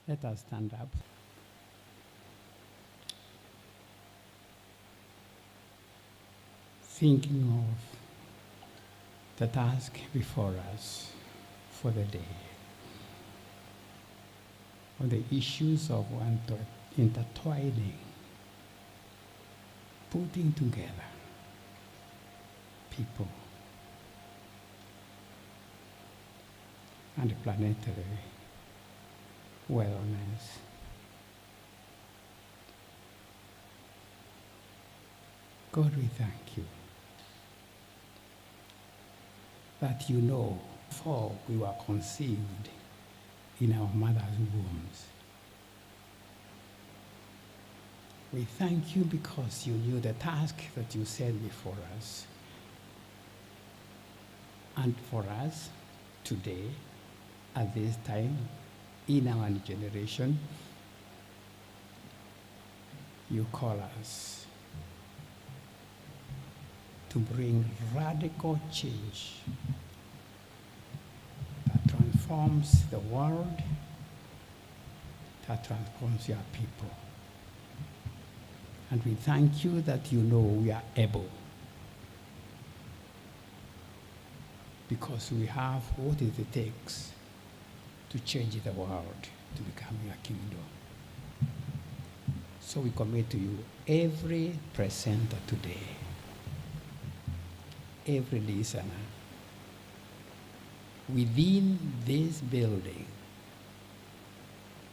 Let us stand up. Thinking of the task before us for the day, on the issues of intertwining, putting together people and planetary wellness. God, we thank you that you know before we were conceived in our mother's wombs. We thank you because you knew the task that you set before us. And for us, today, at this time, in our generation, you call us to bring radical change that transforms the world, that transforms your people. And we thank you that you know we are able, because we have what it takes to change the world, to become your kingdom. So we commit to you every presenter today, every listener within this building,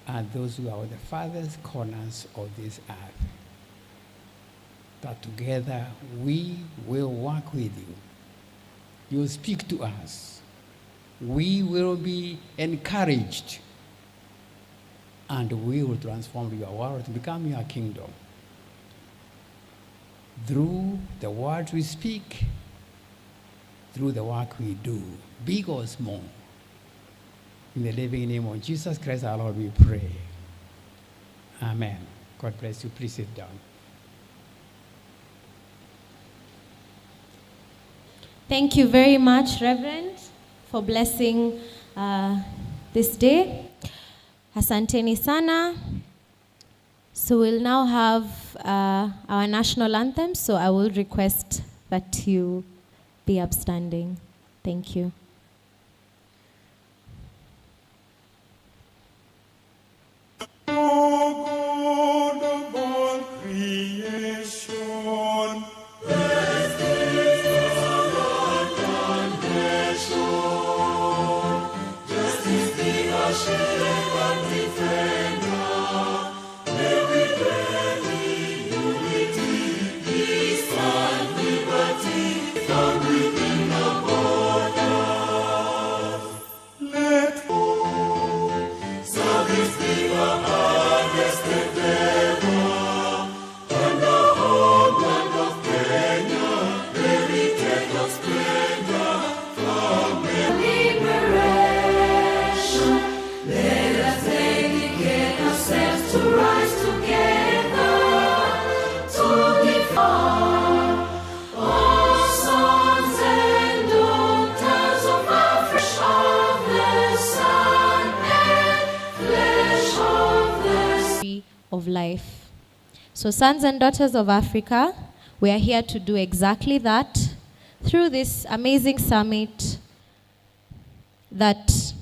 and those who are the farthest corners of this earth, that together we will work with you. You will speak to us. We will be encouraged, and we will transform your world to become your kingdom through the words we speak, through the work we do, big or small. In the living name of Jesus Christ our Lord we pray. Amen. God bless you. Please sit down. Thank you very much, Reverend, for blessing this day. Asanteni sana. So we'll now have our national anthem, so I will request that you be upstanding. Thank you. Of life. So sons and daughters of Africa, we are here to do exactly that through this amazing summit that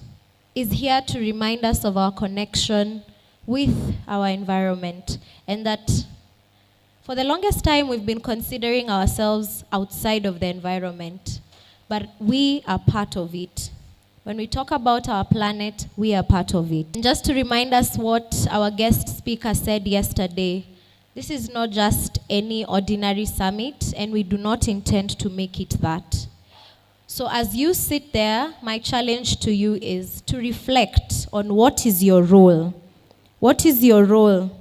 is here to remind us of our connection with our environment, and that for the longest time we've been considering ourselves outside of the environment, but we are part of it. When we talk about our planet, we are part of it. And just to remind us what our guest speaker said yesterday, this is not just any ordinary summit, and we do not intend to make it that. So as you sit there, my challenge to you is to reflect on what is your role. What is your role?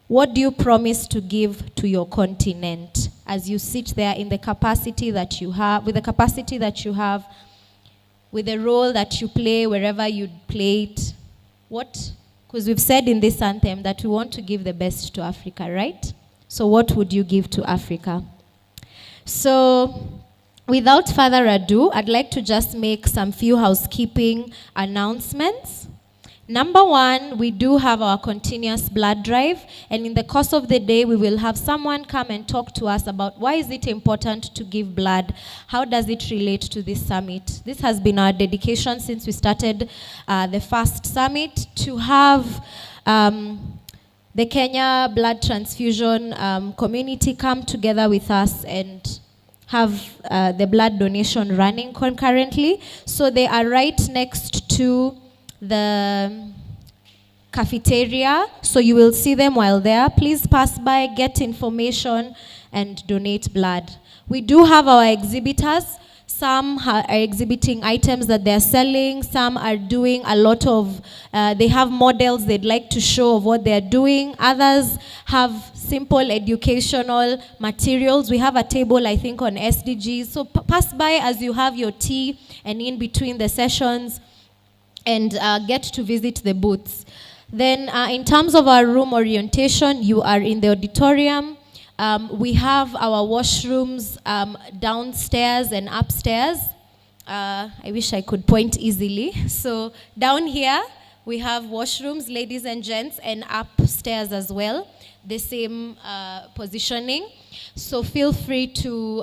What do you promise to give to your continent as you sit there in the capacity that you have, with the capacity that you have, with the role that you play wherever you play it? What? Because we've said in this anthem that we want to give the best to Africa, right? So what would you give to Africa? So without further ado, I'd like to just make some few housekeeping announcements. Number one, we do have our continuous blood drive, and in the course of the day, we will have someone come and talk to us about why is it important to give blood, how does it relate to this summit. This has been our dedication since we started the first summit, to have the Kenya blood transfusion community come together with us and have the blood donation running concurrently. So they are right next to the cafeteria, so you will see them while there. Please pass by, get information, and donate blood. We do have our exhibitors. Some are exhibiting items that they're selling. Some are doing a lot of, they have models they'd like to show of what they're doing. Others have simple educational materials. We have a table, I think, on SDGs. So pass by as you have your tea and in between the sessions, and get to visit the booths. Then in terms of our room orientation, you are in the auditorium. We have our washrooms downstairs and upstairs. I wish I could point easily. So down here, we have washrooms, ladies and gents, and upstairs as well, the same positioning. So feel free to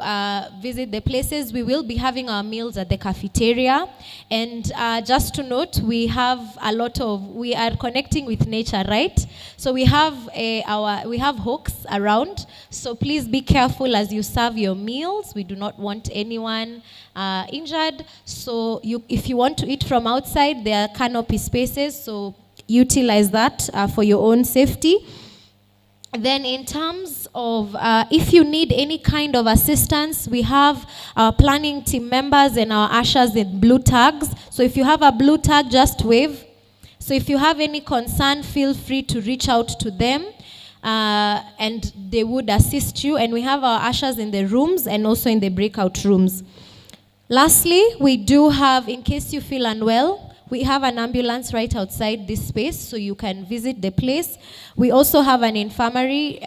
visit the places. We will be having our meals at the cafeteria. And just to note, we have we are connecting with nature, right? So we have hawks around. So please be careful as you serve your meals. We do not want anyone injured. So if you want to eat from outside, there are canopy spaces. So utilize that for your own safety. Then in terms of if you need any kind of assistance, we have our planning team members and our ushers in blue tags. So if you have a blue tag, just wave. So if you have any concern, feel free to reach out to them and they would assist you. And we have our ushers in the rooms and also in the breakout rooms. Lastly, we do have, in case you feel unwell, we have an ambulance right outside this space, so you can visit the place. We also have an infirmary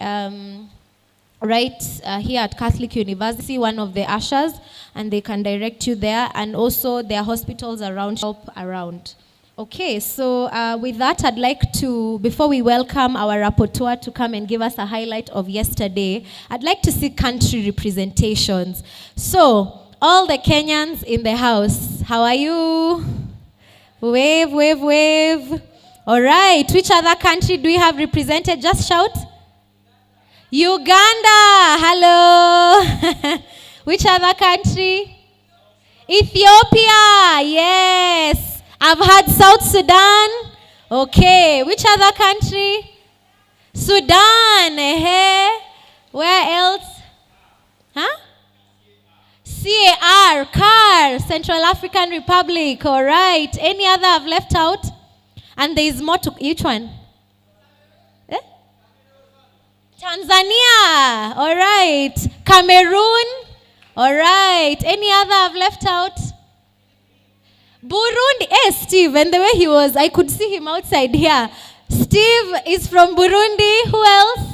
right here at Catholic University, one of the ushers, and they can direct you there. And also there are hospitals around, help around. Okay, so with that, I'd like to, before we welcome our rapporteur to come and give us a highlight of yesterday, I'd like to see country representations. So, all the Kenyans in the house, how are you? Wave, wave, wave. All right. Which other country do we have represented? Just shout. Uganda. Hello. Which other country? Ethiopia. Yes. I've had South Sudan. Okay. Which other country? Sudan. Where else? Huh? CAR, Central African Republic. All right. Any other I've left out? And there is more to each one. Eh? Tanzania. All right. Cameroon. All right. Any other I've left out? Burundi. Steve, and the way he was, I could see him outside here. Steve is from Burundi. Who else?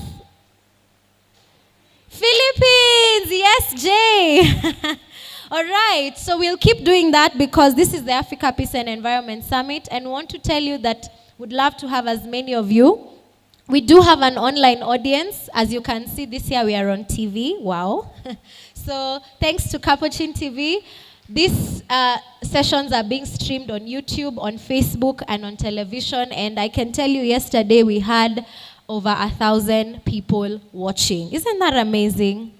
Philippines, yes, Jay. All right, so we'll keep doing that because this is the Africa Peace and Environment Summit, and we want to tell you that we'd love to have as many of you. We do have an online audience. As you can see, this year we are on TV. Wow. So thanks to Capuchin TV. These sessions are being streamed on YouTube, on Facebook, and on television, and I can tell you yesterday we had over 1,000 people watching. Isn't that amazing?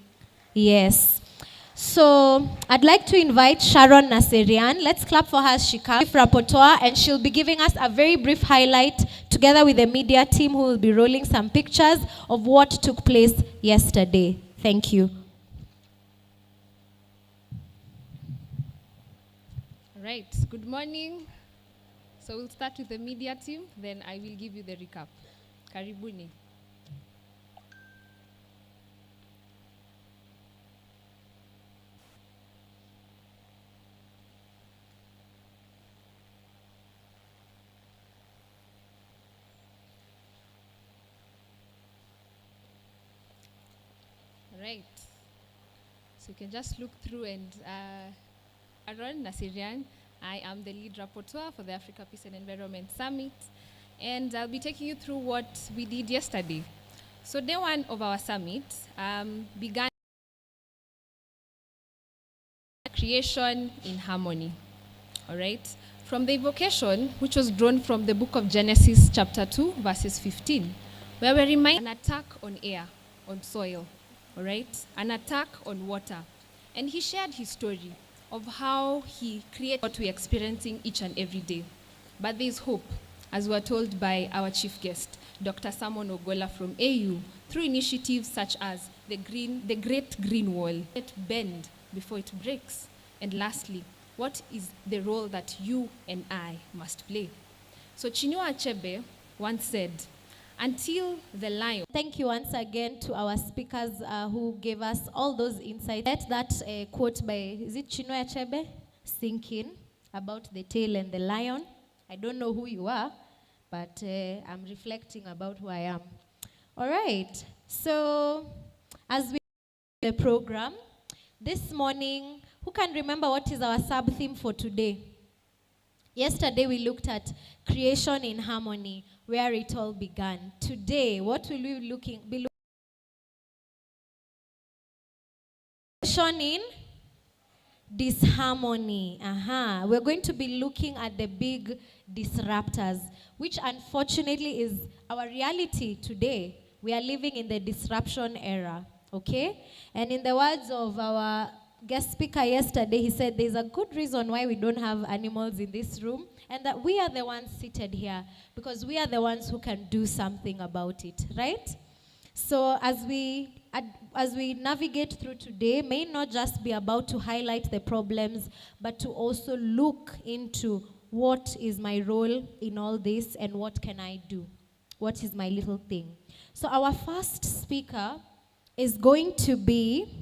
Yes. So I'd like to invite Sharon Naserian. Let's clap for her. She comes, rapporteur, and she'll be giving us a very brief highlight together with the media team who will be rolling some pictures of what took place yesterday. Thank you. All right. Good morning. So we'll start with the media team, then I will give you the recap. Karibuni. All right. So you can just look through and Aaron Nasirian, I am the lead rapporteur for the Africa Peace and Environment Summit, and I'll be taking you through what we did yesterday. So day one of our summit began creation in harmony, all right? From the evocation, which was drawn from the book of Genesis chapter 2, verses 15, where we remind an attack on air, on soil, all right? An attack on water. And he shared his story of how he created what we're experiencing each and every day. But there's hope, as we were told by our chief guest, Dr. Simon Ogola from AU, through initiatives such as the Great Green Wall. It bend before it breaks. And lastly, what is the role that you and I must play? So Chinua Achebe once said, until the lion. Thank you once again to our speakers who gave us all those insights. Let that quote by, is it Chinua Achebe? Sink in about the tail and the lion. I don't know who you are, but I'm reflecting about who I am. All right, so as we the program, this morning, who can remember what is our sub-theme for today? Yesterday we looked at creation in harmony, where it all began. Today, what will we be looking? Creation in disharmony. We're going to be looking at the big disruptors, which unfortunately is our reality today. We are living in the disruption era, okay? And in the words of our guest speaker yesterday, he said there's a good reason why we don't have animals in this room, and that we are the ones seated here because we are the ones who can do something about it, right? So as we navigate through today, may not just be about to highlight the problems, but to also look into what is my role in all this and what can I do? What is my little thing? So our first speaker is going to be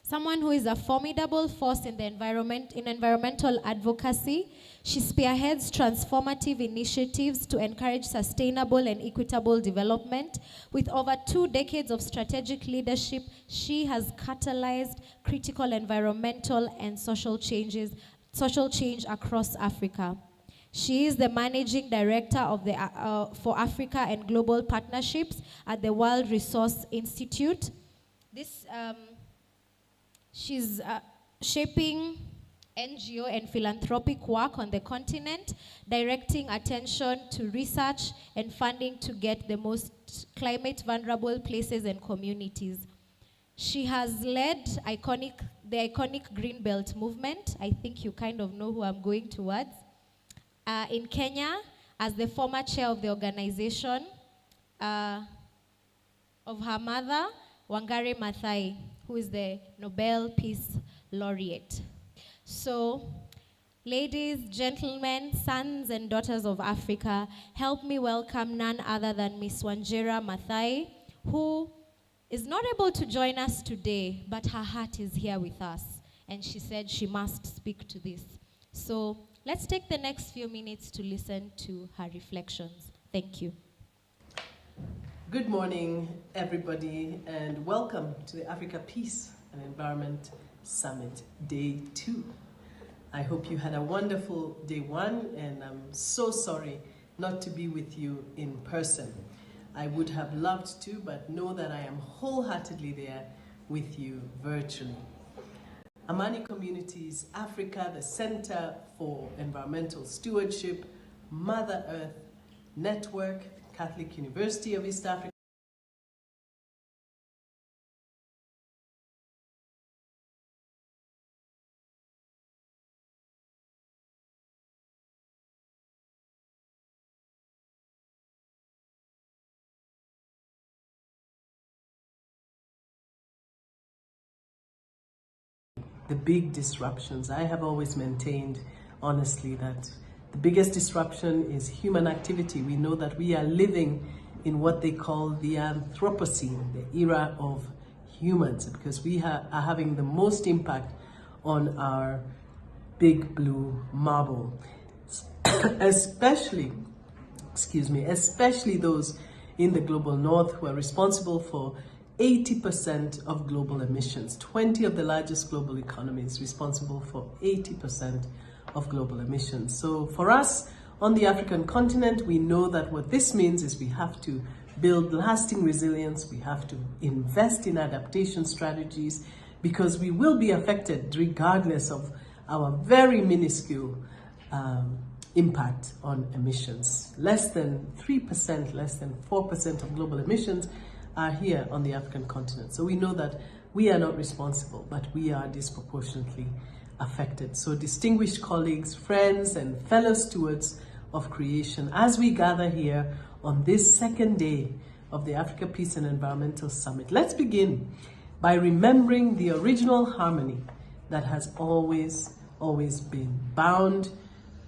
someone who is a formidable force in the environmental advocacy. She spearheads transformative initiatives to encourage sustainable and equitable development. With over 2 decades of strategic leadership, she has catalyzed critical environmental and social change across Africa. She is the managing director of the for Africa and Global Partnerships at the World Resource Institute. She's shaping NGO and philanthropic work on the continent, directing attention to research and funding to get the most climate vulnerable places and communities. She has led the iconic Greenbelt movement. I think you kind of know who I'm going towards. In Kenya, as the former chair of the organization of her mother, Wangari Maathai, who is the Nobel Peace Laureate. So, ladies, gentlemen, sons and daughters of Africa, help me welcome none other than Miss Wanjira Maathai, who is not able to join us today, but her heart is here with us. And she said she must speak to this. So, let's take the next few minutes to listen to her reflections. Thank you. Good morning, everybody, and welcome to the Africa Peace and Environment Summit, Day 2. I hope you had a wonderful Day 1, and I'm so sorry not to be with you in person. I would have loved to, but know that I am wholeheartedly there with you virtually. Amani Communities Africa, the Center for Environmental Stewardship, Mother Earth Network, Catholic University of East Africa. The big disruptions. I have always maintained, honestly, that the biggest disruption is human activity. We know that we are living in what they call the Anthropocene, the era of humans, because we are having the most impact on our big blue marble, especially those in the global north who are responsible for 80% of global emissions. 20 of the largest global economies responsible for 80% of global emissions. So for us on the African continent, we know that what this means is we have to build lasting resilience, we have to invest in adaptation strategies, because we will be affected regardless of our very minuscule impact on emissions. Less than 3%, less than 4% of global emissions are here on the African continent. So we know that we are not responsible, but we are disproportionately affected. So distinguished colleagues, friends, and fellow stewards of creation, as we gather here on this second day of the Africa Peace and Environmental Summit, let's begin by remembering the original harmony that has always been bound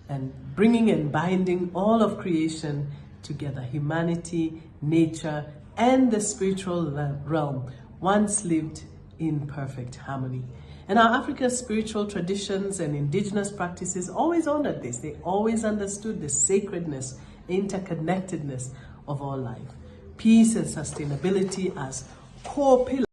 and bringing and binding all of creation together. Humanity, nature, and the spiritual realm once lived in perfect harmony. And our Africa's spiritual traditions and indigenous practices always honored this. They always understood the sacredness, interconnectedness of all life. Peace and sustainability as core pillars.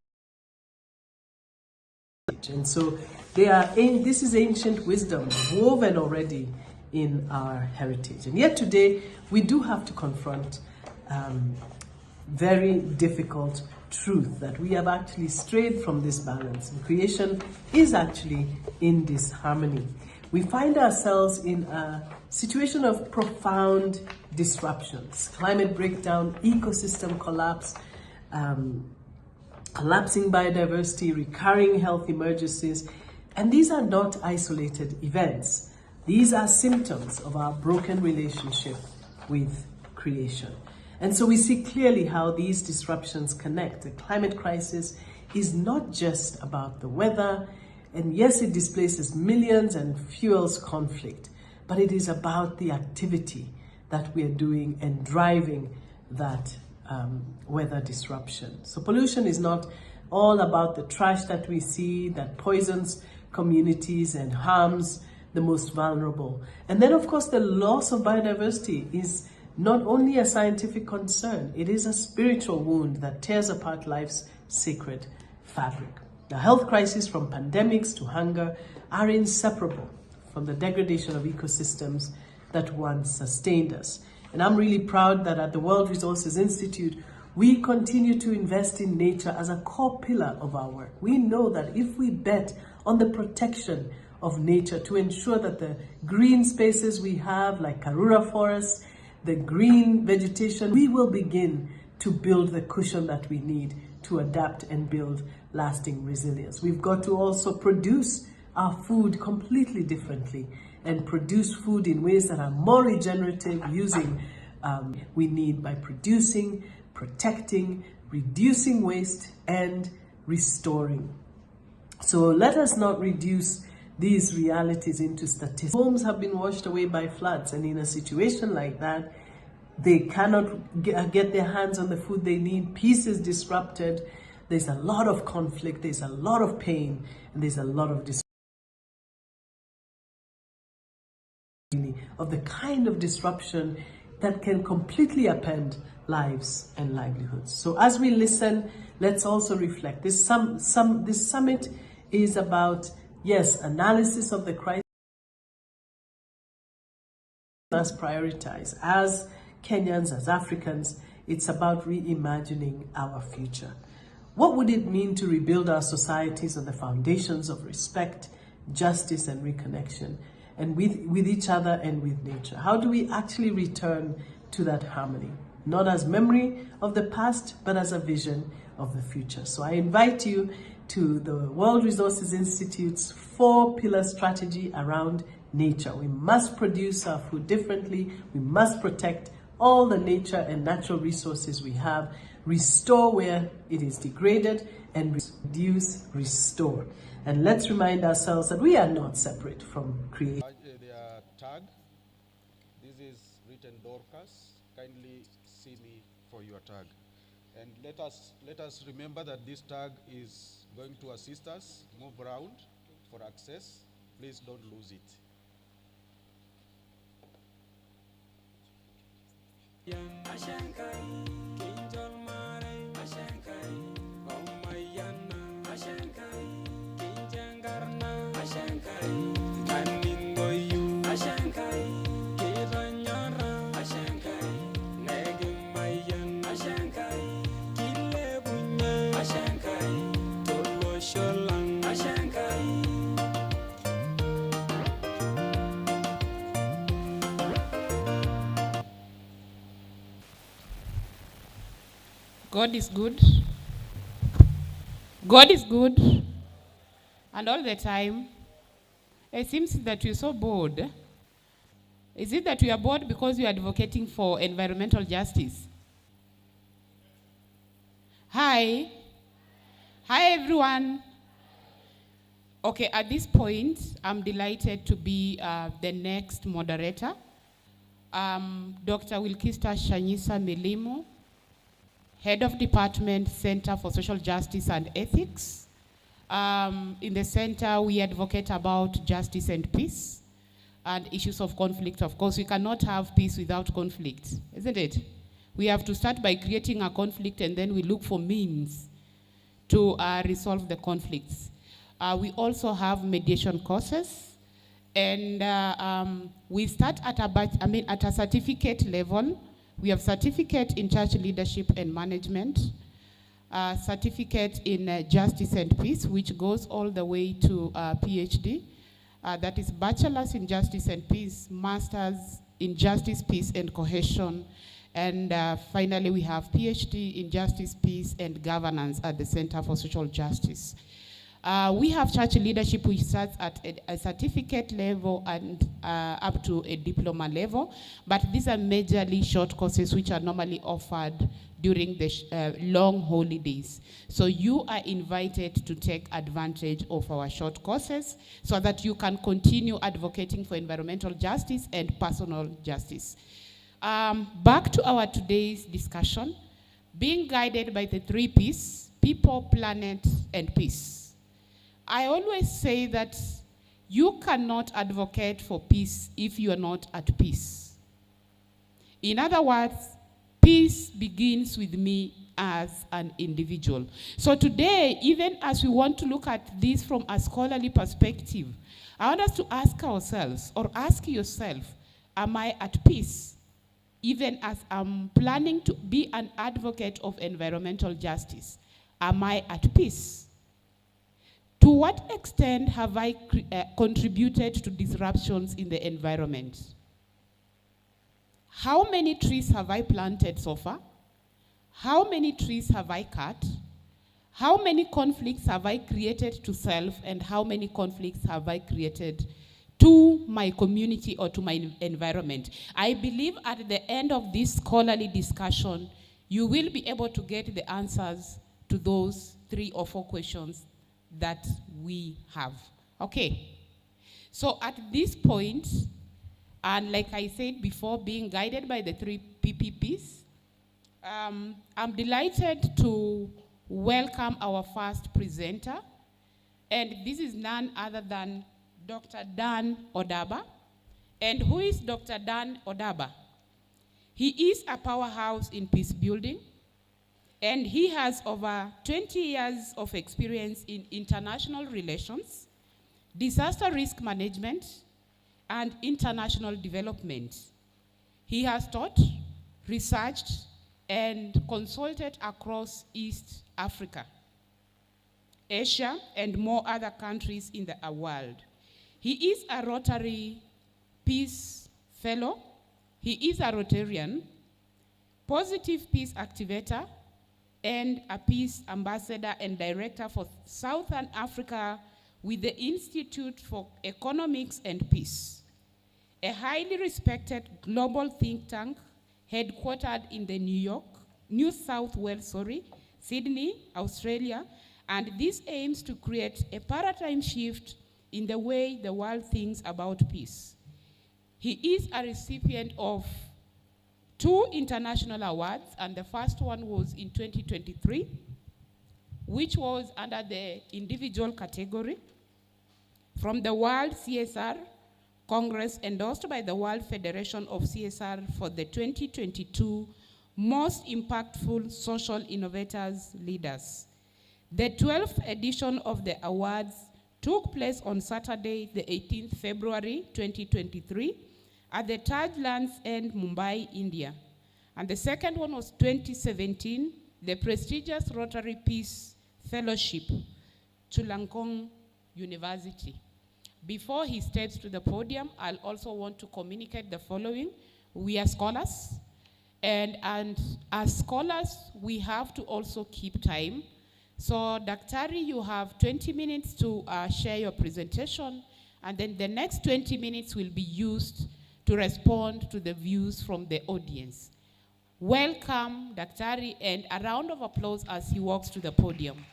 And so this is ancient wisdom woven already in our heritage. And yet today we do have to confront very difficult truth that we have actually strayed from this balance, and creation is actually in disharmony. We find ourselves in a situation of profound disruptions: climate breakdown, ecosystem collapse, collapsing biodiversity, recurring health emergencies. And these are not isolated events. These are symptoms of our broken relationship with creation. And so we see clearly how these disruptions connect. The climate crisis is not just about the weather, and yes, it displaces millions and fuels conflict, but it is about the activity that we are doing and driving that weather disruption. So pollution is not all about the trash that we see that poisons communities and harms the most vulnerable. And then, of course, the loss of biodiversity is not only a scientific concern, it is a spiritual wound that tears apart life's sacred fabric. The health crisis, from pandemics to hunger, are inseparable from the degradation of ecosystems that once sustained us. And I'm really proud that at the World Resources Institute, we continue to invest in nature as a core pillar of our work. We know that if we bet on the protection of nature to ensure that the green spaces we have, like Karura forests, the green vegetation, we will begin to build the cushion that we need to adapt and build lasting resilience. We've got to also produce our food completely differently and produce food in ways that are more regenerative, using we need by producing, protecting, reducing waste, and restoring. So let us not reduce these realities into statistics. Homes have been washed away by floods, and in a situation like that, they cannot get their hands on the food they need. Peace is disrupted. There's a lot of conflict, there's a lot of pain, and there's a lot of the kind of disruption that can completely upend lives and livelihoods. So as we listen, let's also reflect. This summit is about, yes, analysis of the crisis. We must prioritize as Kenyans, as Africans. It's about reimagining our future. What would it mean to rebuild our societies on the foundations of respect, justice, and reconnection, and with each other and with nature? How do we actually return to that harmony? Not as memory of the past, but as a vision of the future. So I invite you to the World Resources Institute's 4-pillar strategy around nature. We must produce our food differently. We must protect all the nature and natural resources we have, restore where it is degraded, and reduce, restore. And let's remind ourselves that we are not separate from creation. Their tag. This is written Dorcas. Kindly see me for your tag. And let us remember that this tag is going to assist us move around for access. Please don't lose it. God is good. God is good. And all the time, it seems that you're so bored. Is it that you are bored because you are advocating for environmental justice? Hi. Hi, everyone. Okay, at this point, I'm delighted to be the next moderator. Dr. Wilkista Shanyisa Milimo, Head of Department, Center for Social Justice and Ethics. In the center, we advocate about justice and peace and issues of conflict. Of course, we cannot have peace without conflict, isn't it? We have to start by creating a conflict, and then we look for means to resolve the conflicts. We also have mediation courses, and we start at a certificate level. We have certificate in church leadership and management, certificate in justice and peace, which goes all the way to PhD. That is bachelor's in justice and peace, master's in justice, peace, and cohesion. And finally, we have PhD in justice, peace, and governance at the Center for Social Justice. We have church leadership, which starts at a certificate level and up to a diploma level, but these are majorly short courses which are normally offered during the long holidays. So you are invited to take advantage of our short courses so that you can continue advocating for environmental justice and personal justice. Back to our today's discussion, being guided by the 3 P's: people, planet, and peace. I always say that you cannot advocate for peace if you are not at peace. In other words, peace begins with me as an individual. So today, even as we want to look at this from a scholarly perspective, I want us to ask ourselves, or ask yourself, am I at peace? Even as I'm planning to be an advocate of environmental justice, am I at peace? To what extent have I contributed to disruptions in the environment? How many trees have I planted so far? How many trees have I cut? How many conflicts have I created to self, and how many conflicts have I created to my community or to my environment? I believe at the end of this scholarly discussion, you will be able to get the answers to those 3 or 4 questions that we have. Okay, so at this point, and like I said before, being guided by the 3 PPPs, I'm delighted to welcome our first presenter, and this is none other than Dr. Dan Odaba. And who is Dr. Dan Odaba? He is a powerhouse in peace building, and he has over 20 years of experience in international relations, disaster risk management, and international development. He has taught, researched, and consulted across East Africa, Asia, and more other countries in the world. He is a Rotary Peace Fellow. He is a Rotarian, positive peace activator, and a peace ambassador and director for Southern Africa with the Institute for Economics and Peace, a highly respected global think tank headquartered in the New South Wales, Sydney, Australia, and this aims to create a paradigm shift in the way the world thinks about peace. He is a recipient of 2 international awards, and the first one was in 2023, which was under the individual category from the World CSR Congress, endorsed by the World Federation of CSR for the 2022 Most Impactful Social Innovators Leaders. The 12th edition of the awards took place on Saturday, the 18th February 2023, at the Taj Lands End, Mumbai, India. And the second one was 2017, the prestigious Rotary Peace Fellowship, Chulalongkorn University. Before he steps to the podium, I'll also want to communicate the following. We are scholars, And as scholars, we have to also keep time. So Daktari, you have 20 minutes to share your presentation, and then the next 20 minutes will be used to respond to the views from the audience. Welcome, Daktari, and a round of applause as he walks to the podium.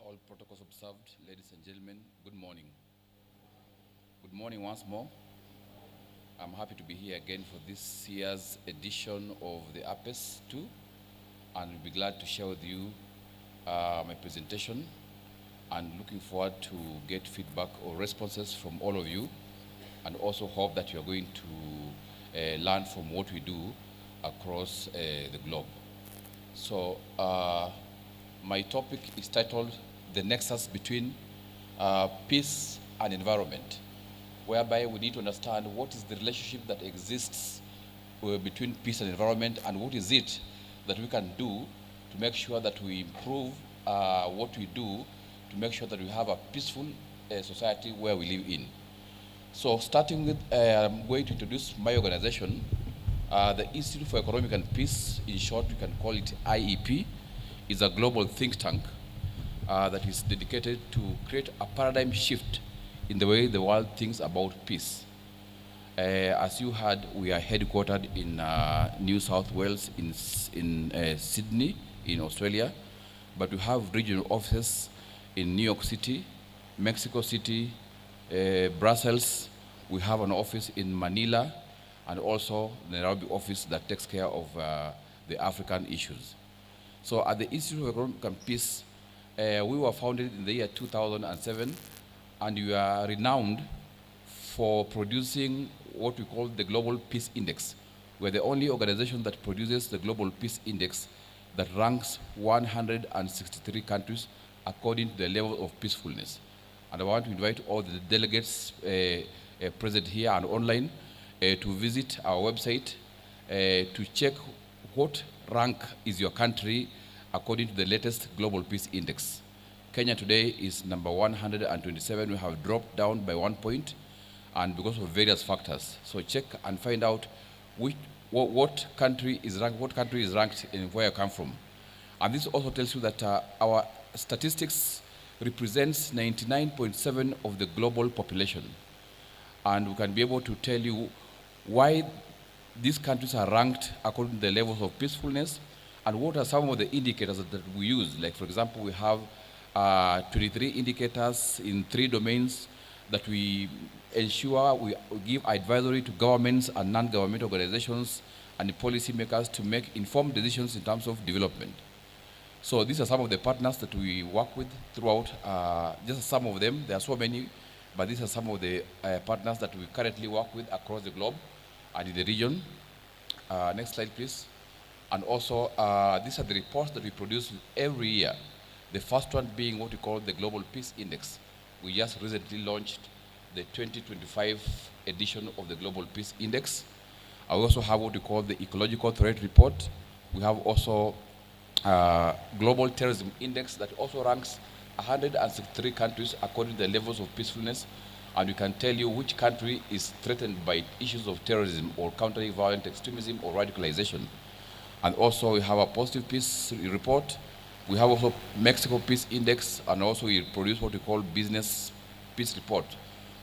All protocols observed, ladies and gentlemen, good morning. Good morning once more. I'm happy to be here again for this year's edition of the Apes 2, and will be glad to share with you my presentation, and looking forward to get feedback or responses from all of you, and also hope that you're going to learn from what we do across the globe. So my topic is titled The Nexus Between Peace and Environment, whereby we need to understand what is the relationship that exists between peace and environment, and what is it that we can do to make sure that we improve what we do to make sure that we have a peaceful society where we live in. So starting with, I'm going to introduce my organization, the Institute for Economic and Peace, in short we can call it IEP, is a global think tank that is dedicated to create a paradigm shift in the way the world thinks about peace. As you heard, we are headquartered in New South Wales, in Sydney, in Australia, but we have regional offices in New York City, Mexico City, Brussels. We have an office in Manila, and also the Nairobi office that takes care of the African issues. So at the Institute of Economic and Peace, we were founded in the year 2007, and we are renowned for producing what we call the Global Peace Index. We're the only organization that produces the Global Peace Index that ranks 163 countries according to the level of peacefulness. And I want to invite all the delegates present here and online to visit our website to check what rank is your country according to the latest Global Peace Index. Kenya today is number 127. We have dropped down by 1 point, and because of various factors. So check and find out what country is ranked and where you come from. And this also tells you that our statistics represents 99.7% of the global population. And we can be able to tell you why these countries are ranked according to the levels of peacefulness, and what are some of the indicators that we use. Like, for example, we have 23 indicators in 3 domains that we ensure we give advisory to governments and non-government organizations and policymakers to make informed decisions in terms of development. So these are some of the partners that we work with throughout, just some of them. There are so many, but these are some of the partners that we currently work with across the globe and in the region. Next slide, please. And also, these are the reports that we produce every year. The first one being what we call the Global Peace Index. We just recently launched the 2025 edition of the Global Peace Index. I also have what we call the Ecological Threat Report. We have also Global Terrorism Index that also ranks 163 countries according to the levels of peacefulness, and we can tell you which country is threatened by issues of terrorism or countering violent extremism or radicalization. And also we have a Positive Peace Report. We have also Mexico Peace Index, and also we produce what we call Business Peace Report.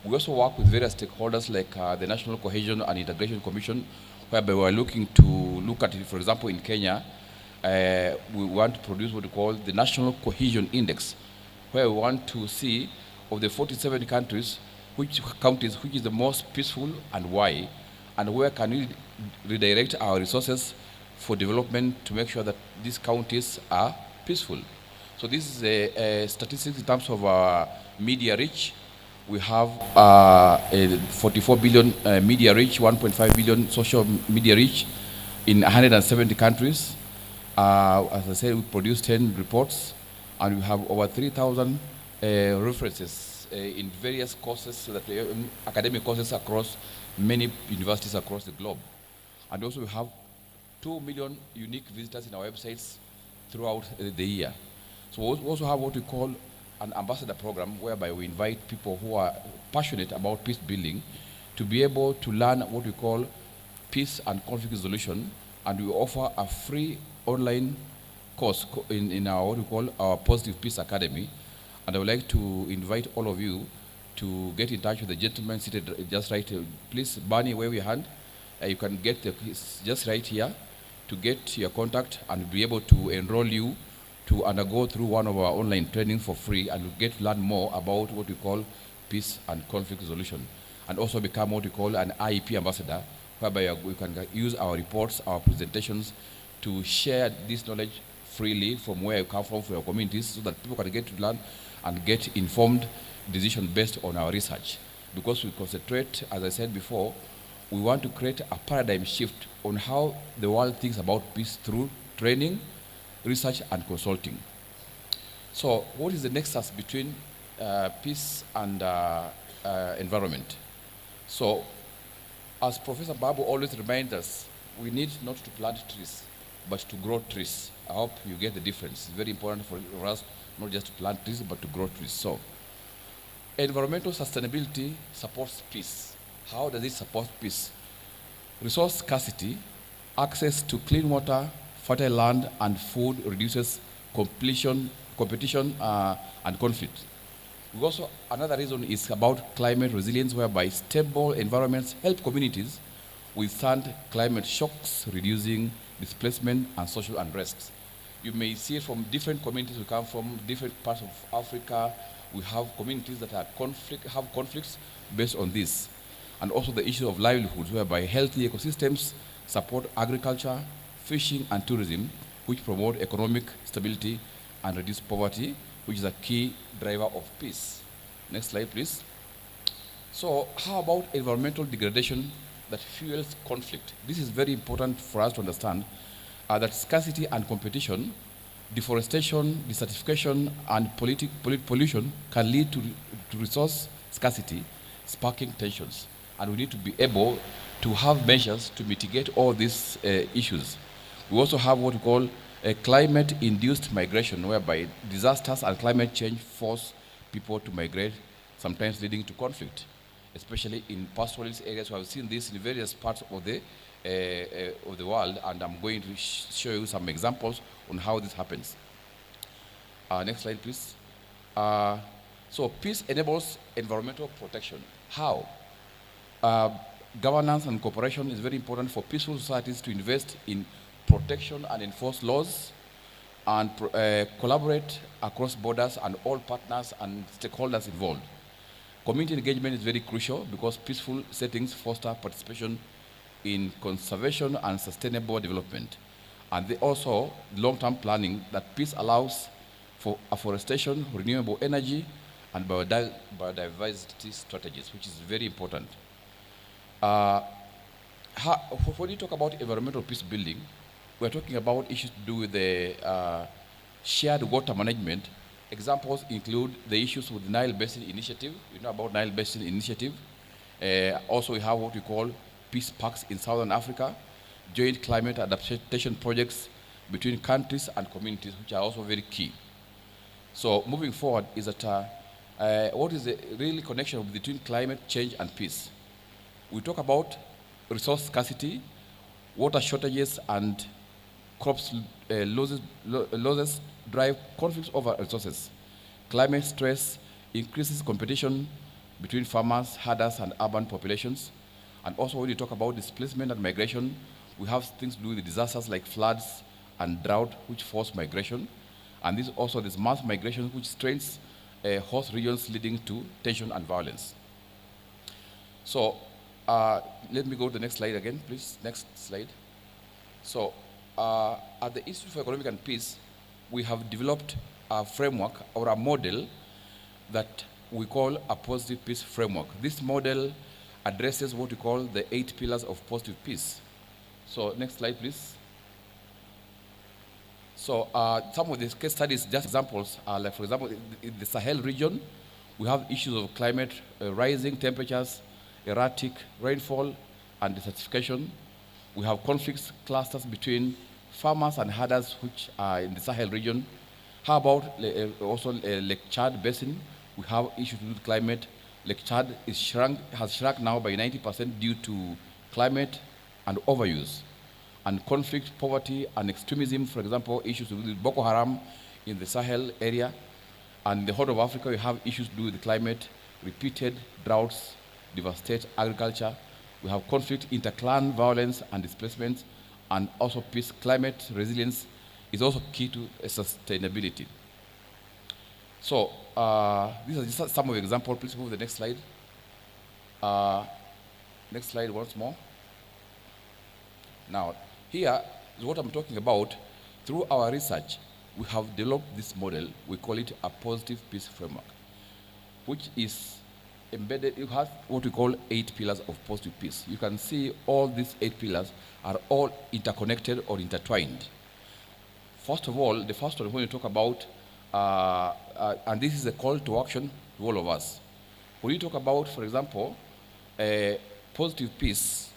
We also work with various stakeholders like the National Cohesion and Integration Commission, whereby we are looking to look at it. For example, in Kenya, we want to produce what we call the National Cohesion Index, where we want to see of the 47 countries, which is the most peaceful and why, and where can we redirect our resources for development to make sure that these counties are peaceful. So this is a statistics in terms of media reach. We have 44 billion media reach, 1.5 billion social media reach in 170 countries. As I said, we produce 10 reports, and we have over 3,000 references in various courses, so that academic courses across many universities across the globe. And also we have 2 million unique visitors in our websites throughout the year. So we also have what we call an ambassador program, whereby we invite people who are passionate about peace building to be able to learn what we call peace and conflict resolution, and we offer a free online course in our what we call our Positive Peace Academy. And I would like to invite all of you to get in touch with the gentleman seated just right here. Please, Barney, wave your hand. You can get the just right here to get your contact and be able to enroll you to undergo through one of our online trainings for free, and get to learn more about what we call peace and conflict resolution, and also become what we call an IEP ambassador, whereby we can use our reports, our presentations to share this knowledge freely from where you come from your communities, so that people can get to learn and get informed decision based on our research. Because we concentrate, as I said before, we want to create a paradigm shift on how the world thinks about peace through training, research, and consulting. So what is the nexus between peace and environment? So as Professor Babu always reminds us, we need not to plant trees, but to grow trees. I hope you get the difference. It's very important for us not just to plant trees, but to grow trees. So environmental sustainability supports peace. How does it support peace? Resource scarcity, access to clean water, fertile land, and food reduces competition and conflict. Also, another reason is about climate resilience, whereby stable environments help communities withstand climate shocks, reducing displacement and social unrest. You may see it from different communities. We come from different parts of Africa. We have communities that have conflicts based on this. And also the issue of livelihoods, whereby healthy ecosystems support agriculture, fishing, and tourism, which promote economic stability and reduce poverty, which is a key driver of peace. Next slide, please. So how about environmental degradation that fuels conflict? This is very important for us to understand that scarcity and competition, deforestation, desertification, and pollution can lead to resource scarcity, sparking tensions. And we need to be able to have measures to mitigate all these issues. We also have what we call a climate-induced migration, whereby disasters and climate change force people to migrate, sometimes leading to conflict, especially in pastoralist areas. We have seen this in various parts of the world, and I'm going to show you some examples on how this happens. Next slide, please. So peace enables environmental protection. How? Governance and cooperation is very important for peaceful societies to invest in protection and enforce laws, and collaborate across borders and all partners and stakeholders involved. Community engagement is very crucial because peaceful settings foster participation in conservation and sustainable development. And also long-term planning, that peace allows for afforestation, renewable energy, and biodiversity strategies, which is very important. When you talk about environmental peace building, we're talking about issues to do with the shared water management. Examples include the issues with the Nile Basin Initiative. You know about Nile Basin Initiative. Also, we have what we call peace parks in Southern Africa, joint climate adaptation projects between countries and communities, which are also very key. So moving forward is that what is the real connection between climate change and peace? We talk about resource scarcity, water shortages, and crops losses drive conflicts over resources. Climate stress increases competition between farmers, herders, and urban populations. And also when you talk about displacement and migration, we have things to do with disasters like floods and drought, which force migration. And this mass migration, which strains host regions, leading to tension and violence. So let me go to the next slide again, please. Next slide. So at the Institute for Economic and Peace, we have developed a framework or a model that we call a positive peace framework. This model addresses what we call the 8 pillars of positive peace. So next slide, please. So some of these case studies, just examples, are like, for example, in the Sahel region, We have issues of climate, rising temperatures, erratic rainfall, and desertification. We have conflicts clusters between farmers and herders, which are in the Sahel region. How about also Lake Chad Basin? We have issues with climate. Lake Chad has shrunk now by 90% due to climate and overuse. And conflict, poverty, and extremism, for example, issues with Boko Haram in the Sahel area. And in the Horn of Africa, we have issues to do with climate, repeated droughts, devastate agriculture. We have conflict, interclan violence and displacement, and also peace. Climate resilience is also key to sustainability. So these are just some of the examples. Please move to the next slide. Next slide once more. Now, here is what I'm talking about. Through our research, we have developed this model. We call it a positive peace framework, which is embedded. You have what we call 8 pillars of positive peace. You can see all these 8 pillars are all interconnected or intertwined. First of all, the first one when you talk about, and this is a call to action to all of us. When you talk about, for example, positive peace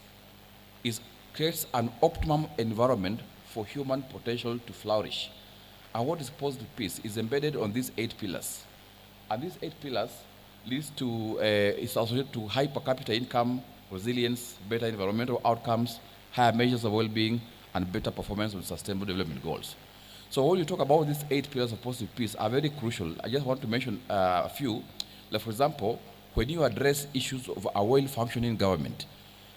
creates an optimum environment for human potential to flourish. And what is positive peace is embedded on these 8 pillars. And these 8 pillars leads to, is associated to high per capita income, resilience, better environmental outcomes, higher measures of well-being, and better performance on sustainable development goals. So when you talk about these 8 pillars of positive peace are very crucial. I just want to mention a few. Like for example, when you address issues of a well-functioning government,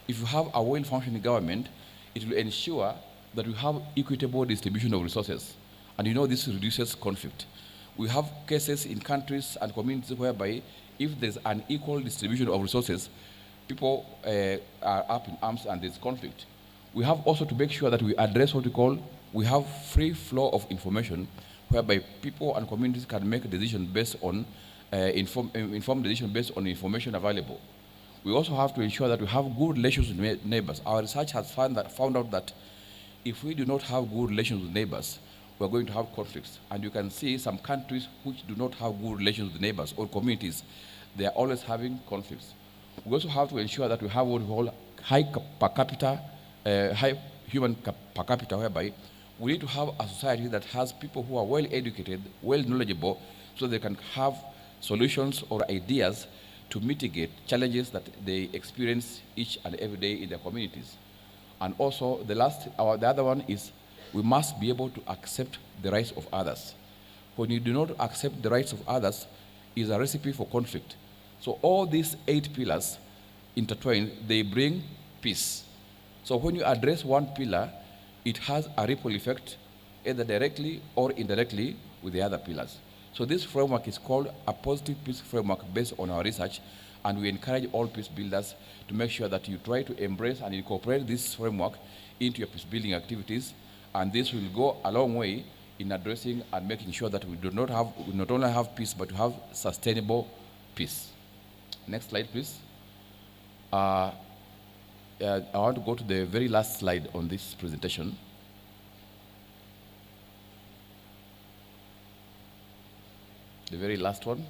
if you have a well-functioning government, it will ensure that we have equitable distribution of resources. And you know this reduces conflict. We have cases in countries and communities whereby if there's an equal distribution of resources, people are up in arms and there's conflict. We have also to make sure that we address what we call, we have free flow of information whereby people and communities can make a decision based on, informed decision based on information available. We also have to ensure that we have good relations with neighbors. Our research has found out that if we do not have good relations with neighbors, we're going to have conflicts. And you can see some countries which do not have good relations with neighbors or communities, they are always having conflicts. We also have to ensure that we have what we call high per capita, high human per capita, whereby we need to have a society that has people who are well educated, well knowledgeable, so they can have solutions or ideas to mitigate challenges that they experience each and every day in their communities. And also the other one is we must be able to accept the rights of others. When you do not accept the rights of others, is a recipe for conflict. So all these 8 pillars intertwined, they bring peace. So when you address one pillar, it has a ripple effect, either directly or indirectly with the other pillars. So this framework is called a positive peace framework based on our research, and we encourage all peace builders to make sure that you try to embrace and incorporate this framework into your peace building activities, and this will go a long way in addressing and making sure that we not only have peace, but we have sustainable peace. Next slide, please. I want to go to the very last slide on this presentation. The very last one.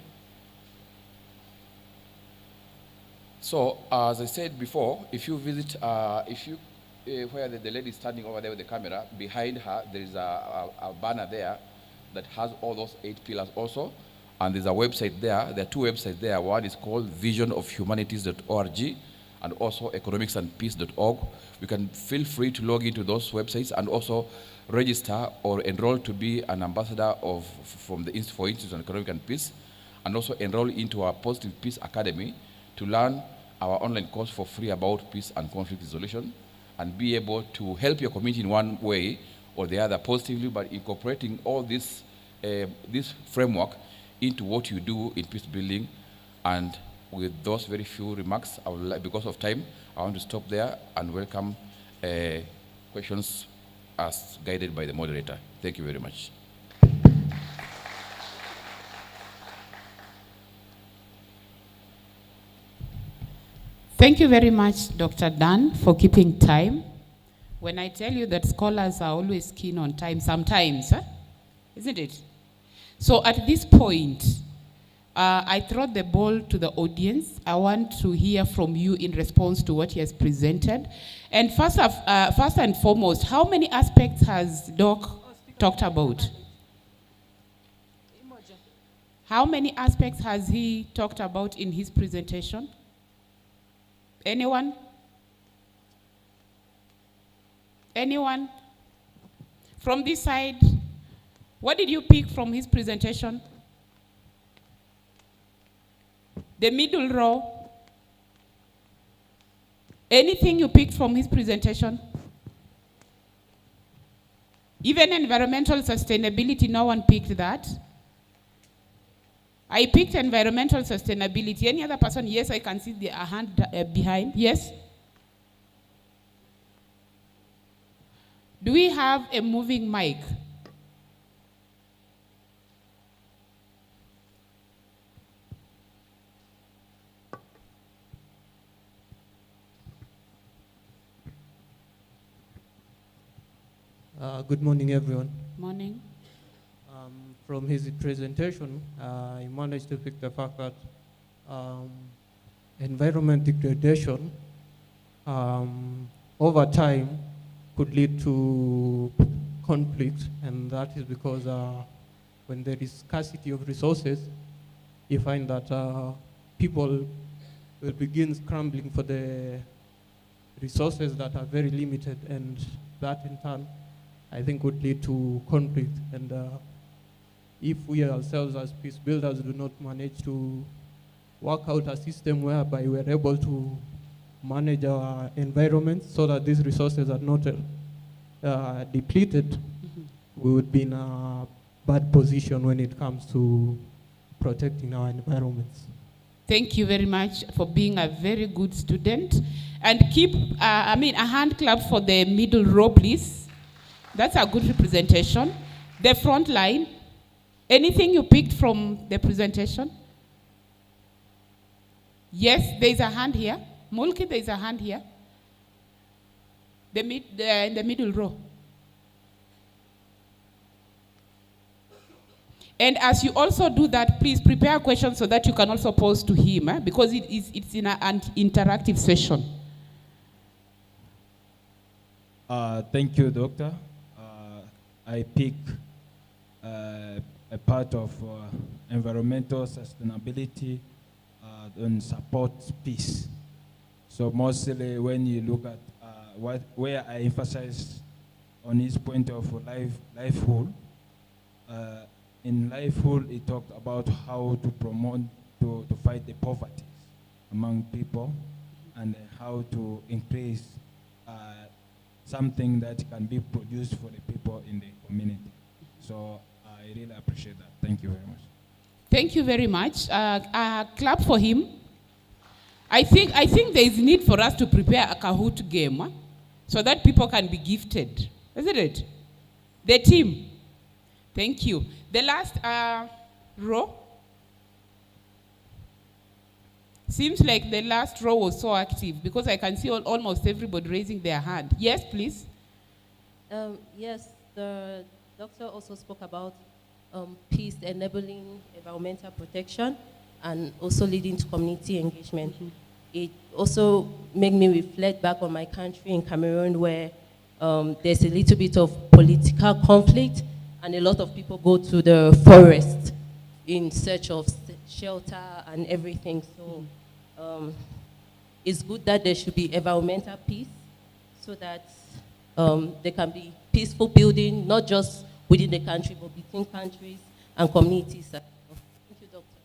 So, as I said before, if you visit, where the lady is standing over there with the camera, behind her there is a banner there that has all those 8 pillars also, and there's a website there. There are 2 websites there. One is called visionofhumanities.org and also economicsandpeace.org. You can feel free to log into those websites and also register or enroll to be an ambassador from the Institute for Institute on Economic and Peace, and also enroll into our Positive Peace Academy to learn our online course for free about peace and conflict resolution, and be able to help your community in one way or the other positively by incorporating all this framework into what you do in peace building. And with those very few remarks, I would like, because of time, I want to stop there and welcome questions as guided by the moderator. Thank you very much. Thank you very much, Dr. Dan, for keeping time. When I tell you that scholars are always keen on time, sometimes, isn't it? So at this point, I throw the ball to the audience. I want to hear from you in response to what he has presented. And first and foremost, how many aspects has Doc talked about? How many aspects has he talked about in his presentation? Anyone? Anyone? From this side, what did you pick from his presentation? The middle row. Anything you picked from his presentation? Even environmental sustainability, no one picked that. I picked environmental sustainability. Any other person? Yes, I can see the hand behind. Yes? Do we have a moving mic? Good morning, everyone. Morning. From his presentation, I managed to pick the fact that environment degradation over time could lead to conflict, and that is because when there is scarcity of resources, you find that people will begin scrambling for the resources that are very limited, and that in turn I think would lead to conflict. And if we ourselves as peace builders do not manage to work out a system whereby we're able to manage our environment so that these resources are not depleted, we would be in a bad position when it comes to protecting our environments. Thank you very much for being a very good student. And keep, a hand clap for the middle row, please. That's a good representation. The front line, anything you picked from the presentation? Yes, there's a hand here. Mulki, there's a hand here. In the middle row. And as you also do that, please prepare questions so that you can also pose to him, because it's in an interactive session. Thank you, Doctor. I pick a part of environmental sustainability and support peace. So mostly when you look at where I emphasize on his point of livelihood, in livelihood it talked about how to promote, to fight the poverty among people, and how to increase something that can be produced for the people in the community. So I really appreciate that. Thank you very much. Thank you very much. Clap for him. I think there is need for us to prepare a Kahoot game so that people can be gifted. Isn't it? The team. Thank you. The last row. Seems like the last row was so active because I can see almost everybody raising their hand. Yes, please. Yes, the doctor also spoke about peace enabling environmental protection and also leading to community engagement. Mm-hmm. It also made me reflect back on my country in Cameroon, where there's a little bit of political conflict and a lot of people go to the forest in search of shelter and everything. So it's good that there should be environmental peace so that there can be peaceful building, not just within the country, but between countries and communities. Thank you, Doctor.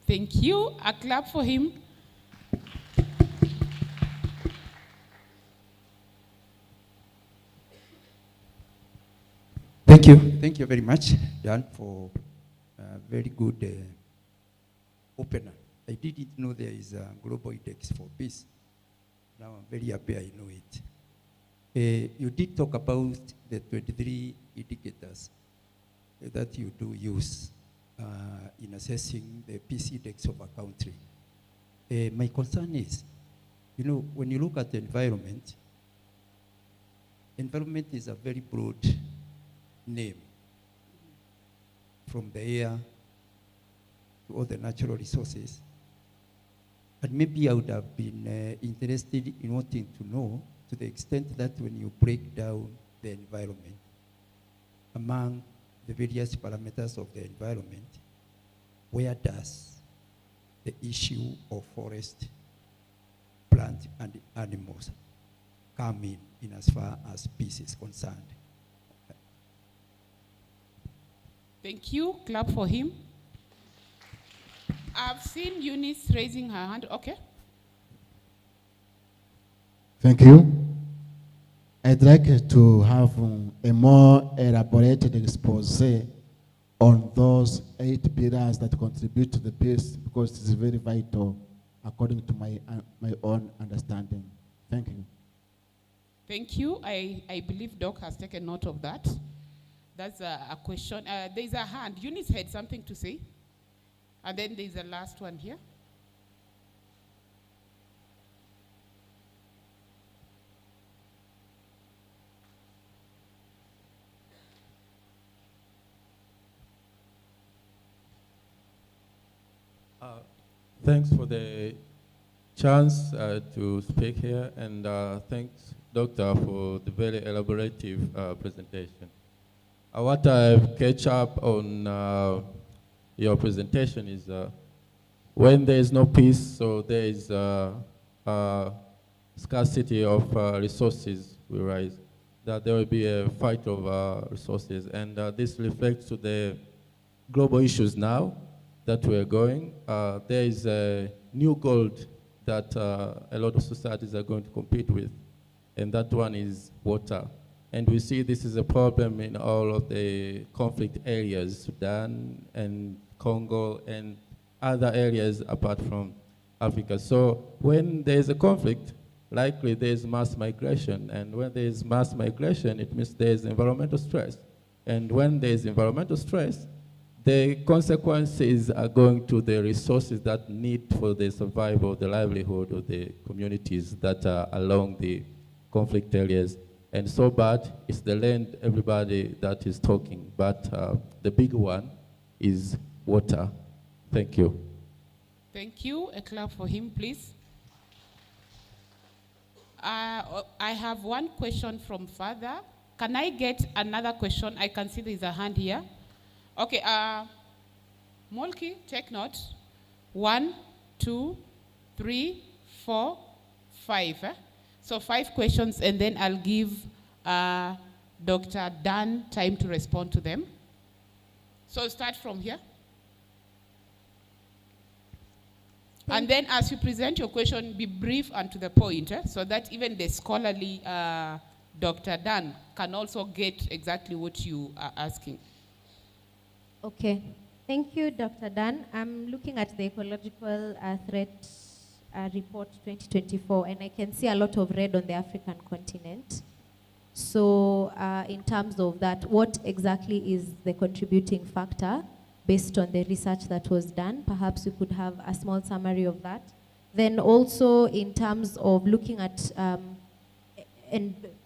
Thank you. A clap for him. Thank you. Thank you very much, Jan, for a very good opener. I didn't know there is a global index for peace. Now I'm very happy I know it. You did talk about the 23 indicators that you do use in assessing the peace index of a country. My concern is, you know, when you look at the environment, environment is a very broad name, from the air to all the natural resources. But maybe I would have been interested in wanting to know to the extent that when you break down the environment, among the various parameters of the environment, where does the issue of forest, plant, and animals come in as far as peace is concerned? Thank you. Clap for him. I've seen Eunice raising her hand. Okay. Thank you. I'd like to have a more elaborated expose on those 8 pillars that contribute to the peace, because it's very vital according to my own understanding. Thank you. Thank you. I believe Doc has taken note of that. That's a question. There's a hand. Eunice had something to say. And then there's the last one here. Thanks for the chance to speak here, and thanks, Doctor, for the very elaborative presentation. What I've catch up on your presentation is when there is no peace, so there is scarcity of resources will rise, that there will be a fight of resources, and this reflects to the global issues now that we're going. There is a new gold that a lot of societies are going to compete with, and that one is water. And we see this is a problem in all of the conflict areas, Sudan and Congo and other areas apart from Africa. So when there's a conflict, likely there's mass migration. And when there's mass migration, it means there's environmental stress. And when there's environmental stress, the consequences are going to the resources that need for the survival, the livelihood of the communities that are along the conflict areas. And so bad is the land, everybody that is talking. But the big one is water. Thank you. Thank you. A clap for him, please. I have one question from Father. Can I get another question? I can see there's a hand here. Okay, Molki, take note. 1, 2, 3, 4, 5. So 5 questions, and then I'll give Dr. Dan time to respond to them. So start from here. And then as you present your question, be brief and to the point, so that even the scholarly Dr. Dan can also get exactly what you are asking. Okay. Thank you, Dr. Dan. I'm looking at the Ecological Threat Report 2024, and I can see a lot of red on the African continent. So in terms of that, what exactly is the contributing factor based on the research that was done? Perhaps you could have a small summary of that. Then also in terms of looking at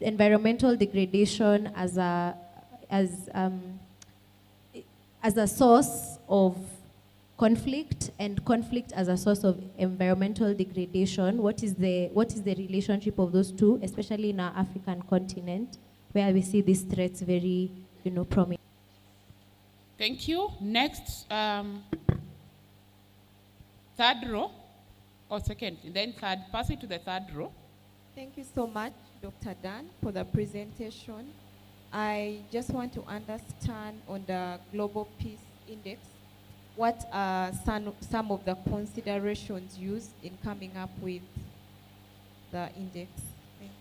environmental degradation as a source of conflict, and conflict as a source of environmental degradation, what is the relationship of those two, especially in our African continent, where we see these threats very, prominent? Thank you. Next, third row, or second, then third, pass it to the third row. Thank you so much, Dr. Dan, for the presentation. I just want to understand on the Global Peace Index, what are some of the considerations used in coming up with the index? Thank you.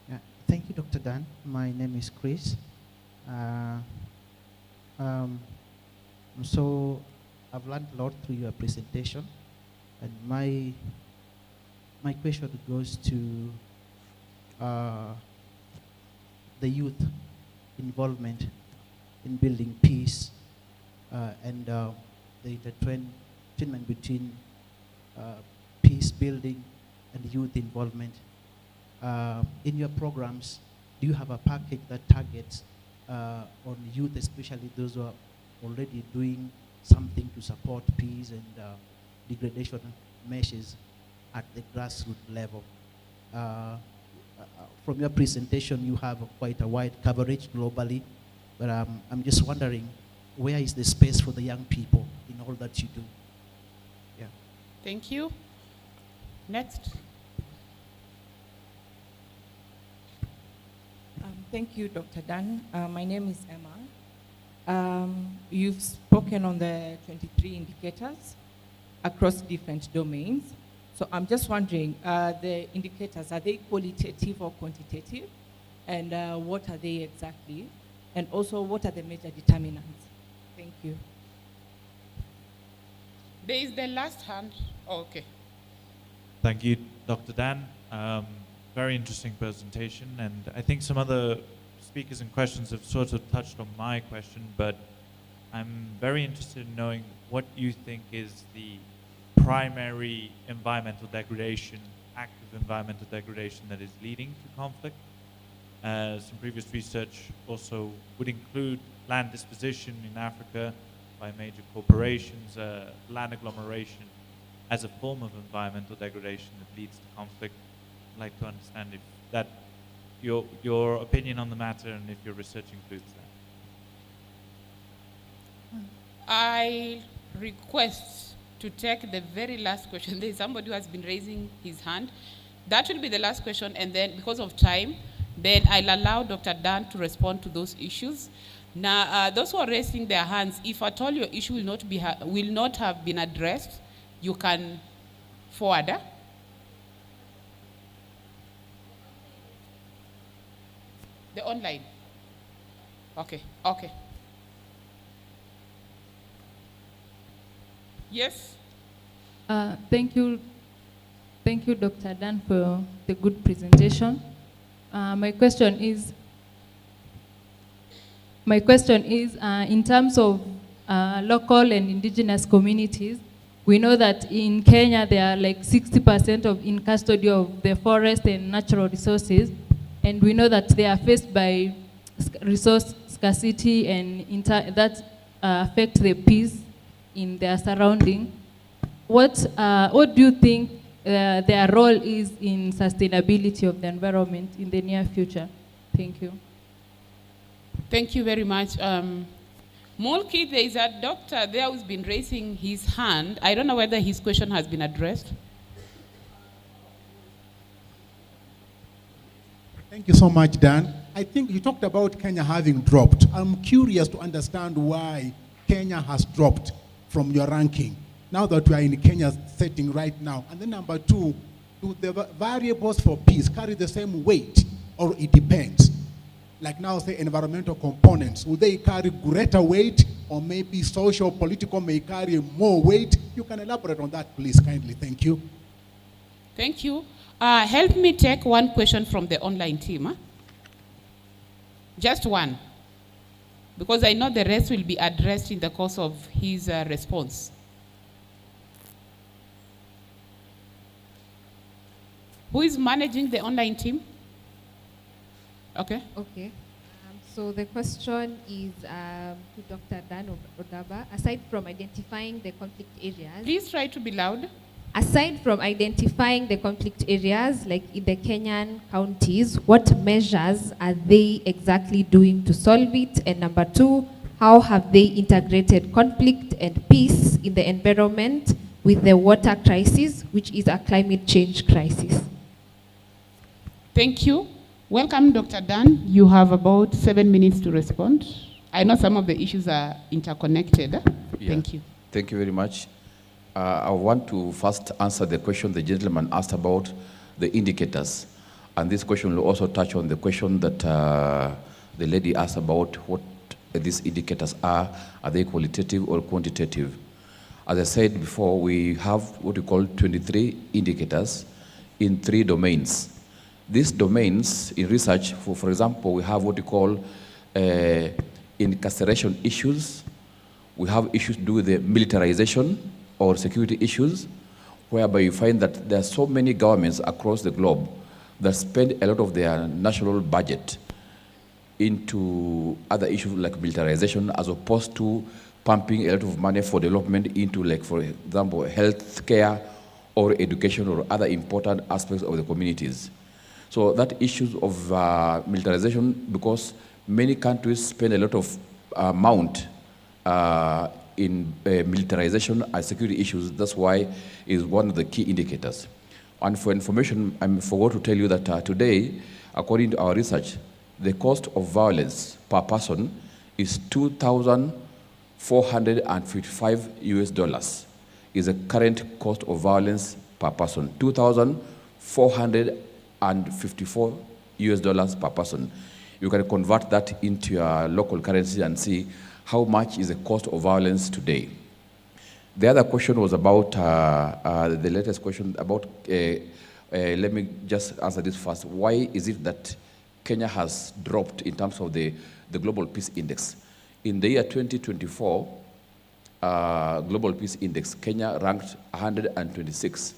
Yeah, thank you, Dr. Dan. My name is Chris. So I've learned a lot through your presentation, and my question goes to the youth involvement in building peace and the intertwinement between peace building and youth involvement. In your programs, do you have a package that targets on youth, especially those who are already doing something to support peace and degradation measures at the grassroots level? From your presentation, you have quite a wide coverage globally, but I'm just wondering, where is the space for the young people in all that you do? Yeah. Thank you. Next. Thank you, Dr. Dan. My name is Emma. You've spoken on the 23 indicators across different domains. So I'm just wondering, the indicators, are they qualitative or quantitative? And what are they exactly? And also, what are the major determinants? Thank you. There is the last hand. Oh, okay. Thank you, Dr. Dan. Very interesting presentation, and I think some other speakers and questions have sort of touched on my question, but I'm very interested in knowing what you think is the primary environmental degradation, active environmental degradation that is leading to conflict. Some previous research also would include land disposition in Africa by major corporations, land agglomeration as a form of environmental degradation that leads to conflict. I'd like to understand if that, your opinion on the matter and if your research includes that. I request to take the very last question. There is somebody who has been raising his hand. That will be the last question, and then because of time, then I'll allow Dr. Dan to respond to those issues. Now, those who are raising their hands, if at all your issue will not have been addressed, you can forward. The online. Okay, okay. Yes? Thank you, Dr. Dan, for the good presentation. My question is, in terms of local and indigenous communities, we know that in Kenya there are like 60% of in custody of the forest and natural resources, and we know that they are faced by resource scarcity and that affect the peace in their surrounding. What do you think their role is in sustainability of the environment in the near future? Thank you. Thank you very much. Mulki, there is a doctor there who's been raising his hand. I don't know whether his question has been addressed. Thank you so much, Dan. I think you talked about Kenya having dropped. I'm curious to understand why Kenya has dropped from your ranking, now that we are in Kenya's setting right now. And then number two, do the variables for peace carry the same weight, or it depends? Like now, say, environmental components, will they carry greater weight, or maybe social, political may carry more weight? You can elaborate on that, please, kindly. Thank you. Thank you. Help me take one question from the online team. Huh? Just one. Because I know the rest will be addressed in the course of his response. Who is managing the online team? Okay. Okay. So the question is to Dr. Dan Odaba. Aside from identifying the conflict areas. Please try to be loud. Aside from identifying the conflict areas, like in the Kenyan counties, what measures are they exactly doing to solve it? And number two, how have they integrated conflict and peace in the environment with the water crisis, which is a climate change crisis? Thank you. Welcome, Dr. Dan. You have about 7 minutes to respond. I know some of the issues are interconnected. Yeah. Thank you. Thank you very much. I want to first answer the question the gentleman asked about the indicators. And this question will also touch on the question that the lady asked about what these indicators are. Are they qualitative or quantitative? As I said before, we have what we call 23 indicators in 3 domains. These domains in research, for example, we have what we call incarceration issues. We have issues to do with the militarization or security issues. whereby you find that there are so many governments across the globe that spend a lot of their national budget into other issues like militarization, as opposed to pumping a lot of money for development into, like, for example, health care or education or other important aspects of the communities. So that issues of militarization, because many countries spend a lot of amount in militarization and security issues. That's why is one of the key indicators. And for information, I forgot to tell you that today, according to our research, the cost of violence per person is $2,455 US, is the current cost of violence per person, $2,454 US per person. You can convert that into your local currency and see how much is the cost of violence today. The other question was about, the latest question about, let me just answer this first. Why is it that Kenya has dropped in terms of the Global Peace Index? In the year 2024, Global Peace Index, Kenya ranked 126.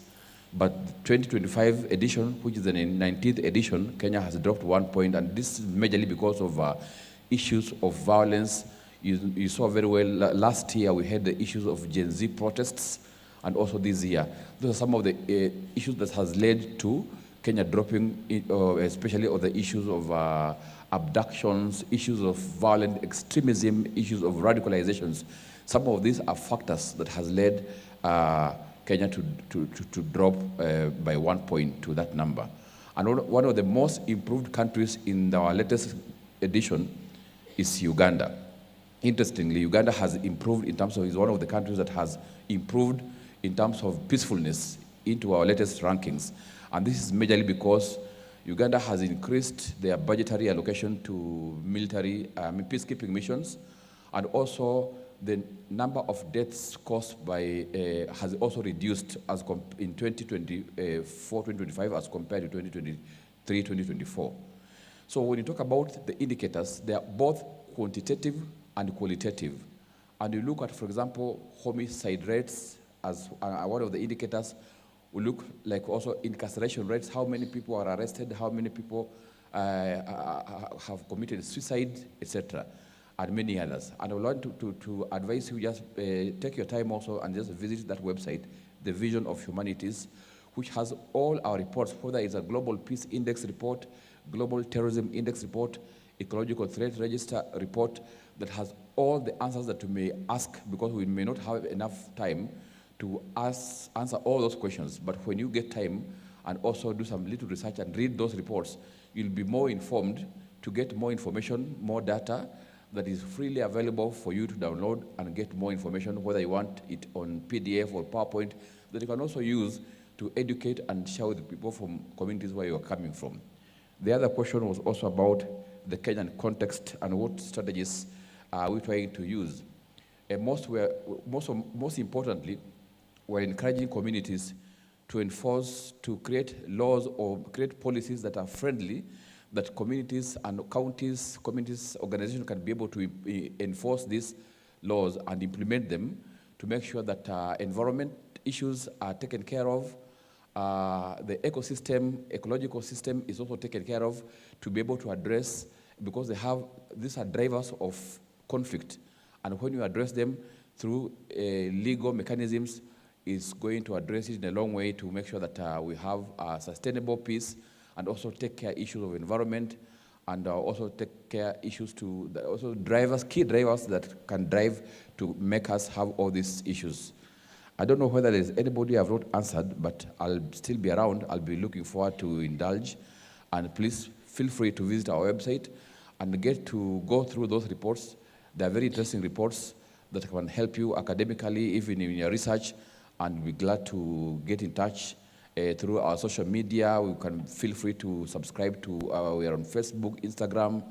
But 2025 edition, which is the 19th edition, Kenya has dropped 1 point, and this is majorly because of issues of violence. You saw very well last year we had the issues of Gen Z protests, and also this year. Those are some of the issues that has led to Kenya dropping, especially on the issues of abductions, issues of violent extremism, issues of radicalizations. Some of these are factors that has led Kenya to drop by 1 point to that number. And one of the most improved countries in our latest edition is Uganda. Interestingly, Uganda has improved in terms of, is one of the countries that has improved in terms of peacefulness into our latest rankings. And this is majorly because Uganda has increased their budgetary allocation to military, peacekeeping missions, and also the number of deaths caused by, has also reduced as in 2024-2025 as compared to 2023-2024. So when you talk about the indicators, they are both quantitative and qualitative. And you look at, for example, homicide rates as one of the indicators. We look like also incarceration rates, how many people are arrested, how many people have committed suicide, etc., and many others. And I would like to advise you, just take your time also and just visit that website, the Vision of Humanities, which has all our reports, whether it's a Global Peace Index report, Global Terrorism Index report, Ecological Threat Register report, that has all the answers that you may ask, because we may not have enough time to answer all those questions. But when you get time and also do some little research and read those reports, you'll be more informed to get more information, more data that is freely available for you to download and get more information, whether you want it on PDF or PowerPoint, that you can also use to educate and share with the people from communities where you are coming from. The other question was also about the Kenyan context and what strategies are we trying to use. Most importantly, we're encouraging communities to enforce, to create laws or create policies that are friendly, that communities and counties, communities, organizations can be able to enforce these laws and implement them to make sure that environment issues are taken care of, the ecosystem, ecological system is also taken care of, to be able to address, because these are drivers of conflict. And when you address them through legal mechanisms, is going to address it in a long way to make sure that we have sustainable peace, and also take care issues of environment, and also take care issues to also drivers, key drivers that can drive to make us have all these issues. I don't know whether there's anybody I've not answered, but I'll still be around. I'll be looking forward to indulge, and please feel free to visit our website and get to go through those reports. They're very interesting reports that can help you academically, even in your research, and we're glad to get in touch through our social media. We can feel free to subscribe to, we're on Facebook, Instagram,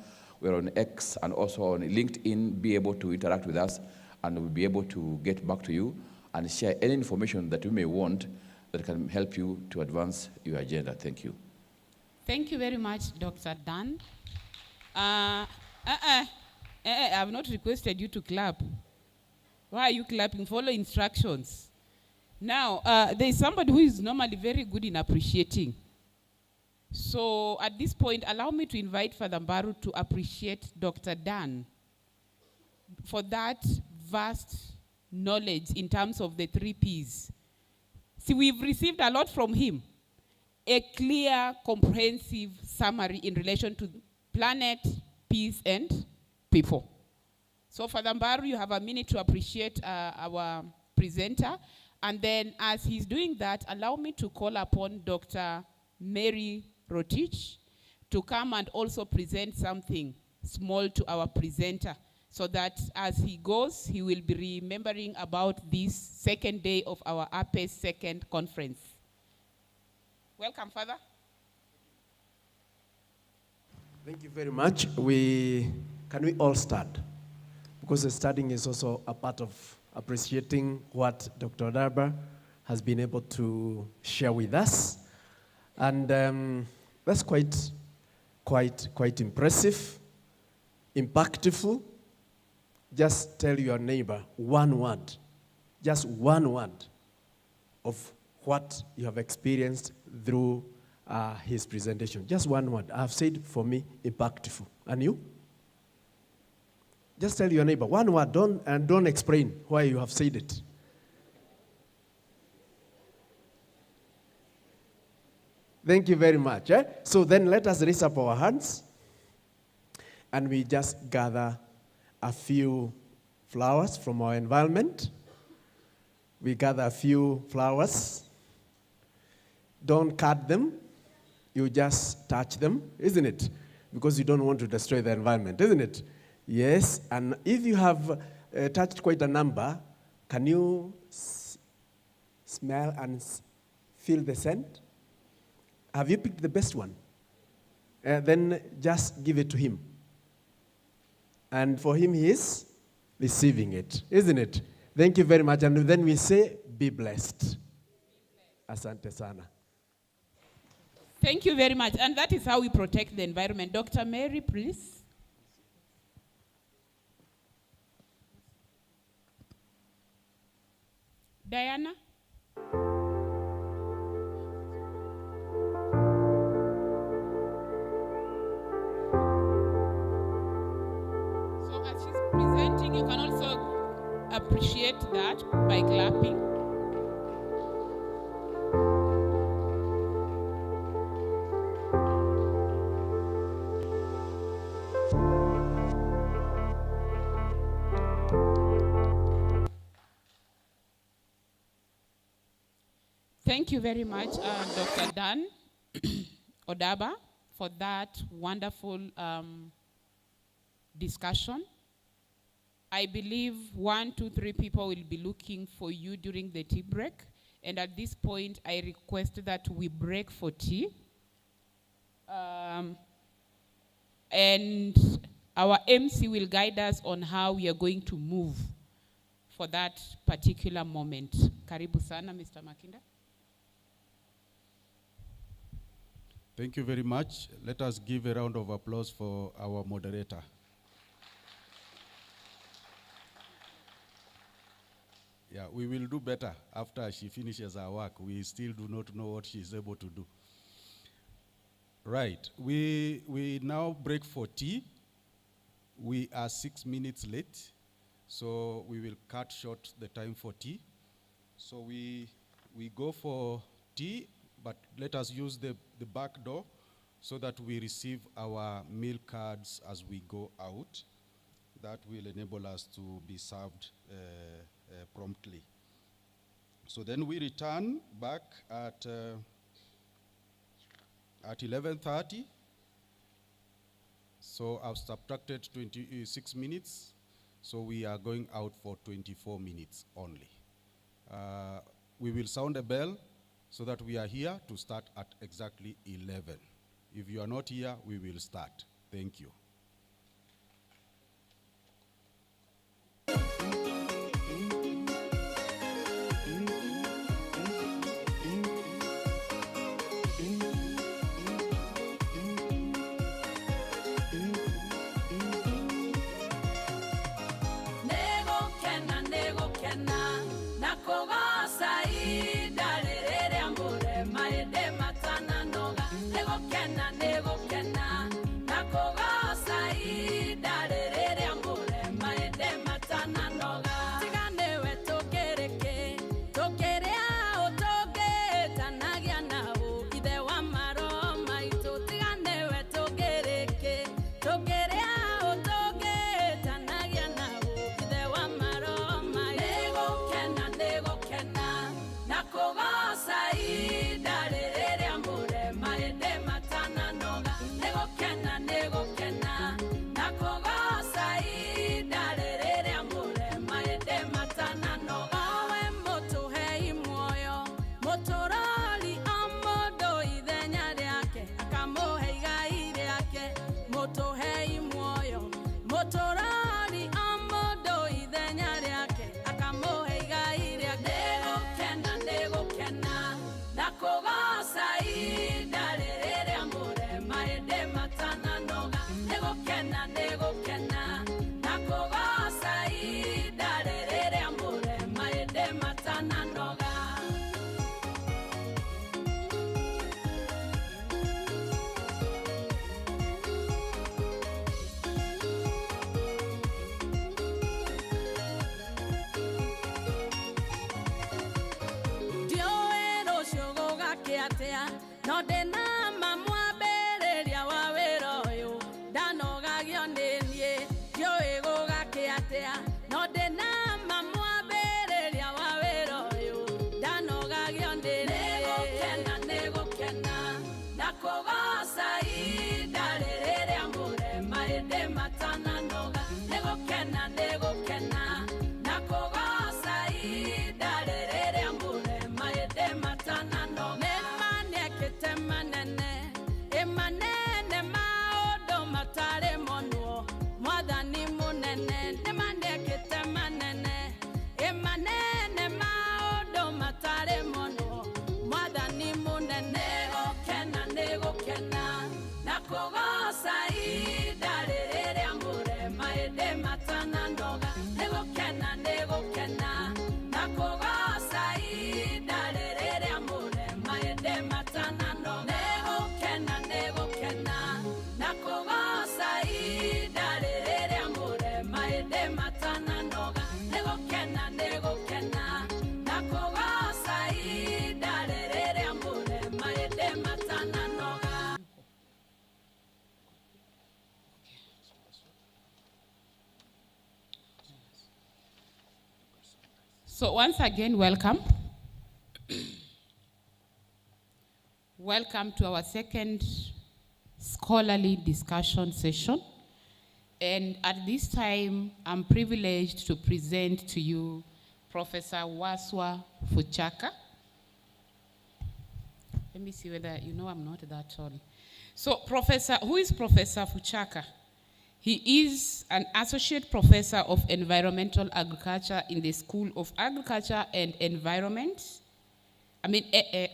we're on X, and also on LinkedIn. Be able to interact with us, and we'll be able to get back to you and share any information that you may want that can help you to advance your agenda. Thank you. Thank you very much, Dr. Dan. I've not requested you to clap. Why are you clapping? Follow instructions. Now, there is somebody who is normally very good in appreciating. So at this point, allow me to invite Father Mbaru to appreciate Dr. Dan for that vast knowledge in terms of the 3 Ps. See, we've received a lot from him. A clear, comprehensive summary in relation to planet, peace, and people. So Father Mbaru, you have a minute to appreciate our presenter. And then as he's doing that, allow me to call upon Dr. Mary Rotich to come and also present something small to our presenter, so that as he goes, he will be remembering about this second day of our Apes second conference. Welcome, Father. Thank you very much. Can we all stand? Because the standing is also a part of appreciating what Dr. Odaba has been able to share with us. And that's quite impressive, impactful. Just tell your neighbor one word, just one word of what you have experienced through his presentation. Just one word. I've said, for me, impactful. And you? Just tell your neighbor one word, don't explain why you have said it. Thank you very much. So then let us raise up our hands and we just gather a few flowers from our environment. We gather a few flowers. Don't cut them. You just touch them, isn't it? Because you don't want to destroy the environment, isn't it? Yes, and if you have touched quite a number, can you smell and feel the scent? Have you picked the best one? Then just give it to him. And for him, he is receiving it, isn't it? Thank you very much. And then we say, be blessed. Asante sana. Thank you very much. And that is how we protect the environment. Dr. Mary, please. Diana? So as she's presenting, you can also appreciate that by clapping. Thank you very much, Dr. Dan Odaba, for that wonderful discussion. I believe 1, 2, 3 people will be looking for you during the tea break. And at this point, I request that we break for tea. And our MC will guide us on how we are going to move for that particular moment. Karibu sana, Mr. Makinda. Thank you very much. Let us give a round of applause for our moderator. Yeah, we will do better after she finishes her work. We still do not know what she is able to do. Right, we now break for tea. We are 6 minutes late, so we will cut short the time for tea. So we go for tea, but let us use the back door so that we receive our meal cards as we go out. That will enable us to be served promptly. So then we return back at 11:30. So I've subtracted 26 minutes. So we are going out for 24 minutes only. We will sound a bell so that we are here to start at exactly 11. If you are not here, we will start. Thank you. Nego kena, nakoga sai. No de na mamwa bereria wa wero yo danogagio nenie yo ego gake atea no de na mamwa bereria wa wero yo danogagio nenie nego kena nakogosa idarere amore maede matana noga nego kena nakogosa idarere amore maede matana noga emanene maodo matare mono mwadhani munene nemanekete manene emanene maodo matare mono mwadhani munene nego kena nakogosa idarere amore maede matana noga nego kena nakogosa idarere amore maede matana noga So once again, welcome. Welcome to our second scholarly discussion session. And at this time, I'm privileged to present to you Professor Waswa Fuchaka. Let me see whether you know I'm not that tall. So who is Professor Fuchaka? He is an associate professor of environmental agriculture in the School of Agriculture and Environment.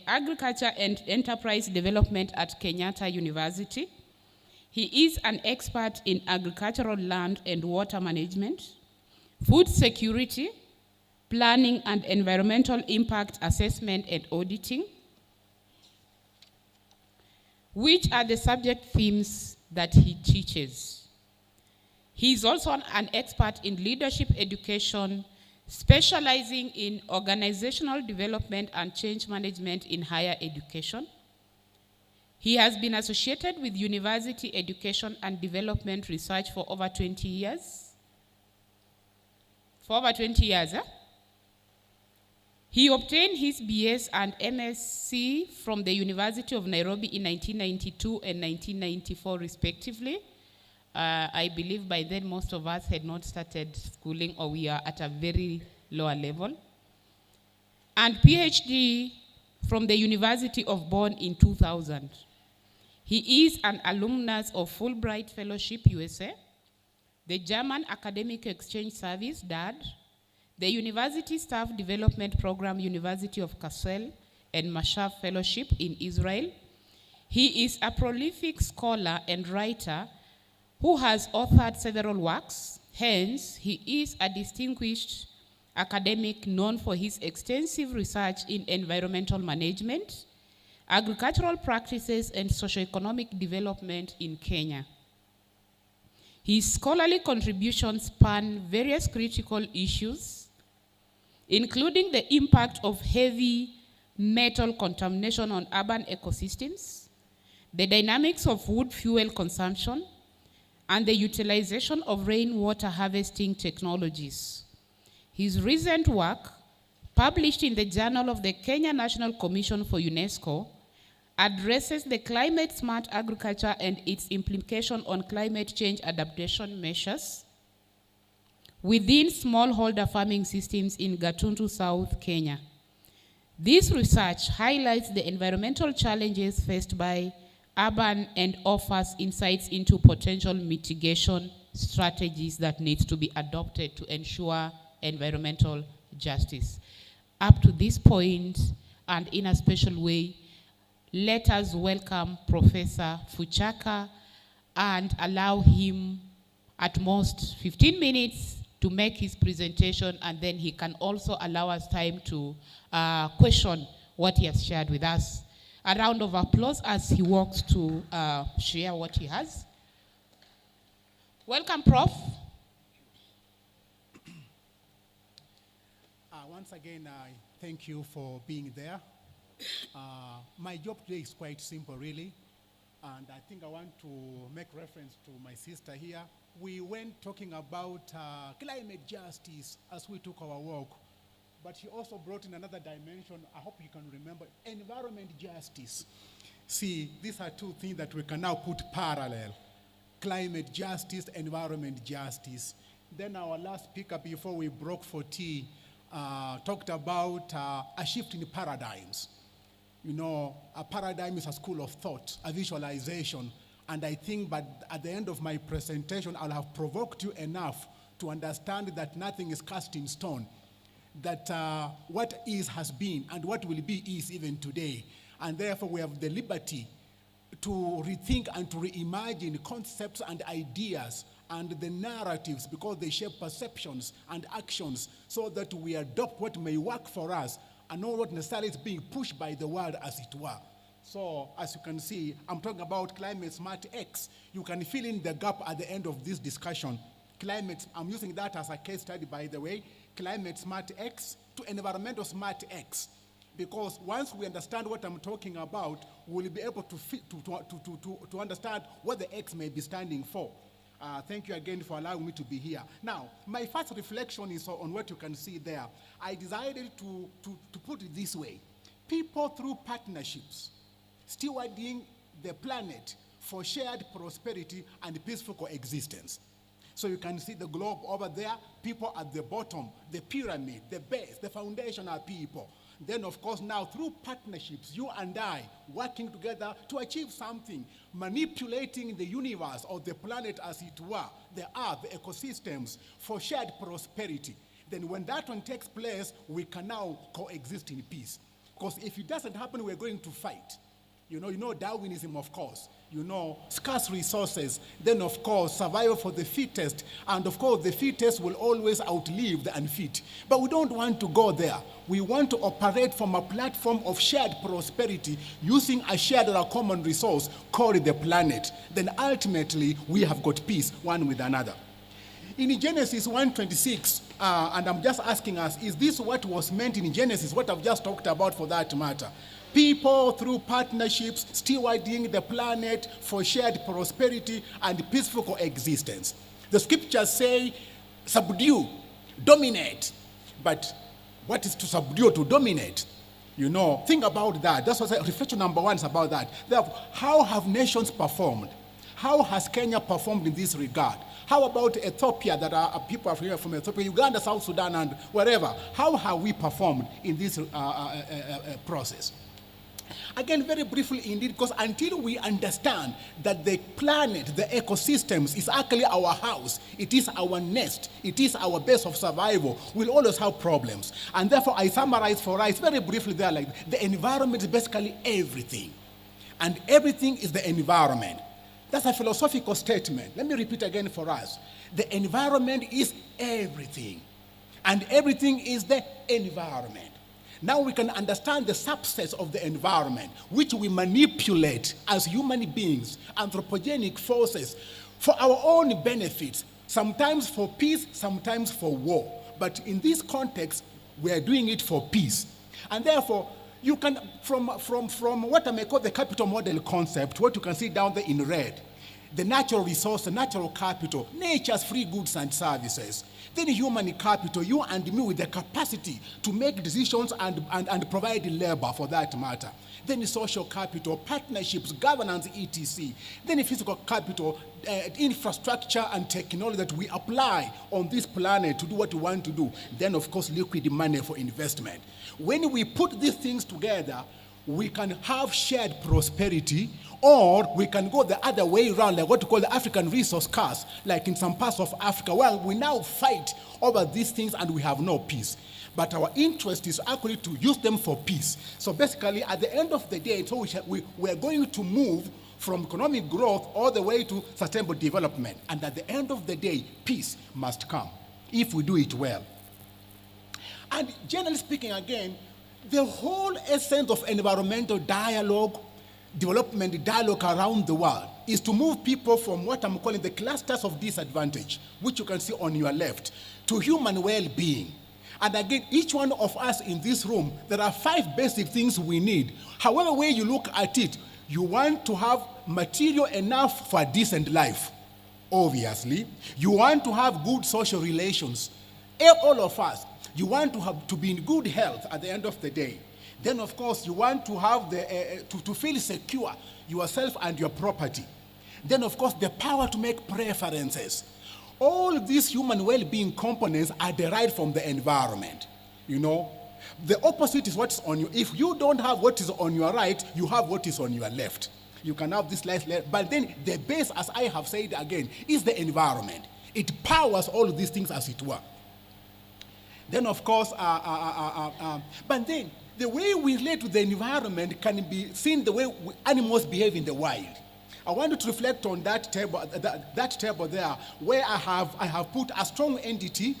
Agriculture and Enterprise Development at Kenyatta University. He is an expert in agricultural land and water management, food security, planning and environmental impact assessment and auditing, which are the subject themes that he teaches. He is also an expert in leadership education, specializing in organizational development and change management in higher education. He has been associated with university education and development research for over 20 years. He obtained his BS and MSc from the University of Nairobi in 1992 and 1994, respectively. I believe by then most of us had not started schooling, or we are at a very lower level. And PhD from the University of Bonn in 2000. He is an alumnus of Fulbright Fellowship USA, the German Academic Exchange Service, DAD, the University Staff Development Program, University of Kassel, and Mashaf Fellowship in Israel. He is a prolific scholar and writer who has authored several works. Hence, he is a distinguished academic known for his extensive research in environmental management, agricultural practices, and socioeconomic development in Kenya. His scholarly contributions span various critical issues, including the impact of heavy metal contamination on urban ecosystems, the dynamics of wood fuel consumption, and the utilization of rainwater harvesting technologies. His recent work, published in the Journal of the Kenya National Commission for UNESCO, addresses the climate-smart agriculture and its implication on climate change adaptation measures within smallholder farming systems in Gatundu, South Kenya. This research highlights the environmental challenges faced by urban and offers insights into potential mitigation strategies that need to be adopted to ensure environmental justice. Up to this point, And in a special way, let us welcome Professor Fuchaka and allow him at most 15 minutes to make his presentation, and then he can also allow us time to question what he has shared with us. A round of applause as he walks to share what he has. Welcome, Prof. Once again, I thank you for being there. My job today is quite simple, really. And I think I want to make reference to my sister here. We went talking about climate justice as we took our walk. But she also brought in another dimension, I hope you can remember, environment justice. See, these are two things that we can now put parallel. Climate justice, environment justice. Then our last speaker, before we broke for tea, talked about a shift in paradigms. You know, a paradigm is a school of thought, a visualization. And I think at the end of my presentation, I'll have provoked you enough to understand that nothing is cast in stone. That what is has been, and what will be is even today. And therefore, we have the liberty to rethink and to reimagine concepts and ideas and the narratives, because they shape perceptions and actions, so that we adopt what may work for us and not what necessarily is being pushed by the world, as it were. So, as you can see, I'm talking about Climate Smart X. You can fill in the gap at the end of this discussion. Climate, I'm using that as a case study, by the way, Climate Smart X to Environmental Smart X. Because once we understand what I'm talking about, we'll be able to understand what the X may be standing for. Thank you again for allowing me to be here. Now, my first reflection is on what you can see there. I decided to put it this way. People, through partnerships, stewarding the planet for shared prosperity and peaceful coexistence. So you can see the globe over there, people at the bottom, the pyramid, the base, the foundation are people. Then, of course, now through partnerships, you and I working together to achieve something, manipulating the universe or the planet, as it were, the earth, the ecosystems, for shared prosperity. Then when that one takes place, we can now coexist in peace. Because if it doesn't happen, we're going to fight. You know Darwinism, of course. You know, scarce resources. Then, of course, survival for the fittest. And, of course, the fittest will always outlive the unfit. But we don't want to go there. We want to operate from a platform of shared prosperity using a shared or a common resource called the planet. Then, ultimately, we have got peace one with another. In Genesis 1:26, and I'm just asking us, is this what was meant in Genesis, what I've just talked about for that matter? People, through partnerships, stewarding the planet for shared prosperity and peaceful coexistence. The scriptures say, subdue, dominate. But what is to subdue, to dominate? You know, think about that. That's what reflection number one is about that. Therefore, how have nations performed? How has Kenya performed in this regard? How about Ethiopia, that are people are from Ethiopia, Uganda, South Sudan, and wherever? How have we performed in this process? Again, very briefly indeed, because until we understand that the planet, the ecosystems, is actually our house, it is our nest, it is our base of survival, we'll always have problems. And therefore, I summarize for us very briefly there, like the environment is basically everything. And everything is the environment. That's a philosophical statement. Let me repeat again for us. The environment is everything. And everything is the environment. Now we can understand the subsets of the environment, which we manipulate as human beings, anthropogenic forces, for our own benefits, sometimes for peace, sometimes for war. But in this context, we are doing it for peace. And therefore, you can, from what I may call the capital model concept, what you can see down there in red, the natural resource, the natural capital, nature's free goods and services. Then human capital, you and me with the capacity to make decisions and provide labor for that matter. Then social capital, partnerships, governance, etc. Then physical capital, infrastructure and technology that we apply on this planet to do what we want to do. Then, of course, liquid money for investment. When we put these things together, we can have shared prosperity, or we can go the other way around, like what we call the African resource curse, like in some parts of Africa, where we now fight over these things and we have no peace. but our interest is actually to use them for peace. So basically, at the end of the day, so we are going to move from economic growth all the way to sustainable development. And at the end of the day, peace must come if we do it well. And generally speaking, again, the whole essence of environmental dialogue, development dialogue around the world is to move people from what I'm calling the clusters of disadvantage, which you can see on your left, to human well-being. And again, each one of us in this room, there are 5 basic things we need. However way you look at it, you want to have material enough for a decent life, obviously. You want to have good social relations. All of us, you want to be in good health at the end of the day. Then, of course, you want to have to feel secure, yourself and your property. Then, of course, the power to make preferences. All these human well-being components are derived from the environment. You know, the opposite is what's on you. If you don't have what is on your right, you have what is on your left. You can have this left, but then the base, as I have said again, is the environment. It powers all of these things, as it were. Then, of course, but then the way we relate to the environment can be seen the way animals behave in the wild. I want you to reflect on that table there, where I have put a strong entity,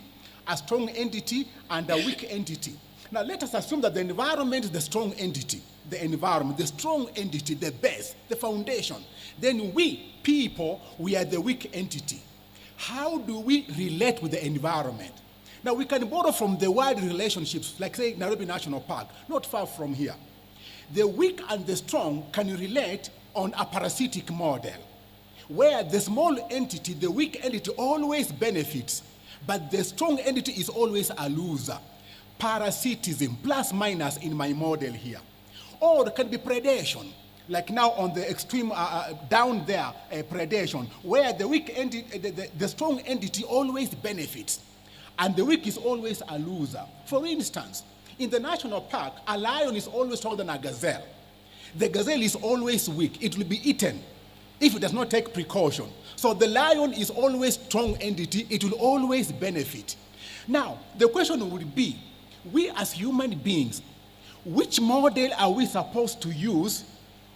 and a weak entity. Now let us assume that the environment is the strong entity, the strong entity, the base, the foundation. Then we, people, we are the weak entity. How do we relate with the environment? Now we can borrow from the wide relationships, like say Nairobi National Park, not far from here. The weak and the strong can relate on a parasitic model, where the small entity, the weak entity, always benefits, but the strong entity is always a loser. Parasitism, plus minus in my model here. Or it can be predation, like now on the extreme down there, predation, where the weak entity, the strong entity always benefits, and the weak is always a loser. For instance, in the national park, a lion is always stronger than a gazelle. The gazelle is always weak. It will be eaten if it does not take precaution. So the lion is always strong entity. It will always benefit. Now, the question would be, we as human beings, which model are we supposed to use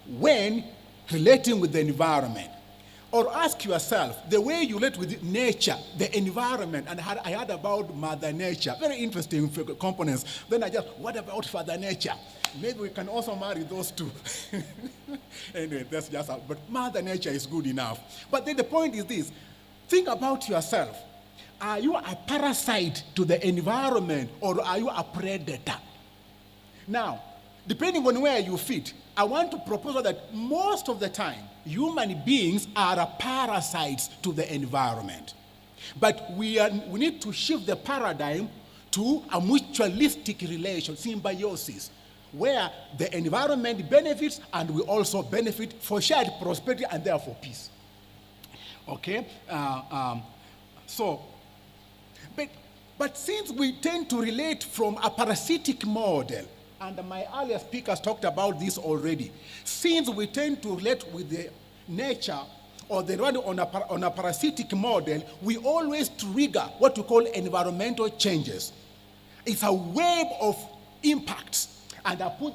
when relating with the environment? Or ask yourself, the way you relate with nature, the environment, and I heard about Mother Nature, very interesting components. Then what about Father Nature? Maybe we can also marry those two. Anyway, that's just, but Mother Nature is good enough. But then the point is this, think about yourself. Are you a parasite to the environment, or are you a predator? Now, depending on where you fit, I want to propose that most of the time, human beings are parasites to the environment. But we need to shift the paradigm to a mutualistic relation, symbiosis, where the environment benefits and we also benefit for shared prosperity and therefore peace. Okay? But since we tend to relate from a parasitic model, and my earlier speakers talked about this already, since we tend to relate with the nature or the run on a parasitic model, we always trigger what we call environmental changes. It's a web of impacts, and I put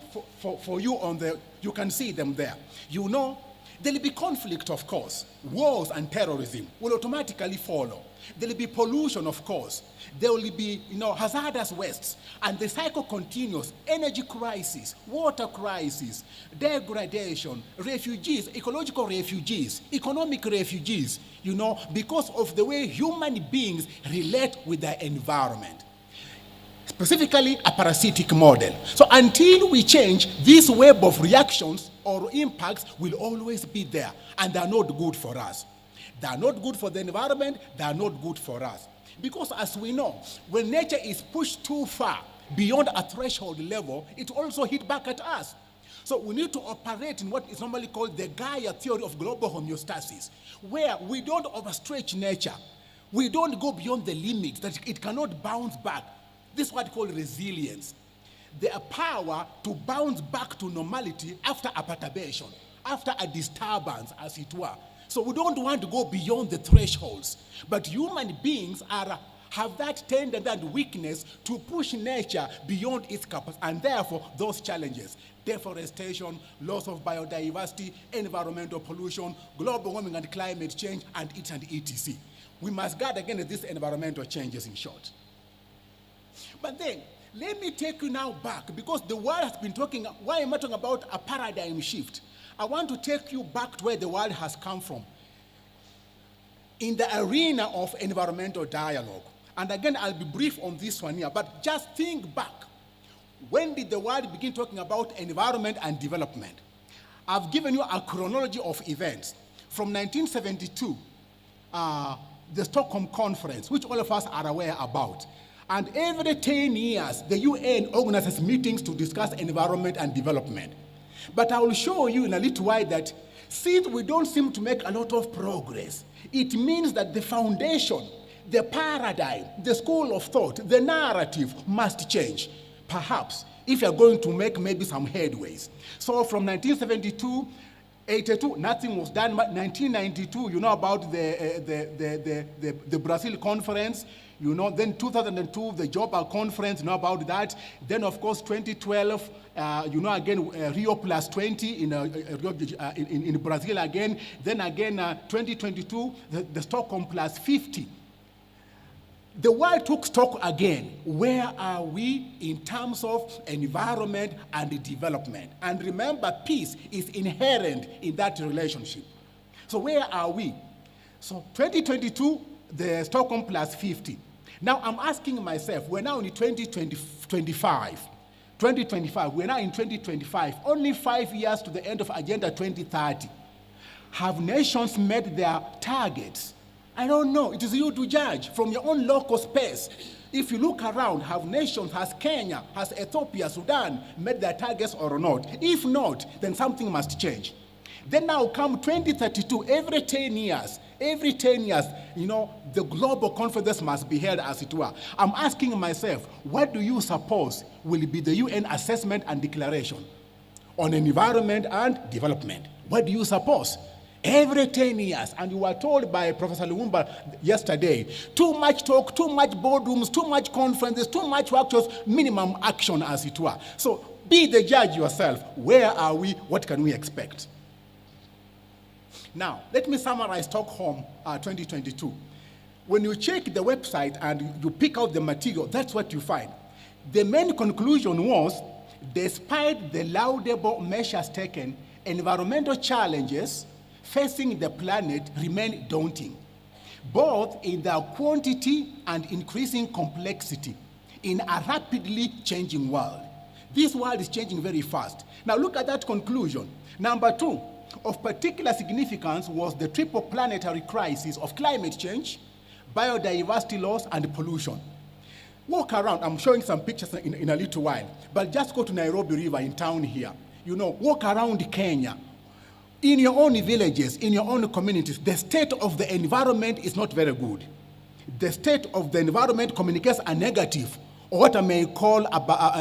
for you on the, you can see them there. You know, there will be conflict, of course. Wars and terrorism will automatically follow. There will be pollution, of course. There will be, hazardous wastes. And the cycle continues. Energy crisis, water crisis, degradation, refugees, ecological refugees, economic refugees, because of the way human beings relate with their environment. Specifically, a parasitic model. So until we change, this web of reactions or impacts will always be there, and they are not good for us. They are not good for the environment, they are not good for us. Because as we know, when nature is pushed too far beyond a threshold level, it also hits back at us. So we need to operate in what is normally called the Gaia theory of global homeostasis, where we don't overstretch nature. We don't go beyond the limit that it cannot bounce back. This is what we call resilience. The power to bounce back to normality after a perturbation, after a disturbance, as it were. So we don't want to go beyond the thresholds. But human beings are have that tendency and weakness to push nature beyond its capacity, and therefore those challenges: deforestation, loss of biodiversity, environmental pollution, global warming and climate change, and etc. We must guard against these environmental changes, in short. But then, let me take you now back, because the world has been talking. Why am I talking about a paradigm shift? I want to take you back to where the world has come from in the arena of environmental dialogue. And again, I'll be brief on this one here, but just think back. When did the world begin talking about environment and development? I've given you a chronology of events. From 1972, the Stockholm Conference, which all of us are aware about. And every 10 years, the UN organizes meetings to discuss environment and development. But I will show you in a little while that since we don't seem to make a lot of progress, it means that the foundation, the paradigm, the school of thought, the narrative must change. Perhaps, if you're going to make maybe some headways. So from 1972, 82, nothing was done. 1992, you know about the Brazil conference. You know, then 2002, the Joburg conference, you know about that. Then, of course, 2012, you know, again, Rio Plus 20 in Brazil again. Then again, 2022, the Stockholm Plus 50. The world took stock again. Where are we in terms of environment and development? And remember, peace is inherent in that relationship. So where are we? So 2022, the Stockholm Plus 50. Now I'm asking myself, we're now in 2025. 2025, we're now in 2025. Only 5 years to the end of Agenda 2030. Have nations met their targets? I don't know. It is you to judge from your own local space. If you look around, have nations, has Kenya, has Ethiopia, Sudan met their targets or not? If not, then something must change. Then now come 2032, every 10 years, you know, the global conference must be held, as it were. I'm asking myself, what do you suppose will be the UN assessment and declaration on environment and development? What do you suppose? Every 10 years, and you were told by Professor Lumumba yesterday, too much talk, too much boardrooms, too much conferences, too much workshops, minimum action, as it were. So be the judge yourself. Where are we? What can we expect? Now, let me summarize Stockholm 2022. When you check the website and you pick out the material, that's what you find. The main conclusion was, despite the laudable measures taken, environmental challenges facing the planet remain daunting, both in their quantity and increasing complexity in a rapidly changing world. This world is changing very fast. Now look at that conclusion. Number 2, of particular significance was the triple planetary crisis of climate change, biodiversity loss, and pollution. Walk around, I'm showing some pictures in a little while, but just go to Nairobi River in town here. You know, walk around Kenya. In your own villages, in your own communities, the state of the environment is not very good. The state of the environment communicates a negative, or what I may call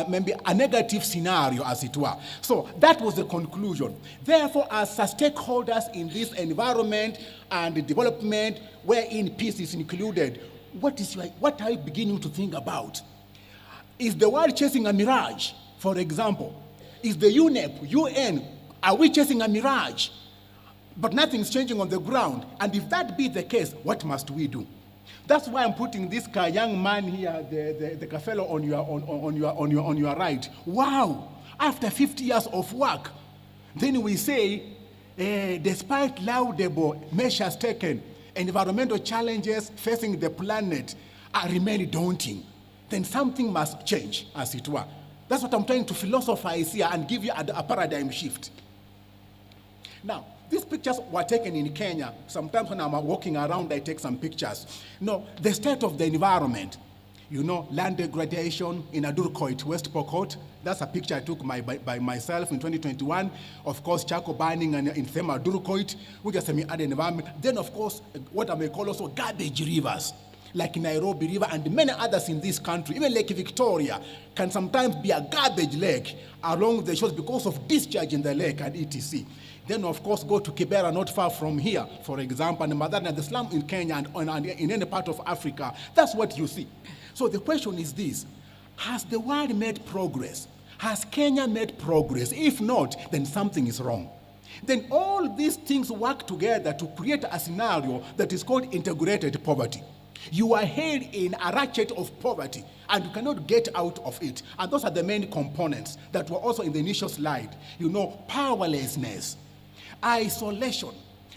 maybe a negative scenario, as it were. So that was the conclusion. Therefore, as stakeholders in this environment and development, wherein peace is included, what are you beginning to think about? Is the world chasing a mirage, for example? Is the UNEP, UN, are we chasing a mirage? But nothing's changing on the ground. And if that be the case, what must we do? That's why I'm putting this young man here, the fellow on your right. Wow! After 50 years of work, then we say, despite laudable measures taken, environmental challenges facing the planet remain daunting. Then something must change, as it were. That's what I'm trying to philosophize here and give you a paradigm shift. Now, these pictures were taken in Kenya. Sometimes when I'm walking around, I take some pictures. No, the state of the environment. You know, land degradation in Adurkoit, West Pokot. That's a picture I took by myself in 2021. Of course, charcoal burning in Thema Adurkoit, which is semi-arid environment. Then, of course, what I may call also garbage rivers. like Nairobi River and many others in this country. Even Lake Victoria can sometimes be a garbage lake along the shores because of discharge in the lake and etc. Then, of course, go to Kibera, not far from here, for example, and Madana, the slum in Kenya and in any part of Africa. That's what you see. So the question is this: has the world made progress? Has Kenya made progress? If not, then something is wrong. Then all these things work together to create a scenario that is called integrated poverty. You are held in a ratchet of poverty and you cannot get out of it. And those are the main components that were also in the initial slide. You know, powerlessness, isolation,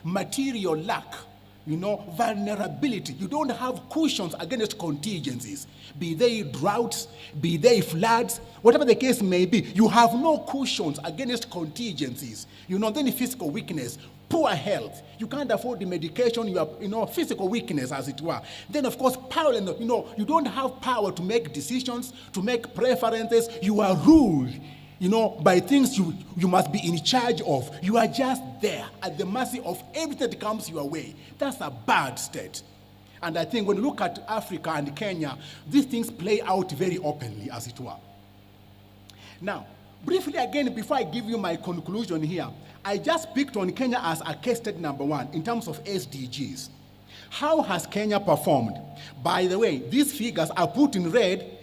material lack, you know, vulnerability. You don't have cushions against contingencies, be they droughts, be they floods, whatever the case may be. You have no cushions against contingencies. You know, then physical weakness, poor health. You can't afford the medication, you have, you know, physical weakness, as it were. Then, of course, power, you know, you don't have power to make decisions, to make preferences. You are ruled, you know, by things you must be in charge of. You are just there at the mercy of everything that comes your way. That's a bad state. And I think when you look at Africa and Kenya, these things play out very openly, as it were. Now, briefly again, before I give you my conclusion here, I just picked on Kenya as a case study number 1 in terms of SDGs. How has Kenya performed? By the way, these figures are put in red,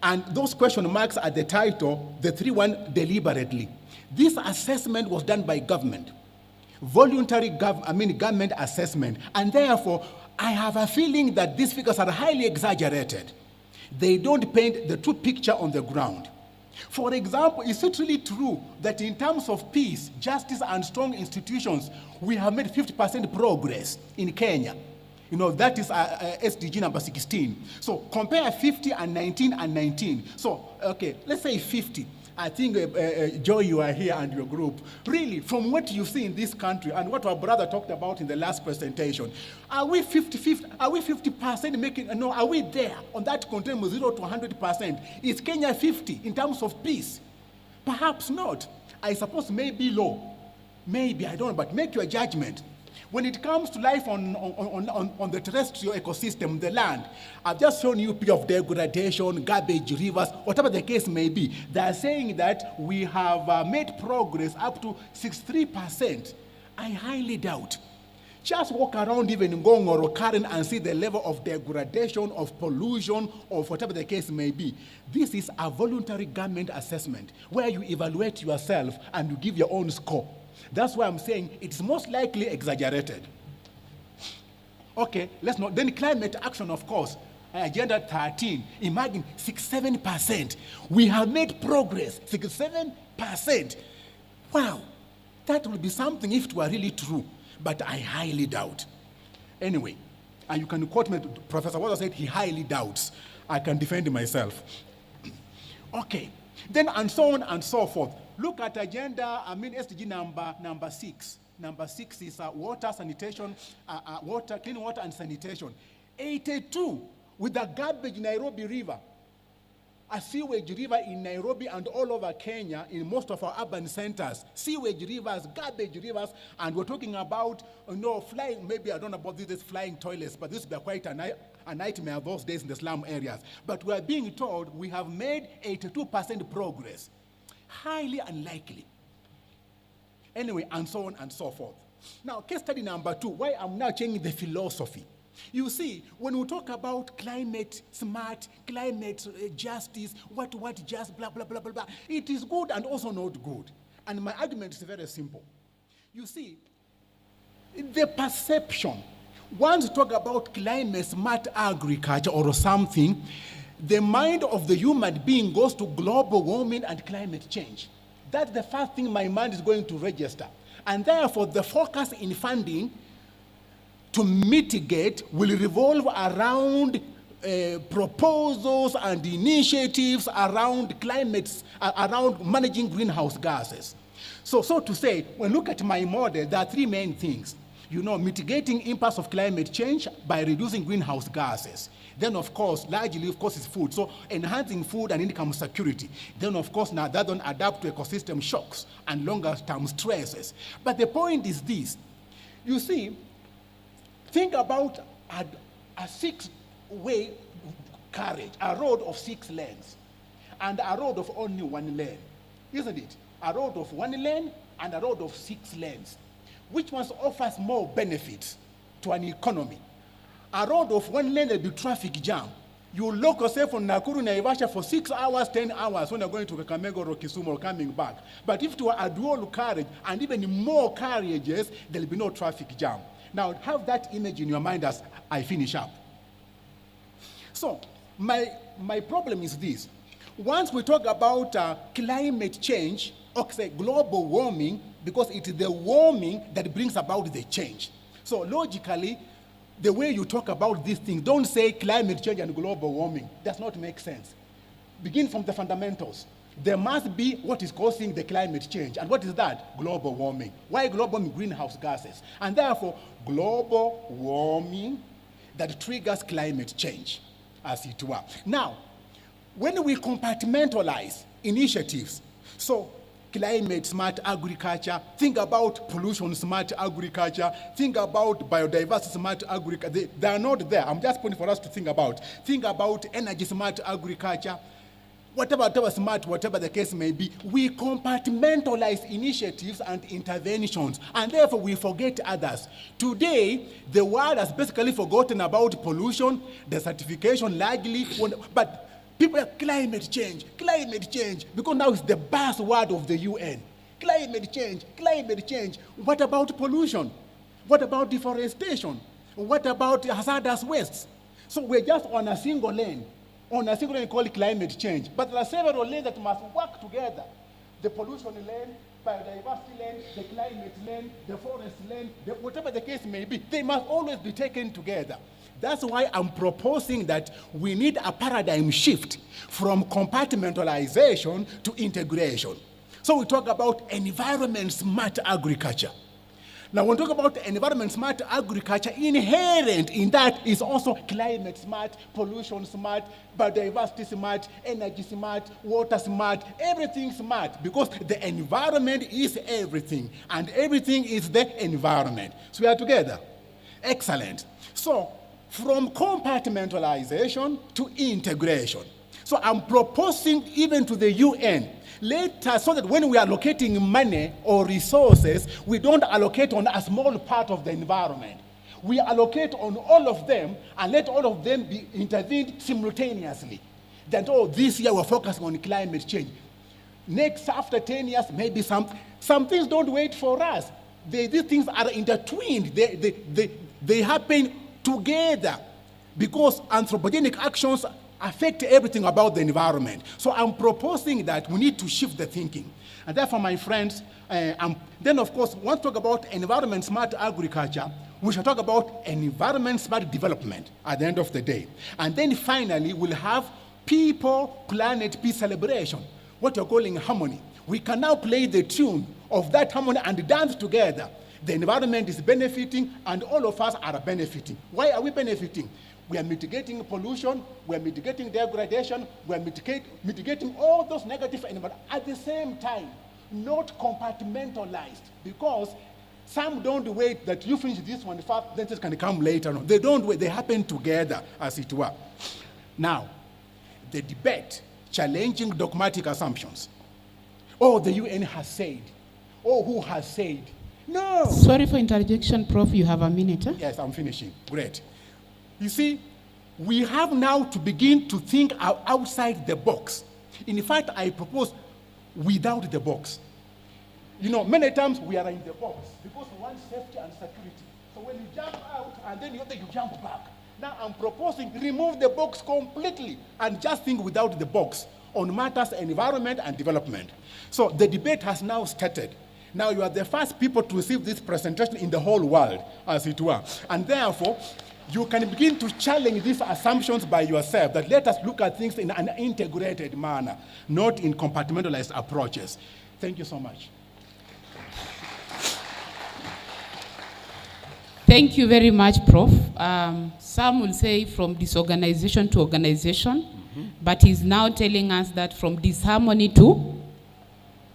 and those question marks at the title, the 3-1 deliberately. This assessment was done by government, voluntary government assessment, and therefore I have a feeling that these figures are highly exaggerated. They don't paint the true picture on the ground. For example, is it really true that in terms of peace, justice, and strong institutions, we have made 50% progress in Kenya? You know, that is SDG number 16. So compare 50 and 19 and 19. So, okay, let's say 50. I think, Joe, you are here and your group. Really, from what you see in this country and what our brother talked about in the last presentation, are we 50-50? Are we 50% making, no, are we there on that continuum 0 to 100%? Is Kenya 50 in terms of peace? Perhaps not. I suppose maybe low. Maybe, I don't know, but make your judgment. When it comes to life on the terrestrial ecosystem, the land, I've just shown you of degradation, garbage rivers, whatever the case may be. They are saying that we have made progress up to 63%. I highly doubt. Just walk around even Ngong or Karen and see the level of degradation, of pollution, of whatever the case may be. This is a voluntary government assessment where you evaluate yourself and you give your own score. That's why I'm saying it's most likely exaggerated. Okay, let's not. Then climate action, of course, Agenda 13. Imagine 67%. We have made progress, 67%. Wow, that would be something if it were really true, but I highly doubt. Anyway, and you can quote me, Professor Waswa said he highly doubts. I can defend myself. Okay, then and so on and so forth. Look at agenda, SDG number 6. Number 6 is water, sanitation, clean water and sanitation. 82, with the garbage Nairobi River, a sewage river in Nairobi and all over Kenya, in most of our urban centers. Sewage rivers, garbage rivers, and we're talking about, flying, maybe I don't know about these flying toilets, but this would be quite a nightmare those days in the slum areas. But we are being told we have made 82% progress. Highly unlikely. Anyway, and so on and so forth. Now, case study number 2, why I'm now changing the philosophy. You see, when we talk about climate smart, climate justice, what just blah, blah, blah, blah, blah, it is good and also not good. And my argument is very simple. You see, the perception, once you talk about climate smart agriculture or something, the mind of the human being goes to global warming and climate change. That's the first thing my mind is going to register. And therefore, the focus in funding to mitigate will revolve around proposals and initiatives around climates, around managing greenhouse gases. So to say, when you look at my model, there are 3 main things. Mitigating impacts of climate change by reducing greenhouse gases. Then, of course, largely, is food. So enhancing food and income security. Then, of course, now that don't adapt to ecosystem shocks and longer-term stresses. But the point is this. You see, think about a 6 carriage, a road of 6 lanes, and a road of only 1 lane, isn't it? A road of 1 lane and a road of 6 lanes. Which one offers more benefits to an economy? A road of 1 lane will be traffic jam. You lock yourself on Nakuru, Naivasha for 6 hours, 10 hours when you're going to Kakamega or Kisumu or coming back. But if it were a dual carriage and even more carriages, there'll be no traffic jam. Now, have that image in your mind as I finish up. So, my problem is this. Once we talk about climate change, or say global warming, because it is the warming that brings about the change. So logically, the way you talk about these things, don't say climate change and global warming. Does not make sense. Begin from the fundamentals. There must be what is causing the climate change. And what is that? Global warming. Why global warming? Greenhouse gases. And therefore, global warming that triggers climate change, as it were. Now, when we compartmentalize initiatives, so climate smart agriculture, think about pollution smart agriculture, think about biodiversity smart agriculture. They are not there. I'm just pointing for us to think about. Think about energy smart agriculture, whatever smart, whatever the case may be. We compartmentalize initiatives and interventions, and therefore we forget others. Today, the world has basically forgotten about pollution, the certification largely, but people are climate change, because now it's the buzzword of the UN. Climate change. What about pollution? What about deforestation? What about hazardous wastes? So we're just on a single lane called climate change. But there are several lanes that must work together. The pollution lane, biodiversity lane, the climate lane, the forest lane, whatever the case may be, they must always be taken together. That's why I'm proposing that we need a paradigm shift from compartmentalization to integration. So we talk about environment smart agriculture. Now, when we talk about environment smart agriculture, inherent in that is also climate smart, pollution smart, biodiversity smart, energy smart, water smart, everything smart, because the environment is everything, and everything is the environment. So we are together. Excellent. So, from compartmentalization to integration. So I'm proposing even to the UN, so that when we are allocating money or resources, we don't allocate on a small part of the environment. We allocate on all of them and let all of them be intervened simultaneously. Then, this year we're focusing on climate change. Next, after 10 years, maybe some things don't wait for us. These things are intertwined. They happen together because anthropogenic actions affect everything about the environment. So I'm proposing that we need to shift the thinking. And therefore, my friends, then of course, once we talk about environment smart agriculture, we shall talk about environment smart development at the end of the day. And then finally, we'll have people, planet, peace celebration, what you're calling harmony. We can now play the tune of that harmony and dance together. The environment is benefiting, and all of us are benefiting. Why are we benefiting? We are mitigating pollution, we are mitigating degradation, we are mitigating all those negative environments at the same time, not compartmentalized, because some don't wait that you finish this one first, then this can come later. No, they don't wait, they happen together, as it were. Now, the debate challenging dogmatic assumptions. The UN has said. Who has said? No. Sorry for interjection, Prof. You have a minute. Huh? Yes, I'm finishing. Great. You see, we have now to begin to think outside the box. In fact, I propose without the box. Many times we are in the box because we want safety and security. So when you jump out and then you jump back. Now I'm proposing remove the box completely and just think without the box on matters environment and development. So the debate has now started. Now you are the first people to receive this presentation in the whole world, as it were. And therefore, you can begin to challenge these assumptions by yourself, that let us look at things in an integrated manner, not in compartmentalized approaches. Thank you so much. Thank you very much, Prof. Some will say from disorganization to organization, but he's now telling us that from disharmony to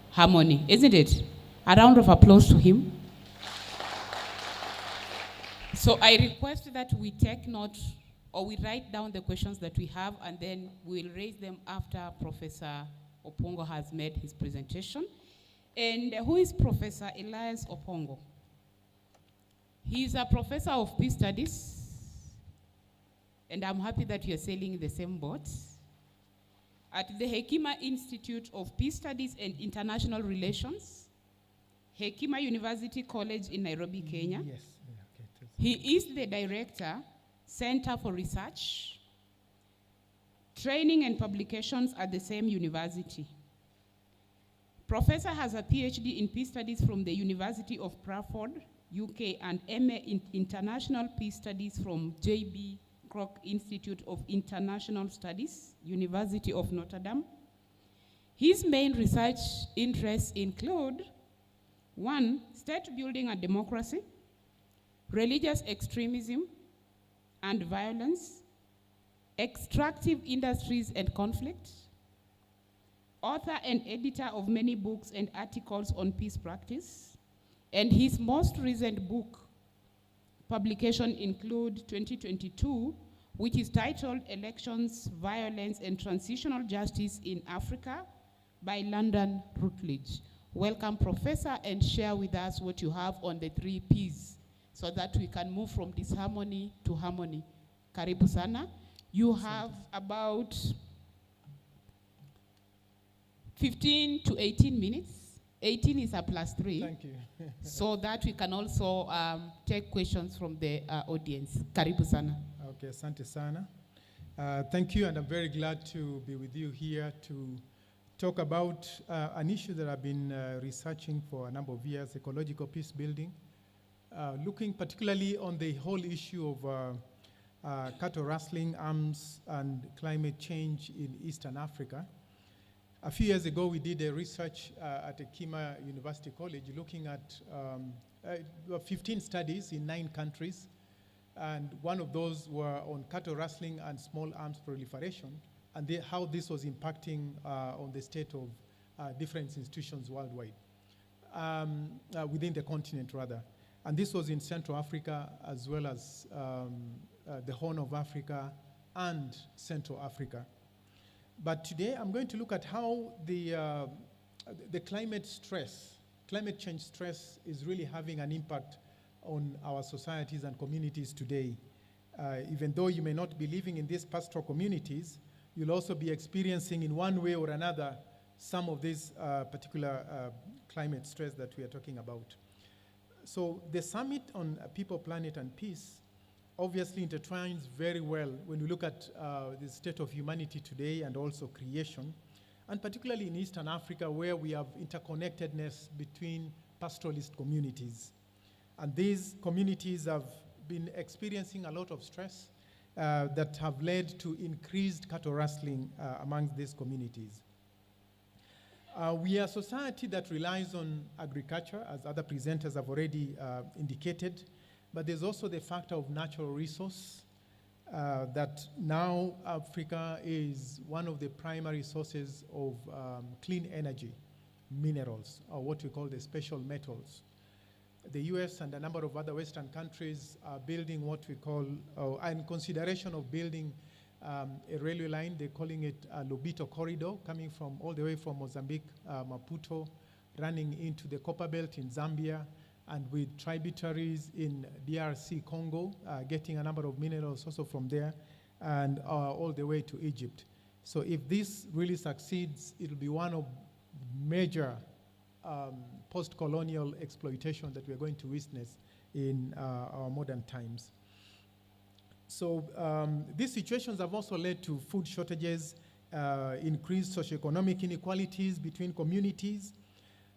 harmony, isn't it? A round of applause to him. So I request that we take note or we write down the questions that we have, and then we'll raise them after Professor Opongo has made his presentation. And who is Professor Elias Opongo? He's a professor of peace studies, and I'm happy that you're sailing in the same boat, at the Hekima Institute of Peace Studies and International Relations, Hekima University College in Nairobi, Kenya. Yes. Okay. He is the director, Center for Research, Training and Publications at the same university. Professor has a PhD in Peace Studies from the University of Bradford, UK, and MA in International Peace Studies from J.B. Kroc Institute of International Studies, University of Notre Dame. His main research interests include 1, state building and democracy, religious extremism and violence, extractive industries and conflict, author and editor of many books and articles on peace practice, and his most recent book publication include 2022, which is titled Elections, Violence and Transitional Justice in Africa by London Routledge. Welcome, Professor, and share with us what you have on the 3 Ps so that we can move from disharmony to harmony. Karibu sana. You have about 15 to 18 minutes. 18 is a +3. Thank you. So that we can also take questions from the audience. Karibu sana. Okay, asante sana. Thank you, and I'm very glad to be with you here to talk about an issue that I've been researching for a number of years, ecological peace building, looking particularly on the whole issue of cattle rustling, arms, and climate change in Eastern Africa. A few years ago, we did a research at Kima University College looking at 15 studies in 9 countries, and one of those were on cattle rustling and small arms proliferation, and how this was impacting on the state of different institutions worldwide, within the continent rather. And this was in Central Africa as well as the Horn of Africa and Central Africa. But today I'm going to look at how the climate change stress is really having an impact on our societies and communities today. Even though you may not be living in these pastoral communities, you'll also be experiencing in one way or another some of this particular climate stress that we are talking about. So the Summit on People, Planet, and Peace obviously intertwines very well when we look at the state of humanity today and also creation, and particularly in Eastern Africa, where we have interconnectedness between pastoralist communities. And these communities have been experiencing a lot of stress that have led to increased cattle rustling amongst these communities. We are a society that relies on agriculture, as other presenters have already indicated, but there's also the factor of natural resource, that now Africa is one of the primary sources of clean energy, minerals, or what we call the special metals. The US and a number of other Western countries are building what we call, in consideration of building a railway line, they're calling it a Lobito corridor, coming from all the way from Mozambique, Maputo, running into the Copper Belt in Zambia, and with tributaries in DRC Congo, getting a number of minerals also from there, and all the way to Egypt. So if this really succeeds, it'll be one of major post-colonial exploitation that we're going to witness in our modern times. So these situations have also led to food shortages, increased socioeconomic inequalities between communities.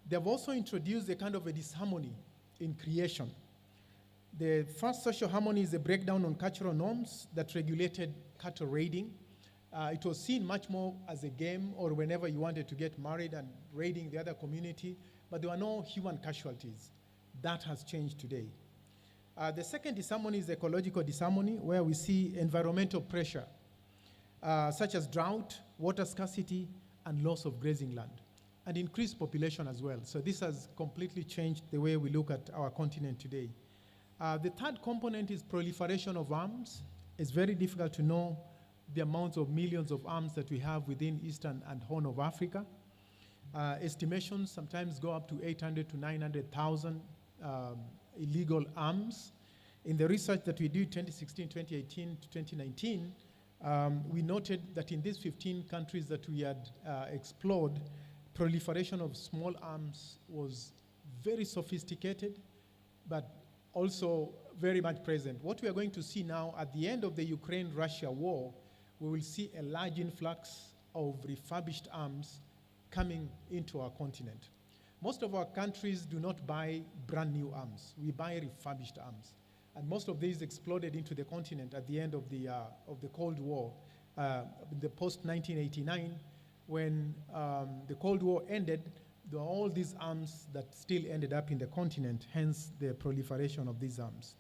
They've also introduced a kind of a disharmony in creation. The first social harmony is a breakdown on cultural norms that regulated cattle raiding. It was seen much more as a game, or whenever you wanted to get married and raiding the other community, but there were no human casualties. That has changed today. The second disharmony is ecological disharmony, where we see environmental pressure, such as drought, water scarcity, and loss of grazing land, and increased population as well. So this has completely changed the way we look at our continent today. The third component is proliferation of arms, It's very difficult to know the amounts of millions of arms that we have within Eastern and Horn of Africa. Estimations sometimes go up to 800 to 900,000 illegal arms. In the research that we did 2016, 2018 to 2019, we noted that in these 15 countries that we had explored, proliferation of small arms was very sophisticated, but also very much present. What we are going to see now at the end of the Ukraine-Russia war, we will see a large influx of refurbished arms coming into our continent. Most of our countries do not buy brand new arms. We buy refurbished arms. And most of these exploded into the continent at the end of the Cold War, the post-1989, when the Cold War ended. There were all these arms that still ended up in the continent, hence the proliferation of these arms.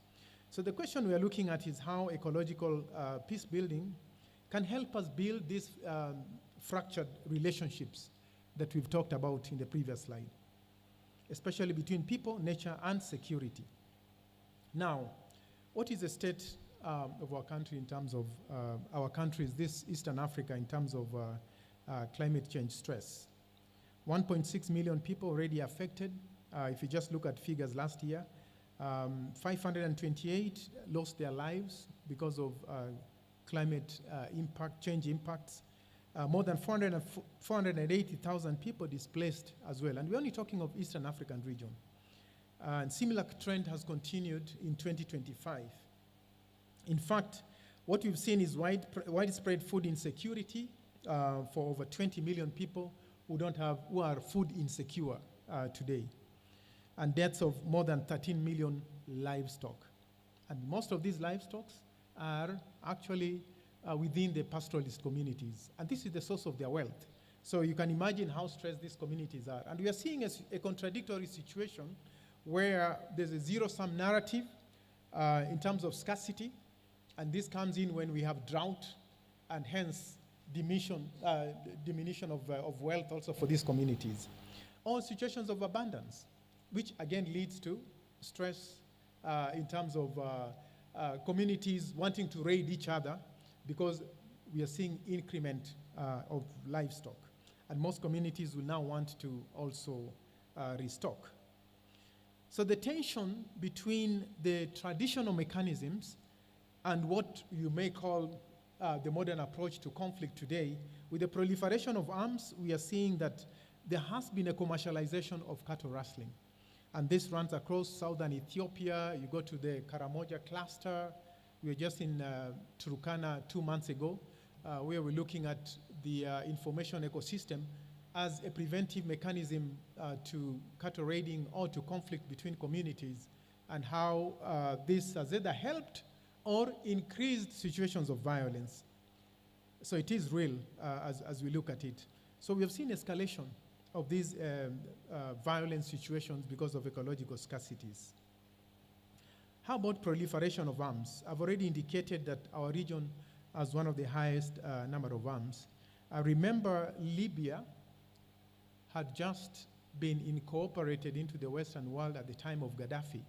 So the question we are looking at is how ecological peace building can help us build these fractured relationships that we've talked about in the previous slide, especially between people, nature, and security. Now, what is the state of our country in terms of our countries, this Eastern Africa, in terms of climate change stress? 1.6 million people already affected. If you just look at figures last year, 528 lost their lives because of climate change impacts. More than 480,000 people displaced as well. And we're only talking of Eastern African region. And similar trend has continued in 2025. In fact, what we've seen is widespread food insecurity for over 20 million people who are food insecure today, and deaths of more than 13 million livestock. And most of these livestock are actually within the pastoralist communities, and this is the source of their wealth. So you can imagine how stressed these communities are. And we are seeing a contradictory situation where there's a zero-sum narrative in terms of scarcity, and this comes in when we have drought, and hence diminution of wealth also for these communities. Or situations of abundance, which again leads to stress in terms of communities wanting to raid each other, because we are seeing increment of livestock. And most communities will now want to also restock. So the tension between the traditional mechanisms and what you may call the modern approach to conflict today, with the proliferation of arms, we are seeing that there has been a commercialization of cattle rustling. And this runs across southern Ethiopia. You go to the Karamoja cluster. We were just in Turkana 2 months ago, where we're looking at the information ecosystem as a preventive mechanism to cattle raiding or to conflict between communities, and how this has either helped or increased situations of violence. So it is real as we look at it. So we have seen escalation of these violent situations because of ecological scarcities. How about proliferation of arms? I've already indicated that our region has one of the highest number of arms. I remember Libya had just been incorporated into the Western world at the time of Gaddafi,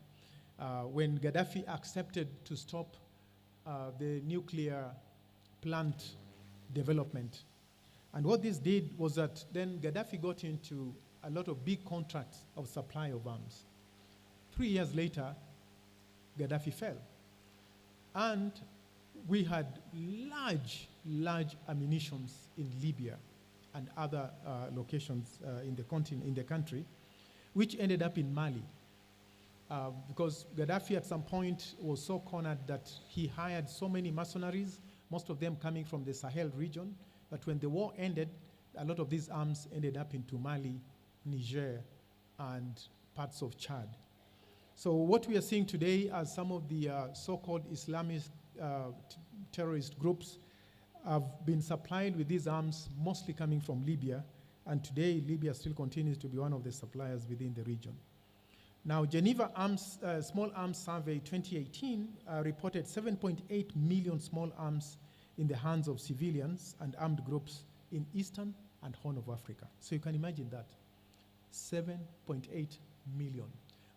when Gaddafi accepted to stop the nuclear plant development. And what this did was that then Gaddafi got into a lot of big contracts of supply of arms. 3 years later, Gaddafi fell. And we had large ammunitions in Libya and other locations in the country, which ended up in Mali. Because Gaddafi at some point was so cornered that he hired so many mercenaries, most of them coming from the Sahel region, that when the war ended, a lot of these arms ended up into Mali, Niger, and parts of Chad. So what we are seeing today as some of the so-called Islamist terrorist groups have been supplied with these arms, mostly coming from Libya, and today Libya still continues to be one of the suppliers within the region. Now, Geneva Small Arms Survey 2018 reported 7.8 million small arms in the hands of civilians and armed groups in Eastern and Horn of Africa. So you can imagine that, 7.8 million.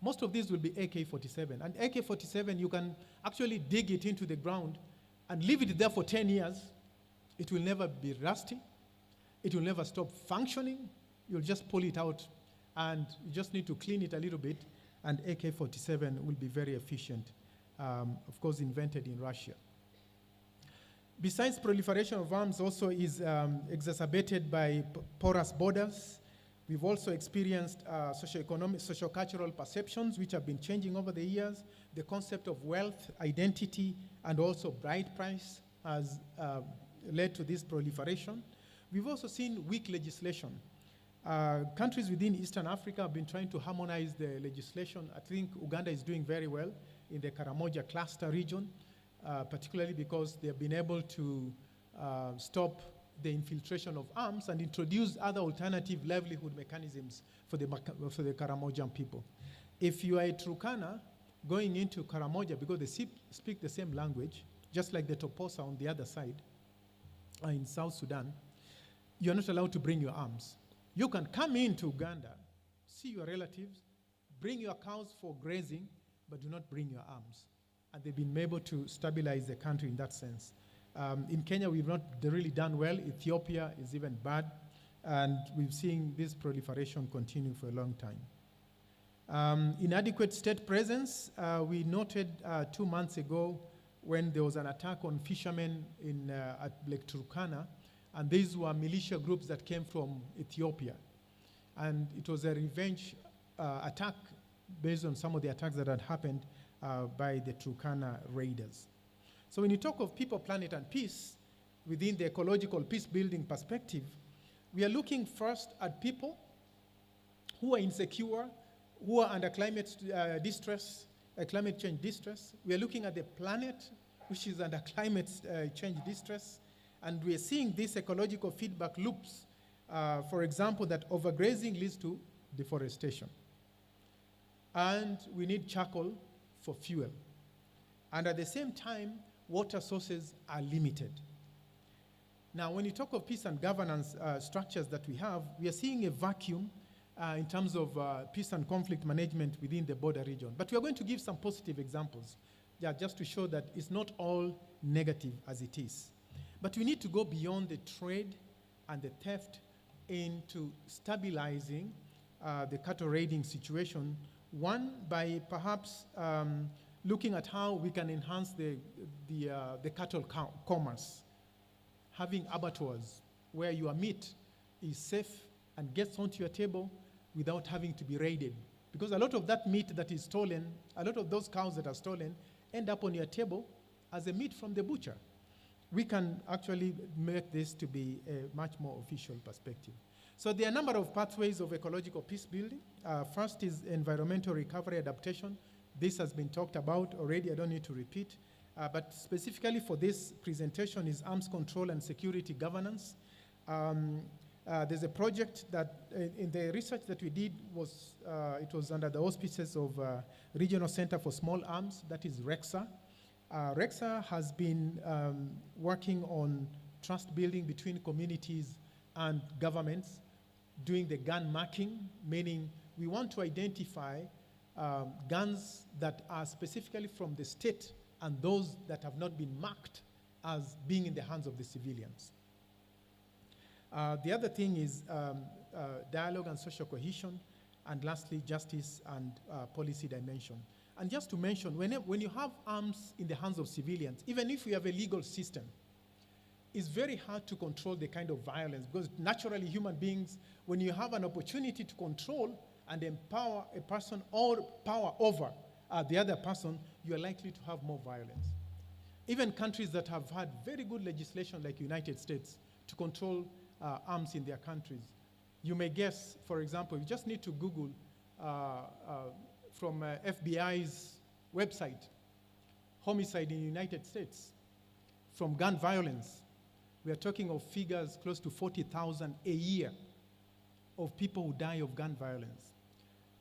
Most of these will be AK-47. And AK-47, you can actually dig it into the ground and leave it there for 10 years, it will never be rusty. It will never stop functioning. You'll just pull it out, and you just need to clean it a little bit, and AK-47 will be very efficient, of course, invented in Russia. Besides, proliferation of arms also is exacerbated by porous borders. We've also experienced socioeconomic, sociocultural perceptions which have been changing over the years. The concept of wealth, identity, and also bride price has led to this proliferation. We've also seen weak legislation. Countries within Eastern Africa have been trying to harmonize the legislation. I think Uganda is doing very well in the Karamoja cluster region, particularly because they have been able to stop the infiltration of arms and introduce other alternative livelihood mechanisms for the Karamojan people. If you are a Turkana going into Karamoja, because they speak the same language, just like the Toposa on the other side, in South Sudan, you're not allowed to bring your arms. You can come into Uganda, see your relatives, bring your cows for grazing, but do not bring your arms. And they've been able to stabilize the country in that sense. In Kenya, we've not really done well. Ethiopia is even bad. And we've seen this proliferation continue for a long time. Inadequate state presence, we noted 2 months ago when there was an attack on fishermen at Lake Turkana, and these were militia groups that came from Ethiopia. And it was a revenge attack based on some of the attacks that had happened by the Turkana raiders. So when you talk of people, planet, and peace, within the ecological peace-building perspective, we are looking first at people who are insecure, who are under climate distress, climate change distress. We are looking at the planet, which is under climate change distress, and we are seeing these ecological feedback loops, for example, that overgrazing leads to deforestation. And we need charcoal for fuel. And at the same time, water sources are limited. Now, when you talk of peace and governance structures that we have, we are seeing a vacuum in terms of peace and conflict management within the border region. But we are going to give some positive examples, just to show that it's not all negative as it is. But we need to go beyond the trade and the theft into stabilizing the cattle raiding situation. One, by perhaps looking at how we can enhance the cattle commerce, having abattoirs where your meat is safe and gets onto your table without having to be raided. Because a lot of that meat that is stolen, a lot of those cows that are stolen, end up on your table as a meat from the butcher. We can actually make this to be a much more official perspective. So there are a number of pathways of ecological peace building. First is environmental recovery adaptation. This has been talked about already, I don't need to repeat. But specifically for this presentation is arms control and security governance. There's a project that in the research that we did was, it was under the auspices of Regional Center for Small Arms, that is REXA. REXA has been working on trust building between communities and governments, doing the gun marking, meaning we want to identify guns that are specifically from the state and those that have not been marked as being in the hands of the civilians. The other thing is dialogue and social cohesion, and lastly, justice and policy dimension. And just to mention, when you have arms in the hands of civilians, even if we have a legal system, it's very hard to control the kind of violence, because naturally human beings, when you have an opportunity to control and empower a person or power over the other person, you are likely to have more violence. Even countries that have had very good legislation like United States to control arms in their countries. You may guess, for example, you just need to Google from FBI's website, homicide in the United States from gun violence. We are talking of figures close to 40,000 a year of people who die of gun violence.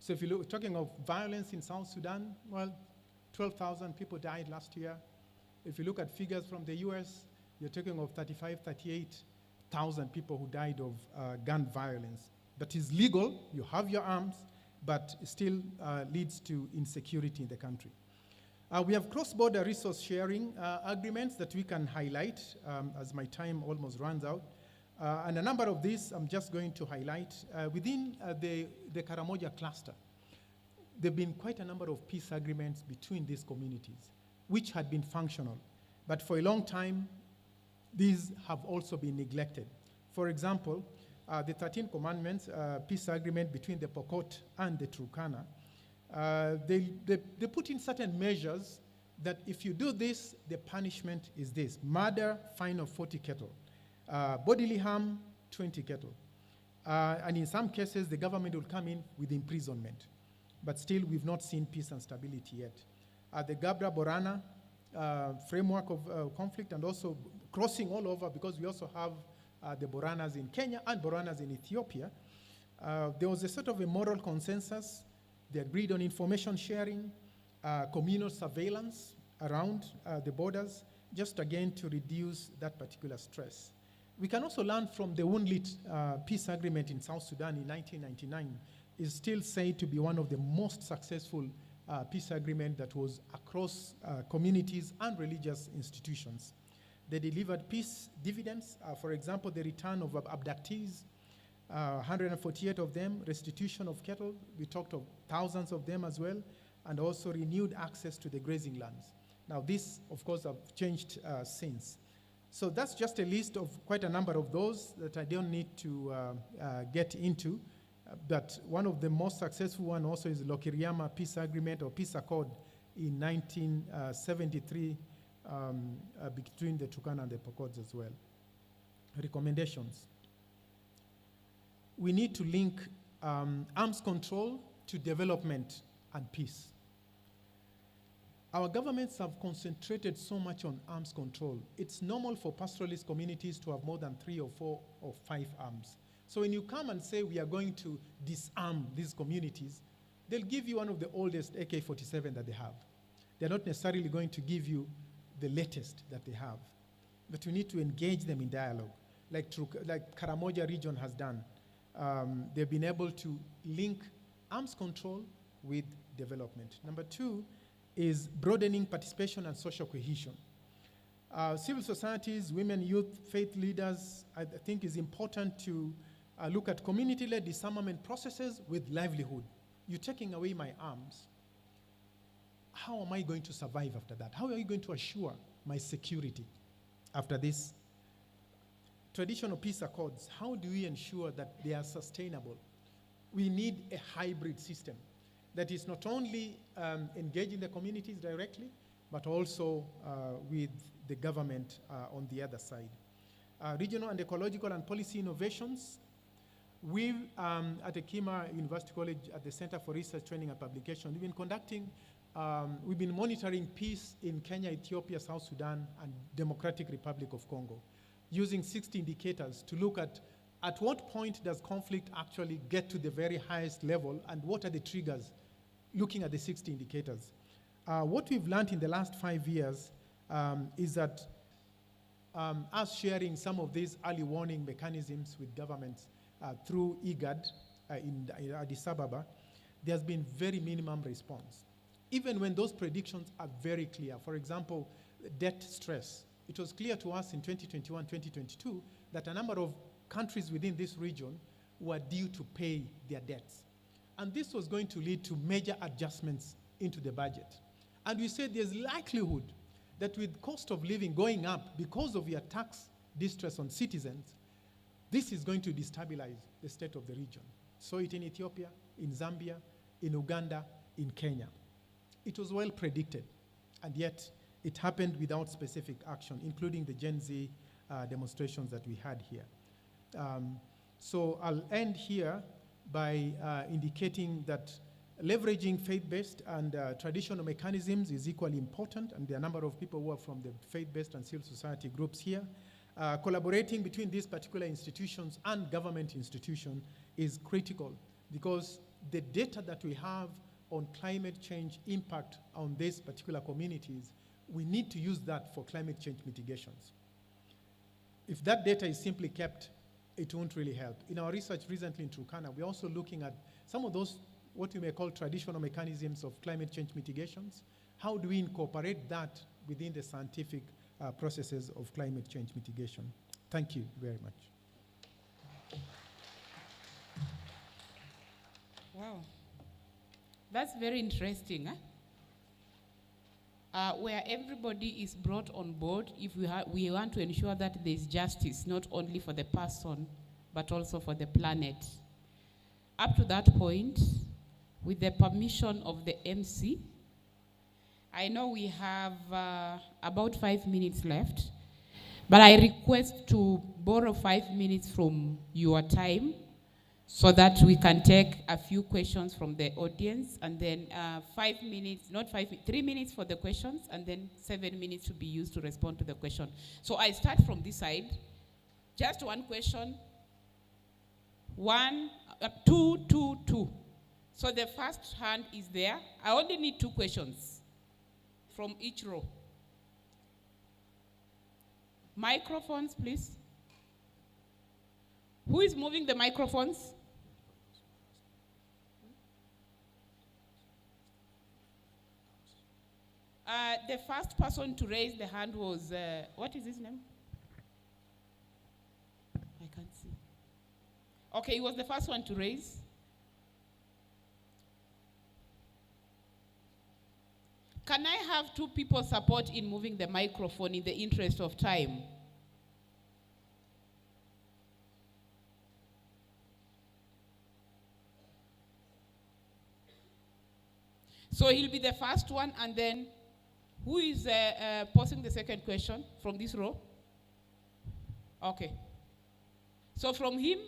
So if you're talking of violence in South Sudan, well, 12,000 people died last year. If you look at figures from the US, you're talking of 38,000 people who died of gun violence. That is legal, you have your arms, but it still leads to insecurity in the country. We have cross-border resource sharing agreements that we can highlight as my time almost runs out. And a number of these I'm just going to highlight. Within the Karamoja cluster, there have been quite a number of peace agreements between these communities, which had been functional. But for a long time, these have also been neglected. For example, the 13 Commandments peace agreement between the Pokot and the Turkana, they put in certain measures that if you do this, the punishment is this: murder, fine of 40 cattle, bodily harm, 20 cattle. And in some cases, the government will come in with imprisonment. But still, we've not seen peace and stability yet. The Gabra-Borana framework of conflict, and also crossing all over, because we also have the Boranas in Kenya and Boranas in Ethiopia. There was a sort of a moral consensus. They agreed on information sharing, communal surveillance around the borders, just again to reduce that particular stress. We can also learn from the UNLIT peace agreement in South Sudan in 1999. Is still said to be one of the most successful peace agreements that was across communities and religious institutions. They delivered peace dividends, for example, the return of abductees, 148 of them, restitution of cattle, we talked of thousands of them as well, and also renewed access to the grazing lands. Now this, of course, have changed since. So that's just a list of quite a number of those that I don't need to get into. But one of the most successful one also is the Lokiriama Peace Agreement or Peace Accord in 1973 between the Turkana and the Pokots as well. Recommendations. We need to link arms control to development and peace. Our governments have concentrated so much on arms control. It's normal for pastoralist communities to have more than 3 or 4 or 5 arms. So when you come and say we are going to disarm these communities, they'll give you one of the oldest AK-47 that they have. They're not necessarily going to give you the latest that they have. But we need to engage them in dialogue, like Karamoja region has done. They've been able to link arms control with development. Number 2 is broadening participation and social cohesion. Civil societies, women, youth, faith leaders, I think is important to look at community-led disarmament processes with livelihood. You're taking away my arms. How am I going to survive after that? How are you going to assure my security after this? Traditional peace accords, how do we ensure that they are sustainable? We need a hybrid system that is not only engaging the communities directly, but also with the government on the other side. Regional and ecological and policy innovations. We've, at the Kima University College, at the Center for Research, Training and Publication, we've been conducting, we've been monitoring peace in Kenya, Ethiopia, South Sudan, and Democratic Republic of Congo, using 60 indicators to look at what point does conflict actually get to the very highest level, and what are the triggers, looking at the 60 indicators. What we've learned in the last 5 years is that us sharing some of these early warning mechanisms with governments through IGAD in Addis Ababa, there's been very minimum response. Even when those predictions are very clear. For example, debt stress. It was clear to us in 2021, 2022, that a number of countries within this region were due to pay their debts. And this was going to lead to major adjustments into the budget. And we said there's likelihood that with cost of living going up because of your tax distress on citizens, this is going to destabilize the state of the region. So it in Ethiopia, in Zambia, in Uganda, in Kenya. It was well predicted, and yet it happened without specific action, including the Gen Z demonstrations that we had here. So I'll end here by indicating that leveraging faith-based and traditional mechanisms is equally important, and there are a number of people who are from the faith-based and civil society groups here. Collaborating between these particular institutions and government institutions is critical, because the data that we have on climate change impact on these particular communities, we need to use that for climate change mitigations. If that data is simply kept, it won't really help. In our research recently in Turkana, we're also looking at some of those, what we may call traditional mechanisms of climate change mitigations, how do we incorporate that within the scientific processes of climate change mitigation? Thank you very much. Wow. That's very interesting. Where everybody is brought on board if we want to ensure that there's justice, not only for the person, but also for the planet. Up to that point, with the permission of the MC, I know we have about 5 minutes left, but I request to borrow 5 minutes from your time so that we can take a few questions from the audience, and then 5 minutes, 3 minutes for the questions, and then 7 minutes to be used to respond to the question. So I start from this side. Just one question. Two. So the first hand is there. I only need 2 questions from each row. Microphones, please. Who is moving the microphones? The first person to raise the hand was, what is his name? I can't see. Okay, he was the first one to raise. Can I have 2 people support in moving the microphone in the interest of time? So he'll be the first one, and then who is posing the second question from this row? Okay. So from him?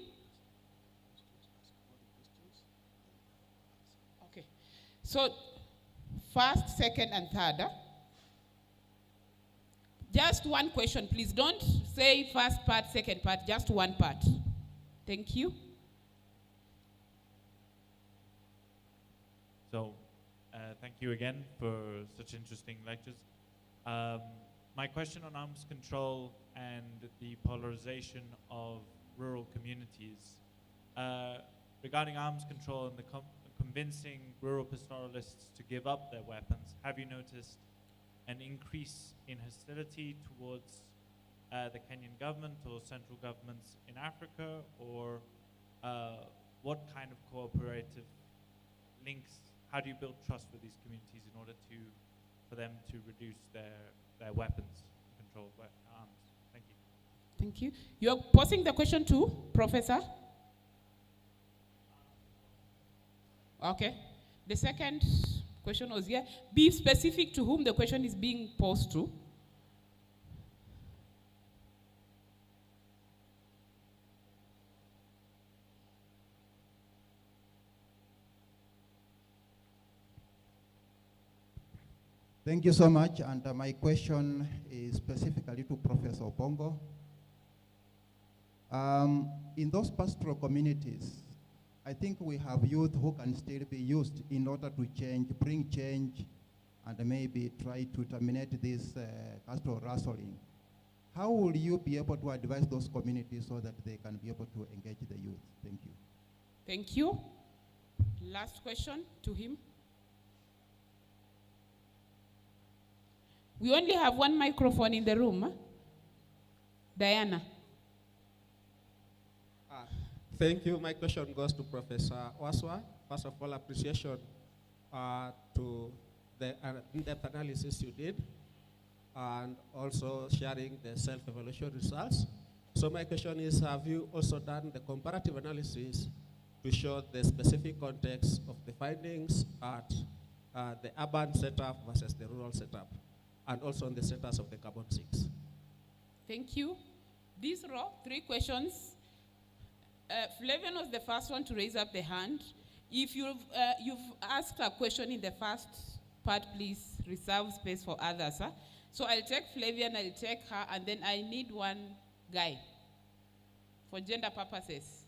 Okay. So first, second, and third. Just one question, please. Don't say first part, second part, just one part. Thank you. So, thank you again for such interesting lectures. My question on arms control and the polarization of rural communities. Regarding arms control and the convincing rural pastoralists to give up their weapons, have you noticed an increase in hostility towards the Kenyan government or central governments in Africa, or what kind of cooperative links? How do you build trust with these communities in order for them to reduce their weapons control arms? Thank you. Thank you. You're posing the question to Professor? Okay. The second question was here. Be specific to whom the question is being posed to. Thank you so much, and my question is specifically to Professor Obongo. In those pastoral communities, I think we have youth who can still be used in order to bring change, and maybe try to terminate this pastoral rustling. How will you be able to advise those communities so that they can be able to engage the youth? Thank you. Thank you. Last question to him. We only have one microphone in the room. Huh? Diana. Thank you. My question goes to Professor Waswa. First of all, appreciation to the in-depth analysis you did, and also sharing the self-evaluation results. So my question is, have you also done the comparative analysis to show the specific context of the findings at the urban setup versus the rural setup, and also on the status of the carbon sinks? Thank you. This row, 3 questions. Flavian was the first one to raise up the hand. If you've asked a question in the first part, please reserve space for others. Huh? So I'll take Flavian, I'll take her, and then I need one guy for gender purposes.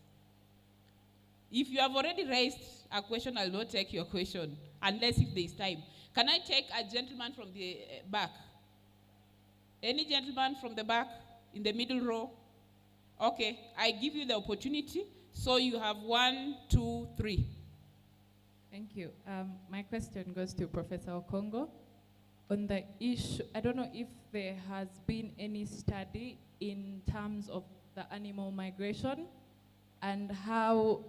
If you have already raised a question, I'll not take your question, unless if there is time. Can I take a gentleman from the back? Any gentleman from the back, in the middle row? Okay, I give you the opportunity. So you have 1, 2, 3. Thank you. My question goes to Professor Okongo. on the issue, I don't know if there has been any study in terms of the animal migration and how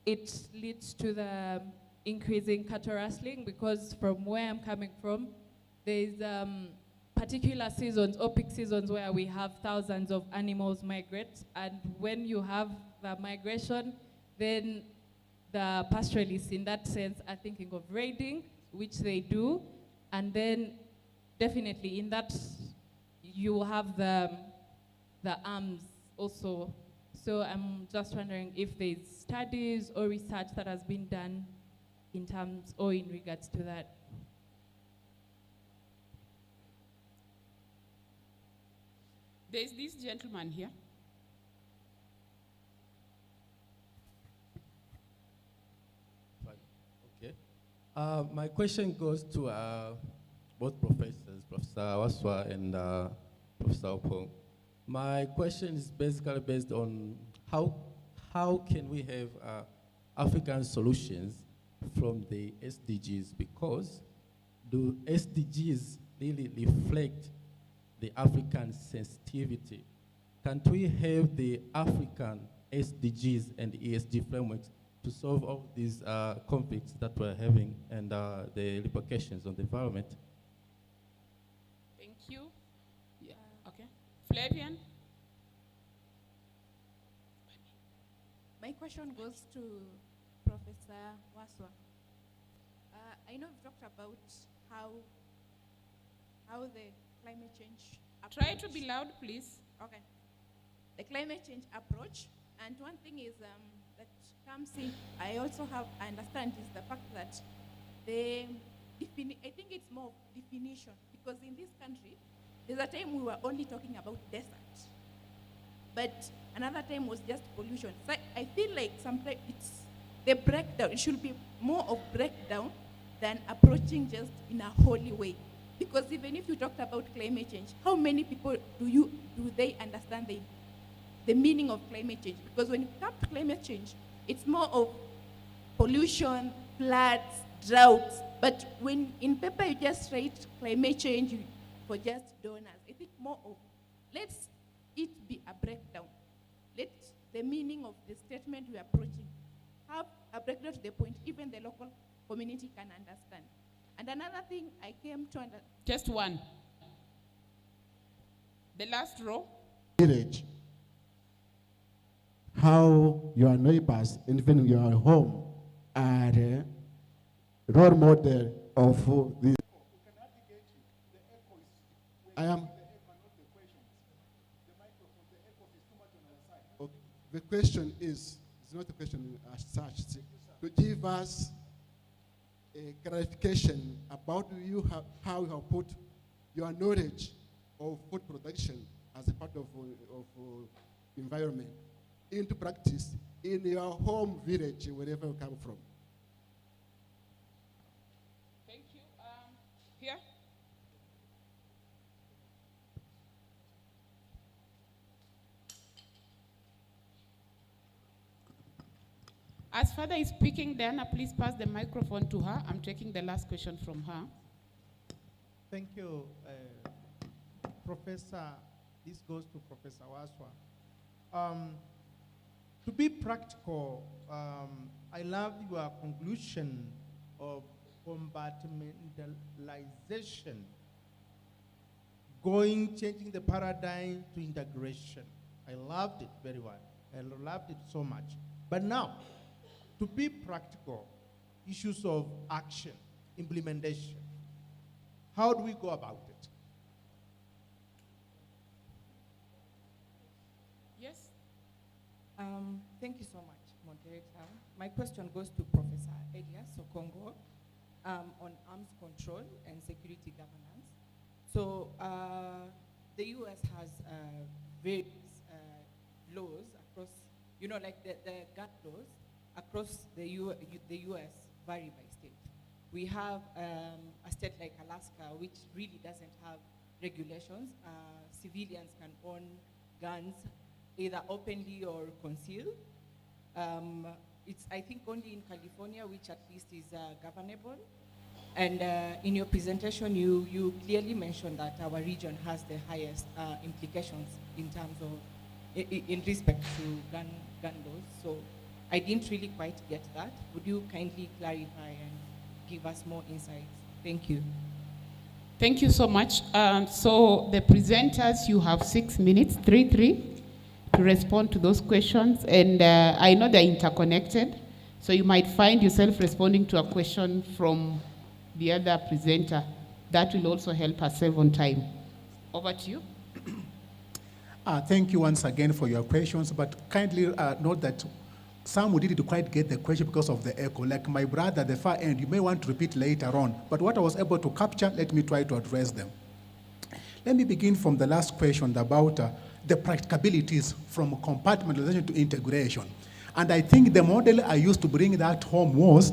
it leads to the increasing cattle rustling, because from where I'm coming from, there's particular seasons or peak seasons where we have thousands of animals migrate, and when you have the migration, then the pastoralists in that sense are thinking of raiding, which they do, and then definitely in that you have the arms also. So I'm just wondering if there's studies or research that has been done in terms or in regards to that. There's this gentleman here. Okay. My question goes to both professors, Professor Waswa and Professor Opong. My question is basically based on how can we have African solutions from the SDGs, because do SDGs really reflect the African sensitivity? Can't we have the African SDGs and ESG frameworks to solve all these conflicts that we're having and the repercussions on the environment? Thank you. Yeah. Okay. Flavian? My question goes to Professor Waswa. I know we've talked about how the climate change approach. Try to be loud, please. Okay. The climate change approach, and one thing is that comes in, I understand is the fact that I think it's more definition, because in this country, there's a time we were only talking about desert, but another time was just pollution. So I feel like sometimes it's the breakdown. It should be more of breakdown than approaching just in a holy way. Because even if you talked about climate change, how many people do they understand the meaning of climate change? Because when it comes to climate change, it's more of pollution, floods, droughts. But when in paper you just write climate change for just donors, I think more of let's it be a breakdown. Let the meaning of the statement we're approaching have a breakdown to the point even the local community can understand. And another thing I came to understand. Just one. The last row. Village. How your neighbors, even your home, are a role model of this. I am. Okay. The question is, it's not a question as such, to give us a clarification about how you have put your knowledge of food production as a part of environment into practice in your home village, wherever you come from. Thank you. Here. As Father is speaking, Diana, please pass the microphone to her. I'm taking the last question from her. Thank you, Professor. This goes to Professor Waswa. To be practical, I love your conclusion of compartmentalization, changing the paradigm to integration. I loved it very well. I loved it so much. But now, to be practical, issues of action, implementation, how do we go about it? Yes. Thank you so much, moderator. My question goes to Professor Elias Sokongo on arms control and security governance. So the U.S. has various laws across, like the gun laws across the U.S. vary by state. We have a state like Alaska, which really doesn't have regulations. Civilians can own guns either openly or concealed. It's, I think, only in California, which at least is governable. And in your presentation, you clearly mentioned that our region has the highest implications in terms of, in respect to gun laws. So I didn't really quite get that. Would you kindly clarify and give us more insights? Thank you. Thank you so much. So the presenters, you have 6 minutes, 3, to respond to those questions. And I know they're interconnected, so you might find yourself responding to a question from the other presenter. That will also help us save on time. Over to you. Thank you once again for your questions, but kindly note that some didn't quite get the question because of the echo. Like my brother at the far end, you may want to repeat later on, but what I was able to capture, let me try to address them. Let me begin from the last question about the practicabilities from compartmentalization to integration. And I think the model I used to bring that home was,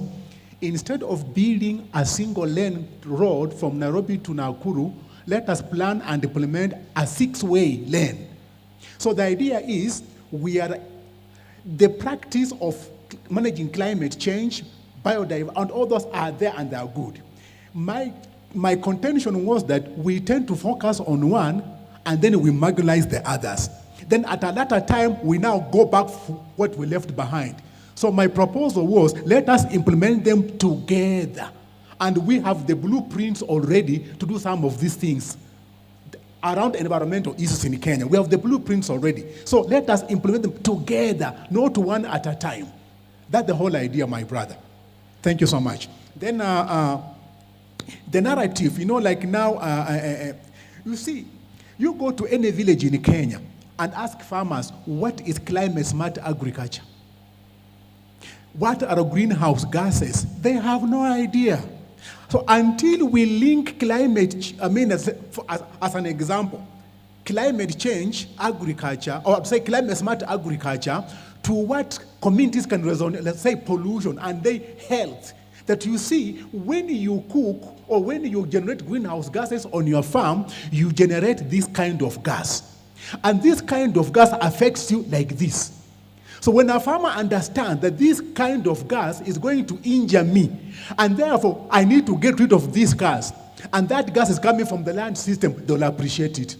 instead of building a single lane road from Nairobi to Nakuru, let us plan and implement a 6-way lane. So the idea is the practice of managing climate change, biodiversity, and all those are there and they are good. My contention was that we tend to focus on one and then we marginalize the others. Then at a later time, we now go back to what we left behind. So my proposal was, let us implement them together. And we have the blueprints already to do some of these things around environmental issues in Kenya. We have the blueprints already. So let us implement them together, not one at a time. That's the whole idea, my brother. Thank you so much. Then the narrative, like now, you see, you go to any village in Kenya and ask farmers, what is climate smart agriculture? What are greenhouse gases? They have no idea. So until we link climate, as an example, climate change agriculture, or say climate smart agriculture, to what communities can resonate, let's say pollution and their health, that you see when you cook or when you generate greenhouse gases on your farm, you generate this kind of gas. And this kind of gas affects you like this. So when a farmer understands that this kind of gas is going to injure me, and therefore I need to get rid of this gas, and that gas is coming from the land system, they'll appreciate it.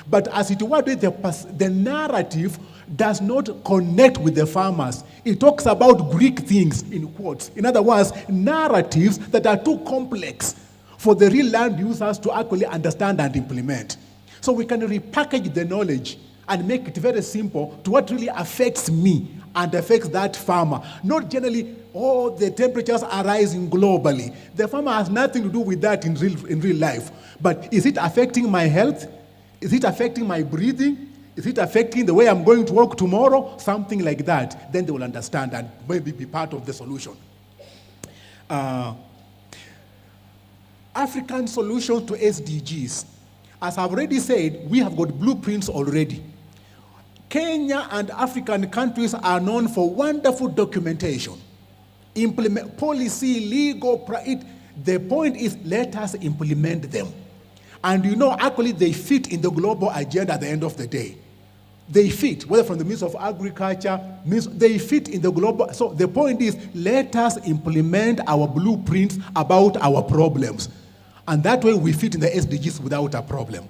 But as it were, the narrative does not connect with the farmers. It talks about Greek things, in quotes. In other words, narratives that are too complex for the real land users to actually understand and implement. So we can repackage the knowledge and make it very simple to what really affects me and affects that farmer. Not generally, the temperatures are rising globally. The farmer has nothing to do with that in real life. But is it affecting my health? Is it affecting my breathing? Is it affecting the way I'm going to work tomorrow? Something like that. Then they will understand and maybe be part of the solution. African solutions to SDGs. As I've already said, we have got blueprints already. Kenya and African countries are known for wonderful documentation. Implement policy, legal, the point is let us implement them. And actually they fit in the global agenda at the end of the day. They fit, whether from the Ministry of Agriculture, they fit in the global. So the point is, let us implement our blueprints about our problems. And that way we fit in the SDGs without a problem.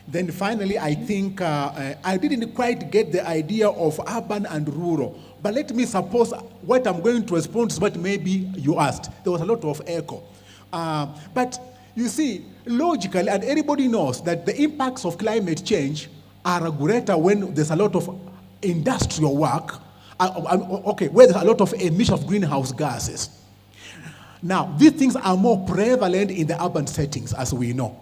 Then finally, I think I didn't quite get the idea of urban and rural. But let me suppose what I'm going to respond to what maybe you asked. There was a lot of echo. But you see, logically, and everybody knows that the impacts of climate change are greater when there's a lot of industrial work, where there's a lot of emission of greenhouse gases. Now, these things are more prevalent in the urban settings, as we know.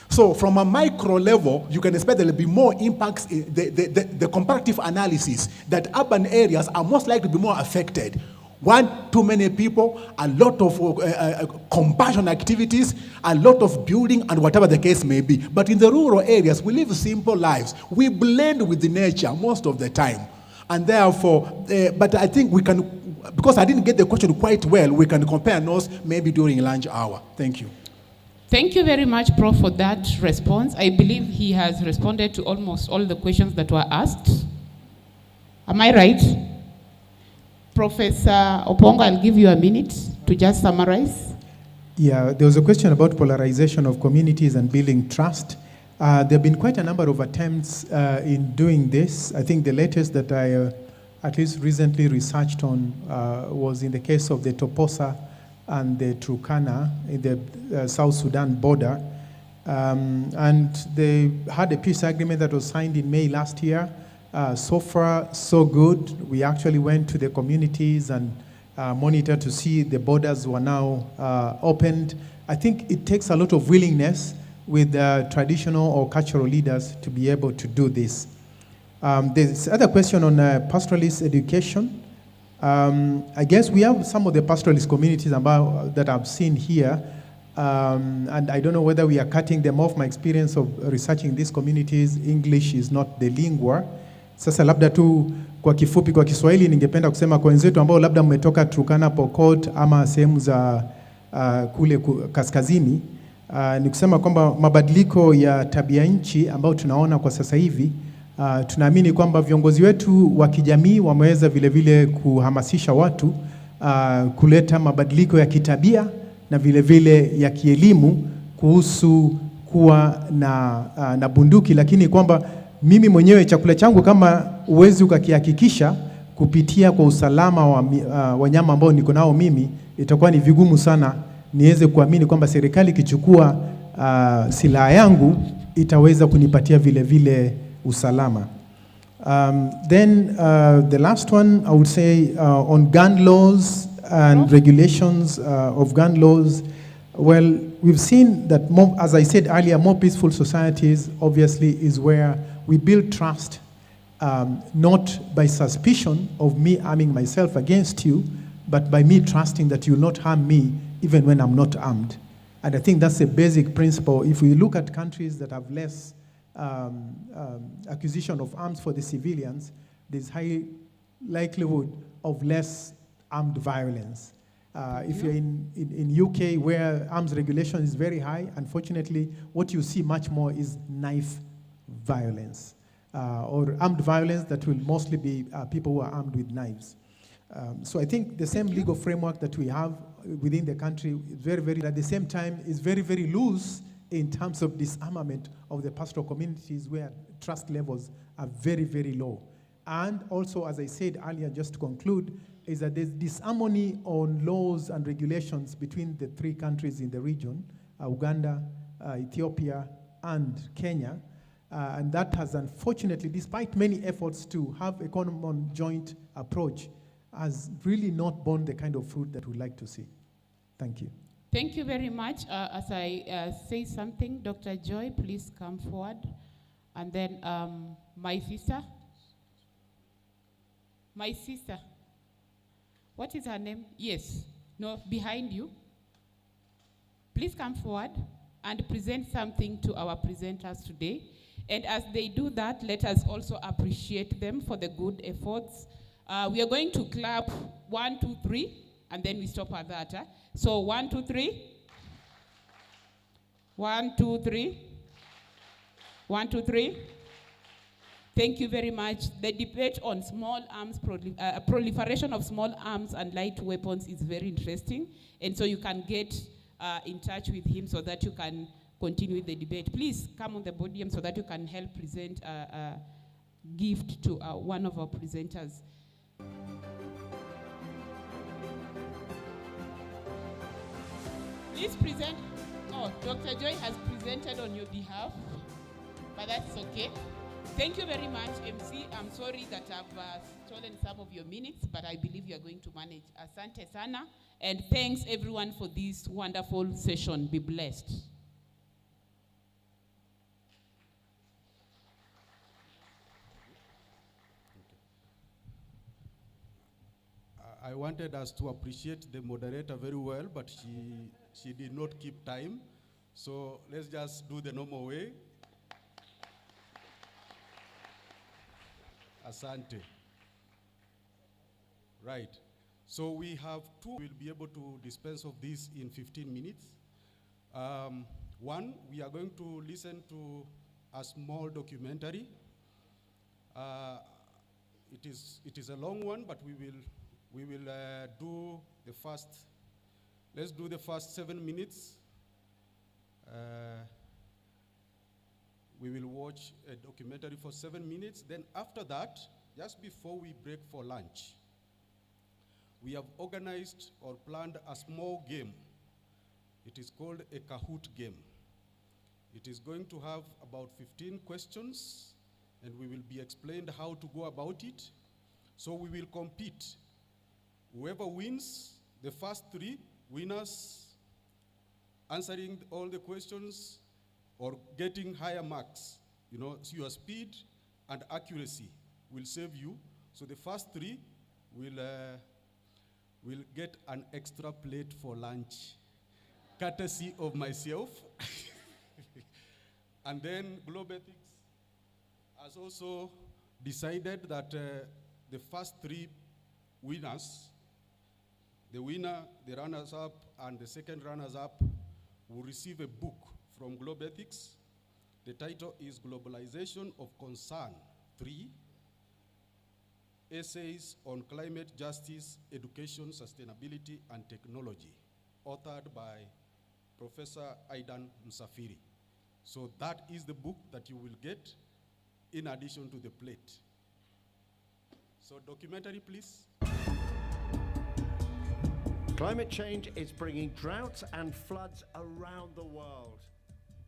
So from a micro level, you can expect there will be more impacts in the comparative analysis that urban areas are most likely to be more affected. One, too many people, a lot of combustion activities, a lot of building, and whatever the case may be. But in the rural areas, we live simple lives. We blend with the nature most of the time. And therefore, but I think we can, because I didn't get the question quite well, we can compare notes maybe during lunch hour. Thank you. Thank you very much, Prof, for that response. I believe he has responded to almost all the questions that were asked. Am I right? Professor Oponga, I'll give you a minute to just summarize. Yeah, there was a question about polarization of communities and building trust. There have been quite a number of attempts in doing this. I think the latest that I at least recently researched on was in the case of the Toposa and the Turkana in the South Sudan border. And they had a peace agreement that was signed in May last year. So far, so good. We actually went to the communities and monitored to see the borders were now opened. I think it takes a lot of willingness with traditional or cultural leaders to be able to do this. There's other question on pastoralist education. I guess we have some of the pastoralist communities that I've seen here, and I don't know whether we are cutting them off. My experience of researching these communities, English is not the lingua. Sasa labda tu kwa kifupi kwa Kiswahili ningependa kusema kwa wenzetu ambao labda mmetoka Turkana, Pokot ama sehemu za kule kaskazini, ni kusema kwamba mabadiliko ya tabia nchi ambao tunaona kwa sasa hivi, tunaamini kwamba viongozi wetu wa kijamii wameweza vile vile kuhamasisha watu kuleta mabadiliko ya kitabia na vile vile ya kielimu kuhusu kuwa na bunduki, lakini kwamba mimi mwenyewe chakula changu kama uwezi ukakihakikisha kupitia kwa usalama wa wanyama ambao niko nao mimi, itakuwa ni vigumu sana niweze kuamini kwamba serikali ikichukua silaha yangu itaweza kunipatia vile vile usalama. Then the last one I would say on gun laws and regulations of gun laws. Well, we've seen that more, as I said earlier, more peaceful societies obviously is where we build trust, not by suspicion of me arming myself against you, but by me trusting that you will not harm me even when I'm not armed. And I think that's a basic principle. If we look at countries that have less acquisition of arms for the civilians, there's high likelihood of less armed violence. If you're in UK where arms regulation is very high, unfortunately, what you see much more is knife violence or armed violence that will mostly be people who are armed with knives. So I think the same legal framework that we have within the country is very, very, at the same time, is very, very loose in terms of disarmament of the pastoral communities where trust levels are very, very low. And also, as I said earlier, just to conclude, is that there's disharmony on laws and regulations between the three countries in the region, Uganda, Ethiopia, and Kenya. And that has unfortunately, despite many efforts to have a common joint approach, has really not borne the kind of fruit that we'd like to see. Thank you. Thank you very much. As I say something, Dr. Joy, please come forward. And then my sister. My sister. What is her name? Yes. No, behind you. Please come forward and present something to our presenters today. And as they do that, let us also appreciate them for the good efforts. We are going to clap 1, 2, 3, and then we stop at that. So 1, 2, 3. 1, 2, 3. 1, 2, 3. Thank you very much. The debate on small arms, proliferation of small arms and light weapons is very interesting. And so you can get in touch with him so that you can continue the debate. Please come on the podium so that you can help present a gift to one of our presenters. Please present. Oh, Dr. Joy has presented on your behalf, but that's okay. Thank you very much, MC. I'm sorry that I've stolen some of your minutes, but I believe you are going to manage. Asante sana, and thanks everyone for this wonderful session. Be blessed. I wanted us to appreciate the moderator very well, but she did not keep time. So let's just do the normal way. Asante. Right. So we have two. We'll be able to dispense of this in 15 minutes. One, we are going to listen to a small documentary. It is a long one, but we will do the first Let's do the first 7 minutes. We will watch a documentary for 7 minutes. Then after that, just before we break for lunch, we have organized or planned a small game. It is called a Kahoot game. It is going to have about 15 questions, and we will be explained how to go about it. So we will compete. Whoever wins, the first 3 winners answering all the questions or getting higher marks, so your speed and accuracy will save you. So the first 3 will get an extra plate for lunch, courtesy of myself. And then Globe Ethics has also decided that the first 3 winners, the winner, the runners-up, and the second runners-up will receive a book from Globe Ethics. The title is Globalization of Concern 3, Essays on Climate Justice, Education, Sustainability, and Technology, authored by Professor Aidan Msafiri. So that is the book that you will get in addition to the plate. So documentary, please. Climate change is bringing droughts and floods around the world.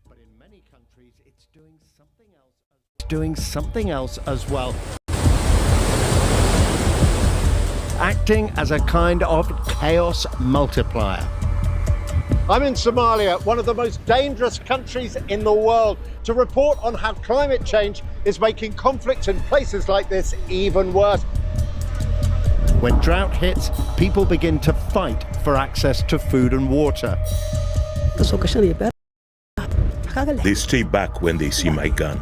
But in many countries, it's doing something else as well. Acting as a kind of chaos multiplier. I'm in Somalia, one of the most dangerous countries in the world, to report on how climate change is making conflicts in places like this even worse. When drought hits, people begin to fight for access to food and water. They stay back when they see my gun.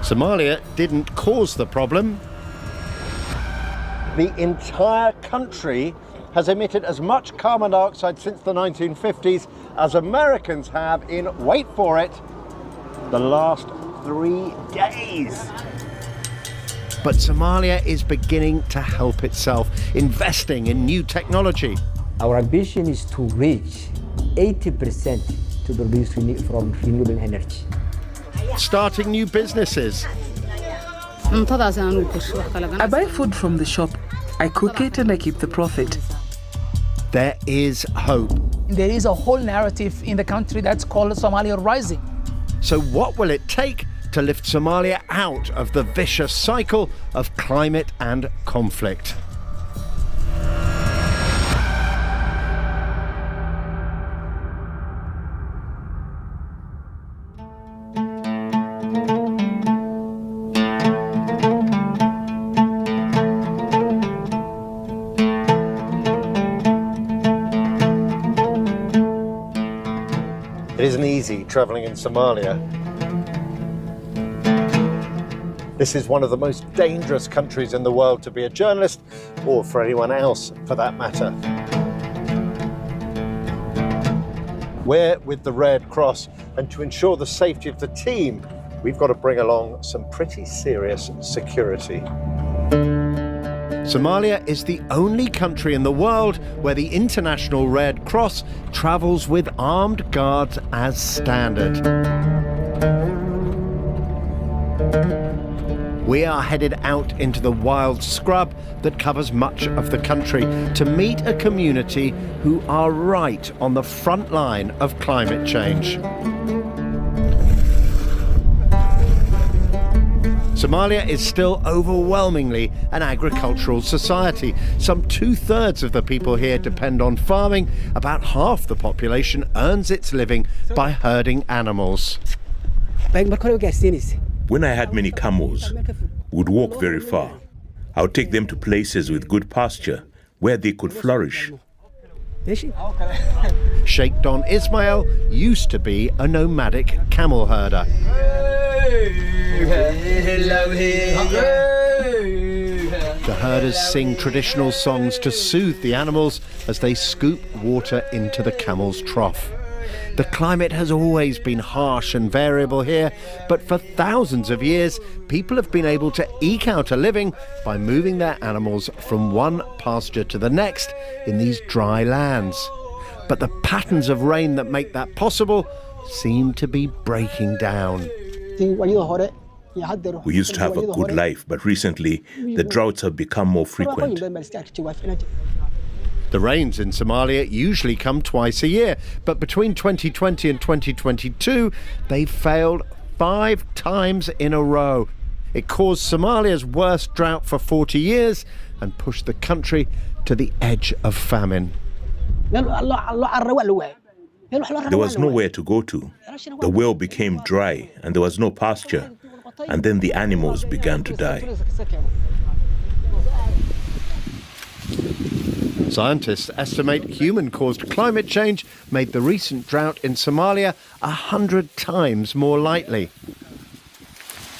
Somalia didn't cause the problem. The entire country has emitted as much carbon dioxide since the 1950s as Americans have in, wait for it, the last 3 days. But Somalia is beginning to help itself, investing in new technology. Our ambition is to reach 80% to produce from renewable energy. Starting new businesses. I buy food from the shop. I cook it and I keep the profit. There is hope. There is a whole narrative in the country that's called Somalia Rising. So what will it take to lift Somalia out of the vicious cycle of climate and conflict? It isn't easy traveling in Somalia. This is one of the most dangerous countries in the world to be a journalist, or for anyone else for that matter. We're with the Red Cross, and to ensure the safety of the team, we've got to bring along some pretty serious security. Somalia is the only country in the world where the International Red Cross travels with armed guards as standard. We are headed out into the wild scrub that covers much of the country to meet a community who are right on the front line of climate change. Somalia is still overwhelmingly an agricultural society. Some 2/3 of the people here depend on farming. About half the population earns its living by herding animals. When I had many camels, we would walk very far. I would take them to places with good pasture where they could flourish. Sheikh Don Ismail used to be a nomadic camel herder. The herders sing traditional songs to soothe the animals as they scoop water into the camel's trough. The climate has always been harsh and variable here, but for thousands of years, people have been able to eke out a living by moving their animals from one pasture to the next in these dry lands. But the patterns of rain that make that possible seem to be breaking down. We used to have a good life, but recently the droughts have become more frequent. The rains in Somalia usually come twice a year, but between 2020 and 2022, they failed 5 times in a row. It caused Somalia's worst drought for 40 years and pushed the country to the edge of famine. There was nowhere to go to. The well became dry and there was no pasture. And then the animals began to die. Scientists estimate human-caused climate change made the recent drought in Somalia 100 times more likely.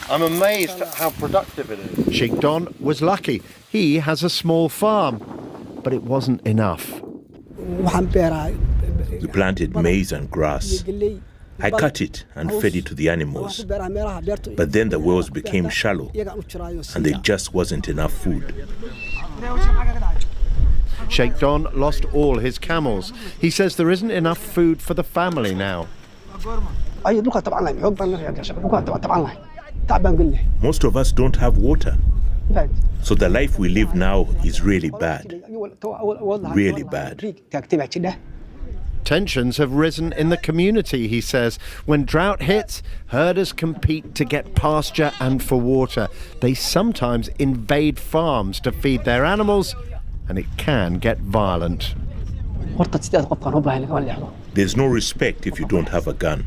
I'm amazed at how productive it is. Sheikh Don was lucky. He has a small farm, but it wasn't enough. We planted maize and grass. I cut it and fed it to the animals. But then the wells became shallow and there just wasn't enough food. Sheikh Don lost all his camels. He says there isn't enough food for the family now. Most of us don't have water. So the life we live now is really bad. Really bad. Tensions have risen in the community, he says. When drought hits, herders compete to get pasture and for water. They sometimes invade farms to feed their animals, and it can get violent. There's no respect if you don't have a gun.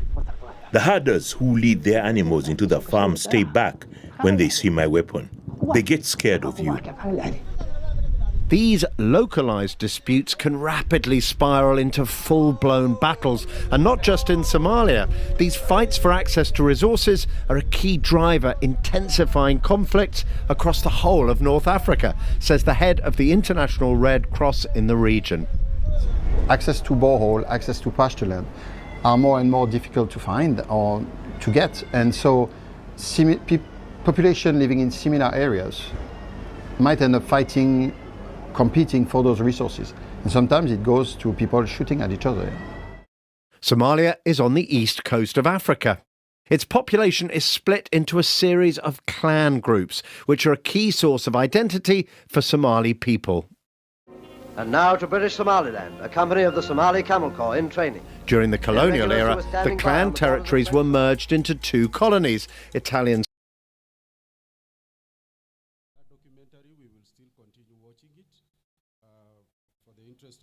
The herders who lead their animals into the farm stay back when they see my weapon. They get scared of you. These localized disputes can rapidly spiral into full-blown battles, and not just in Somalia. These fights for access to resources are a key driver intensifying conflicts across the whole of North Africa, says the head of the International Red Cross in the region. Access to borehole, access to pasture land are more and more difficult to find or to get, and so population living in similar areas might end up competing for those resources. And sometimes it goes to people shooting at each other. Somalia is on the east coast of Africa. Its population is split into a series of clan groups, which are a key source of identity for Somali people. And now to British Somaliland, a company of the Somali Camel Corps in training. During the colonial era, the clan territories were merged into 2 colonies, Italian.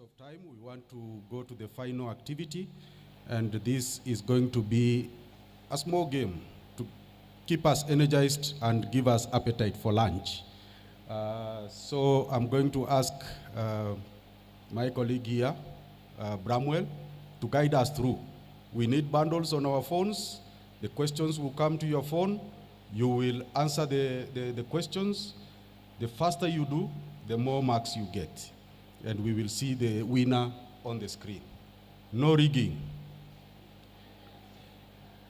Of time, we want to go to the final activity, and this is going to be a small game to keep us energized and give us appetite for lunch. So I'm going to ask my colleague here, Bramwell, to guide us through. We need bundles on our phones. The questions will come to your phone. You will answer the questions. The faster you do, the more marks you get. And we will see the winner on the screen. No rigging.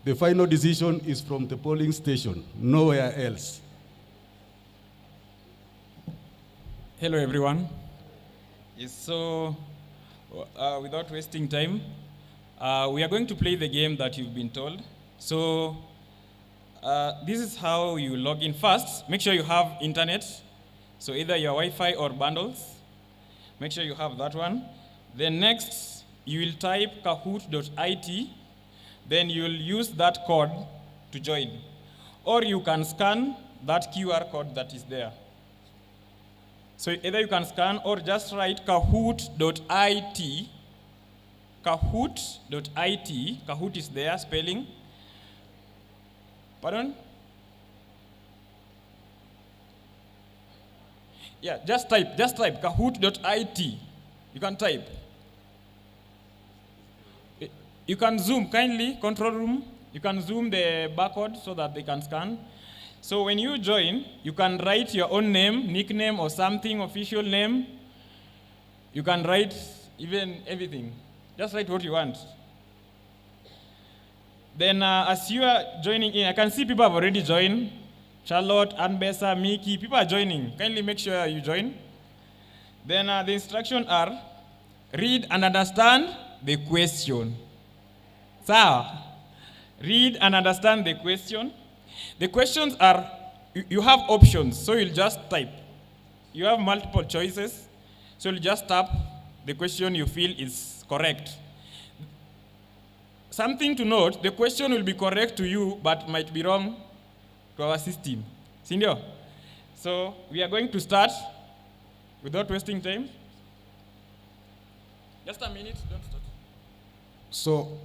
The final decision is from the polling station, nowhere else. Hello, everyone. Yes, so, without wasting time, we are going to play the game that you've been told. So, this is how you log in first. Make sure you have internet. So either your Wi-Fi or bundles. Make sure you have that one. Then next, you will type kahoot.it. Then you'll use that code to join. Or you can scan that QR code that is there. So either you can scan or just write kahoot.it. Kahoot.it. Kahoot is there, spelling. Pardon? Yeah, just type kahoot.it. You can type. You can zoom, kindly, control room. You can zoom the barcode so that they can scan. So when you join, you can write your own name, nickname or something, official name. You can write even everything. Just write what you want. Then as you are joining in, I can see people have already joined. Charlotte, Anbesa, Miki, people are joining. Kindly make sure you join. Then the instructions are, read and understand the question. So, read and understand the question. The questions are, you have options, so you'll just type. You have multiple choices, so you'll just tap the question you feel is correct. Something to note, the question will be correct to you, but might be wrong to our system. Sindio? So we are going to start without wasting time. Just a minute, don't start. So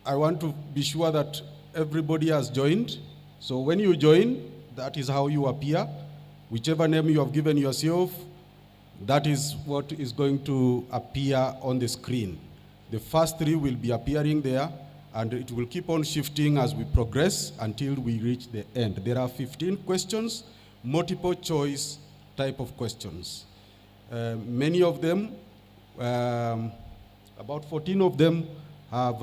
I want to be sure that everybody has joined. So when you join, that is how you appear. Whichever name you have given yourself, that is what is going to appear on the screen. The first three will be appearing there, and it will keep on shifting as we progress until we reach the end. There are 15 questions, multiple choice type of questions. Many of them, about 14 of them have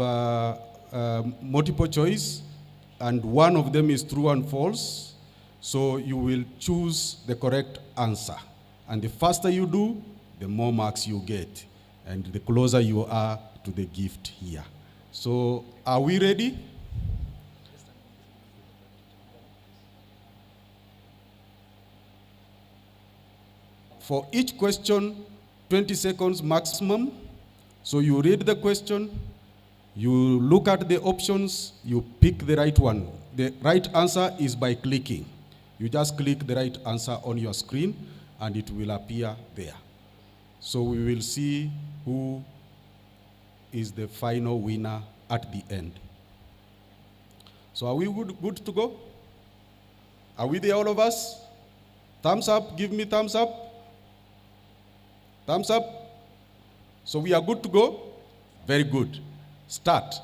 multiple choice, and one of them is true and false. So you will choose the correct answer. And the faster you do, the more marks you get, and the closer you are to the gift here. So are we ready? For each question, 20 seconds maximum. So you read the question, you look at the options, you pick the right one. The right answer is by clicking. You just click the right answer on your screen, and it will appear there. So we will see who is the final winner at the end. So are we good to go? Are we there, all of us? Thumbs up, give me thumbs up. Thumbs up. So we are good to go? Very good. Start.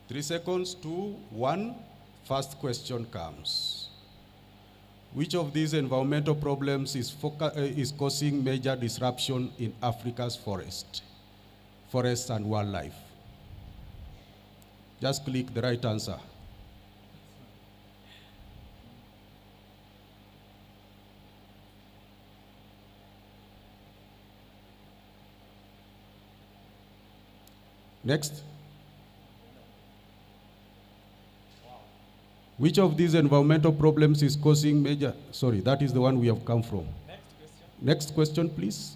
Three seconds, 2, 1. First question comes. Which of these environmental problems is causing major disruption in Africa's forests and wildlife? Just click the right answer. Next. Which of these environmental problems is causing major, sorry, that is the one we have come from. Next question, please.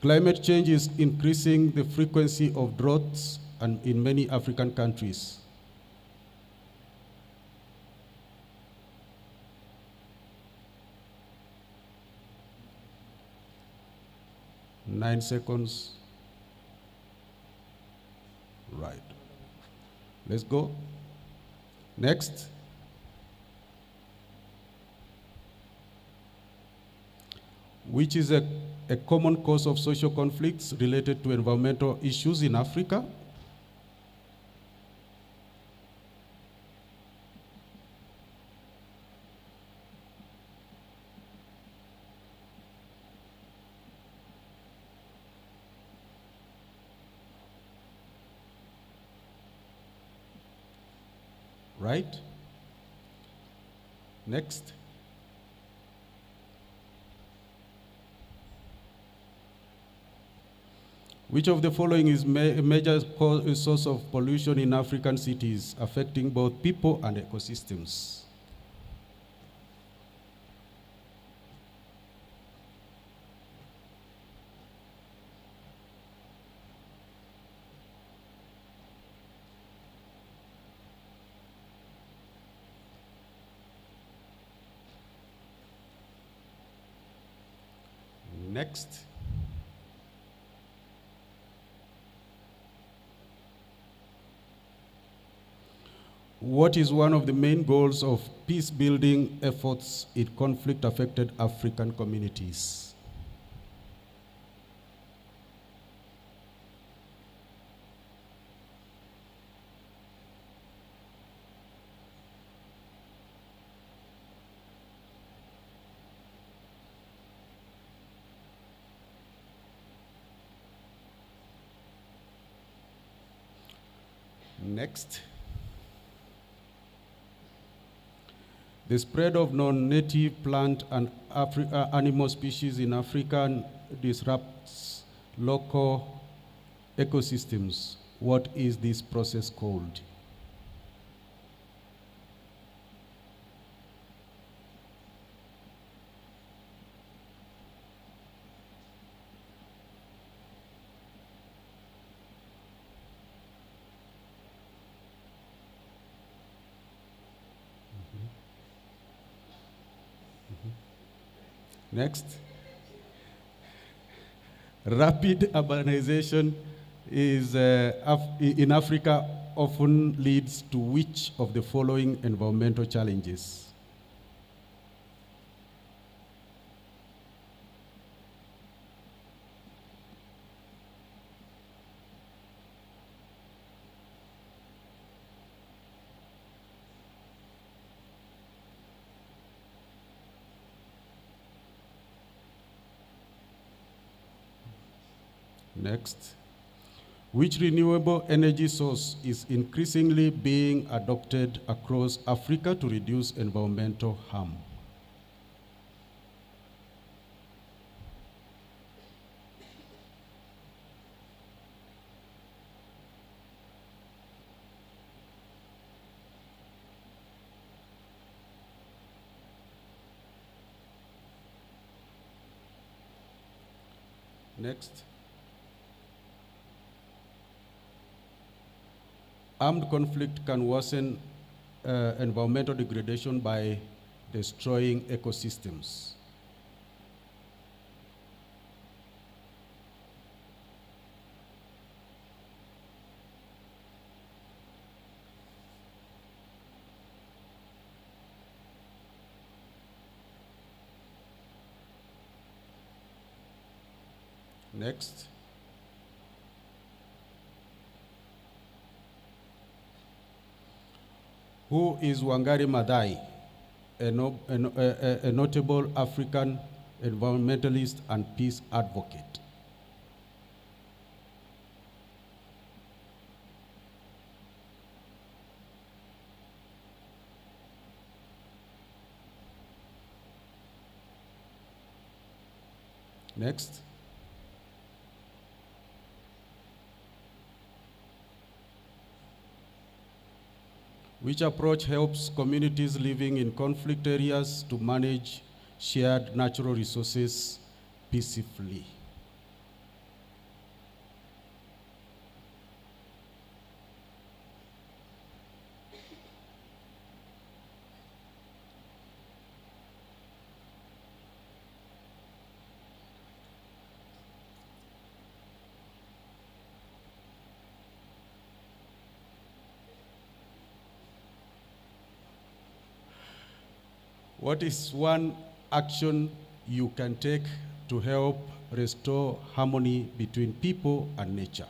Climate change is increasing the frequency of droughts and in many African countries. Nine seconds. Right. Let's go. Next. Which is a common cause of social conflicts related to environmental issues in Africa? Right? Next. Which of the following is a major source of pollution in African cities, affecting both people and ecosystems? Next. What is one of the main goals of peace-building efforts in conflict-affected African communities? Next. The spread of non-native plant and animal species in Africa disrupts local ecosystems. What is this process called? Next. Rapid urbanization is, in Africa often leads to which of the following environmental challenges? Next. Which renewable energy source is increasingly being adopted across Africa to reduce environmental harm? Next. Armed conflict can worsen environmental degradation by destroying ecosystems. Next. Who is Wangari Maathai, a notable African environmentalist and peace advocate? Next. Which approach helps communities living in conflict areas to manage shared natural resources peacefully? What is one action you can take to help restore harmony between people and nature?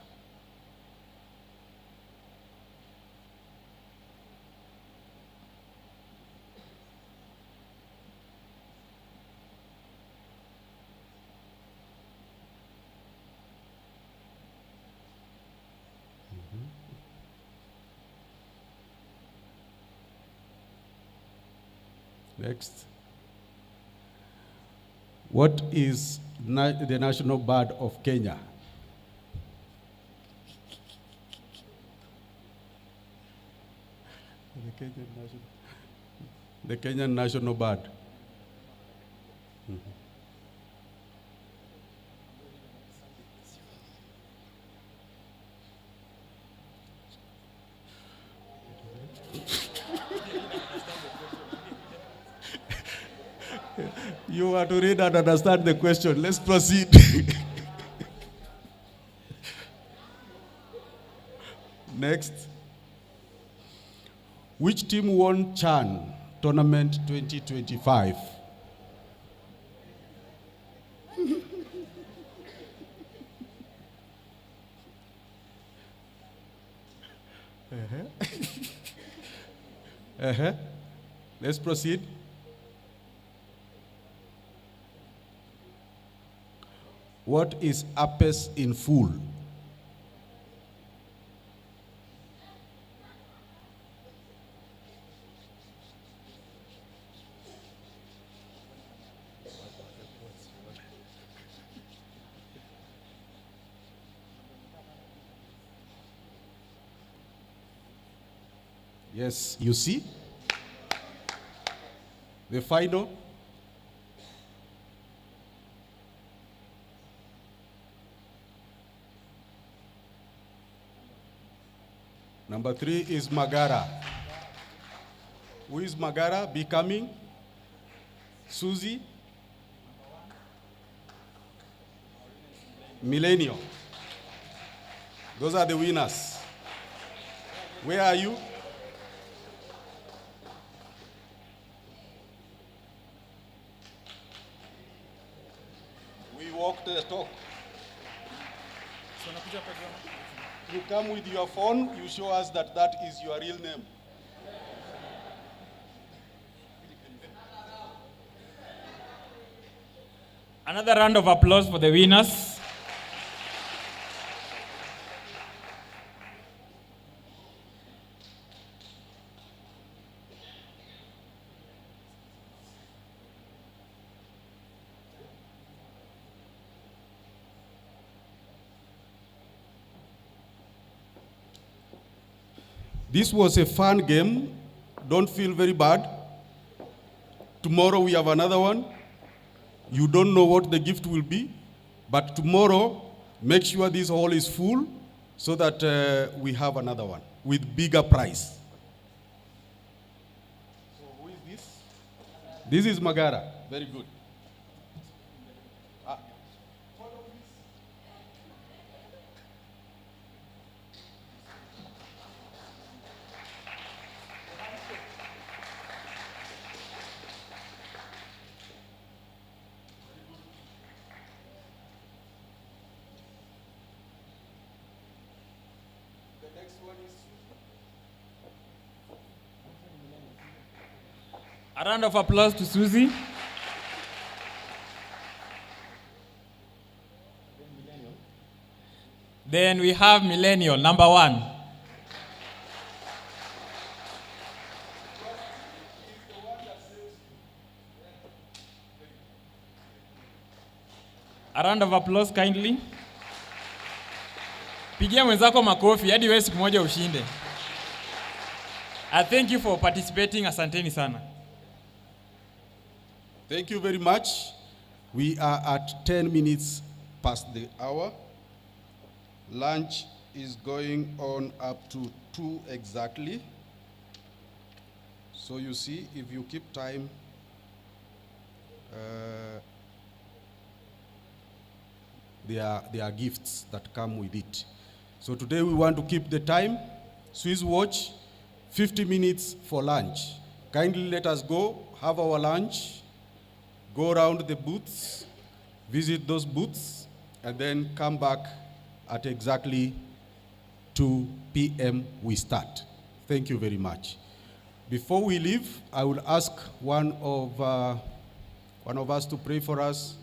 Next. What is the national bird of Kenya? The Kenyan national bird. You are to read and understand the question. Let's proceed. Next. Which team won CHAN Tournament 2025? Let's proceed. What is Apes in full? Yes, you see? The final. Number 3 is Magara. Who is Magara becoming? Susie? Millennial. Those are the winners. Where are you? We walk the talk. You come with your phone, you show us that that is your real name. Another round of applause for the winners. This was a fun game. Don't feel very bad. Tomorrow we have another one. You don't know what the gift will be, but tomorrow, make sure this hall is full so that we have another one with bigger prize. So who is this? This is Magara. Very good. A round of applause to Susie. Then we have Millennial, number 1. A round of applause kindly. Pigia mwenzako makofi hadi wewe siku moja ushinde. I thank you for participating. Asanteni sana. Thank you very much. We are at 10 minutes past the hour. Lunch is going on up to 2 exactly. So you see, if you keep time, there are gifts that come with it. So today we want to keep the time. Swiss watch, 50 minutes for lunch. Kindly let us go, have our lunch, go around the booths, visit those booths, and then come back at exactly 2 p.m. we start. Thank you very much. Before we leave, I will ask one of us to pray for us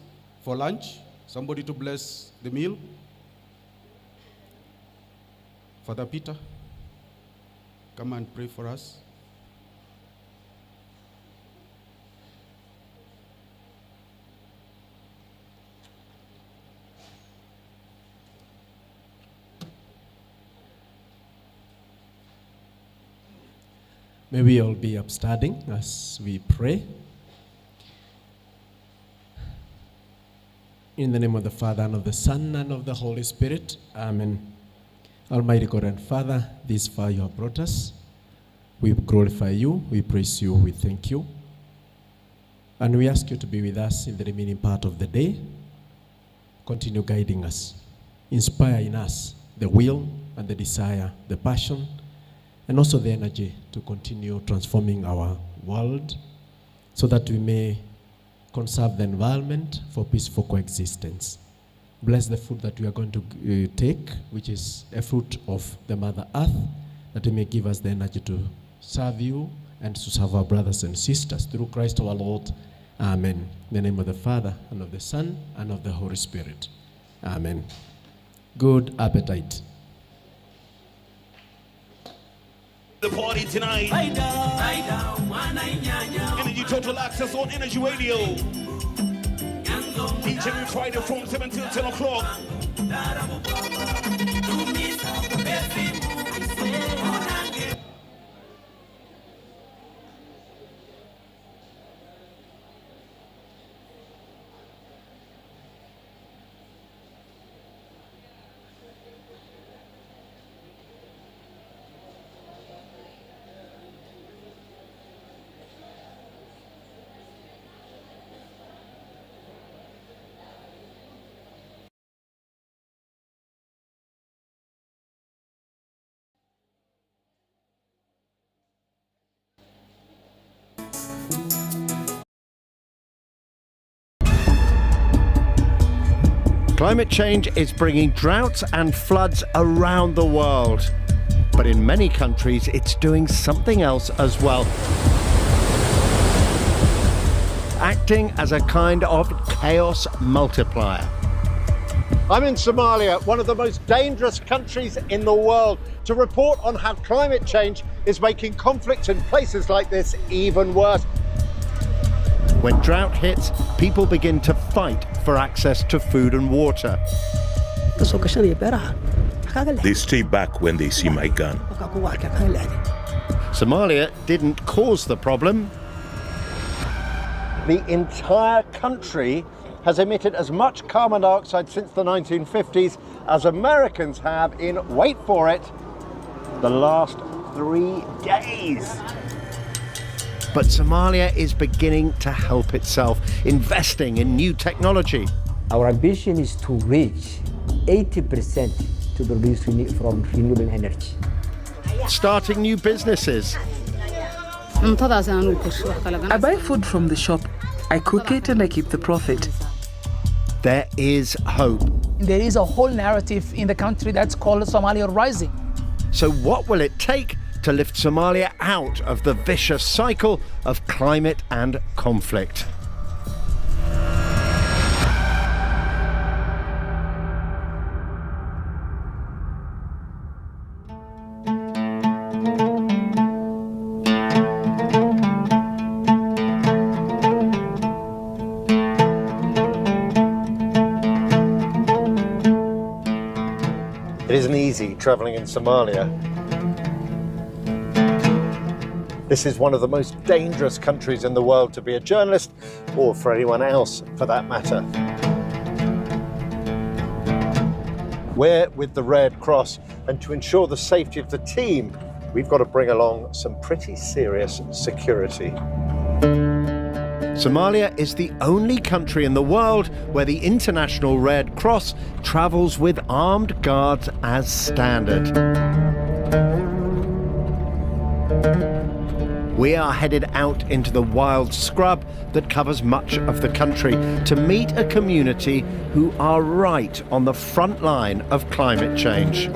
for lunch. Somebody to bless the meal. Father Peter, come and pray for us. May we all be upstanding as we pray. In the name of the Father, and of the Son, and of the Holy Spirit. Amen. Almighty God and Father, this far you have brought us. We glorify you, we praise you, we thank you. And we ask you to be with us in the remaining part of the day. Continue guiding us. Inspire in us the will and the desire, the passion, and also the energy to continue transforming our world so that we may conserve the environment for peaceful coexistence. Bless the food that we are going to take, which is a fruit of the Mother Earth, that it may give us the energy to serve you and to serve our brothers and sisters through Christ our Lord. Amen. In the name of the Father, and of the Son, and of the Holy Spirit. Amen. Good appetite. The party tonight. Energy Total Access on Energy Radio. Each every Friday from 7 till 10 o'clock. Climate change is bringing droughts and floods around the world. But in many countries, it's doing something else as well. Acting as a kind of chaos multiplier. I'm in Somalia, one of the most dangerous countries in the world, to report on how climate change is making conflict in places like this even worse. When drought hits, people begin to fight for access to food and water. They stay back when they see my gun. Somalia didn't cause the problem. The entire country has emitted as much carbon dioxide since the 1950s as Americans have in, wait for it, the last 3 days. But Somalia is beginning to help itself, investing in new technology. Our ambition is to reach 80% to produce from renewable energy. Starting new businesses. I buy food from the shop. I cook it and I keep the profit. There is hope. There is a whole narrative in the country that's called Somalia Rising. So what will it take to lift Somalia out of the vicious cycle of climate and conflict? It isn't easy travelling in Somalia. This is one of the most dangerous countries in the world to be a journalist, or for anyone else for that matter. We're with the Red Cross, and to ensure the safety of the team, we've got to bring along some pretty serious security. Somalia is the only country in the world where the International Red Cross travels with armed guards as standard. We are headed out into the wild scrub that covers much of the country to meet a community who are right on the front line of climate change.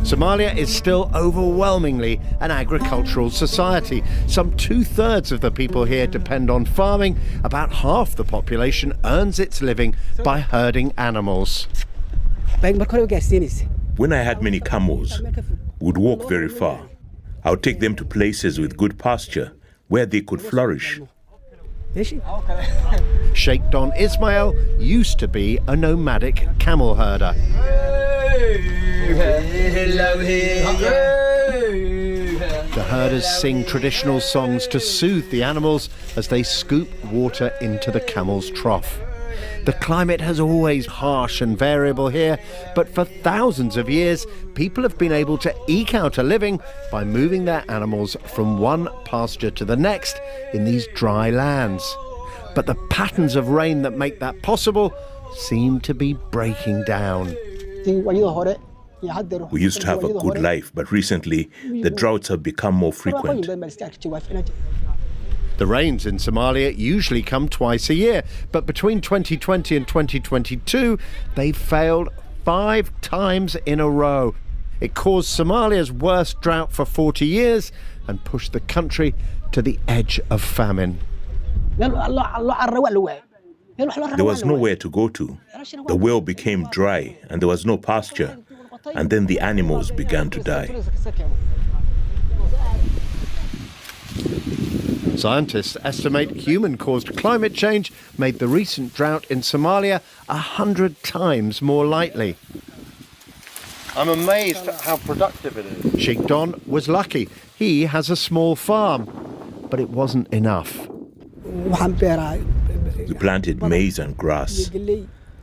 Somalia is still overwhelmingly an agricultural society. Some 2/3 of the people here depend on farming. About half the population earns its living by herding animals. When I had many camels, we would walk very far. I would take them to places with good pasture where they could flourish. Sheikh Don Ismail used to be a nomadic camel herder. The herders sing traditional songs to soothe the animals as they scoop water into the camel's trough. The climate has always harsh and variable here, but for thousands of years, people have been able to eke out a living by moving their animals from one pasture to the next in these dry lands. But the patterns of rain that make that possible seem to be breaking down. We used to have a good life, but recently the droughts have become more frequent. The rains in Somalia usually come twice a year, but between 2020 and 2022, they failed 5 times in a row. It caused Somalia's worst drought for 40 years and pushed the country to the edge of famine. There was nowhere to go to. The well became dry and there was no pasture. And then the animals began to die. Scientists estimate human-caused climate change made the recent drought in Somalia 100 times more likely. I'm amazed at how productive it is. Sheikh Don was lucky. He has a small farm, but it wasn't enough. We planted maize and grass.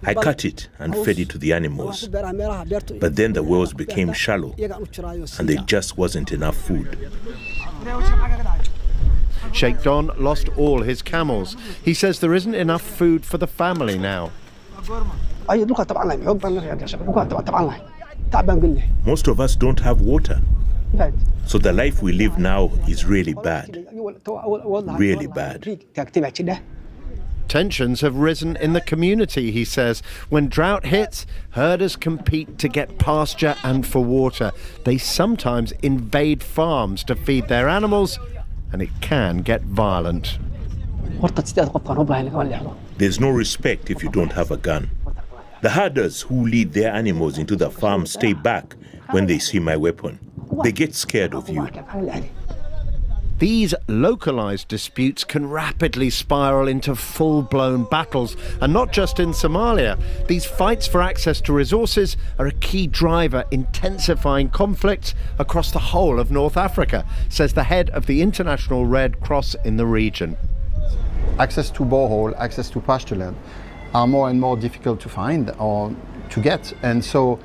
I cut it and fed it to the animals. But then the wells became shallow and there just wasn't enough food. Sheikh Don lost all his camels. He says there isn't enough food for the family now. Most of us don't have water. So the life we live now is really bad. Really bad. Tensions have risen in the community, he says. When drought hits, herders compete to get pasture and for water. They sometimes invade farms to feed their animals, and it can get violent. There's no respect if you don't have a gun. The herders who lead their animals into the farm stay back when they see my weapon. They get scared of you. These localized disputes can rapidly spiral into full-blown battles, and not just in Somalia. These fights for access to resources are a key driver intensifying conflicts across the whole of North Africa, says the head of the International Red Cross in the region. Access to borehole, access to pasture land are more and more difficult to find or to get, and so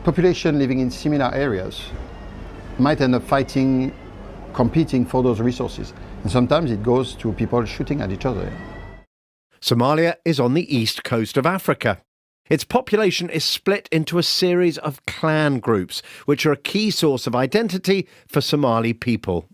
population living in similar areas might end up competing for those resources. And sometimes it goes to people shooting at each other. Somalia is on the east coast of Africa. Its population is split into a series of clan groups, which are a key source of identity for Somali people.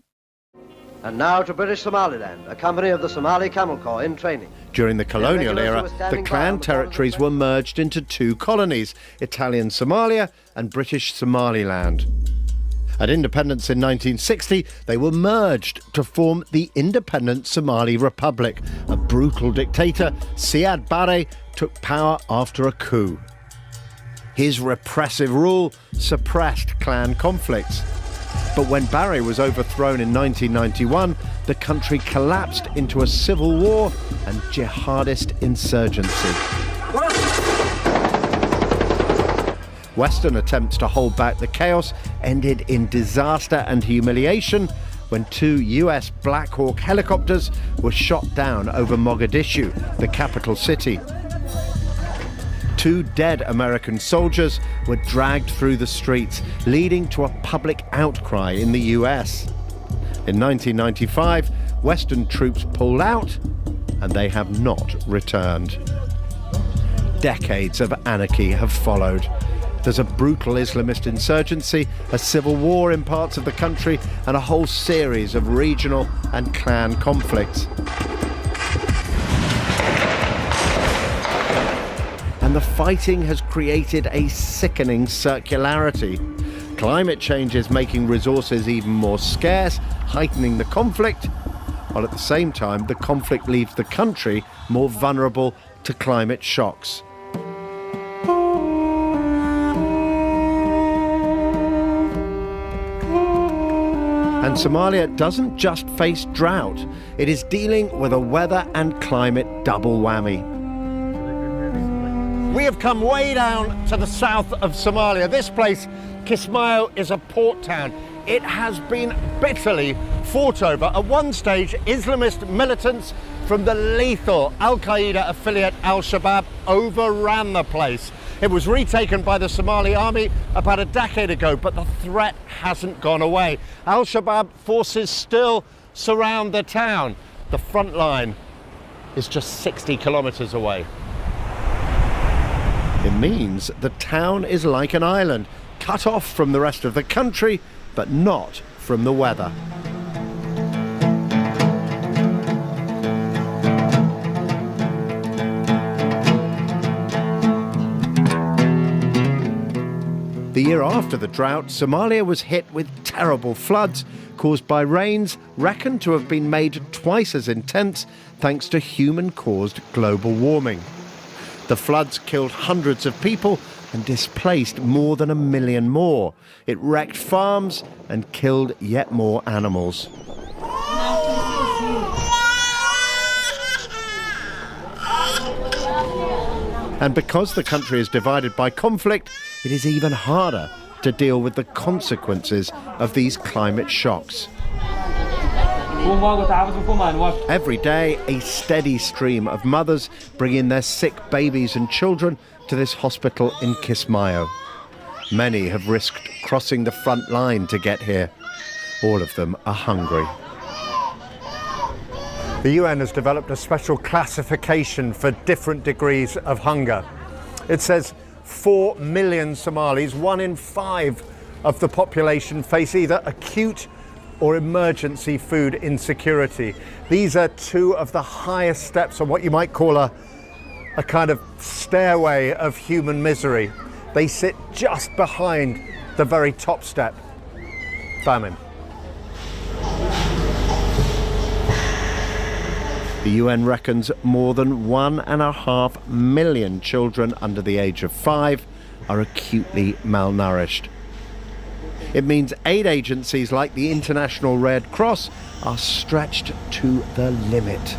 And now to British Somaliland, a company of the Somali Camel Corps in training. During the colonial era, the clan territories were merged into two colonies, Italian Somalia and British Somaliland. At independence in 1960, they were merged to form the independent Somali Republic. A brutal dictator, Siad Barre, took power after a coup. His repressive rule suppressed clan conflicts. But when Barre was overthrown in 1991, the country collapsed into a civil war and jihadist insurgency. Western attempts to hold back the chaos ended in disaster and humiliation when 2 US Black Hawk helicopters were shot down over Mogadishu, the capital city. 2 dead American soldiers were dragged through the streets, leading to a public outcry in the US. In 1995, Western troops pulled out, and they have not returned. Decades of anarchy have followed. There's a brutal Islamist insurgency, a civil war in parts of the country, and a whole series of regional and clan conflicts. And the fighting has created a sickening circularity. Climate change is making resources even more scarce, heightening the conflict, while at the same time the conflict leaves the country more vulnerable to climate shocks. And Somalia doesn't just face drought, it is dealing with a weather and climate double whammy. We have come way down to the south of Somalia. This place, Kismayo, is a port town. It has been bitterly fought over. At one stage, Islamist militants from the lethal Al-Qaeda affiliate Al-Shabaab overran the place. It was retaken by the Somali army about a decade ago, but the threat hasn't gone away. Al-Shabaab forces still surround the town. The front line is just 60 kilometers away. It means the town is like an island, cut off from the rest of the country, but not from the weather. The year after the drought, Somalia was hit with terrible floods caused by rains reckoned to have been made twice as intense thanks to human-caused global warming. The floods killed hundreds of people and displaced more than 1 million more. It wrecked farms and killed yet more animals. And because the country is divided by conflict, it is even harder to deal with the consequences of these climate shocks. Every day, a steady stream of mothers bring in their sick babies and children to this hospital in Kismayo. Many have risked crossing the front line to get here. All of them are hungry. The UN has developed a special classification for different degrees of hunger. It says 4 million Somalis, 1 in 5 of the population, face either acute or emergency food insecurity. These are two of the highest steps on what you might call a kind of stairway of human misery. They sit just behind the very top step, famine. The UN reckons more than 1.5 million children under the age of 5 are acutely malnourished. It means aid agencies like the International Red Cross are stretched to the limit.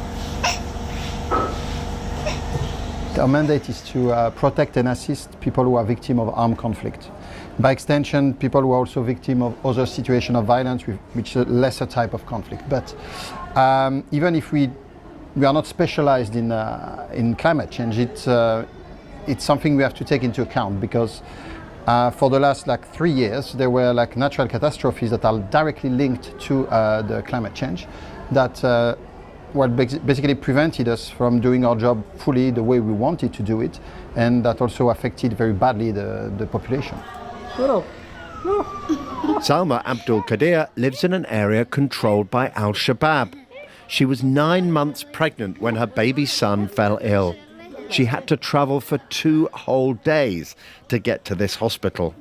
Our mandate is to protect and assist people who are victims of armed conflict. By extension, people who are also victims of other situations of violence, which is a lesser type of conflict. But even if we are not specialized in climate change, it's something we have to take into account, because for the last 3 years there were natural catastrophes that are directly linked to the climate change that basically prevented us from doing our job fully the way we wanted to do it, and that also affected very badly the population. Salma Abdul Qadir lives in an area controlled by Al-Shabaab. She was 9 months pregnant when her baby son fell ill. She had to travel for 2 whole days to get to this hospital.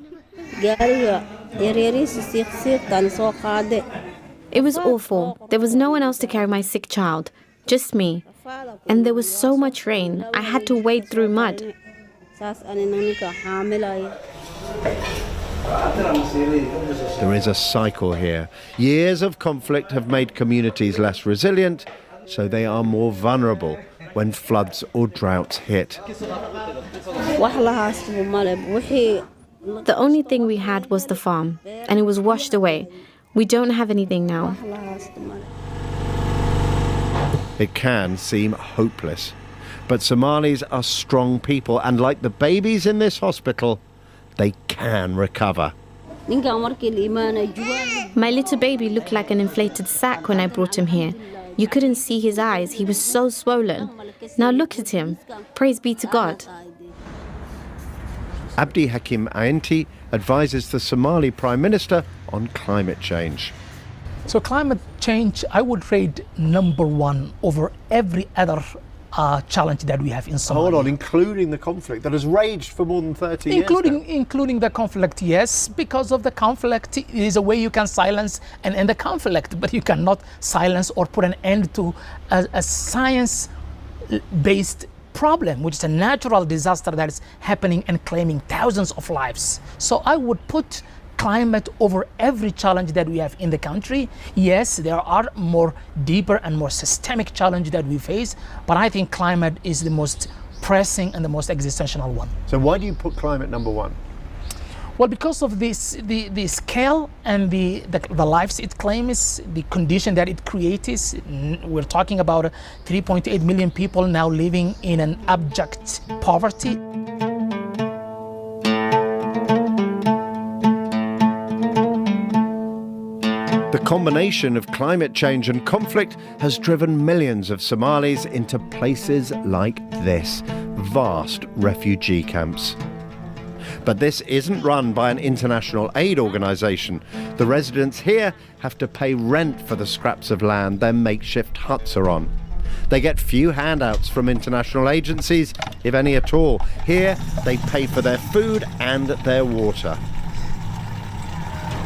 It was awful. There was no one else to carry my sick child, just me. And there was so much rain, I had to wade through mud. There is a cycle here. Years of conflict have made communities less resilient, so they are more vulnerable when floods or droughts hit. The only thing we had was the farm, and it was washed away. We don't have anything now. It can seem hopeless, but Somalis are strong people, and like the babies in this hospital, they can recover. My little baby looked like an inflated sack when I brought him here. You couldn't see his eyes, he was so swollen. Now look at him. Praise be to God. Abdi Hakim Ainti advises the Somali Prime Minister on climate change. So climate change, I would rate #1 over every other challenge that we have in Somalia. Hold on, including the conflict that has raged for more than 30 years now. Including the conflict, yes. Because of the conflict, it is a way you can silence and end the conflict, but you cannot silence or put an end to a science-based problem, which is a natural disaster that is happening and claiming thousands of lives. So I would put climate over every challenge that we have in the country. Yes, there are more deeper and more systemic challenges that we face, but I think climate is the most pressing and the most existential one. So why do you put climate #1? Well, because of the scale and the lives it claims, the condition that it creates. We're talking about 3.8 million people now living in an abject poverty. The combination of climate change and conflict has driven millions of Somalis into places like this, vast refugee camps. But this isn't run by an international aid organisation. The residents here have to pay rent for the scraps of land their makeshift huts are on. They get few handouts from international agencies, if any at all. Here, they pay for their food and their water.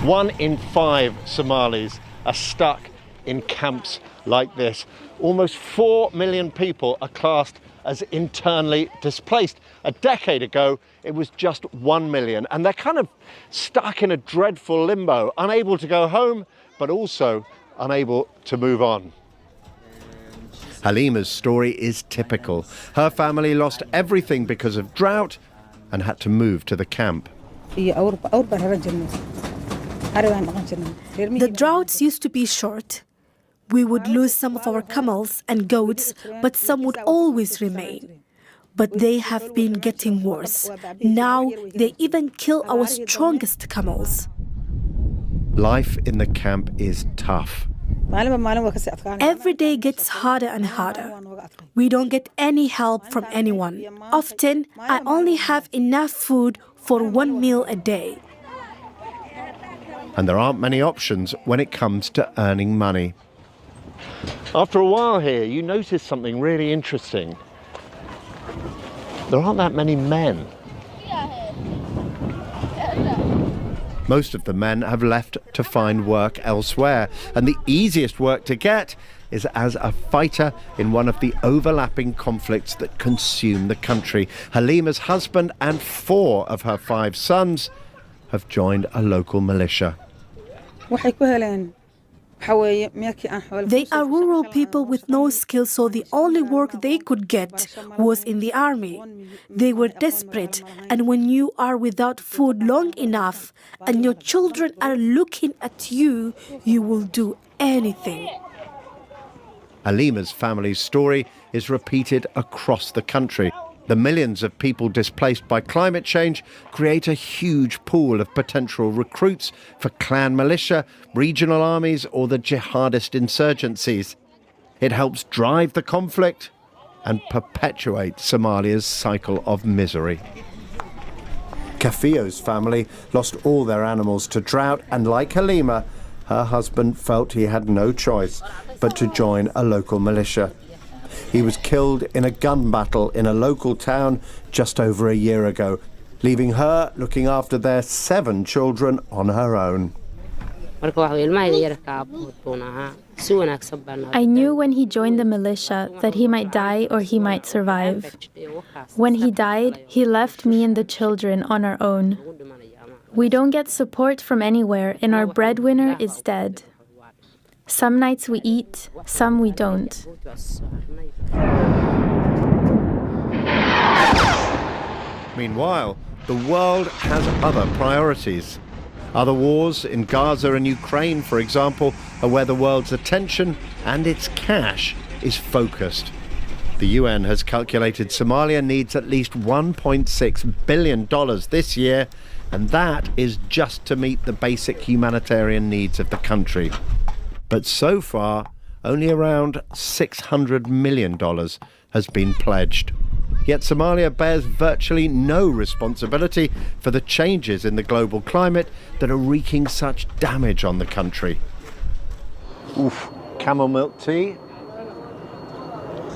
1 in 5 Somalis are stuck in camps like this. Almost 4 million people are classed as internally displaced. A decade ago, it was just 1 million, and they're kind of stuck in a dreadful limbo, unable to go home, but also unable to move on. Halima's story is typical. Her family lost everything because of drought and had to move to the camp. The droughts used to be short. We would lose some of our camels and goats, but some would always remain. But they have been getting worse. Now they even kill our strongest camels. Life in the camp is tough. Every day gets harder and harder. We don't get any help from anyone. Often, I only have enough food for 1 meal a day. And there aren't many options when it comes to earning money. After a while here, you notice something really interesting. There aren't that many men. Most of the men have left to find work elsewhere, and the easiest work to get is as a fighter in one of the overlapping conflicts that consume the country. Halima's husband and 4 of her 5 sons have joined a local militia. They are rural people with no skills, so the only work they could get was in the army. They were desperate, and when you are without food long enough and your children are looking at you, you will do anything. Halima's family's story is repeated across the country. The millions of people displaced by climate change create a huge pool of potential recruits for clan militia, regional armies, or the jihadist insurgencies. It helps drive the conflict and perpetuate Somalia's cycle of misery. Kafio's family lost all their animals to drought, and like Halima, her husband felt he had no choice but to join a local militia. He was killed in a gun battle in a local town just over a year ago, leaving her looking after their 7 children on her own. I knew when he joined the militia that he might die or he might survive. When he died, he left me and the children on our own. We don't get support from anywhere, and our breadwinner is dead. Some nights we eat, some we don't. Meanwhile, the world has other priorities. Other wars in Gaza and Ukraine, for example, are where the world's attention and its cash is focused. The UN has calculated Somalia needs at least $1.6 billion this year, and that is just to meet the basic humanitarian needs of the country. But so far, only around $600 million has been pledged. Yet Somalia bears virtually no responsibility for the changes in the global climate that are wreaking such damage on the country. Oof, camel milk tea.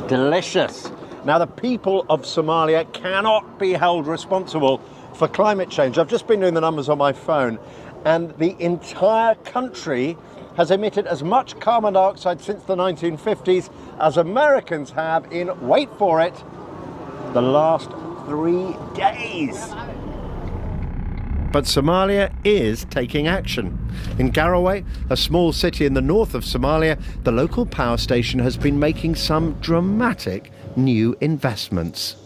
Delicious. Now, the people of Somalia cannot be held responsible for climate change. I've just been doing the numbers on my phone, and the entire country has emitted as much carbon dioxide since the 1950s as Americans have in, wait for it, the last 3 days. But Somalia is taking action. In Garowe, a small city in the north of Somalia, the local power station has been making some dramatic new investments.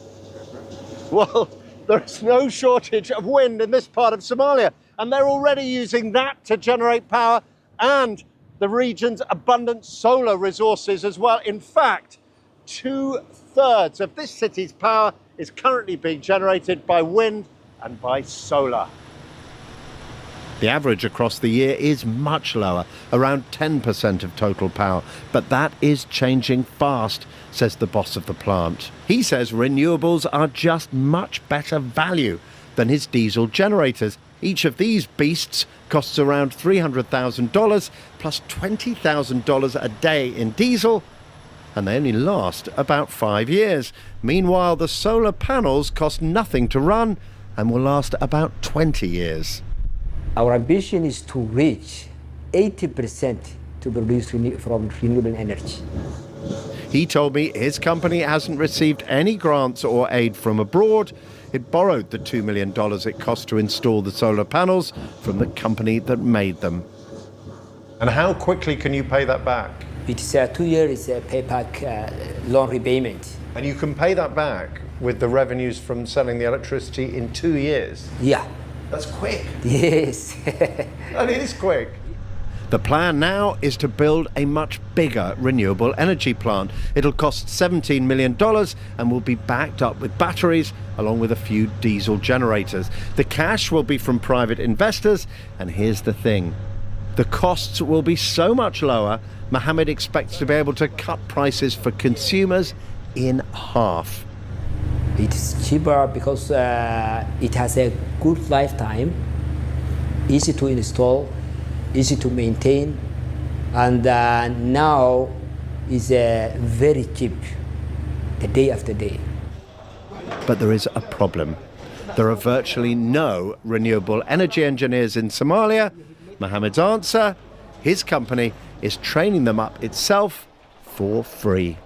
Well, there's no shortage of wind in this part of Somalia, and they're already using that to generate power and the region's abundant solar resources as well. In fact, 2/3 of this city's power is currently being generated by wind and by solar. The average across the year is much lower, around 10% of total power, but that is changing fast, says the boss of the plant. He says renewables are just much better value than his diesel generators. Each of these beasts costs around $300,000 plus $20,000 a day in diesel, and they only last about 5 years. Meanwhile, the solar panels cost nothing to run and will last about 20 years. Our ambition is to reach 80% to produce from renewable energy. He told me his company hasn't received any grants or aid from abroad. It borrowed the $2 million it cost to install the solar panels from the company that made them. And how quickly can you pay that back? It's 2 years payback loan repayment. And you can pay that back with the revenues from selling the electricity in 2 years? Yeah. That's quick. Yes. That is quick. The plan now is to build a much bigger renewable energy plant. It'll cost $17 million and will be backed up with batteries along with a few diesel generators. The cash will be from private investors, and here's the thing. The costs will be so much lower, Mohammed expects to be able to cut prices for consumers in half. It's cheaper because it has a good lifetime, easy to install, easy to maintain, and now is very cheap, the day after day. But there is a problem. There are virtually no renewable energy engineers in Somalia. Mohammed's answer, his company is training them up itself for free.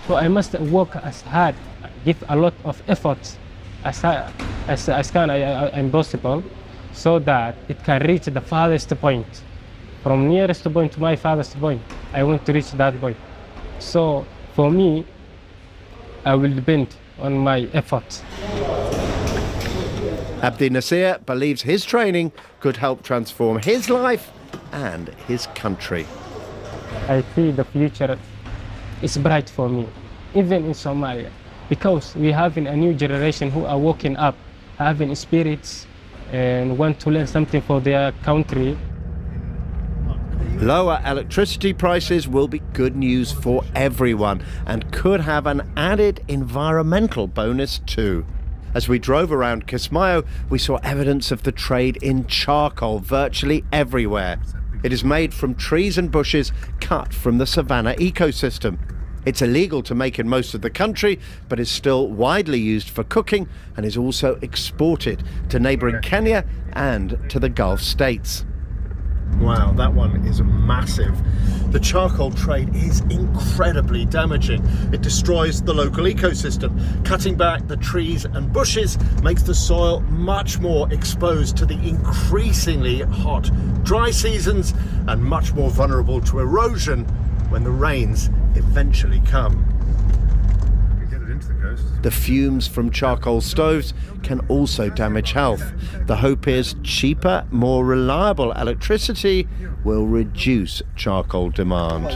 So I must work as hard, give a lot of effort as can possible, so that it can reach the farthest point. From nearest point to my farthest point, I want to reach that point. So for me, I will depend on my efforts. Abdi Nasir believes his training could help transform his life and his country. I see the future is bright for me, even in Somalia, because we have a new generation who are waking up, having spirits and want to learn something for their country. Lower electricity prices will be good news for everyone and could have an added environmental bonus too. As we drove around Kismayo, we saw evidence of the trade in charcoal virtually everywhere. It is made from trees and bushes cut from the savanna ecosystem. It's illegal to make in most of the country, but is still widely used for cooking and is also exported to neighbouring Kenya and to the Gulf states. Wow, that one is massive. The charcoal trade is incredibly damaging. It destroys the local ecosystem. Cutting back the trees and bushes makes the soil much more exposed to the increasingly hot dry seasons and much more vulnerable to erosion when the rains eventually come. The fumes from charcoal stoves can also damage health. The hope is cheaper, more reliable electricity will reduce charcoal demand.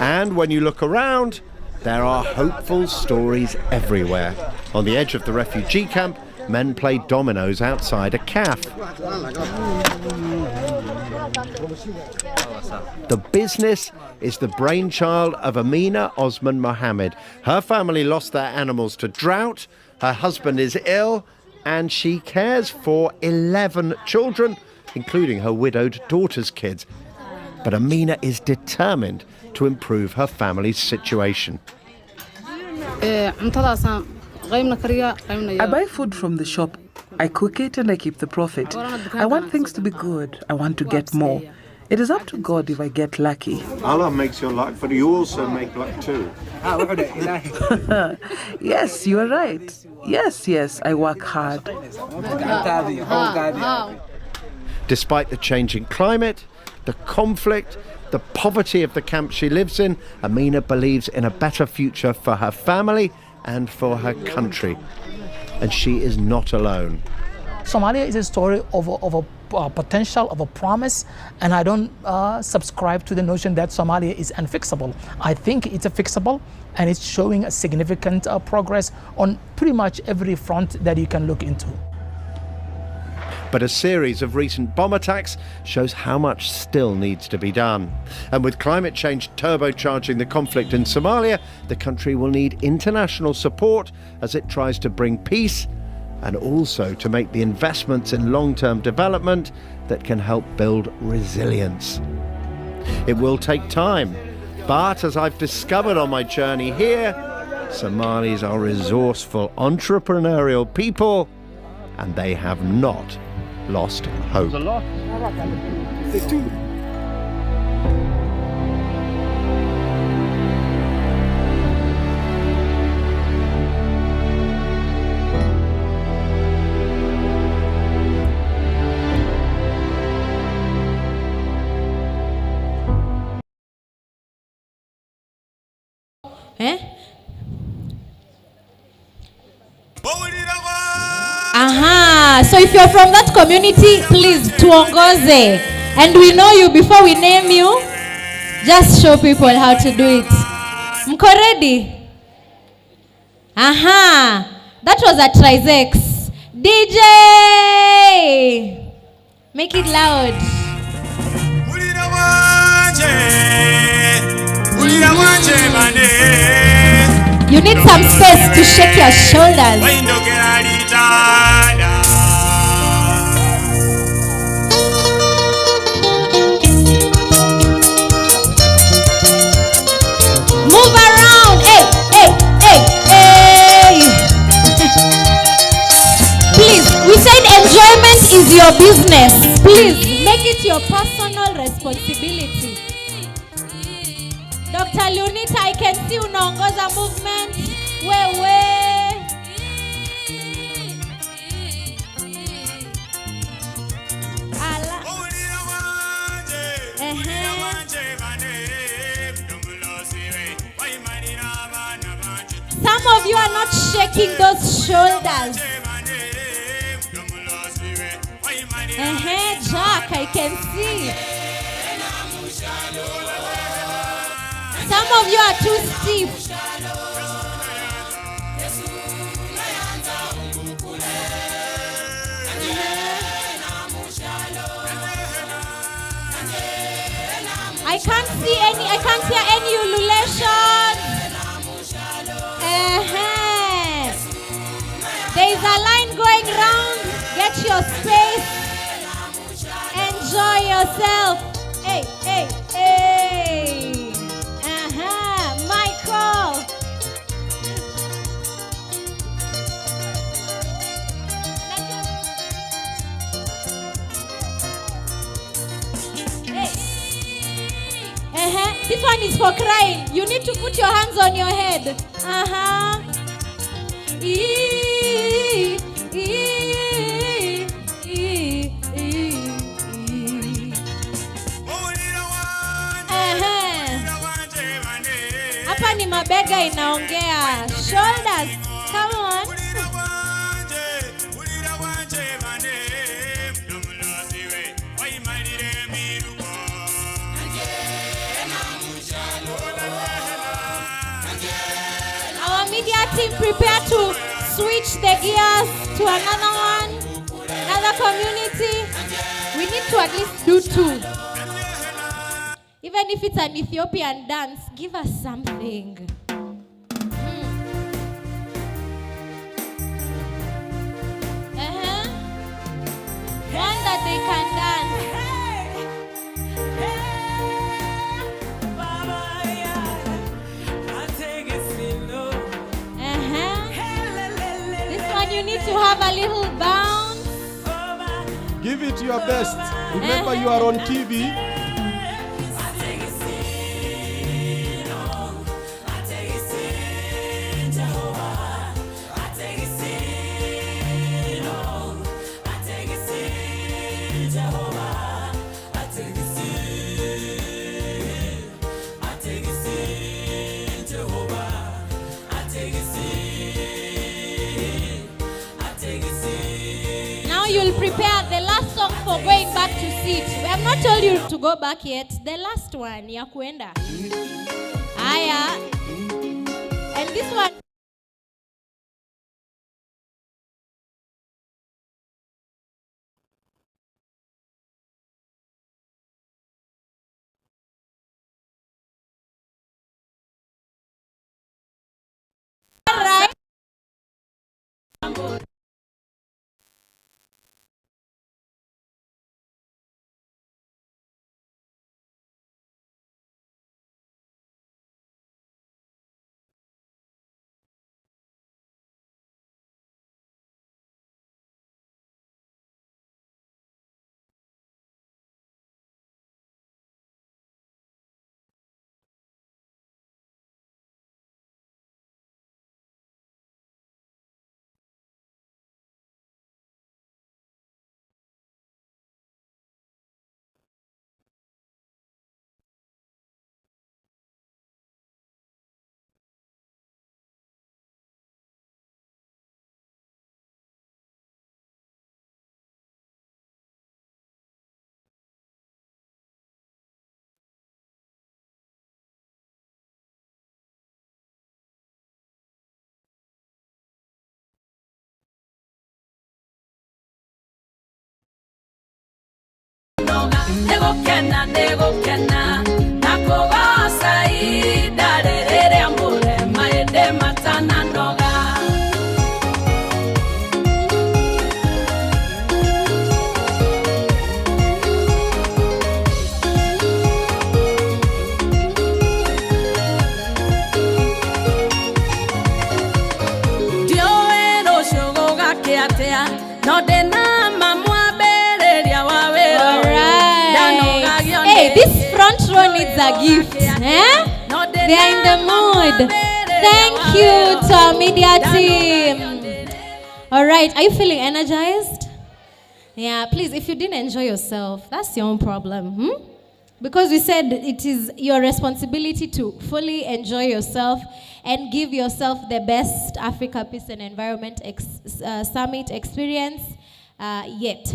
And when you look around, there are hopeful stories everywhere. On the edge of the refugee camp, men play dominoes outside a cafe. The business is the brainchild of Amina Osman Mohammed. Her family lost their animals to drought, her husband is ill, and she cares for 11 children, including her widowed daughter's kids. But Amina is determined to improve her family's situation. I buy food from the shop. I cook it and I keep the profit. I want things to be good. I want to get more. It is up to God if I get lucky. Allah makes your luck, but you also make luck too. Yes, you are right. Yes, I work hard. Despite the changing climate, the conflict, the poverty of the camp she lives in, Amina believes in a better future for her family and for her country. And she is not alone. Somalia is a story of a potential, of a promise, and I don't subscribe to the notion that Somalia is unfixable. I think it's fixable, and it's showing a significant progress on pretty much every front that you can look into. But a series of recent bomb attacks shows how much still needs to be done. And with climate change turbocharging the conflict in Somalia, the country will need international support as it tries to bring peace and also to make the investments in long-term development that can help build resilience. It will take time, but as I've discovered on my journey here, Somalis are resourceful, entrepreneurial people, and they have not lost hope. So if you're from that community, please tuongoze. And we know you before we name you. Just show people how to do it. Mko ready? That was a trisex. DJ! Make it loud. You need some space to shake your shoulders. said enjoyment is your business. Please make it your personal responsibility. Dr. Lunita, I can see unaongoza movement. Wewe. Some of you are not shaking those shoulders. Jack, I can see. Some of you are too stiff. I can't hear any ululation. There is a line going round. Get your space. Enjoy yourself. Hey, hey, hey. Michael. Hey. This one is for crying. You need to put your hands on your head. Hapa ni mabega inaongea. Shoulders. Come on. Our media team prepare to switch the gears to another one, another community. We need to at least do 2. Even if it's an Ethiopian dance, give us something. One that they can dance. This one you need to have a little bounce. Give it your best. Remember you are on TV. Prepare the last song for going back to seat. We have not told you to go back yet. The last one, ya kuenda. Aya. And this one. Right. Alright. Hey, this front row needs a gift. Eh? They are in the mood. Thank you to our media team. Alright, are you feeling energized? Yeah, please, if you didn't enjoy yourself, that's your own problem. Because we said it is your responsibility to fully enjoy yourself and give yourself the best Africa Peace and Environment Summit experience yet.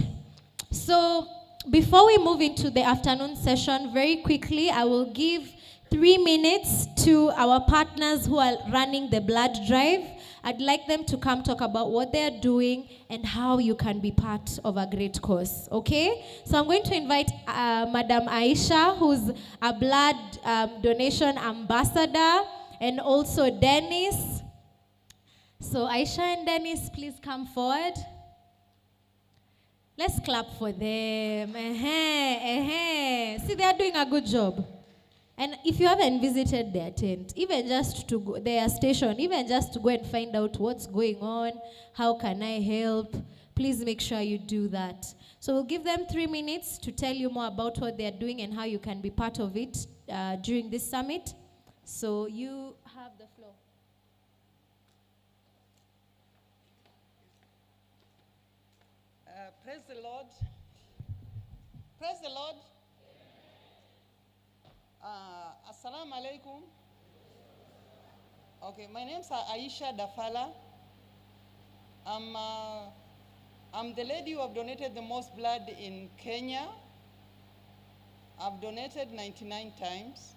So before we move into the afternoon session, very quickly, I will give 3 minutes to our partners who are running the blood drive. I'd like them to come talk about what they're doing and how you can be part of a great cause, okay? So I'm going to invite Madam Aisha, who's a blood donation ambassador, and also Dennis. So Aisha and Dennis, please come forward. Let's clap for them. See, they are doing a good job. And if you haven't visited their tent, even just to go, their station, even just to go and find out what's going on, how can I help, please make sure you do that. So we'll give them 3 minutes to tell you more about what they're doing and how you can be part of it during this summit. So you have the floor. Praise the Lord. Praise the Lord. Assalamu alaikum. Okay, my name is Aisha Dafala. I'm the lady who have donated the most blood in Kenya. I've donated 99 times.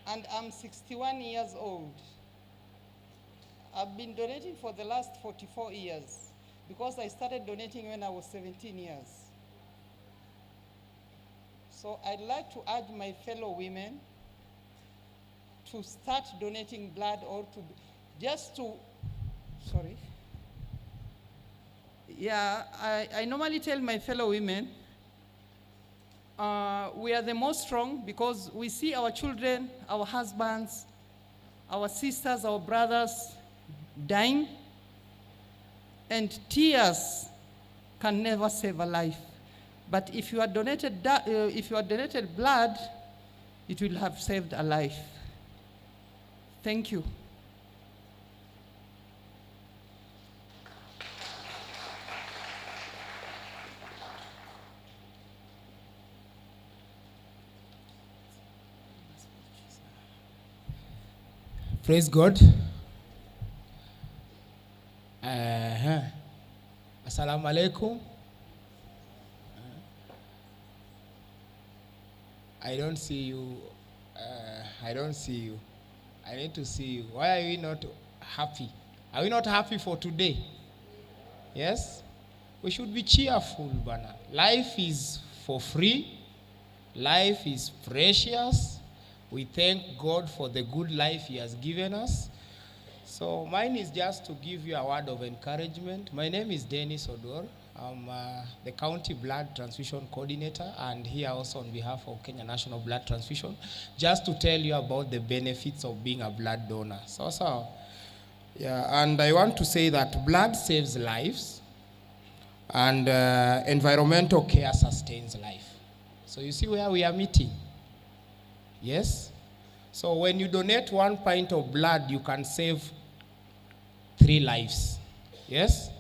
And I'm 61 years old. I've been donating for the last 44 years because I started donating when I was 17 years. So I'd like to urge my fellow women to start donating blood or to just to, sorry. Yeah, I normally tell my fellow women, we are the most strong because we see our children, our husbands, our sisters, our brothers dying, and tears can never save a life. But if you are donated, blood, it will have saved a life. Thank you. Praise God. Assalamu alaikum. I don't see you. I don't see you. I need to see you. Why are we not happy? Are we not happy for today? Yes? We should be cheerful, Bana. Life is for free. Life is precious. We thank God for the good life He has given us. So mine is just to give you a word of encouragement. My name is Dennis Odor. I'm the County Blood Transfusion Coordinator, and here also on behalf of Kenya National Blood Transfusion, just to tell you about the benefits of being a blood donor. And I want to say that blood saves lives, and environmental care sustains life. So you see where we are meeting? Yes? So when you donate 1 pint of blood, you can save 3 lives. Yes?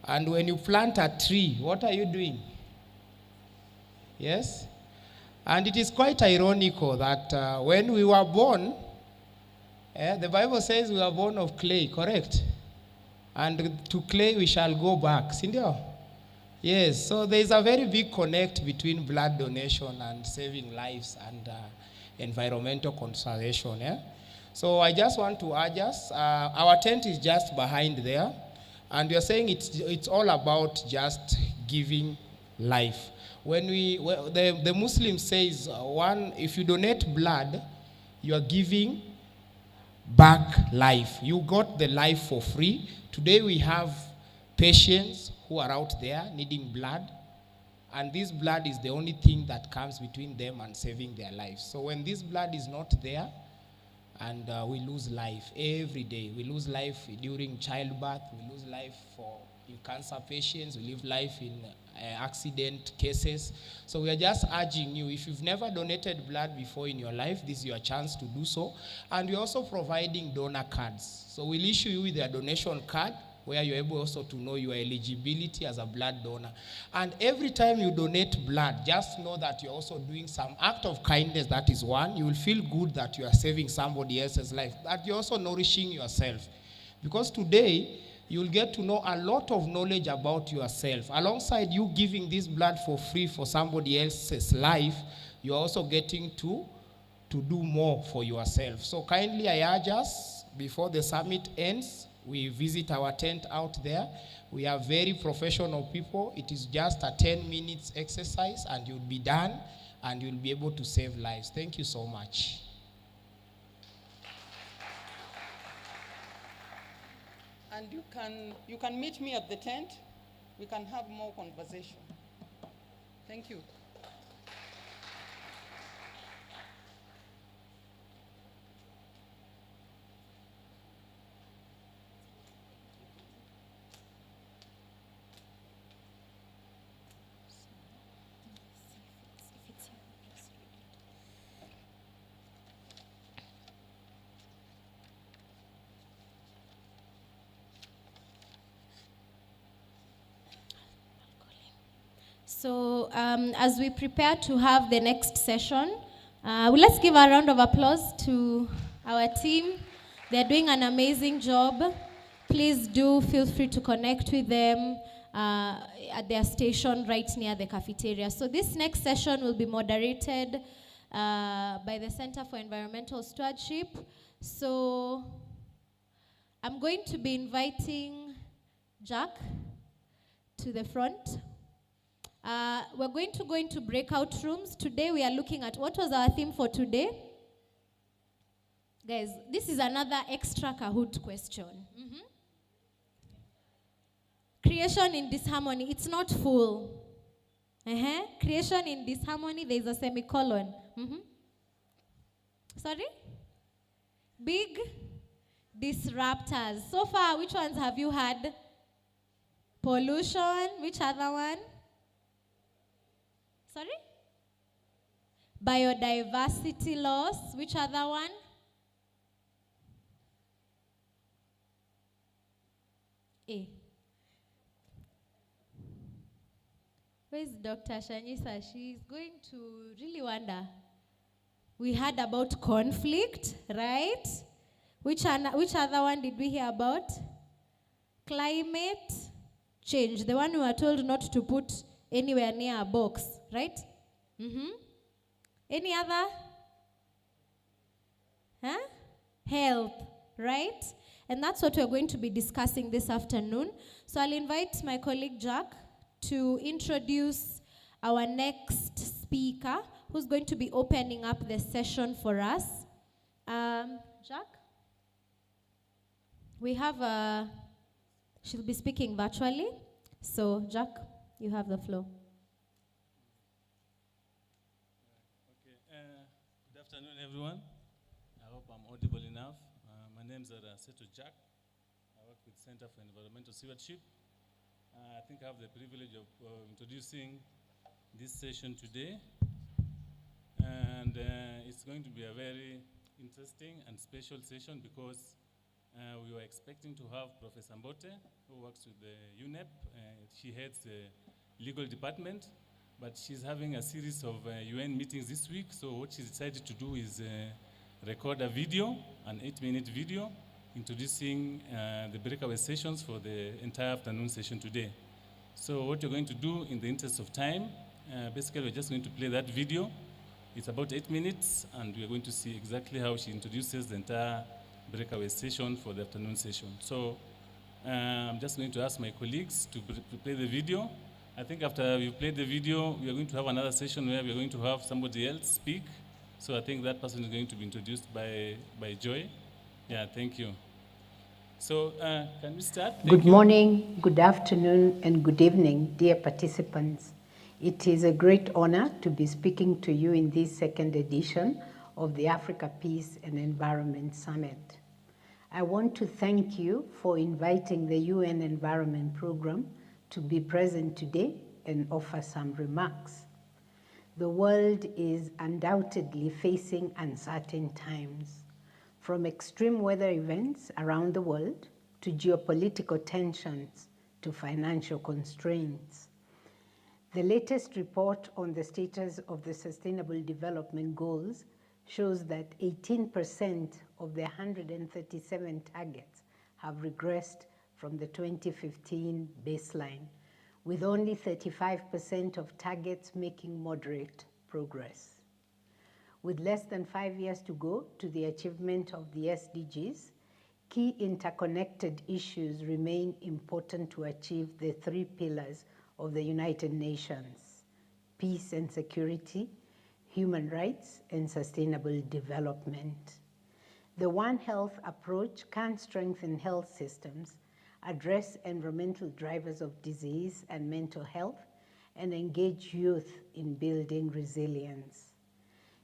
And when you plant a tree, what are you doing? Yes? And it is quite ironical that when we were born, the Bible says we were born of clay, correct? And to clay we shall go back. Cindy? Yes, so there is a very big connect between blood donation and saving lives and environmental conservation. Yeah? So I just want to urge us, our tent is just behind there. And we are saying it's all about just giving life. When the Muslim says, if you donate blood, you are giving back life. You got the life for free. Today we have patients who are out there needing blood, and this blood is the only thing that comes between them and saving their lives. So when this blood is not there, and we lose life every day. We lose life during childbirth, we lose life in cancer patients, we lose life in accident cases. So we are just urging you, if you've never donated blood before in your life, this is your chance to do so. And we're also providing donor cards. So we'll issue you with a donation card where you're able also to know your eligibility as a blood donor. And every time you donate blood, just know that you're also doing some act of kindness. That is one. You will feel good that you are saving somebody else's life, that you're also nourishing yourself. Because today, you'll get to know a lot of knowledge about yourself. Alongside you giving this blood for free for somebody else's life, you're also getting to do more for yourself. So kindly I urge us, before the summit ends, we visit our tent out there. We are very professional people. It is just a 10 minutes exercise and you'll be done and you'll be able to save lives. Thank you so much. And you can meet me at the tent. We can have more conversation. Thank you. So as we prepare to have the next session, let's give a round of applause to our team. They're doing an amazing job. Please do feel free to connect with them at their station right near the cafeteria. So this next session will be moderated by the Center for Environmental Stewardship. So I'm going to be inviting Jack to the front. We're going to go into breakout rooms. Today we are looking at, what was our theme for today? Guys, this is another extra Kahoot question. Creation in disharmony, it's not full. Creation in disharmony, there's a semicolon. Sorry? Big disruptors. So far, which ones have you had? Pollution, which other one? Sorry? Biodiversity loss, which other one? A. Where's Dr. Shanyisa? She's going to really wonder. We heard about conflict, right? Which other one did we hear about? Climate change. The one we were told not to put anywhere near a box, right? Any other? Health, right? And that's what we're going to be discussing this afternoon. So I'll invite my colleague Jack to introduce our next speaker, who's going to be opening up the session for us. Jack? We have she'll be speaking virtually. So Jack, you have the floor. Good afternoon, everyone. I hope I'm audible enough. My name is Seto Jack. I work with Center for Environmental Stewardship. I think I have the privilege of introducing this session today. And it's going to be a very interesting and special session because we were expecting to have Professor Mbote, who works with the UNEP. She heads the legal department, but she's having a series of UN meetings this week. So what she decided to do is record a video, an 8-minute video, introducing the breakaway sessions for the entire afternoon session today. So what you're going to do in the interest of time, basically we're just going to play that video. It's about 8 minutes, and we're going to see exactly how she introduces the entire breakaway session for the afternoon session. So I'm just going to ask my colleagues to play the video. I think after we've played the video, we are going to have another session where we're going to have somebody else speak. So I think that person is going to be introduced by Joy. Yeah, thank you. So can we start? Good morning, good afternoon, and good evening, dear participants. It is a great honor to be speaking to you in this second edition of the Africa Peace and Environment Summit. I want to thank you for inviting the UN Environment Programme to be present today and offer some remarks. The world is undoubtedly facing uncertain times, from extreme weather events around the world to geopolitical tensions to financial constraints. The latest report on the status of the Sustainable Development Goals shows that 18% of the 137 targets have regressed from the 2015 baseline, with only 35% of targets making moderate progress. With less than 5 years to go to the achievement of the SDGs, key interconnected issues remain important to achieve the 3 pillars of the United Nations: peace and security, human rights, and sustainable development. The One Health approach can strengthen health systems, address environmental drivers of disease and mental health, and engage youth in building resilience.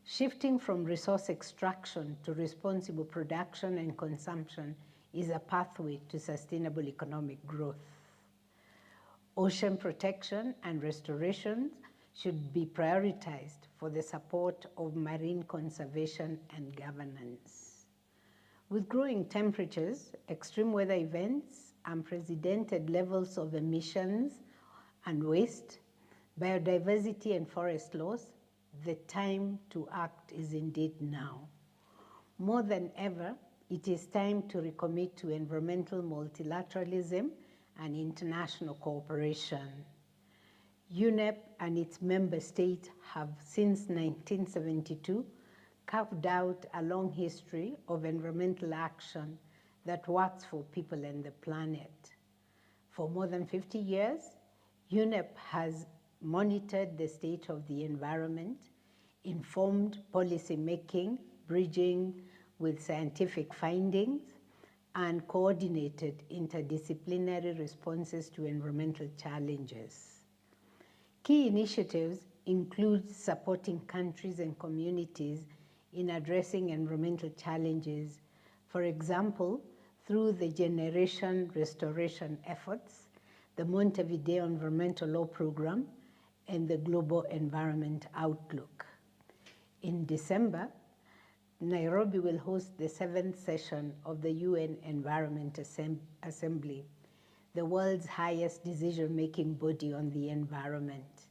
Shifting from resource extraction to responsible production and consumption is a pathway to sustainable economic growth. Ocean protection and restoration should be prioritized for the support of marine conservation and governance. With growing temperatures, extreme weather events, unprecedented levels of emissions and waste, biodiversity and forest loss, the time to act is indeed now. More than ever, it is time to recommit to environmental multilateralism and international cooperation. UNEP and its member states have, since 1972, carved out a long history of environmental action that works for people and the planet. For more than 50 years, UNEP has monitored the state of the environment, informed policy making, bridging with scientific findings, and coordinated interdisciplinary responses to environmental challenges. Key initiatives include supporting countries and communities in addressing environmental challenges, for example, through the generation restoration efforts, the Montevideo Environmental Law Program, and the Global Environment Outlook. In December, Nairobi will host the 7th session of the UN Environment Assembly, the world's highest decision-making body on the environment,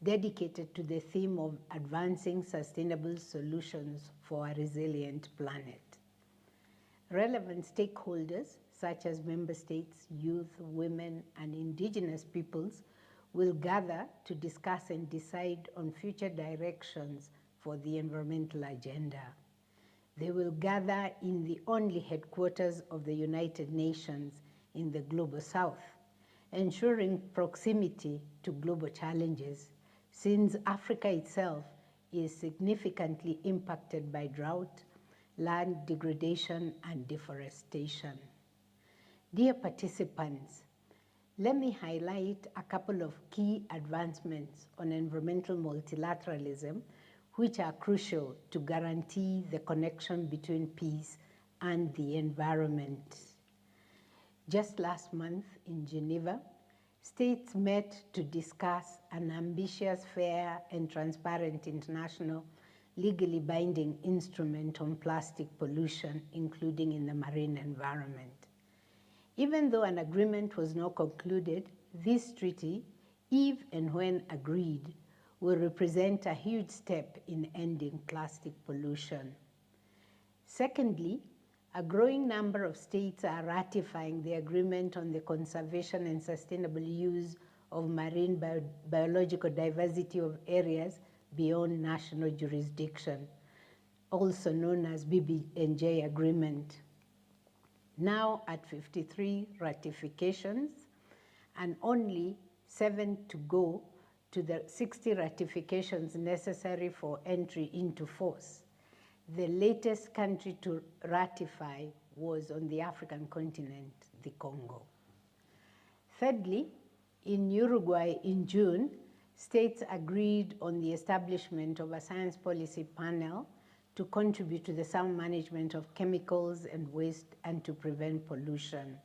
dedicated to the theme of advancing sustainable solutions for a resilient planet. Relevant stakeholders, such as member states, youth, women, and indigenous peoples, will gather to discuss and decide on future directions for the environmental agenda. They will gather in the only headquarters of the United Nations in the Global South, ensuring proximity to global challenges, since Africa itself is significantly impacted by drought, land degradation, and deforestation. Dear participants, let me highlight a couple of key advancements on environmental multilateralism which are crucial to guarantee the connection between peace and the environment. Just last month in Geneva, states met to discuss an ambitious, fair, and transparent international legally binding instrument on plastic pollution, including in the marine environment. Even though an agreement was not concluded, this treaty, if and when agreed, will represent a huge step in ending plastic pollution. Secondly, a growing number of states are ratifying the agreement on the conservation and sustainable use of marine biological diversity of areas beyond national jurisdiction, also known as BBNJ agreement. Now at 53 ratifications and only 7 to go to the 60 ratifications necessary for entry into force. The latest country to ratify was on the African continent, the Congo. Thirdly, in Uruguay in June, states agreed on the establishment of a science policy panel to contribute to the sound management of chemicals and waste and to prevent pollution.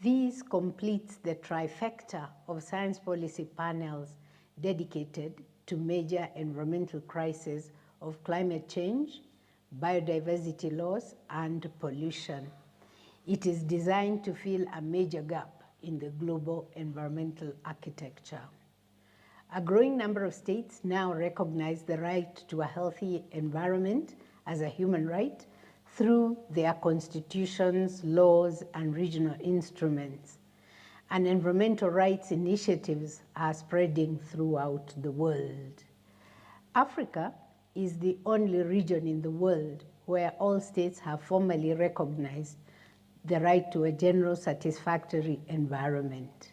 This completes the trifecta of science policy panels dedicated to major environmental crises of climate change, biodiversity loss, and pollution. It is designed to fill a major gap in the global environmental architecture. A growing number of states now recognize the right to a healthy environment as a human right through their constitutions, laws, and regional instruments. And environmental rights initiatives are spreading throughout the world. Africa is the only region in the world where all states have formally recognized the right to a general satisfactory environment.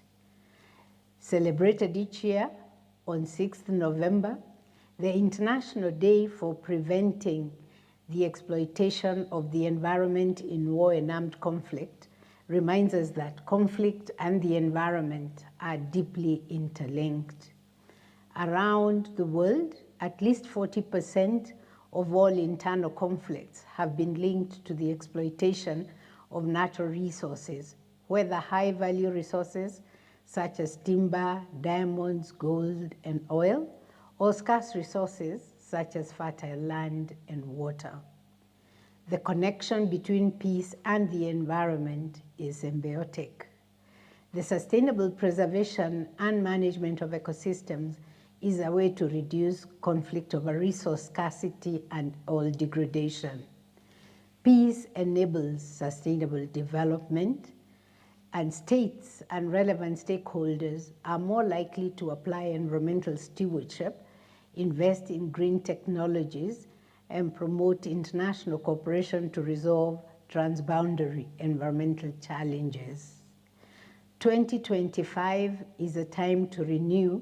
Celebrated each year on 6th November, the International Day for Preventing the Exploitation of the Environment in War and Armed Conflict reminds us that conflict and the environment are deeply interlinked. Around the world, at least 40% of all internal conflicts have been linked to the exploitation of natural resources, whether high-value resources such as timber, diamonds, gold, and oil, or scarce resources such as fertile land and water. The connection between peace and the environment is symbiotic. The sustainable preservation and management of ecosystems is a way to reduce conflict over resource scarcity and oil degradation. Peace enables sustainable development, and states and relevant stakeholders are more likely to apply environmental stewardship, invest in green technologies, and promote international cooperation to resolve transboundary environmental challenges. 2025 is a time to renew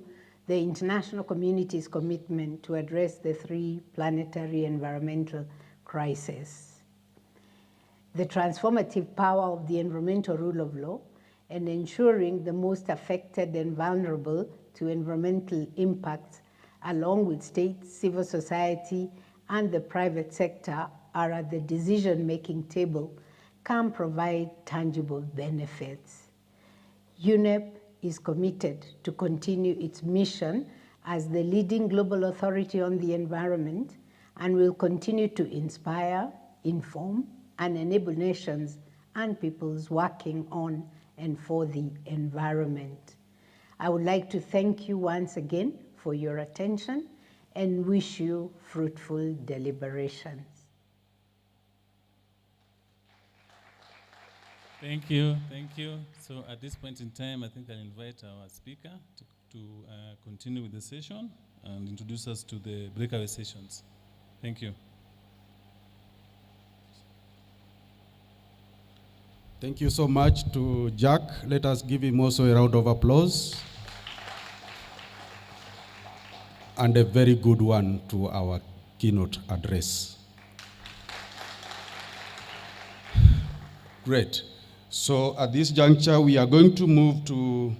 the international community's commitment to address the 3 planetary environmental crises. The transformative power of the environmental rule of law and ensuring the most affected and vulnerable to environmental impacts, along with states, civil society, and the private sector are at the decision-making table, can provide tangible benefits. UNEP is committed to continue its mission as the leading global authority on the environment and will continue to inspire, inform, and enable nations and peoples working on and for the environment. I would like to thank you once again for your attention and wish you fruitful deliberations. Thank you, thank you. So at this point in time, I think I'll invite our speaker to continue with the session and introduce us to the breakout sessions. Thank you. Thank you so much to Jack. Let us give him also a round of applause. And a very good one to our keynote address. Great. So at this juncture, we are going to move to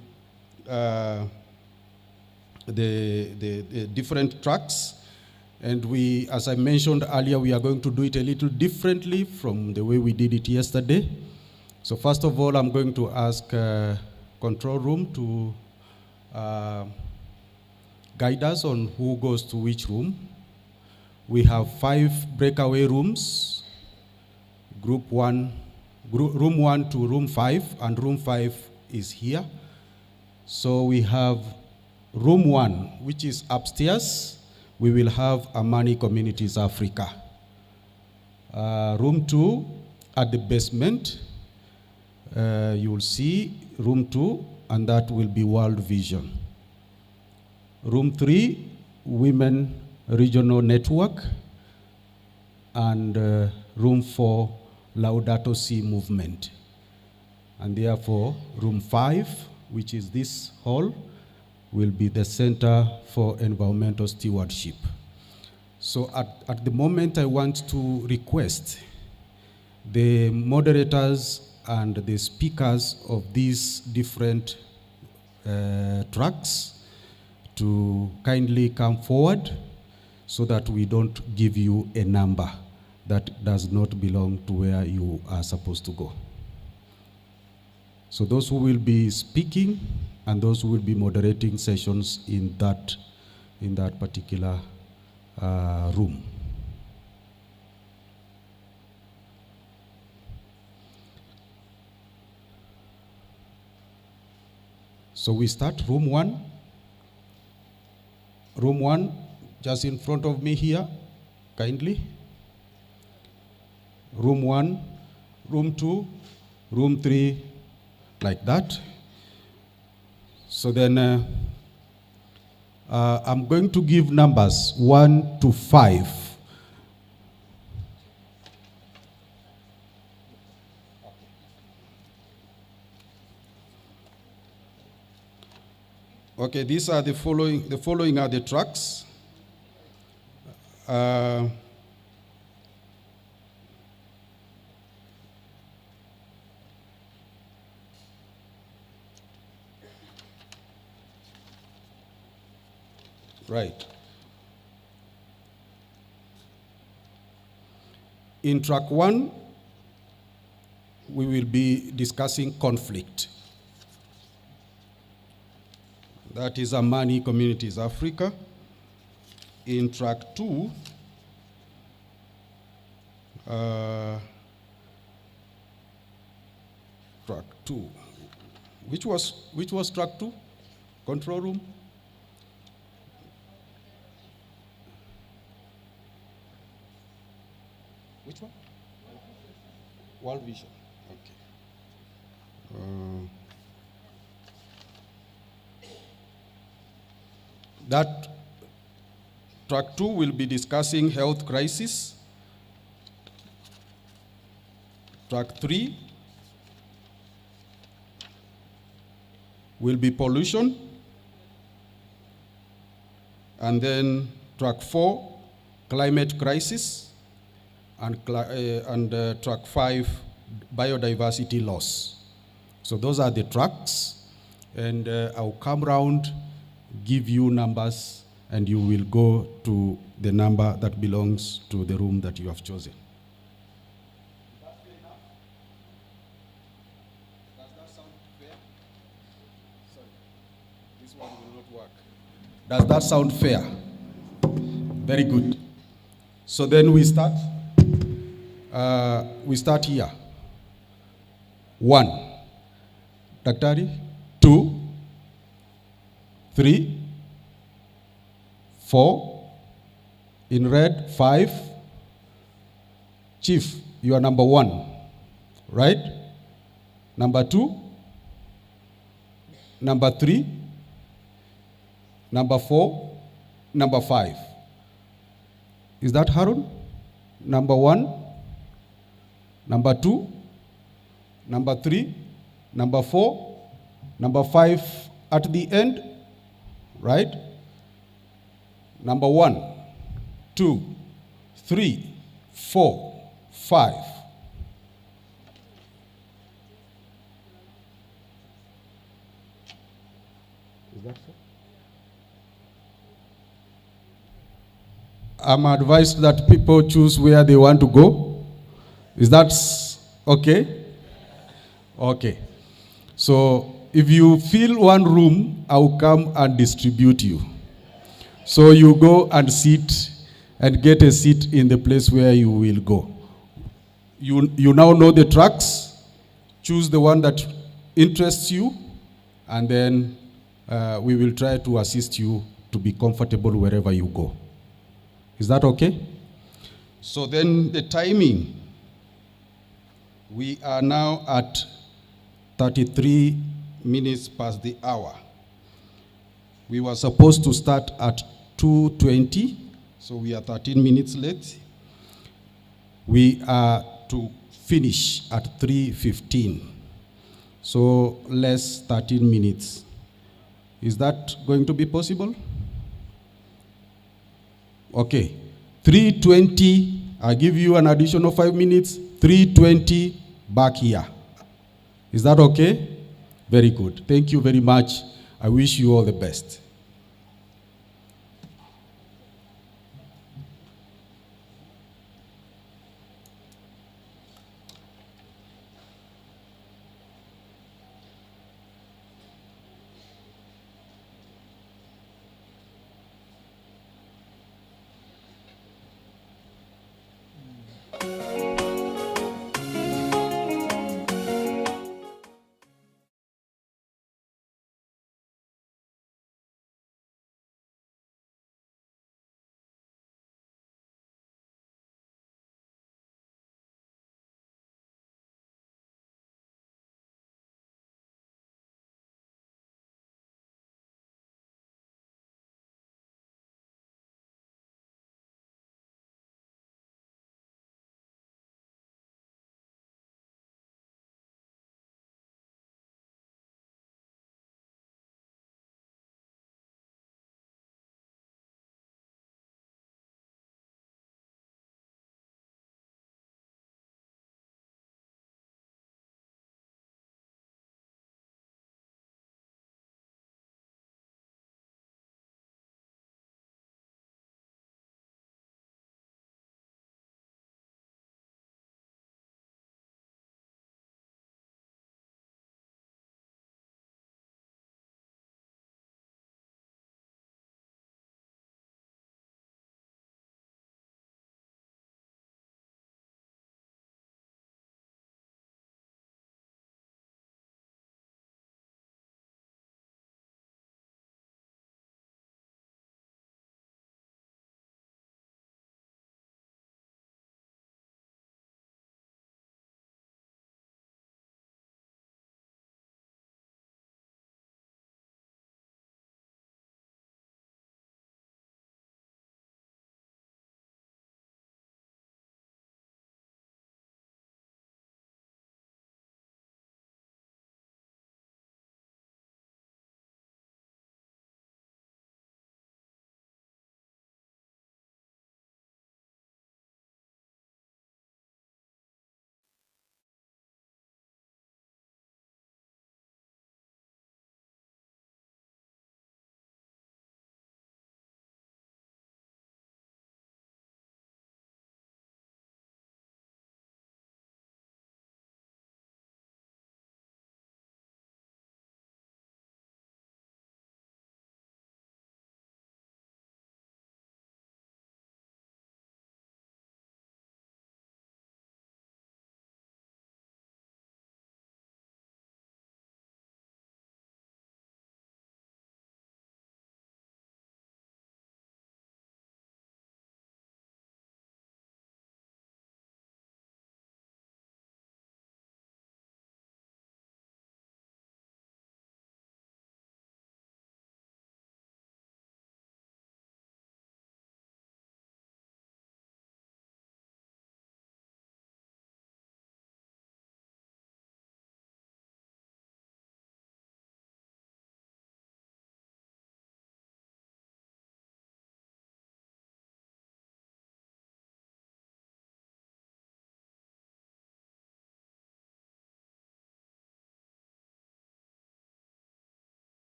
the different tracks. And we, as I mentioned earlier, we are going to do it a little differently from the way we did it yesterday. So first of all, I'm going to ask control room to guide us on who goes to which room. We have 5 breakaway rooms, room 1 to room 5, and room 5 is here. So we have room 1, which is upstairs. We will have Amani Communities Africa. Room 2 at the basement. You will see room 2, and that will be World Vision. Room 3, Women Regional Network, and room 4, Laudato Si Movement. And therefore, room 5, which is this hall, will be the Center for Environmental Stewardship. So at the moment, I want to request the moderators and the speakers of these different tracks to kindly come forward so that we don't give you a number that does not belong to where you are supposed to go. So those who will be speaking and those who will be moderating sessions in that particular room. So we start room 1. Room 1, just in front of me here, kindly. Room 1, room 2, room 3, like that. So then I'm going to give numbers 1 to 5. Okay, these are the following. The following are the tracks. Right. In track 1, we will be discussing conflict. That is Amani Communities Africa. In track 2, which was track 2? Control room? Which one? World Vision. Okay. That track 2 will be discussing health crisis. Track 3 will be pollution. And then track 4, climate crisis. And track 5, biodiversity loss. So those are the tracks. And I'll come round, give you numbers, and you will go to the number that belongs to the room that you have chosen. Does that sound fair? Sorry, this one will not work. Does that sound fair? Very good. So then we start. We start here. 1, Daktari. 2, 3, 4, in red, 5. Chief, you are number 1, right? Number 2, number 3, number 4, number 5. Is that Harun? Number 1, number 2, number 3, number 4, number 5 at the end, right? Number 1, 2, 3, 4, 5. Is that so? I'm advised that people choose where they want to go. Is that okay? Okay. So if you fill one room, I'll come and distribute you. So you go and sit and get a seat in the place where you will go. You now know the tracks. Choose the one that interests you, and then we will try to assist you to be comfortable wherever you go. Is that okay? So then the timing. We are now at 33 minutes past the hour. We were supposed to start at 2:20, so we are 13 minutes late. We are to finish at 3:15, so less 13 minutes. Is that going to be possible? Okay, 3:20, I give you an additional 5 minutes, 3:20, back here. Is that okay? Very good. Thank you very much. I wish you all the best.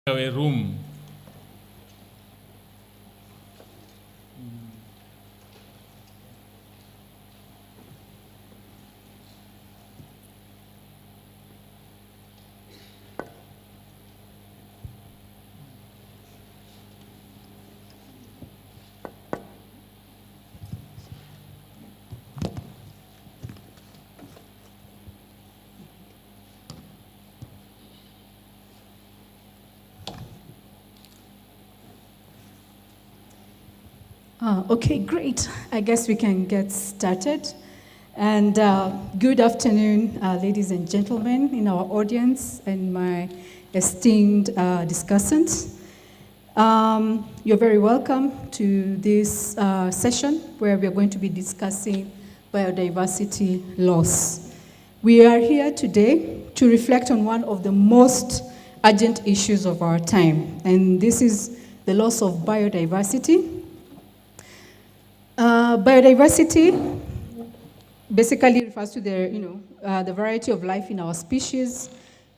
A room. Okay, great. I guess we can get started. And good afternoon, ladies and gentlemen in our audience and my esteemed discussants. You're very welcome to this session where we are going to be discussing biodiversity loss. We are here today to reflect on one of the most urgent issues of our time, and this is the loss of biodiversity. Biodiversity basically refers to the variety of life in our species,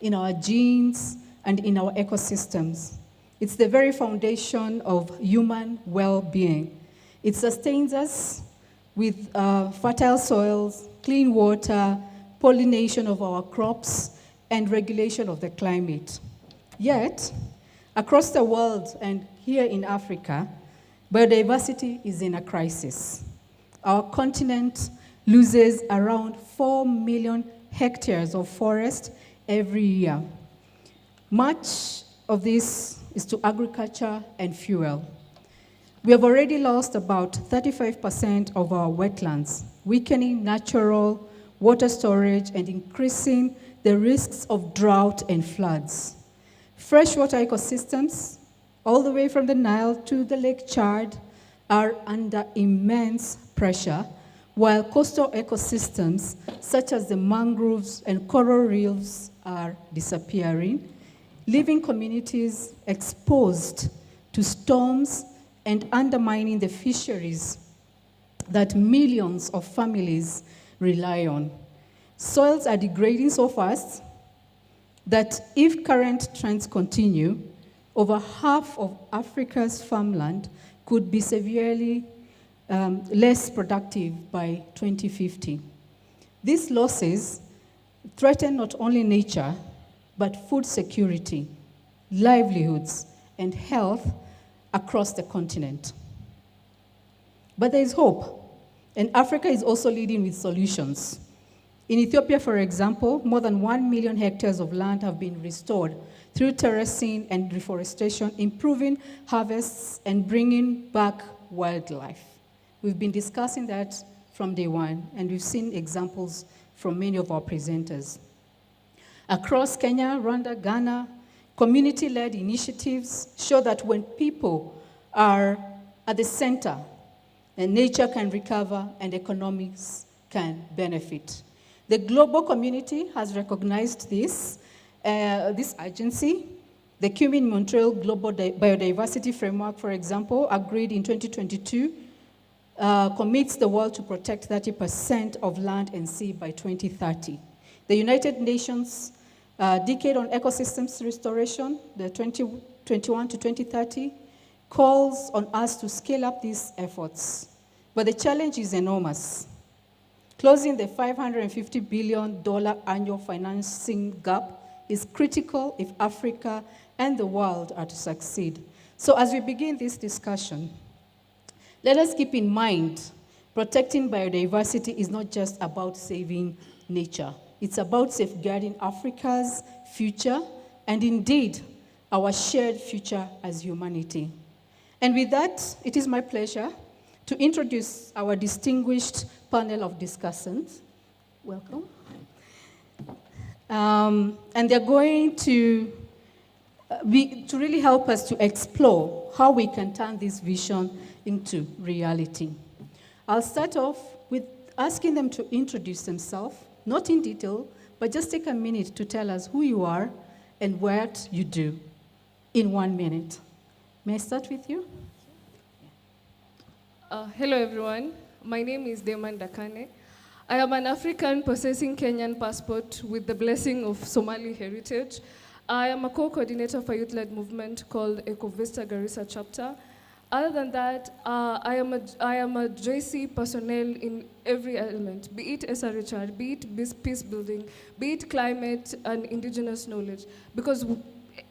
in our genes, and in our ecosystems. It's the very foundation of human well-being. It sustains us with fertile soils, clean water, pollination of our crops, and regulation of the climate. Yet, across the world and here in Africa, biodiversity is in a crisis. Our continent loses around 4 million hectares of forest every year. Much of this is to agriculture and fuel. We have already lost about 35% of our wetlands, weakening natural water storage and increasing the risks of drought and floods. Freshwater ecosystems, all the way from the Nile to the Lake Chad, are under immense pressure, while coastal ecosystems such as the mangroves and coral reefs are disappearing, leaving communities exposed to storms and undermining the fisheries that millions of families rely on. Soils are degrading so fast that if current trends continue, over half of Africa's farmland could be severely less productive by 2050. These losses threaten not only nature, but food security, livelihoods, and health across the continent. But there is hope, and Africa is also leading with solutions. In Ethiopia, for example, more than 1 million hectares of land have been restored through terracing and reforestation, improving harvests and bringing back wildlife. We've been discussing that from day one, and we've seen examples from many of our presenters. Across Kenya, Rwanda, Ghana, community-led initiatives show that when people are at the center, and nature can recover and economics can benefit. The global community has recognized this agency. The Montreal Global Biodiversity Framework, for example, agreed in 2022, commits the world to protect 30% of land and sea by 2030. The United Nations Decade on Ecosystems Restoration, the 2021 to 2030, calls on us to scale up these efforts. But the challenge is enormous. Closing the $550 billion annual financing gap is critical if Africa and the world are to succeed. So as we begin this discussion, let us keep in mind protecting biodiversity is not just about saving nature. It's about safeguarding Africa's future and indeed our shared future as humanity. And with that, it is my pleasure to introduce our distinguished panel of discussants. Welcome. And they're going to really help us to explore how we can turn this vision into reality. I'll start off with asking them to introduce themselves, not in detail, but just take a minute to tell us who you are and what you do in 1 minute. May I start with you? Hello, everyone. My name is Deman Dakane. I am an African possessing Kenyan passport with the blessing of Somali heritage. I am a co-coordinator for a youth-led movement called Ecovista Garissa chapter. Other than that, I am a JC personnel in every element, be it SRHR, be it peace building, be it climate and indigenous knowledge, because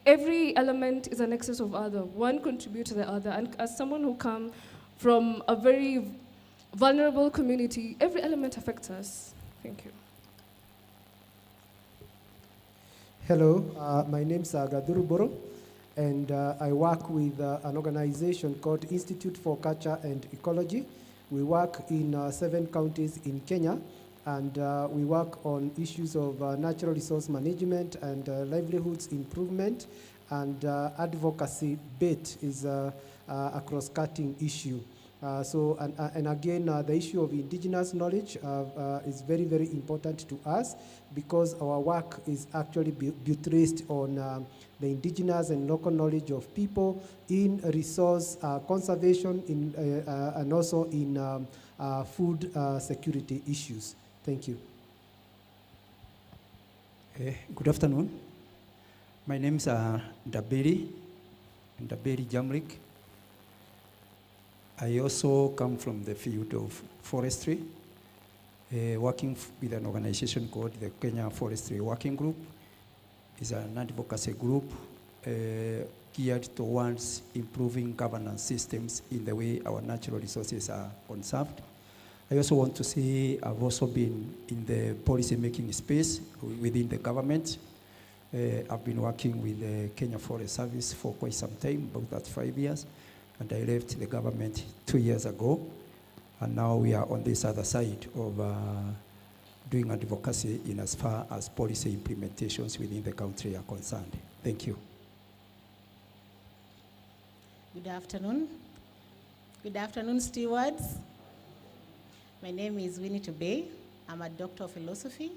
every element is a nexus of other. One contributes to the other, and as someone who comes from a very vulnerable community, every element affects us. Thank you. Hello, my name is Gaduru Boro, and I work with an organization called Institute for Culture and Ecology. We work in 7 counties in Kenya, and we work on issues of natural resource management and livelihoods improvement, and advocacy bit is a cross-cutting issue. And again, the issue of indigenous knowledge is very, very important to us because our work is actually buttressed on the indigenous and local knowledge of people in resource conservation and also in food security issues. Thank you. Good afternoon. My name is Dabiri Jamrik. I also come from the field of forestry, working with an organization called the Kenya Forestry Working Group. It's an advocacy group geared towards improving governance systems in the way our natural resources are conserved. I also want to say I've also been in the policy-making space within the government. I've been working with the Kenya Forest Service for quite some time, about 35 years, and I left the government 2 years ago, and now we are on this other side of doing advocacy in as far as policy implementations within the country are concerned. Thank you. Good afternoon. Good afternoon, stewards. My name is Winnie Tubey. I'm a doctor of philosophy.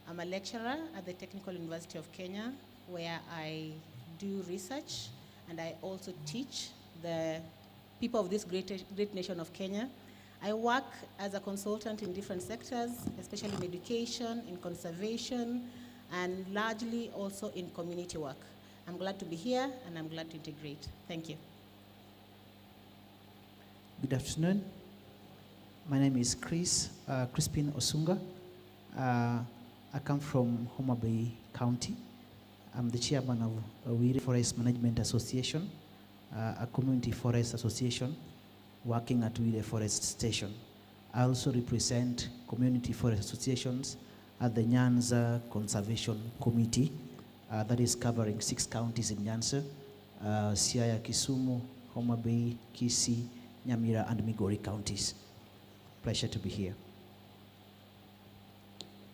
I'm a lecturer at the Technical University of Kenya, where I do research, and I also teach the people of this great nation of Kenya. I work as a consultant in different sectors, especially in education, in conservation, and largely also in community work. I'm glad to be here, and I'm glad to integrate. Thank you. Good afternoon. My name is Crispin Osunga. I come from Homa Bay County. I'm the chairman of Awiri Forest Management Association, a community forest association working at Wire Forest Station. I also represent community forest associations at the Nyanza Conservation Committee that is covering 6 counties in Nyanza, Siaya, Kisumu, Homa Bay, Kisii, Nyamira, and Migori counties. Pleasure to be here.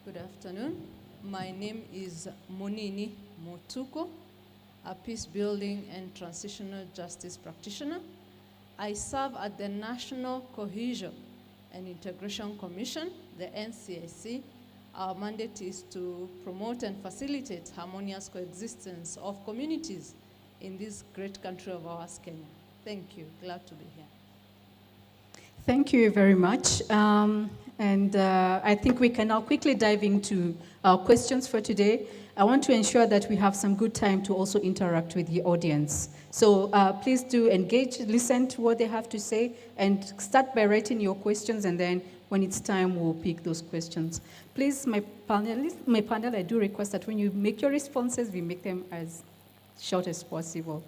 Good afternoon. My name is Monini Motuko, a peace building and transitional justice practitioner. I serve at the National Cohesion and Integration Commission, the NCAC. Our mandate is to promote and facilitate harmonious coexistence of communities in this great country of ours, Kenya. Thank you. Glad to be here. Thank you very much. I think we can now quickly dive into our questions for today. I want to ensure that we have some good time to also interact with the audience. So please do engage, listen to what they have to say, and start by writing your questions, and then when it's time, we'll pick those questions. Please, my panel, I do request that when you make your responses, we make them as short as possible.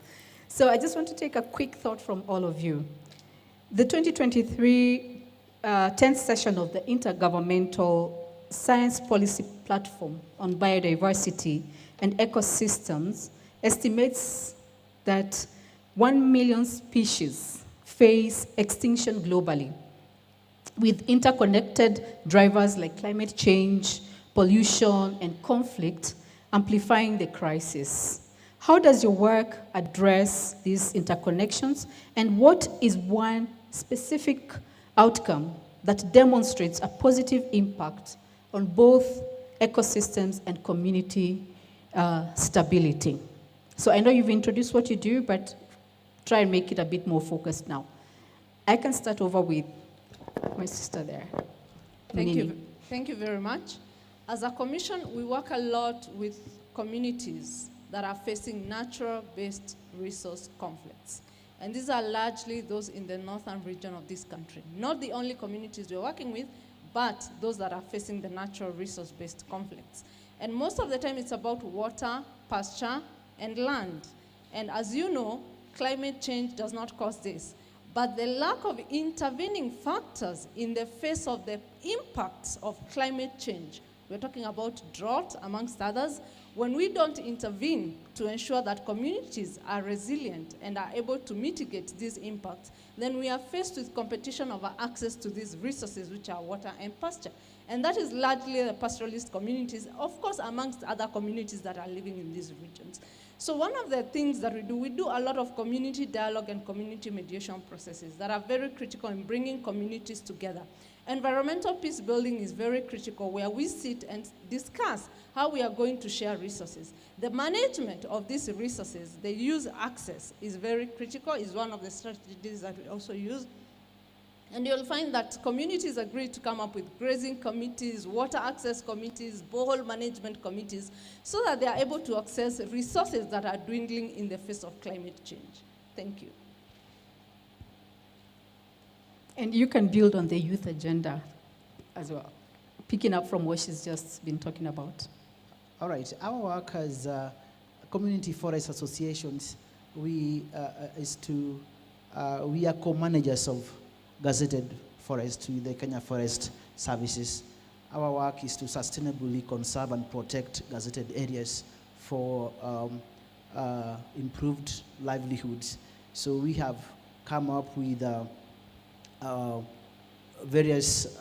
So I just want to take a quick thought from all of you. The 2023 10th session of the Intergovernmental Science Policy Platform on Biodiversity and Ecosystems estimates that 1 million species face extinction globally, with interconnected drivers like climate change, pollution, and conflict amplifying the crisis. How does your work address these interconnections, and what is one specific outcome that demonstrates a positive impact on both ecosystems and community stability? So I know you've introduced what you do, but try and make it a bit more focused now. I can start over with my sister there. Thank you. Thank you very much. As a commission, we work a lot with communities that are facing natural-based resource conflicts. And these are largely those in the northern region of this country. Not the only communities we're working with, but those that are facing the natural resource-based conflicts. And most of the time it's about water, pasture, and land. And as you know, climate change does not cause this. But the lack of intervening factors in the face of the impacts of climate change, we're talking about drought, amongst others. When we don't intervene to ensure that communities are resilient and are able to mitigate these impacts, then we are faced with competition over access to these resources, which are water and pasture. And that is largely the pastoralist communities, of course, amongst other communities that are living in these regions. So one of the things that we do a lot of community dialogue and community mediation processes that are very critical in bringing communities together. Environmental peace building is very critical, where we sit and discuss how we are going to share resources. The management of these resources, the use access, is very critical, is one of the strategies that we also use. And you'll find that communities agree to come up with grazing committees, water access committees, borehole management committees, so that they are able to access resources that are dwindling in the face of climate change. Thank you. And you can build on the youth agenda as well, picking up from what she's just been talking about. All right, our work as community forest associations, we are co-managers of gazetted forest with the Kenya Forest Services. Our work is to sustainably conserve and protect gazetted areas for improved livelihoods. So we have come up with various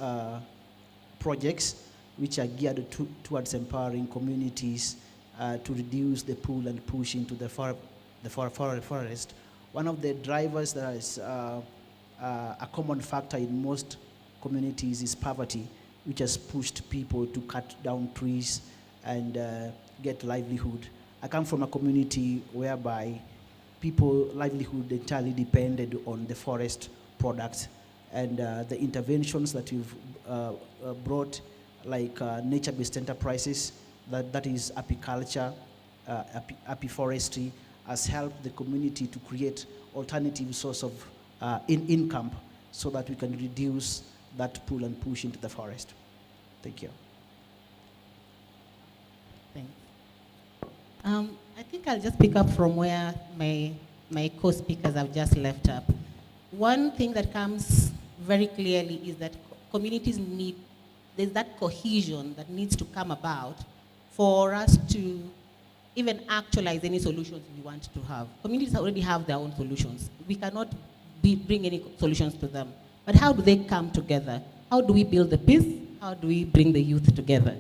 projects which are geared towards empowering communities to reduce the pull and push into the forest. One of the drivers that is a common factor in most communities is poverty, which has pushed people to cut down trees and get livelihood. I come from a community whereby people livelihood entirely depended on the forest products, and the interventions that you've brought, like nature-based enterprises, that is apiculture, apiforestry, has helped the community to create alternative source of income so that we can reduce that pull and push into the forest. Thank you. Thanks. I think I'll just pick up from where my co-speakers have just left up. One thing that comes very clearly is that communities need, there's that cohesion that needs to come about for us to even actualize any solutions we want to have. Communities already have their own solutions. We cannot bring any solutions to them. But how do they come together? How do we build the peace? How do we bring the youth together?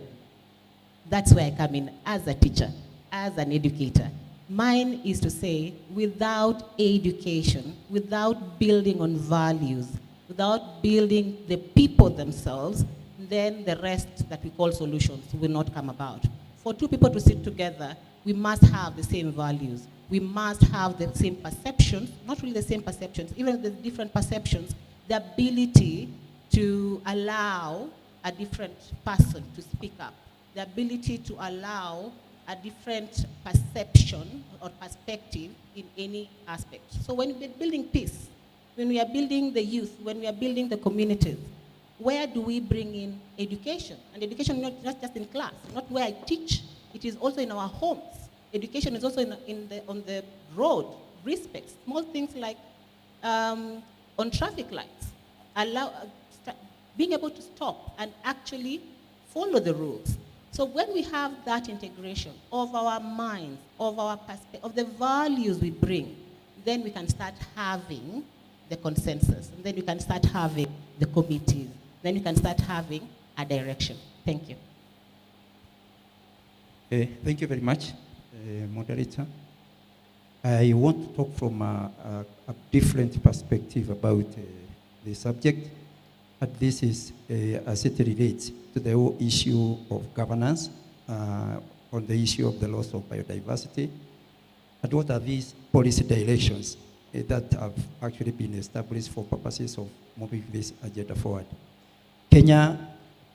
That's where I come in as a teacher, as an educator. Mine is to say, without education, without building on values, without building the people themselves, then the rest that we call solutions will not come about. For two people to sit together, we must have the same values. We must have the same perceptions, not really the same perceptions, even the different perceptions, the ability to allow a different person to speak up, the ability to allow a different perception or perspective in any aspect. So when we're building peace, when we are building the youth, when we are building the communities, where do we bring in education? And education not just in class, not where I teach, it is also in our homes. Education is also on the road, respect, small things like on traffic lights, being able to stop and actually follow the rules. So when we have that integration of our minds, of our perspective, of the values we bring, then we can start having the consensus, and then we can start having the committees, then we can start having a direction. Thank you. Thank you very much, moderator. I want to talk from a different perspective about the subject. And this is as it relates to the whole issue of governance on the issue of the loss of biodiversity. And what are these policy directions that have actually been established for purposes of moving this agenda forward? Kenya,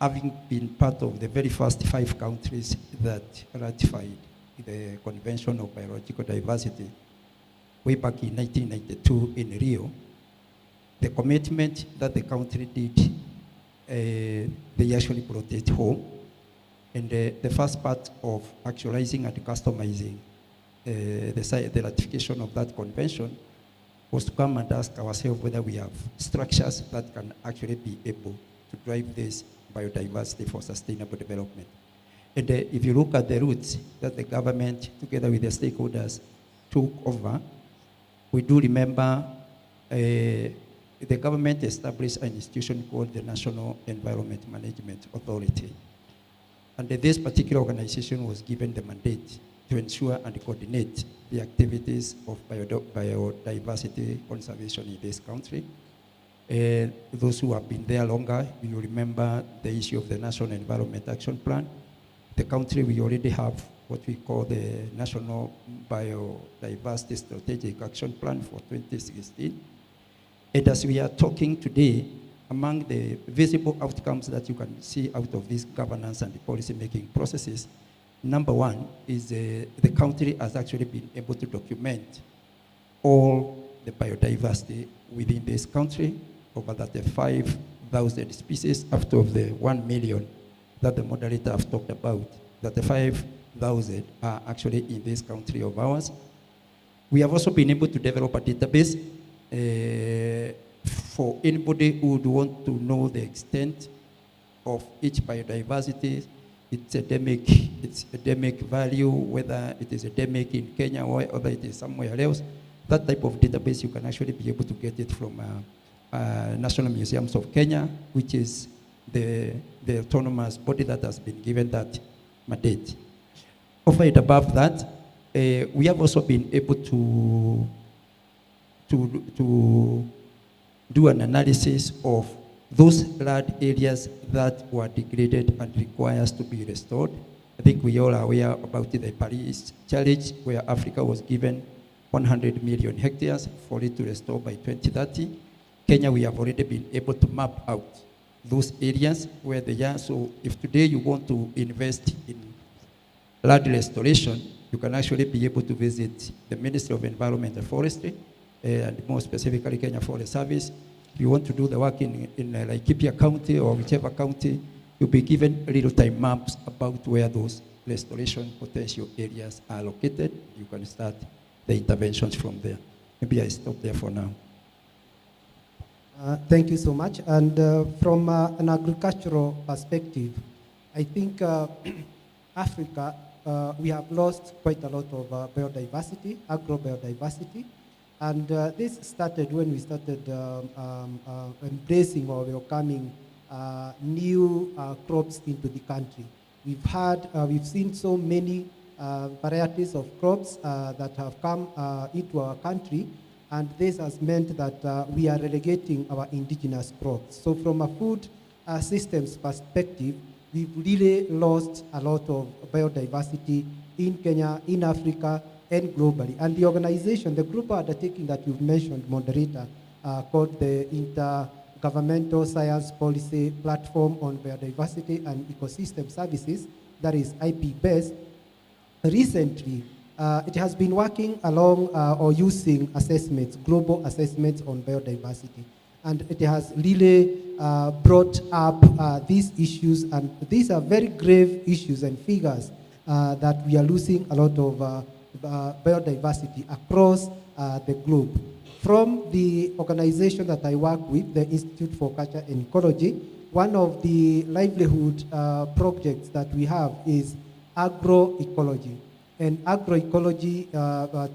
having been part of the very first 5 countries that ratified the Convention of Biological Diversity way back in 1992 in Rio, the commitment that the country did, they actually brought it home. And the first part of actualizing and customizing the ratification of that convention was to come and ask ourselves whether we have structures that can actually be able to drive this biodiversity for sustainable development. And if you look at the routes that the government, together with the stakeholders, took over, we do remember the government established an institution called the National Environment Management Authority. And this particular organization was given the mandate to ensure and coordinate the activities of biodiversity conservation in this country. Those who have been there longer, you remember the issue of the National Environment Action Plan. The country, we already have what we call the National Biodiversity Strategic Action Plan for 2016. And as we are talking today, among the visible outcomes that you can see out of this governance and the policy-making processes, number one is the country has actually been able to document all the biodiversity within this country over 35,000 species out of the 1 million that the moderator have talked about. That the 5,000 are actually in this country of ours. We have also been able to develop a database for anybody who would want to know the extent of each biodiversity, its endemic value, whether it is endemic in Kenya or whether it is somewhere else. That type of database, you can actually be able to get it from National Museums of Kenya, which is the autonomous body that has been given that mandate. Over and above that, we have also been able to do an analysis of those land areas that were degraded and requires to be restored. I think we all are aware about the PARISH challenge, where Africa was given 100 million hectares for it to restore by 2030. Kenya, we have already been able to map out those areas where they are. So if today you want to invest in land restoration, you can actually be able to visit the Ministry of Environment and Forestry, and more specifically Kenya Forest Service. If you want to do the work in Laikipia County or whichever county, you'll be given real-time maps about where those restoration potential areas are located. You can start the interventions from there. Maybe I stop there for now. Thank you so much. And from an agricultural perspective, I think Africa, we have lost quite a lot of biodiversity, agro-biodiversity. And this started when we started embracing or welcoming new crops into the country. We've seen so many varieties of crops that have come into our country, and this has meant that we are relegating our indigenous crops. So from a food systems perspective, we've really lost a lot of biodiversity in Kenya, in Africa, and globally. And the organization, the group undertaking that you've mentioned, moderator, called the Intergovernmental Science Policy Platform on Biodiversity and Ecosystem Services, that is IP-based, recently it has been working along or using assessments, global assessments on biodiversity. And it has really brought up these issues, and these are very grave issues and figures that we are losing a lot of biodiversity across the globe. From the organization that I work with, the Institute for Culture and Ecology, one of the livelihood projects that we have is agroecology. And agroecology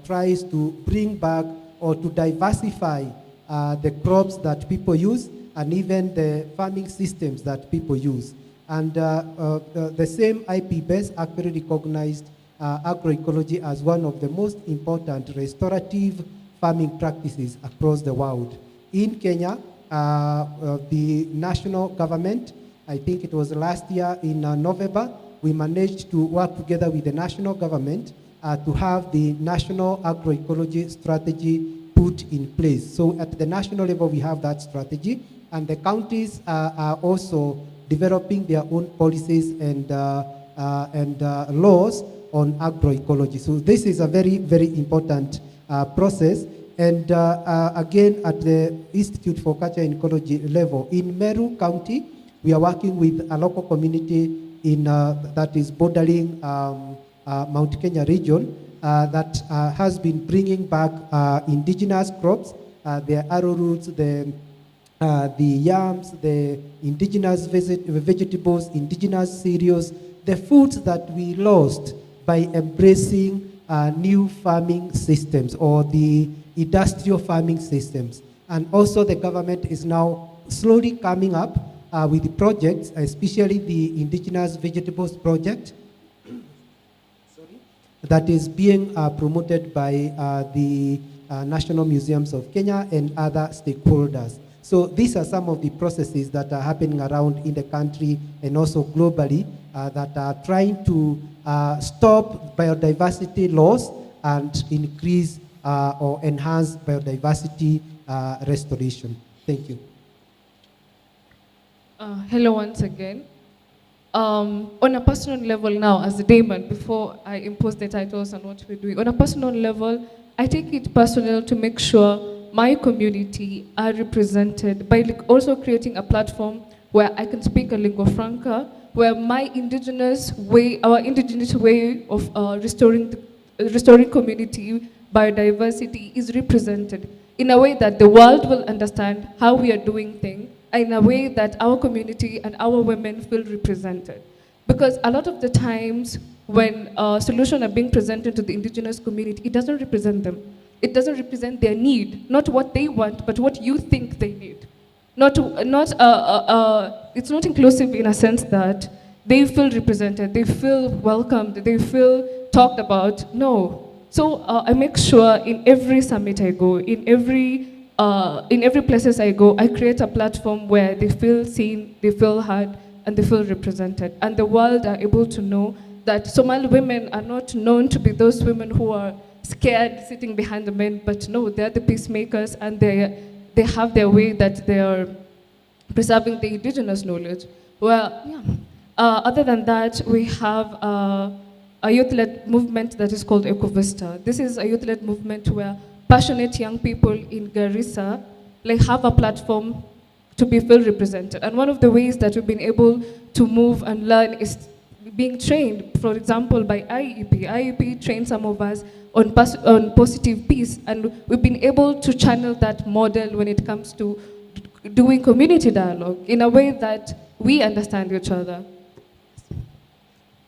tries to bring back or to diversify the crops that people use and even the farming systems that people use. And the same IP base actually recognized agroecology as one of the most important restorative farming practices across the world. In Kenya, the national government, I think it was last year in November, we managed to work together with the national government to have the national agroecology strategy put in place. So at the national level, we have that strategy, and the counties are also developing their own policies and laws on agroecology. So this is a very, very important process. And again, at the Institute for Culture and Ecology level, in Meru County, we are working with a local community in that is bordering Mount Kenya region that has been bringing back indigenous crops, the arrowroots, the yams, the indigenous vegetables, indigenous cereals, the foods that we lost by embracing new farming systems or the industrial farming systems. And also the government is now slowly coming up with the projects, especially the indigenous vegetables project that is being promoted by the National Museums of Kenya and other stakeholders. So these are some of the processes that are happening around in the country and also globally that are trying to stop biodiversity loss and increase or enhance biodiversity restoration. Thank you. Hello once again. On a personal level now, as a Damon, before I impose the titles and what we're doing, on a personal level, I take it personal to make sure my community are represented by also creating a platform where I can speak a lingua franca, where my indigenous way, our indigenous way of restoring community biodiversity is represented in a way that the world will understand how we are doing things, in a way that our community and our women feel represented. Because a lot of the times when solutions are being presented to the indigenous community, it doesn't represent them. It doesn't represent their need, not what they want, but what you think they need. It's not inclusive in a sense that they feel represented, they feel welcomed, they feel talked about. No. So I make sure in every summit I go, in every places I go, I create a platform where they feel seen, they feel heard, and they feel represented. And the world are able to know that Somali women are not known to be those women who are scared, sitting behind the men, but no, they're the peacemakers, and they have their way that they are preserving the indigenous knowledge. Well, yeah. Other than that, we have a youth-led movement that is called Ecovista. This is a youth-led movement where passionate young people in Garissa have a platform to be feel represented. And one of the ways that we've been able to move and learn is being trained, for example, by IEP. IEP trained some of us on positive peace, and we've been able to channel that model when it comes to doing community dialogue in a way that we understand each other.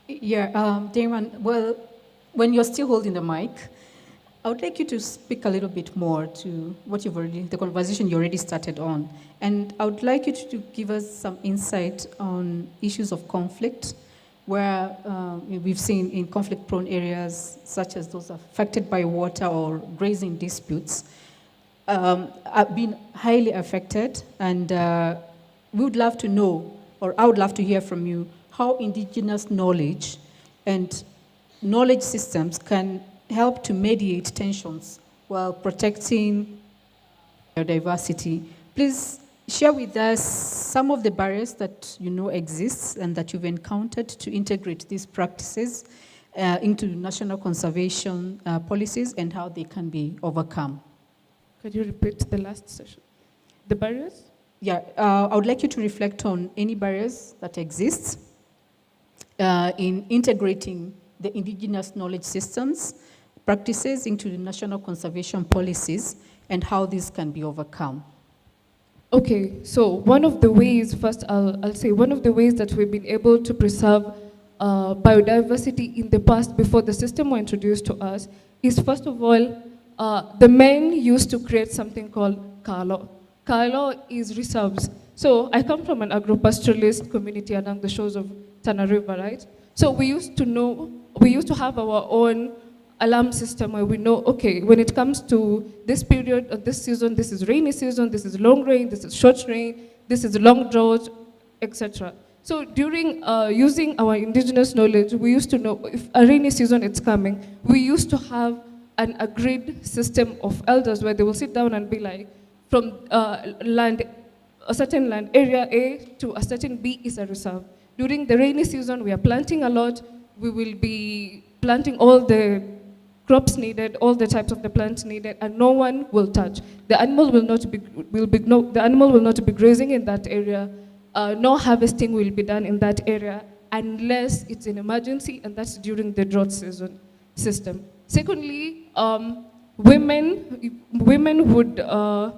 Yeah, Damon, well, when you're still holding the mic, I would like you to speak a little bit more to what the conversation you already started on. And I would like you to give us some insight on issues of conflict, where we've seen in conflict-prone areas, such as those affected by water or grazing disputes, have been highly affected. And we would love to know, or I would love to hear from you, how indigenous knowledge and knowledge systems can help to mediate tensions while protecting biodiversity. Please share with us some of the barriers that you know exist and that you've encountered to integrate these practices into national conservation policies and how they can be overcome. Could you repeat the last session? The barriers? Yeah, I would like you to reflect on any barriers that exist in integrating the indigenous knowledge systems, practices into the national conservation policies, and how these can be overcome. Okay, so one of the ways, first I'll say, one of the ways that we've been able to preserve biodiversity in the past before the system were introduced to us is, first of all, the men used to create something called Kalo. Kalo is reserves. So I come from an agro-pastoralist community along the shores of Tana River, right? So we used to have our own alarm system where we know, okay, when it comes to this period of this season, this is rainy season, this is long rain, this is short rain, this is long drought, etc. So during using our indigenous knowledge, we used to know if a rainy season is coming, we used to have an agreed system of elders where they will sit down and be like, from a certain land, area A to a certain B is a reserve. During the rainy season, we are planting a lot. We will be planting all the crops needed, all the types of the plants needed, and no one will touch. The animal will not be grazing in that area. No harvesting will be done in that area unless it's an emergency, and that's during the drought season system. Secondly, women would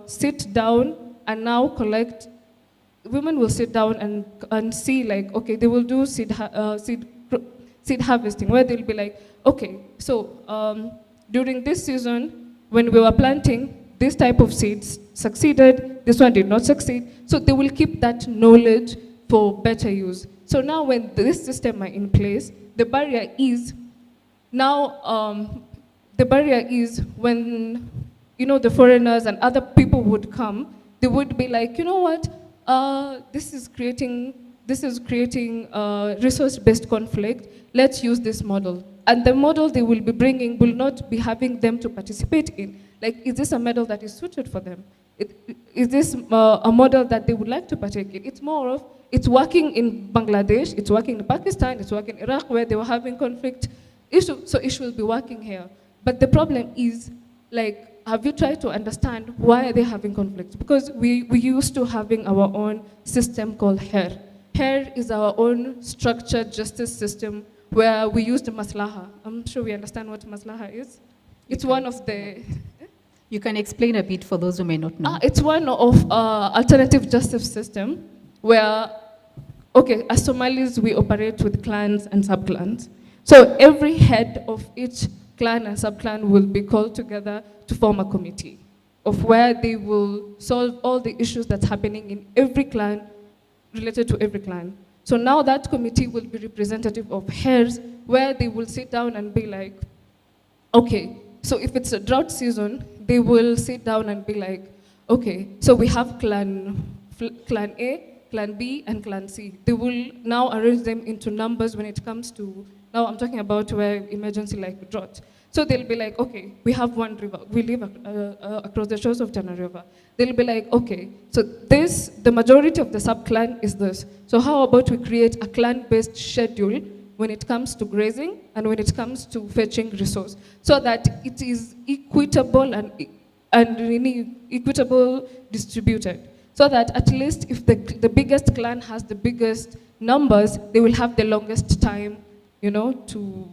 sit down and now collect. Women will sit down and see, like, okay, they will do seed harvesting, where they'll be like, okay, so during this season, when we were planting, this type of seeds succeeded, this one did not succeed. So they will keep that knowledge for better use. So now when this system are in place, the barrier is when, the foreigners and other people would come, they would be like, you know what, this is creating resource-based conflict, let's use this model. And the model they will be bringing will not be having them to participate in. Like, is this a model that is suited for them? Is this a model that they would like to partake in? It's more of, it's working in Bangladesh, it's working in Pakistan, it's working in Iraq, where they were having conflict issue, so it will be working here. But the problem is, like, have you tried to understand why are they having conflicts? Because we used to having our own system called HER. HER is our own structured justice system where we use the maslaha. I'm sure we understand what maslaha is. It's one of the... You can explain a bit for those who may not know. It's one of alternative justice system where, okay, as Somalis, we operate with clans and sub-clans. So every head of each clan and sub-clan will be called together to form a committee of where they will solve all the issues that's happening in every clan related to every clan. So now that committee will be representative of heirs where they will sit down and be like, okay, so if it's a drought season, they will sit down and be like, okay, so we have clan A, clan B, and clan C. They will now arrange them into numbers when it comes to, now I'm talking about where emergency like drought. So they'll be like, okay, we have one river. We live across the shores of Tana River. They'll be like, okay, so this, the majority of the sub-clan is this. So how about we create a clan-based schedule when it comes to grazing and when it comes to fetching resource, so that it is equitable and equitable distributed. So that at least if the biggest clan has the biggest numbers, they will have the longest time, you know, to...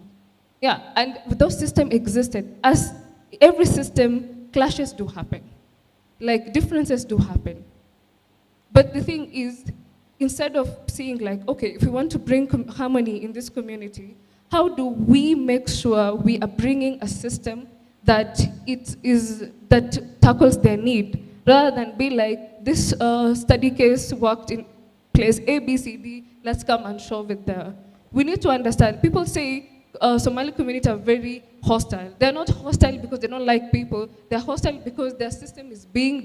Yeah, and those systems existed. As every system, clashes do happen. Like, differences do happen. But the thing is, instead of seeing like, okay, if we want to bring harmony in this community, how do we make sure we are bringing a system that that tackles their need, rather than be like, this study case worked in place A, B, C, D, let's come and shove it there. We need to understand, people say, Somali community are very hostile. They're not hostile because they don't like people. They're hostile because their system is being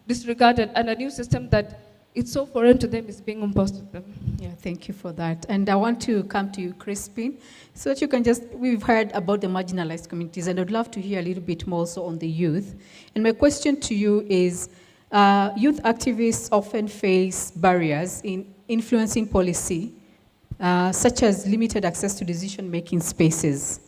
disregarded, and a new system that it's so foreign to them is being imposed on them. Yeah, thank you for that. And I want to come to you, Crispin, so that you can just, we've heard about the marginalized communities, and I'd love to hear a little bit more also on the youth. And my question to you is, youth activists often face barriers in influencing policy, such as limited access to decision-making spaces.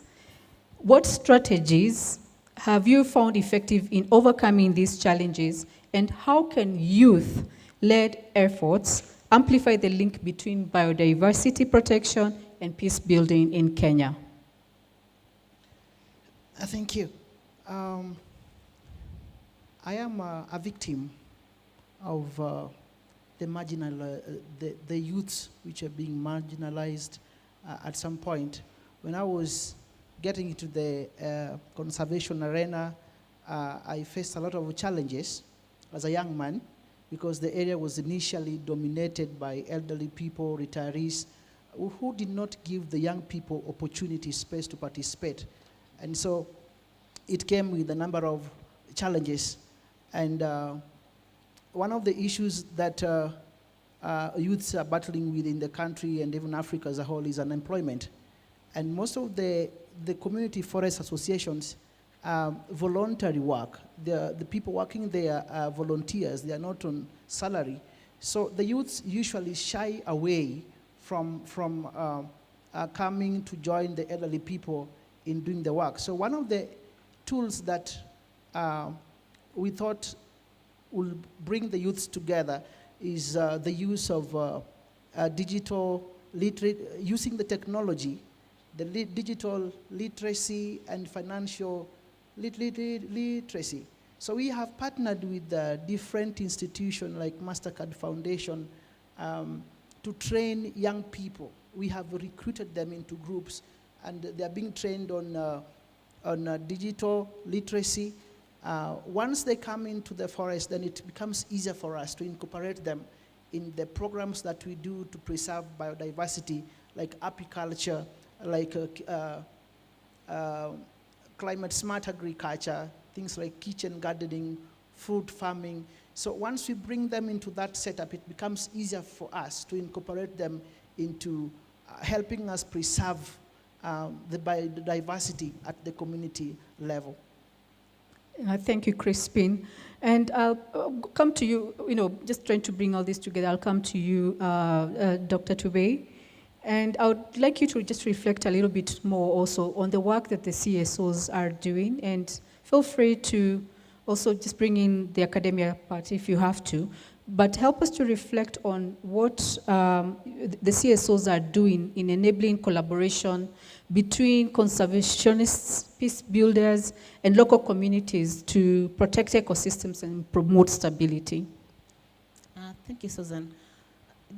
What strategies have you found effective in overcoming these challenges, and how can youth-led efforts amplify the link between biodiversity protection and peace building in Kenya? Thank you. I am a victim of the youths which are being marginalized at some point. When I was getting into the conservation arena, I faced a lot of challenges as a young man, because the area was initially dominated by elderly people, retirees, who did not give the young people opportunity, space to participate. And so it came with a number of challenges. And one of the issues that youths are battling with in the country and even Africa as a whole is unemployment. And most of the community forest associations voluntary work. The people working there are volunteers. They are not on salary. So the youths usually shy away from coming to join the elderly people in doing the work. So one of the tools that we thought will bring the youths together is the use of digital using the technology, the digital literacy and financial literacy. So we have partnered with different institutions like MasterCard Foundation to train young people. We have recruited them into groups, and they are being trained on digital literacy. Once they come into the forest, then it becomes easier for us to incorporate them in the programs that we do to preserve biodiversity, like apiculture, like climate smart agriculture, things like kitchen gardening, fruit farming. So once we bring them into that setup, it becomes easier for us to incorporate them into helping us preserve the biodiversity at the community level. Thank you, Crispin. And I'll come to you, just trying to bring all this together. I'll come to you, Dr. Tubey. And I would like you to just reflect a little bit more also on the work that the CSOs are doing. And feel free to also just bring in the academia part if you have to, but help us to reflect on what the CSOs are doing in enabling collaboration between conservationists, peace builders, and local communities to protect ecosystems and promote stability. Thank you, Susan.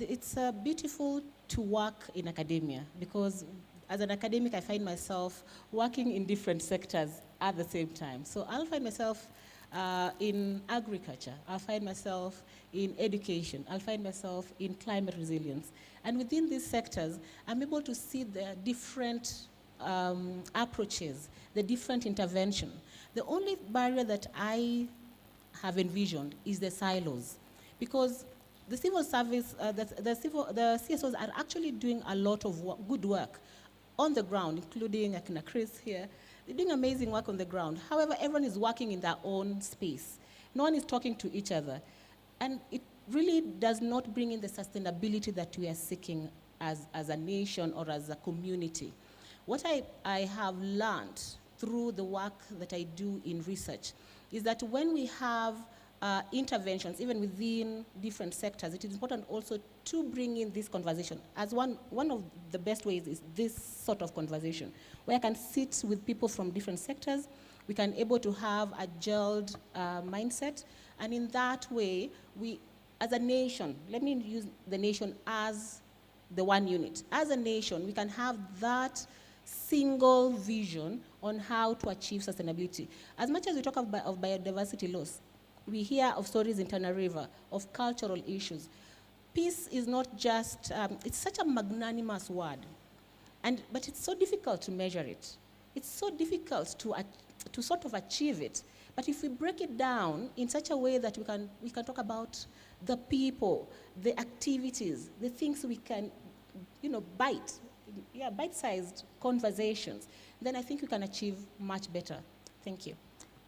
It's beautiful to work in academia because as an academic, I find myself working in different sectors at the same time. So I'll find myself in agriculture, I'll find myself in education, I'll find myself in climate resilience. And within these sectors, I'm able to see the different approaches, the different intervention. The only barrier that I have envisioned is the silos, because the civil service, the CSOs are actually doing a lot of good work on the ground, including Akina Chris here. They're doing amazing work on the ground. However, everyone is working in their own space. No one is talking to each other. And it really does not bring in the sustainability that we are seeking as a nation or as a community. What I have learned through the work that I do in research is that when we have interventions, even within different sectors, it is important also to bring in this conversation. As one of the best ways is this sort of conversation, where I can sit with people from different sectors, we can able to have a gelled mindset, and in that way, we, as a nation, let me use the nation as the one unit. As a nation, we can have that single vision on how to achieve sustainability. As much as we talk of biodiversity loss, we hear of stories in Tana River, of cultural issues. Peace is not just, it's such a magnanimous word, but it's so difficult to measure it. It's so difficult to sort of achieve it. But if we break it down in such a way that we can talk about the people, the activities, the things we can, bite-sized conversations, then I think we can achieve much better. Thank you.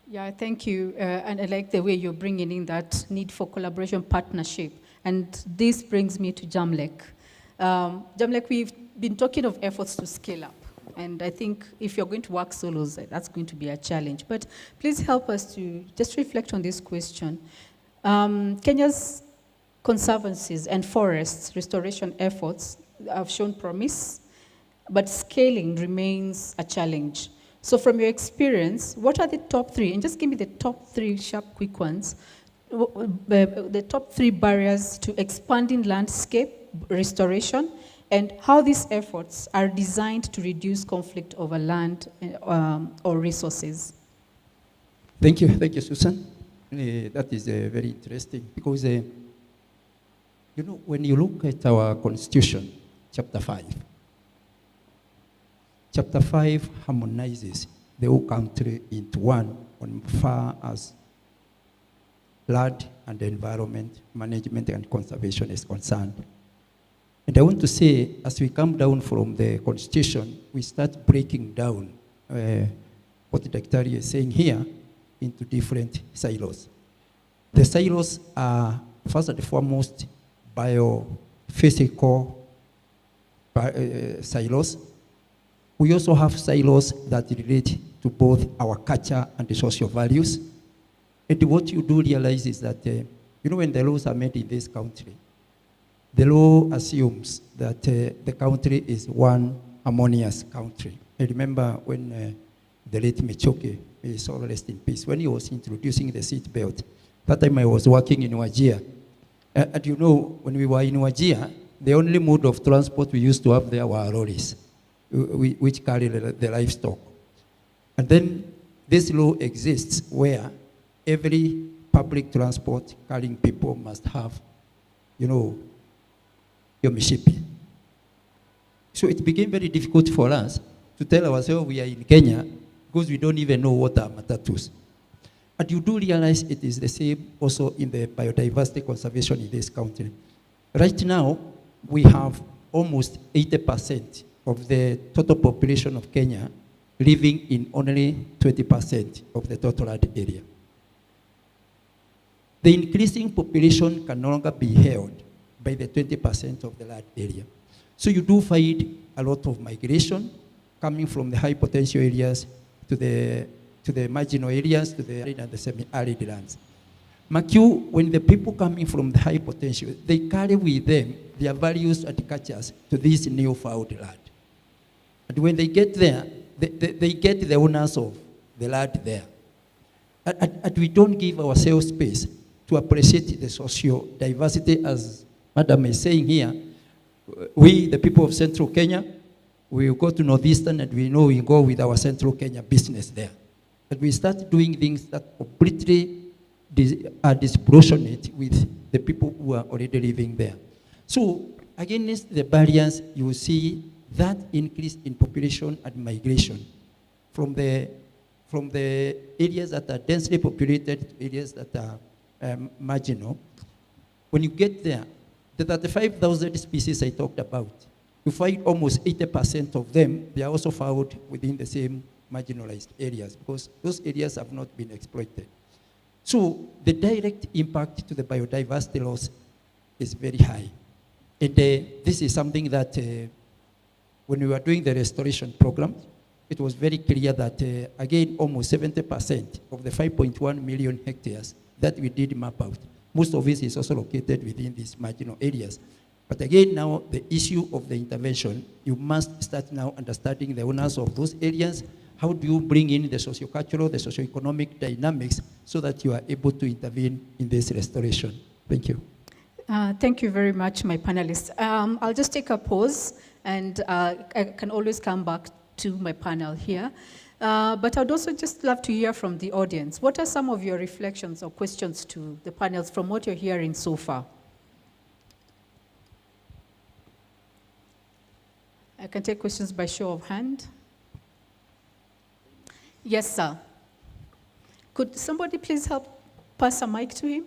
Yeah, thank you. And I like the way you're bringing in that need for collaboration, partnership. And this brings me to Jamlek. Jamlek, we've been talking of efforts to scale up. And I think if you're going to work solos, that's going to be a challenge. But please help us to just reflect on this question. Kenya's conservancies and forests restoration efforts have shown promise, but scaling remains a challenge. So from your experience, what are the top three, and just give me the top three sharp, quick ones, the top three barriers to expanding landscape restoration, and how these efforts are designed to reduce conflict over land or resources? Thank you, Susan. That is very interesting because, when you look at our Constitution, Chapter 5, Chapter 5 harmonizes the whole country into one on far as land and environment management and conservation is concerned. And I want to say, as we come down from the Constitution, we start breaking down what the Daktari is saying here into different silos. The silos are, first and foremost, biophysical silos. We also have silos that relate to both our culture and the social values. And what you do realize is that, when the laws are made in this country, the law assumes that the country is one harmonious country. I remember when the late Michoke, may his soul rest in peace, when he was introducing the seat belt, that time I was working in Wajir. And when we were in Wajir, the only mode of transport we used to have there were lorries, which carry the livestock. And then this law exists where every public transport carrying people must have, your mishipi. So it became very difficult for us to tell ourselves we are in Kenya because we don't even know what are matatus. And you do realize it is the same also in the biodiversity conservation in this country. Right now, we have almost 80% of the total population of Kenya living in only 20% of the total land area. The increasing population can no longer be held by the 20% of the land area. So you do find a lot of migration coming from the high potential areas to the to the marginal areas, to the arid and the semi-arid lands. Mark you, when the people coming from the high potential, they carry with them their values and cultures to this new-found land. And when they get there, they get the owners of the land there. And we don't give ourselves space to appreciate the social diversity, as Madam is saying here. We, the people of Central Kenya, we go to Northeastern and we know we go with our Central Kenya business there. But we start doing things that completely are disproportionate with the people who are already living there. So against the barriers, you will see that increase in population and migration from the areas that are densely populated to areas that are marginal. When you get there, the 35,000 species I talked about, you find almost 80% of them, they are also found within the same marginalized areas because those areas have not been exploited. So the direct impact to the biodiversity loss is very high. And this is something that when we were doing the restoration program, it was very clear that, again, almost 70% of the 5.1 million hectares that we did map out, most of it is also located within these marginal areas. But again, now the issue of the intervention, you must start now understanding the owners of those areas. How do you bring in the socio-cultural, the socio-economic dynamics so that you are able to intervene in this restoration? Thank you. Thank you very much, my panelists. I'll just take a pause, and I can always come back to my panel here. But I'd also just love to hear from the audience. What are some of your reflections or questions to the panels from what you're hearing so far? I can take questions by show of hand. Yes, sir. Could somebody please help pass a mic to him?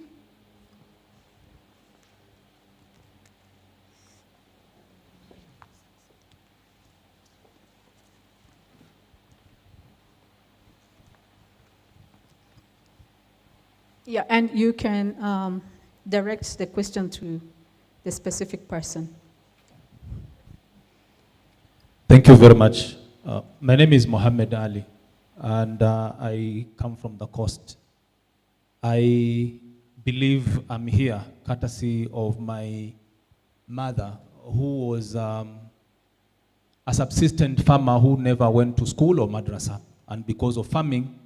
Yeah, and you can direct the question to the specific person. Thank you very much. My name is Mohammed Ali, and I come from the coast. I believe I'm here courtesy of my mother, who was a subsistent farmer who never went to school or madrasa. And because of farming,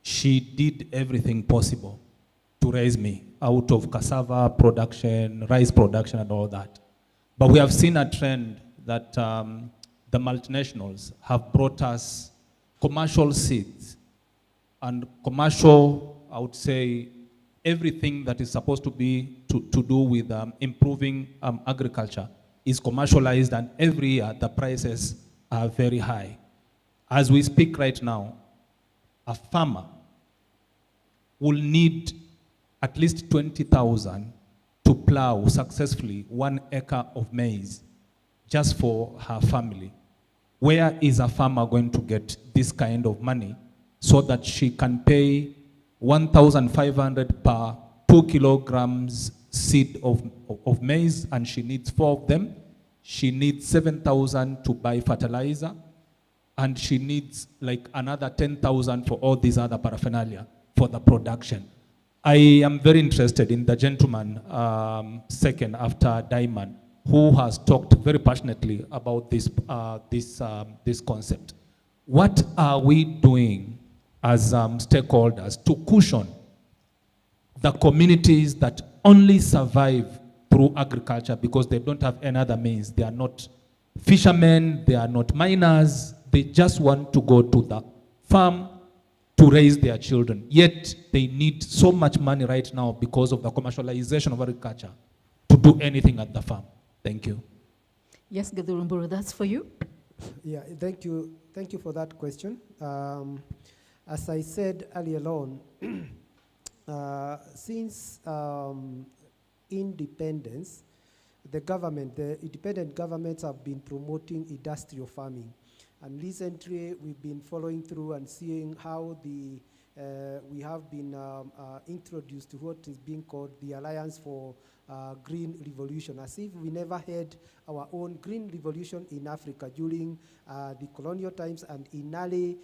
she did everything possible to raise me out of cassava production, rice production, and all that. But we have seen a trend that the multinationals have brought us commercial seeds and commercial, I would say, everything that is supposed to be to do with improving agriculture is commercialized, and every year the prices are very high. As we speak right now, a farmer will need at least 20,000 to plow successfully 1 acre of maize just for her family. Where is a farmer going to get this kind of money so that she can pay 1,500 per 2 kilograms seed of maize, and she needs 4 of them? She needs 7,000 to buy fertilizer, and she needs like another 10,000 for all these other paraphernalia for the production. I am very interested in the gentleman second after Diamond, who has talked very passionately about this concept. What are we doing as stakeholders to cushion the communities that only survive through agriculture because they don't have any other means? They are not fishermen, they are not miners, they just want to go to the farm to raise their children. Yet they need so much money right now because of the commercialization of agriculture to do anything at the farm. Thank you. Yes, Gadurumburu, that's for you. Yeah, thank you. Thank you for that question. As I said earlier on, since independence, the independent governments have been promoting industrial farming. And recently, we've been following through and seeing how the we have been introduced to what is being called the Alliance for Green Revolution, as if we never had our own green revolution in Africa during the colonial times and in early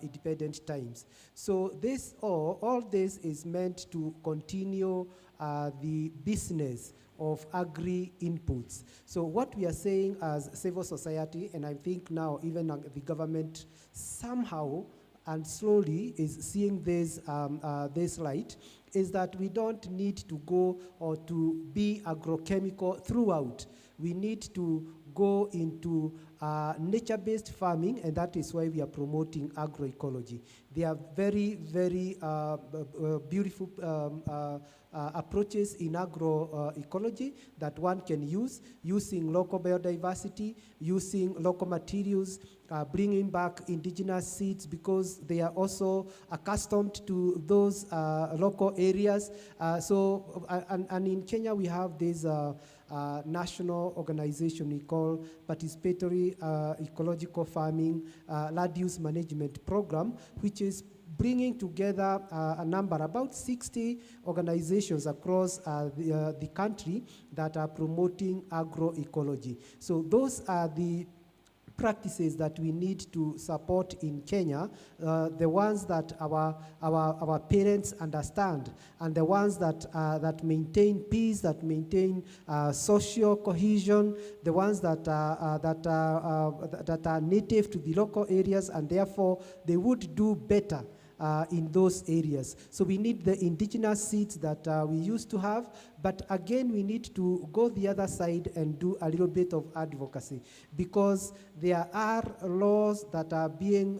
independent times. So this, all this is meant to continue the business of agri-inputs. So what we are saying as civil society, and I think now even the government somehow and slowly is seeing this, this light, is that we don't need to go or to be agrochemical throughout. We need to go into nature-based farming, and that is why we are promoting agroecology. They are very, very beautiful approaches in agroecology that one can use, using local biodiversity, using local materials, bringing back indigenous seeds because they are also accustomed to those local areas. And in Kenya we have this national organization we call Participatory Ecological Farming Land Use Management Program, which is bringing together a number, about 60 organizations across the country that are promoting agroecology. So those are the practices that we need to support in Kenya, the ones that our parents understand, and the ones that that maintain peace, that maintain social cohesion, the ones that are native to the local areas, and therefore they would do better in those areas. So we need the indigenous seeds that we used to have, but again we need to go the other side and do a little bit of advocacy, because there are laws that are being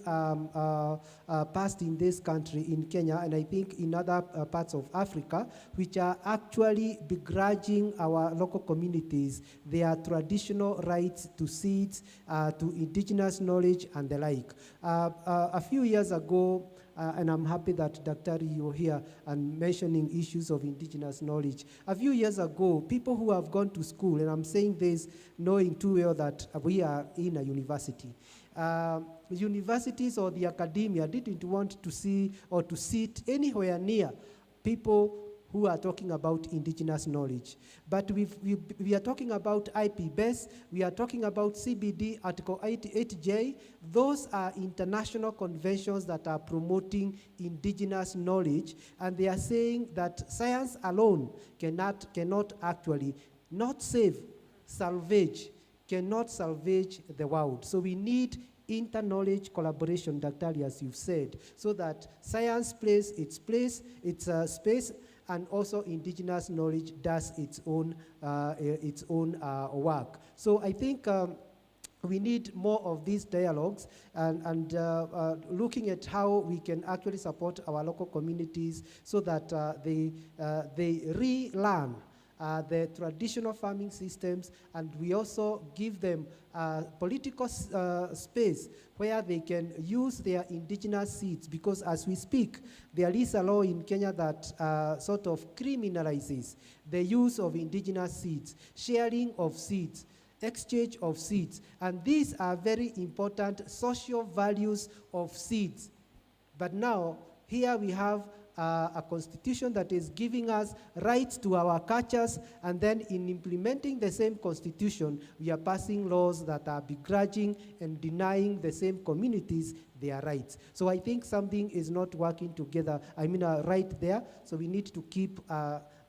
passed in this country, in Kenya, and I think in other parts of Africa, which are actually begrudging our local communities their traditional rights to seeds, to indigenous knowledge and the like. A few years ago, and I'm happy that Dr. you're here and mentioning issues of indigenous knowledge. A few years ago, people who have gone to school, and I'm saying this knowing too well that we are in a university, universities or the academia didn't want to see or to sit anywhere near people who are talking about indigenous knowledge. But we are talking about IP-BES, we are talking about CBD, Article 8J. Those are international conventions that are promoting indigenous knowledge, and they are saying that science alone cannot actually not salvage, cannot salvage the world. So we need inter-knowledge collaboration, Dr. as you've said, so that science plays its place, its space, and also indigenous knowledge does its own work. So I think we need more of these dialogues and looking at how we can actually support our local communities so that they relearn the traditional farming systems, and we also give them political space where they can use their indigenous seeds, because as we speak, there is a law in Kenya that sort of criminalizes the use of indigenous seeds, sharing of seeds, exchange of seeds, and these are very important social values of seeds. But now, here we have a constitution that is giving us rights to our cultures, and then in implementing the same constitution, we are passing laws that are begrudging and denying the same communities their rights. So I think something is not working together, right there. So we need to keep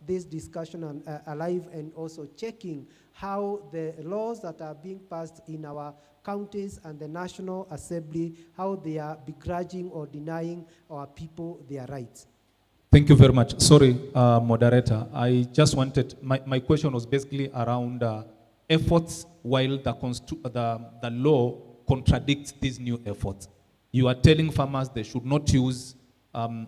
this discussion alive, and also checking how the laws that are being passed in our counties and the National Assembly, how they are begrudging or denying our people their rights. Thank you very much. Sorry, moderator. I just wanted, my question was basically around efforts while the law contradicts these new efforts. You are telling farmers they should not use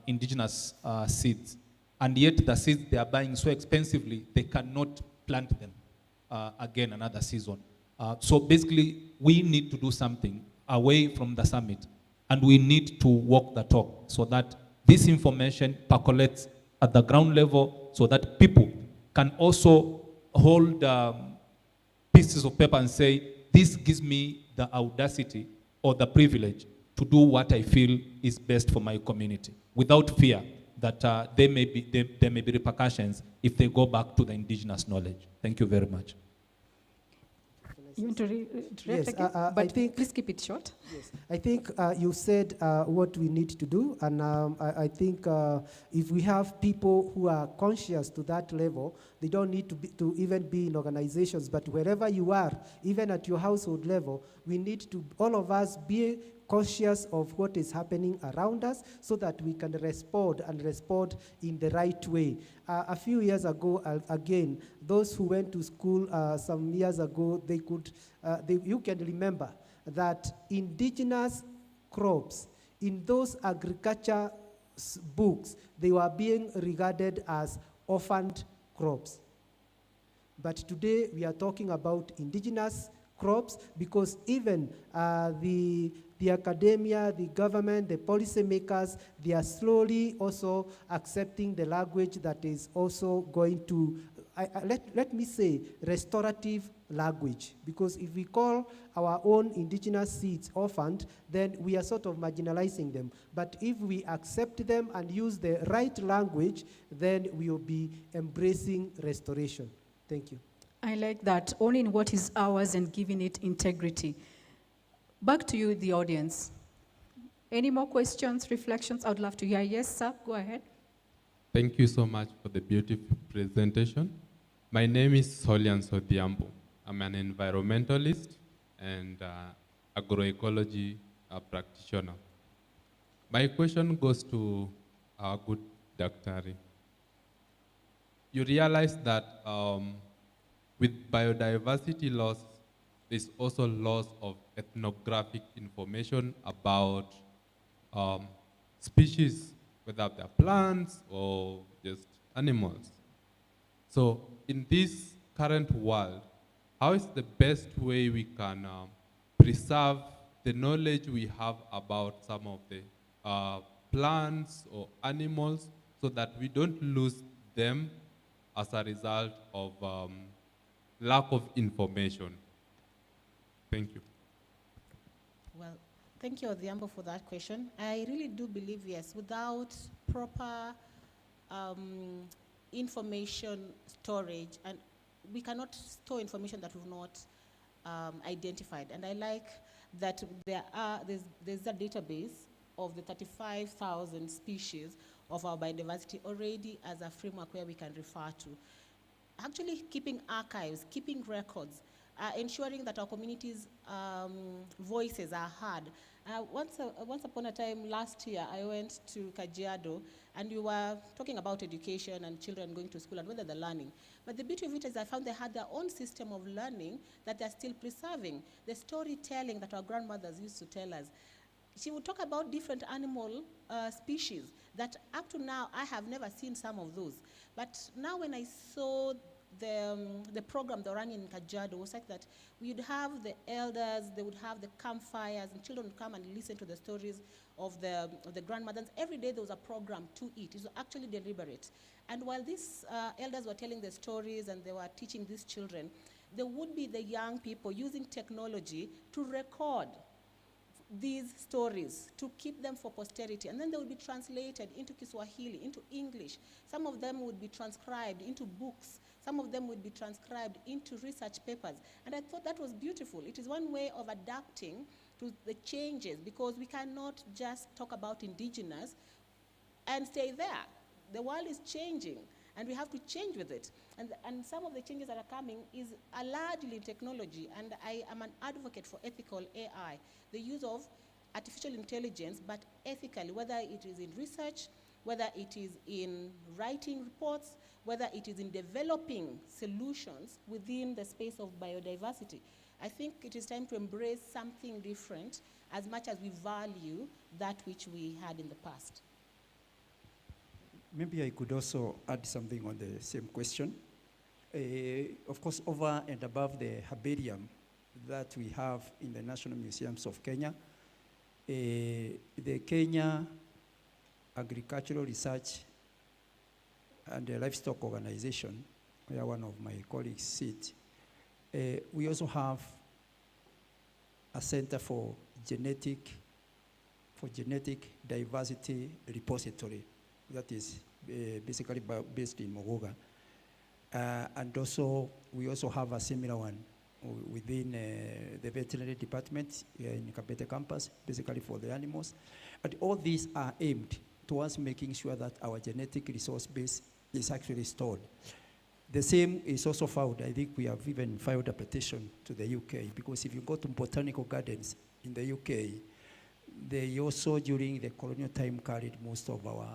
indigenous seeds, and yet the seeds they are buying so expensively, they cannot plant them again another season. So basically, we need to do something away from the summit, and we need to walk the talk so that this information percolates at the ground level, so that people can also hold pieces of paper and say, this gives me the audacity or the privilege to do what I feel is best for my community, without fear that there may be repercussions if they go back to the indigenous knowledge. Thank you very much. You want to react Yes, again? I But think- please keep it short. Yes, I think you said what we need to do, and I think if we have people who are conscious to that level, they don't need to even be in organizations, but wherever you are, even at your household level, we need to, all of us, be conscious of what is happening around us so that we can respond in the right way. A few years ago, again, those who went to school some years ago, you can remember that indigenous crops in those agriculture books, they were being regarded as orphaned crops. But today we are talking about indigenous crops because even the academia, the government, the policymakers, they are slowly also accepting the language that is also going to, let me say, restorative language. Because if we call our own indigenous seeds orphaned, then we are sort of marginalizing them. But if we accept them and use the right language, then we will be embracing restoration. Thank you. I like that, owning what is ours and giving it integrity. Back to you, the audience. Any more questions, reflections? I would love to hear. Yes, sir, go ahead. Thank you so much for the beautiful presentation. My name is Solian Sodiambo. I'm an environmentalist and agroecology practitioner. My question goes to our good Dr. You realize that with biodiversity loss, there's also loss of ethnographic information about species, whether they're plants or just animals. So in this current world, how is the best way we can preserve the knowledge we have about some of the plants or animals so that we don't lose them as a result of lack of information? Thank you. Well, thank you, Odhiambo, for that question. I really do believe, yes, without proper information storage, and we cannot store information that we've not identified. And I like that there's a database of the 35,000 species of our biodiversity already as a framework where we can refer to. Actually keeping archives, keeping records, ensuring that our communities' voices are heard. Once upon a time last year, I went to Kajiado, and we were talking about education and children going to school and whether they're learning. But the beauty of it is I found they had their own system of learning that they're still preserving. The storytelling that our grandmothers used to tell us. She would talk about different animal species that up to now, I have never seen some of those. But now when I saw the program they're running in Kajiado, was like that we would have the elders, they would have the campfires, and children would come and listen to the stories of the grandmothers. Every day there was a program to eat. It was actually deliberate. And while these elders were telling the stories and they were teaching these children, there would be the young people using technology to record these stories, to keep them for posterity. And then they would be translated into Kiswahili, into English. Some of them would be transcribed into books. Some of them would be transcribed into research papers. And I thought that was beautiful. It is one way of adapting to the changes, because we cannot just talk about indigenous and stay there. The world is changing, and we have to change with it. And some of the changes that are coming is largely technology, and I am an advocate for ethical AI, the use of artificial intelligence, but ethically, whether it is in research, whether it is in writing reports, whether it is in developing solutions within the space of biodiversity. I think it is time to embrace something different as much as we value that which we had in the past. Maybe I could also add something on the same question. Of course, over and above the herbarium that we have in the National Museums of Kenya, the Kenya Agricultural Research and the Livestock Organization, where one of my colleagues sits, we also have a center for genetic for genetic diversity repository that is basically based in Mogoga. And also, we also have a similar one within the veterinary department in Kabete campus, basically for the animals. And all these are aimed towards making sure that our genetic resource base is actually stored. The same is also found, I think we have even filed a petition to the UK, because if you go to botanical gardens in the UK, they also, during the colonial time, carried most of our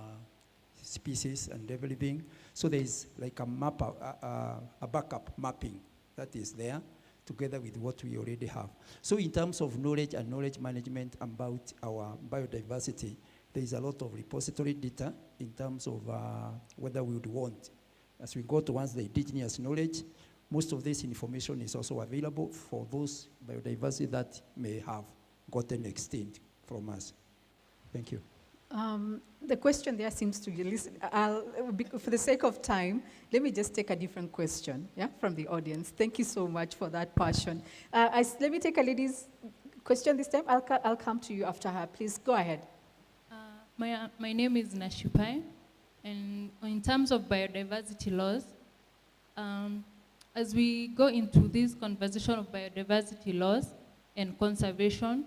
species and everything. So there is like a map, a backup mapping that is there, together with what we already have. So in terms of knowledge and knowledge management about our biodiversity, there is a lot of repository data in terms of whether we would want. As we go towards the indigenous knowledge, most of this information is also available for those biodiversity that may have gotten extinct from us. Thank you. The question there seems to be, for the sake of time, let me just take a different question, from the audience. Thank you so much for that passion. Let me take a lady's question this time. I'll come to you after her. Please go ahead. My name is Nashupai, and in terms of biodiversity laws, as we go into this conversation of biodiversity laws and conservation,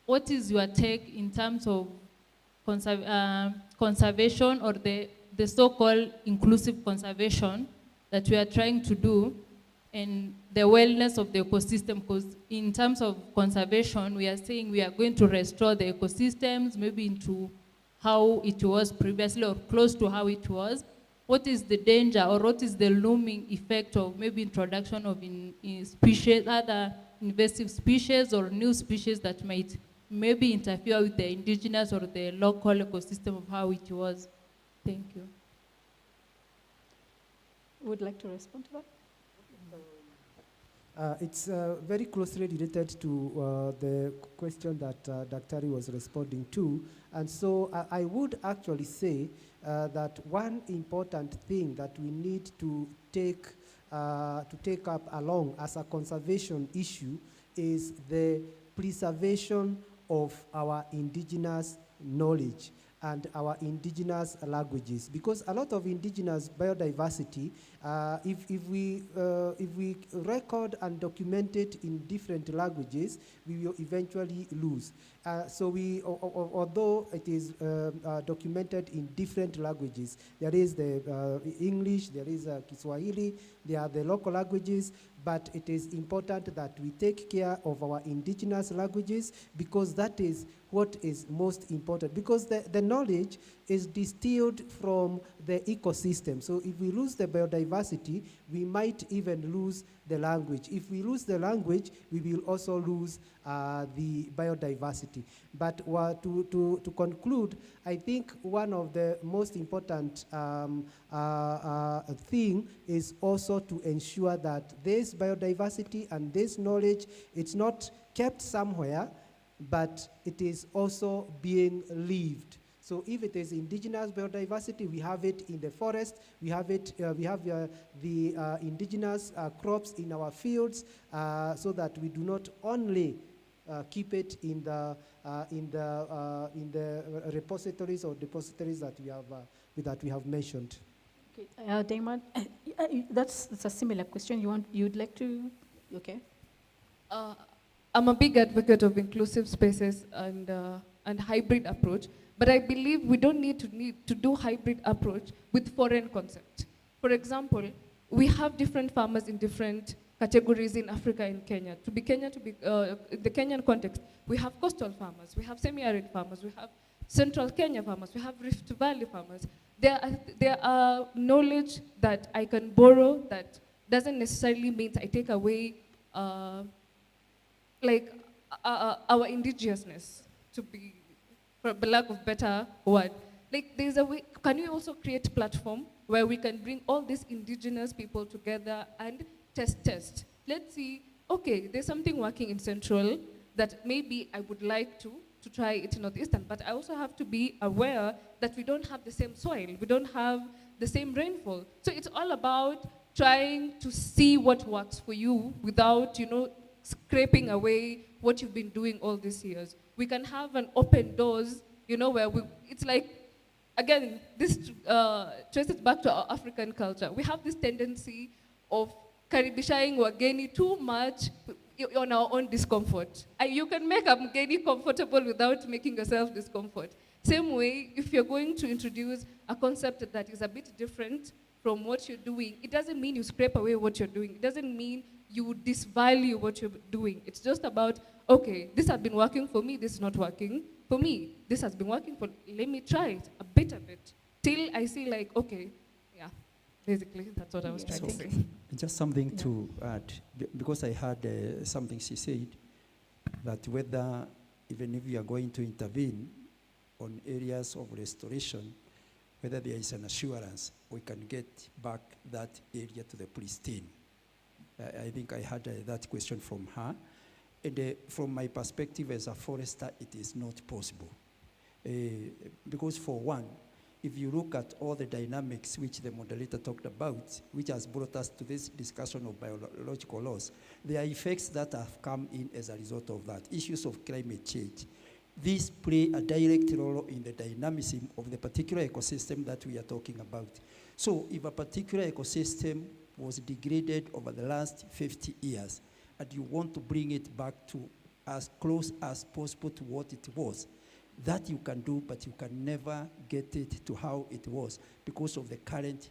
what is your take in terms of conservation, or the so-called inclusive conservation that we are trying to do, and the wellness of the ecosystem? Because in terms of conservation, we are saying we are going to restore the ecosystems, maybe into how it was previously or close to how it was. What is the danger, or what is the looming effect of maybe introduction of species, other invasive species or new species that might maybe interfere with the indigenous or the local ecosystem of how it was? Thank you. Would like to respond to that? It's very closely related to the question that Dr. was responding to. And so I would actually say that one important thing that we need to take up along as a conservation issue is the preservation of our indigenous knowledge and our indigenous languages, because a lot of indigenous biodiversity, if we record and document it in different languages, we will eventually lose. So although it is documented in different languages, there is the English, there is Kiswahili, there are the local languages, but it is important that we take care of our indigenous languages, because that is what is most important, because the knowledge is distilled from the ecosystem. So if we lose the biodiversity, we might even lose the language. If we lose the language, we will also lose the biodiversity. But to conclude, I think one of the most important thing is also to ensure that this biodiversity and this knowledge, it's not kept somewhere, but it is also being lived. So if it is indigenous biodiversity, we have it in the forest, we have the indigenous crops in our fields, so that we do not only keep it in the repositories or depositories that we have mentioned. Okay, Damon, that's a similar question. You'd like to? Okay. I'm a big advocate of inclusive spaces and hybrid approach, but I believe we don't need to do hybrid approach with foreign concept. For example, we have different farmers in different categories in Africa and Kenya. In the Kenyan context, we have coastal farmers, we have semi-arid farmers, we have central Kenya farmers, we have Rift Valley farmers. There are knowledge that I can borrow that doesn't necessarily mean I take away our indigenousness, to be, for lack of better word. Like, there's a way, can we also create a platform where we can bring all these indigenous people together and test? Let's see, okay, there's something working in Central that maybe I would like to try it in Northeastern, but I also have to be aware that we don't have the same soil, we don't have the same rainfall. So it's all about trying to see what works for you without, scraping away what you've been doing all these years. We can have an open doors, you know, where it's like, again, this traces back to our African culture. We have this tendency of karibishaing wageni too much on our own discomfort. You can make a mgeni comfortable without making yourself discomfort. Same way, if you're going to introduce a concept that is a bit different from what you're doing, it doesn't mean you scrape away what you're doing. It doesn't mean you disvalue what you're doing. It's just about, okay, this has been working for me, this is not working for me. This has been working for, let me try it a bit, till I see like, okay, yeah, basically that's what I was trying to say. Just something to add, because I heard something she said, that whether, even if you are going to intervene on areas of restoration, whether there is an assurance we can get back that area to the pristine. I think I had that question from her. And from my perspective as a forester, it is not possible. Because for one, if you look at all the dynamics which the moderator talked about, which has brought us to this discussion of biological loss, there are effects that have come in as a result of that. Issues of climate change. These play a direct role in the dynamism of the particular ecosystem that we are talking about. So if a particular ecosystem was degraded over the last 50 years, and you want to bring it back to as close as possible to what it was, that you can do, but you can never get it to how it was because of the current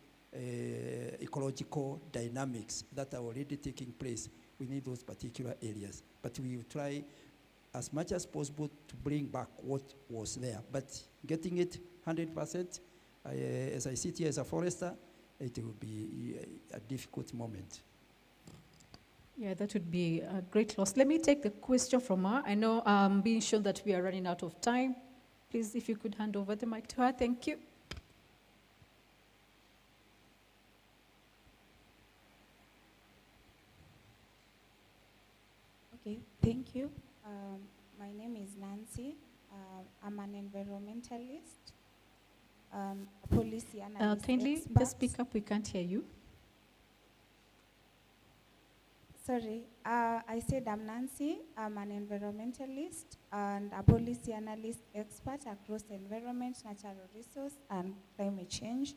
ecological dynamics that are already taking place within those particular areas. But we will try as much as possible to bring back what was there. But getting it 100%, as I sit here as a forester, it will be a difficult moment. Yeah, that would be a great loss. Let me take the question from her. I know I'm being shown that we are running out of time. Please, if you could hand over the mic to her. Thank you. Okay, thank you. My name is Nancy. I'm an environmentalist, a policy analyst. Kindly expert. just speak up, we can't hear you. Sorry, I said I'm Nancy. I'm an environmentalist and a policy analyst expert across environment, natural resource, and climate change.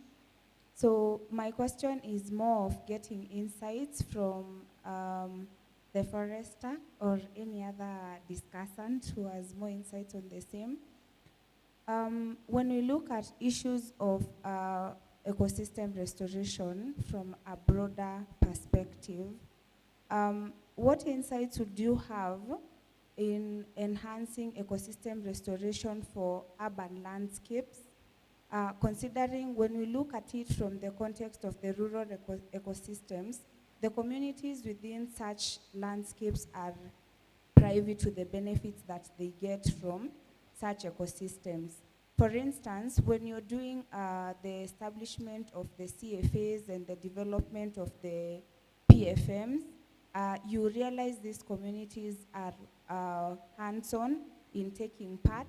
So my question is more of getting insights from the forester or any other discussant who has more insights on the same. When we look at issues of ecosystem restoration from a broader perspective, what insights would you have in enhancing ecosystem restoration for urban landscapes, considering when we look at it from the context of the rural ecosystems, the communities within such landscapes are privy to the benefits that they get from such ecosystems. For instance, when you're doing the establishment of the CFAs and the development of the PFMs, you realize these communities are hands-on in taking part,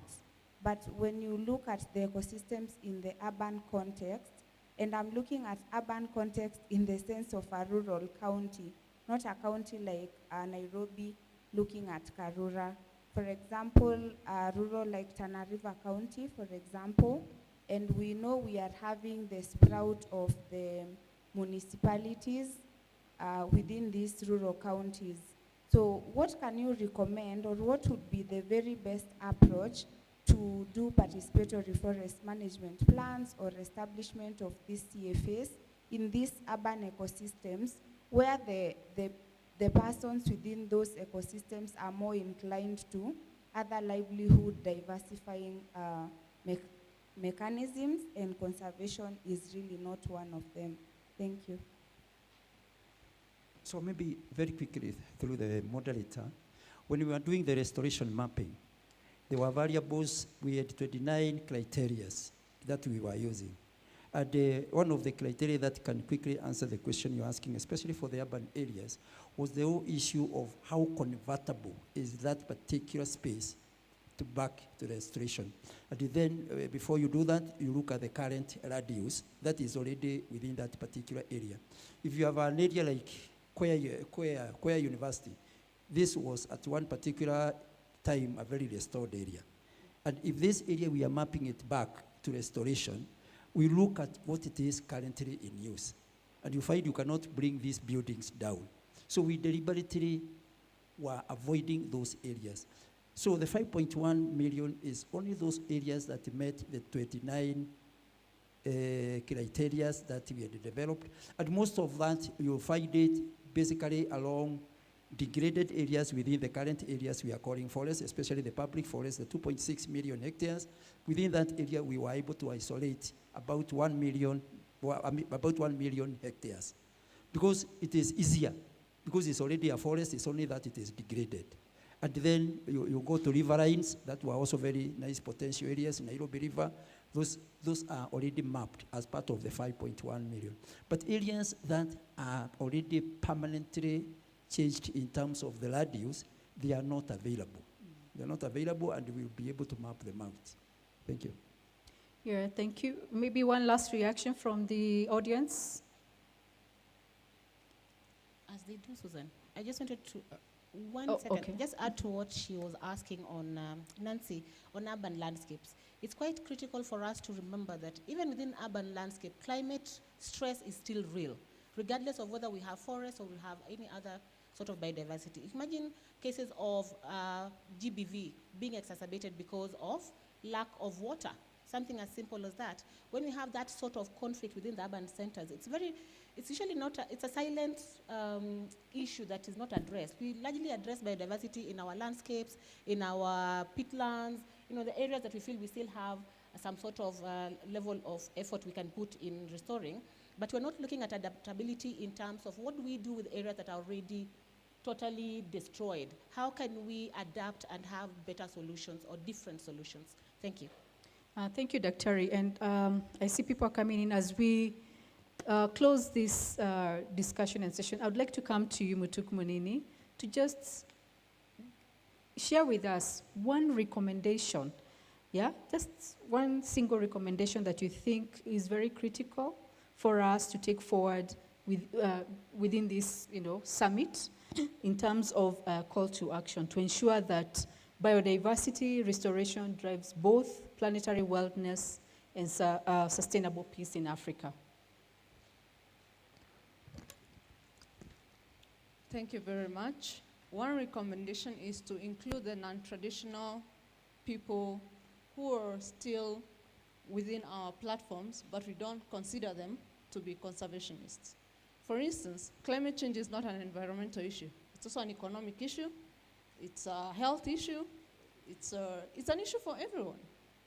but when you look at the ecosystems in the urban context, and I'm looking at urban context in the sense of a rural county, not a county like Nairobi looking at Karura. For example, a rural like Tana River County, for example, and we know we are having the sprout of the municipalities within these rural counties. So what can you recommend, or what would be the very best approach to do participatory forest management plans or establishment of these CFAs in these urban ecosystems where the persons within those ecosystems are more inclined to other livelihood diversifying mechanisms, and conservation is really not one of them. Thank you. So maybe very quickly through the moderator, when we were doing the restoration mapping, there were variables. We had 29 criteria that we were using. And one of the criteria that can quickly answer the question you're asking, especially for the urban areas, was the whole issue of how convertible is that particular space to back to the restoration. And then, before you do that, you look at the current radius that is already within that particular area. If you have an area like Kwea University, this was at one particular time a very restored area. And if this area we are mapping it back to restoration, we look at what it is currently in use. And you find you cannot bring these buildings down. So we deliberately were avoiding those areas. So the 5.1 million is only those areas that met the 29 criteria that we had developed. And most of that, you'll find it basically along degraded areas within the current areas we are calling forests, especially the public forests, the 2.6 million hectares. Within that area, we were able to isolate about 1 million hectares, because it is easier, because it's already a forest, it's only that it is degraded. And then you go to riverines that were also very nice potential areas, Nairobi River, those are already mapped as part of the 5.1 million. But areas that are already permanently changed in terms of the land use, they are not available. They're not available, and we'll be able to map them out. Thank you. Yeah, thank you. Maybe one last reaction from the audience. As they do, Susan, I just wanted to, Okay. just add to what she was asking on, Nancy, on urban landscapes. It's quite critical for us to remember that even within urban landscape, climate stress is still real, regardless of whether we have forests or we have any other sort of biodiversity. Imagine cases of GBV being exacerbated because of lack of water, something as simple as that. When we have that sort of conflict within the urban centers, it's usually not, it's a silent issue that is not addressed. We largely address biodiversity in our landscapes, in our peatlands, the areas that we feel we still have some sort of level of effort we can put in restoring. But we're not looking at adaptability in terms of what do we do with areas that are already totally destroyed. How can we adapt and have better solutions or different solutions? Thank you. Thank you, Dr. And I see people are coming in. As we close this discussion and session, I would like to come to you, Mutuku Munini, to just share with us one recommendation, just one single recommendation that you think is very critical for us to take forward within this, summit in terms of call to action to ensure that biodiversity restoration drives both planetary wellness and sustainable peace in Africa. Thank you very much. One recommendation is to include the non-traditional people who are still within our platforms, but we don't consider them to be conservationists. For instance, climate change is not an environmental issue. It's also an economic issue. It's a health issue. It's an issue for everyone.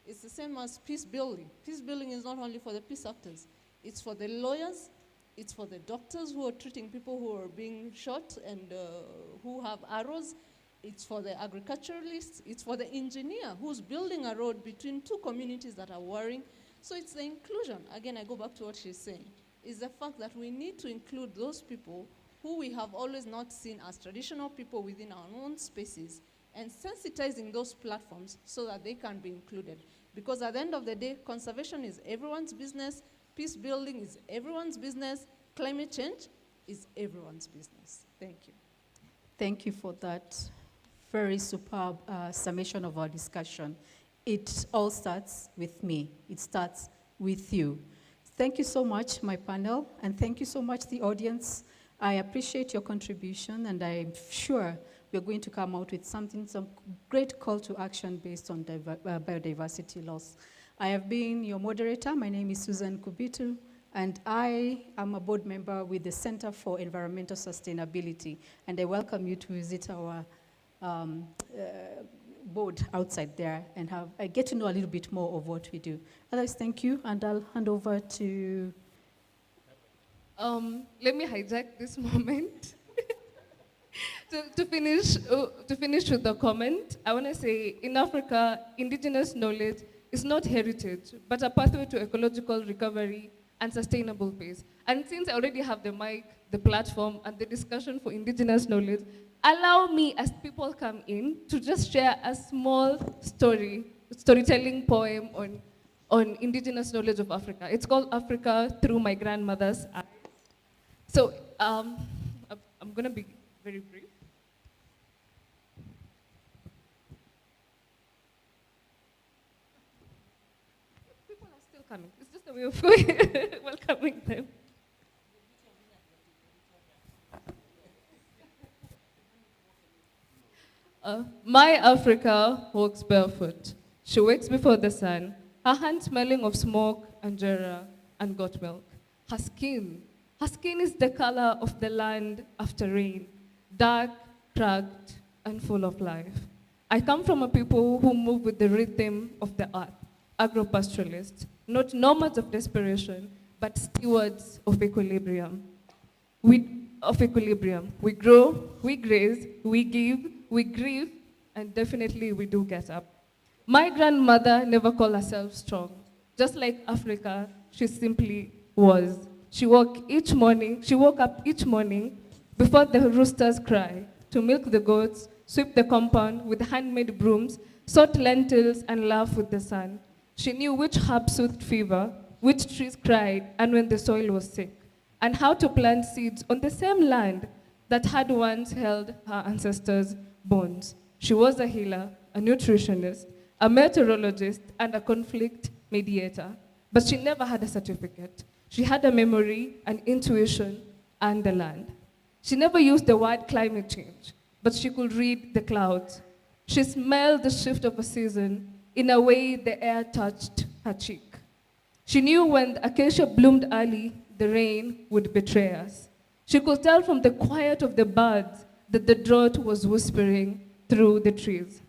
It's the same as peace building. Peace building is not only for the peace actors. It's for the lawyers. It's for the doctors who are treating people who are being shot and who have arrows. It's for the agriculturalists. It's for the engineer who's building a road between two communities that are warring. So it's the inclusion. Again, I go back to what she's saying. Is the fact that we need to include those people who we have always not seen as traditional people within our own spaces, and sensitizing those platforms so that they can be included. Because at the end of the day, conservation is everyone's business, peace building is everyone's business, climate change is everyone's business. Thank you. Thank you for that very superb summation of our discussion. It all starts with me. It starts with you. Thank you so much, my panel, and thank you so much, the audience. I appreciate your contribution, and I'm sure we're going to come out with some great call to action based on biodiversity loss. I have been your moderator. My name is Susan Kubitu, and I am a board member with the Center for Environmental Sustainability, and I welcome you to visit our board outside there and get to know a little bit more of what we do. Otherwise, thank you, and I'll hand over to... Let me hijack this moment. To finish with the comment, I want to say, in Africa, indigenous knowledge is not heritage, but a pathway to ecological recovery and sustainable peace. And since I already have the mic, the platform, and the discussion for indigenous knowledge, allow me, as people come in, to just share a small storytelling poem on indigenous knowledge of Africa. It's called Africa Through My Grandmother's Eyes. So I'm going to be very brief. welcoming. It's just a way of welcoming them. My Africa walks barefoot. She wakes before the sun, her hands smelling of smoke, injera, and goat milk. Her skin is the color of the land after rain, dark, cracked, and full of life. I come from a people who move with the rhythm of the earth, agro-pastoralists, not nomads of desperation, but stewards of equilibrium. We grow, we graze, we give, we grieve, and definitely we do get up. My grandmother never called herself strong. Just like Africa, she simply was. She woke up each morning before the roosters cry to milk the goats, sweep the compound with handmade brooms, sort lentils, and laugh with the sun. She knew which herb soothed fever, which trees cried, and when the soil was sick, and how to plant seeds on the same land that had once held her ancestors' bones. She was a healer, a nutritionist, a meteorologist, and a conflict mediator. But she never had a certificate. She had a memory, an intuition, and the land. She never used the word climate change, but she could read the clouds. She smelled the shift of a season in a way the air touched her cheek. She knew when the acacia bloomed early, the rain would betray us. She could tell from the quiet of the birds that the drought was whispering through the trees.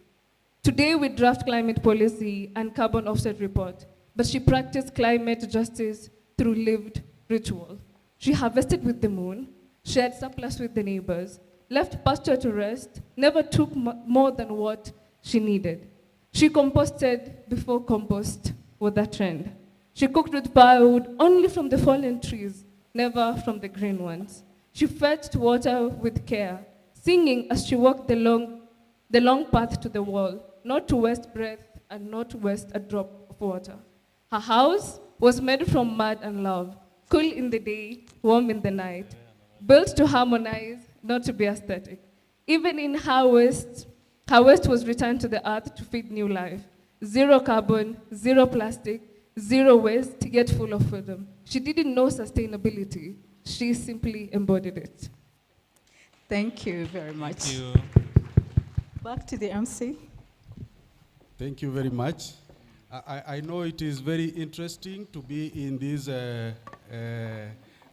Today we draft climate policy and carbon offset report, but she practiced climate justice through lived ritual. She harvested with the moon, shared surplus with the neighbors, left pasture to rest, never took more than what she needed. She composted before compost was a trend. She cooked with firewood only from the fallen trees, never from the green ones. She fetched water with care, singing as she walked the long path to the wall, not to waste breath and not to waste a drop of water. Her house was made from mud and love, cool in the day, warm in the night, built to harmonize, not to be aesthetic. Even in her waste was returned to the earth to feed new life. Zero carbon, zero plastic, zero waste, yet full of freedom. She didn't know sustainability. She simply embodied it. Thank you very much. Thank you. Back to the MC. Thank you very much. I know it is very interesting to be in these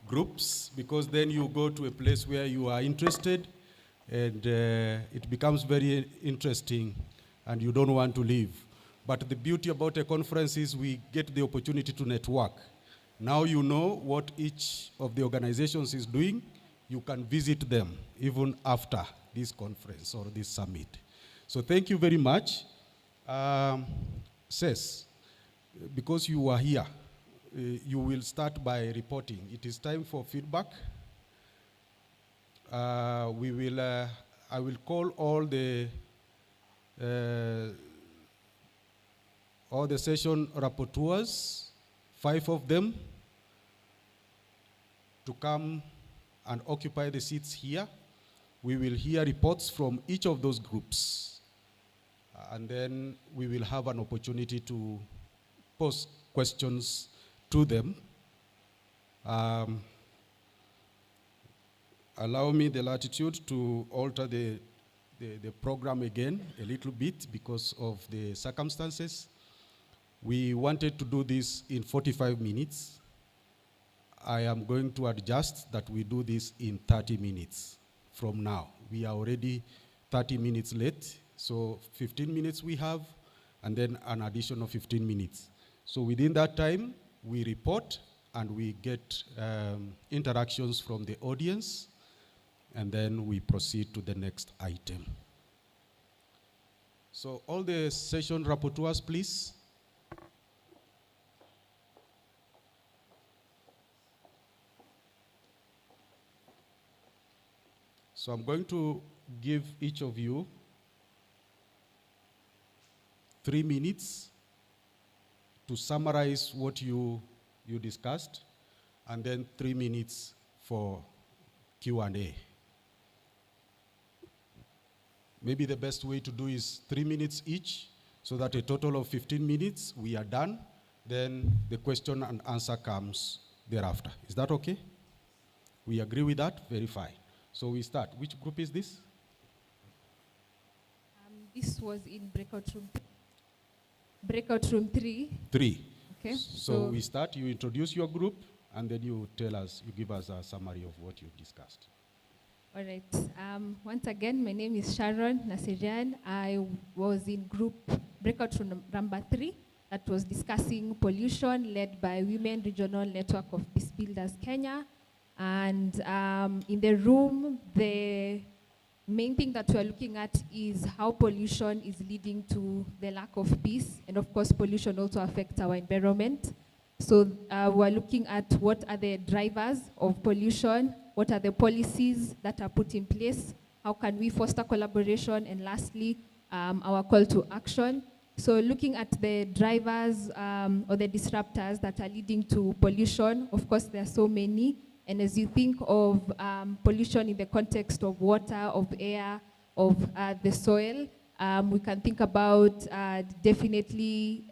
groups, because then you go to a place where you are interested, and it becomes very interesting and you don't want to leave. But the beauty about a conference is we get the opportunity to network. Now you know what each of the organizations is doing. You can visit them even after this conference or this summit. So thank you very much. Ses, because you are here, you will start by reporting. It is time for feedback. I will call all the session rapporteurs, 5 of them, to come and occupy the seats here. We will hear reports from each of those groups. And then we will have an opportunity to pose questions to them. Allow me the latitude to alter the program again a little bit because of the circumstances. We wanted to do this in 45 minutes. I am going to adjust that we do this in 30 minutes from now. We are already 30 minutes late, so 15 minutes we have, and then an additional 15 minutes. So within that time, we report and we get interactions from the audience, and then we proceed to the next item. So all the session rapporteurs, please. So I'm going to give each of you 3 minutes to summarize what you discussed, and then 3 minutes for Q&A. Maybe the best way to do is 3 minutes each, so that a total of 15 minutes, we are done, Then the question and answer comes thereafter. Is that okay? We agree with that? Very fine. So we start. Which group is this? This was in breakout room 3. 3. Okay. So we start, you introduce your group, and then you tell us, you give us a summary of what you discussed. All right. Once again, my name is Sharon Nasirian. I was in group breakout room number 3 that was discussing pollution, led by Women Regional Network of Peace Builders Kenya. And in the room, the main thing that we're looking at is how pollution is leading to the lack of peace. And of course, pollution also affects our environment. So we're looking at what are the drivers of pollution, what are the policies that are put in place, how can we foster collaboration, and lastly, our call to action. So looking at the drivers or the disruptors that are leading to pollution, of course, there are so many. And as you think of pollution in the context of water, of air, of the soil, we can think about definitely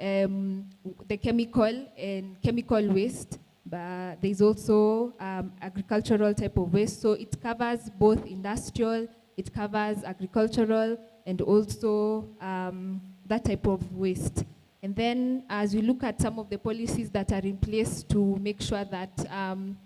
the chemical waste, but there's also agricultural type of waste. So it covers both industrial, it covers agricultural, and also that type of waste. And then as we look at some of the policies that are in place to make sure that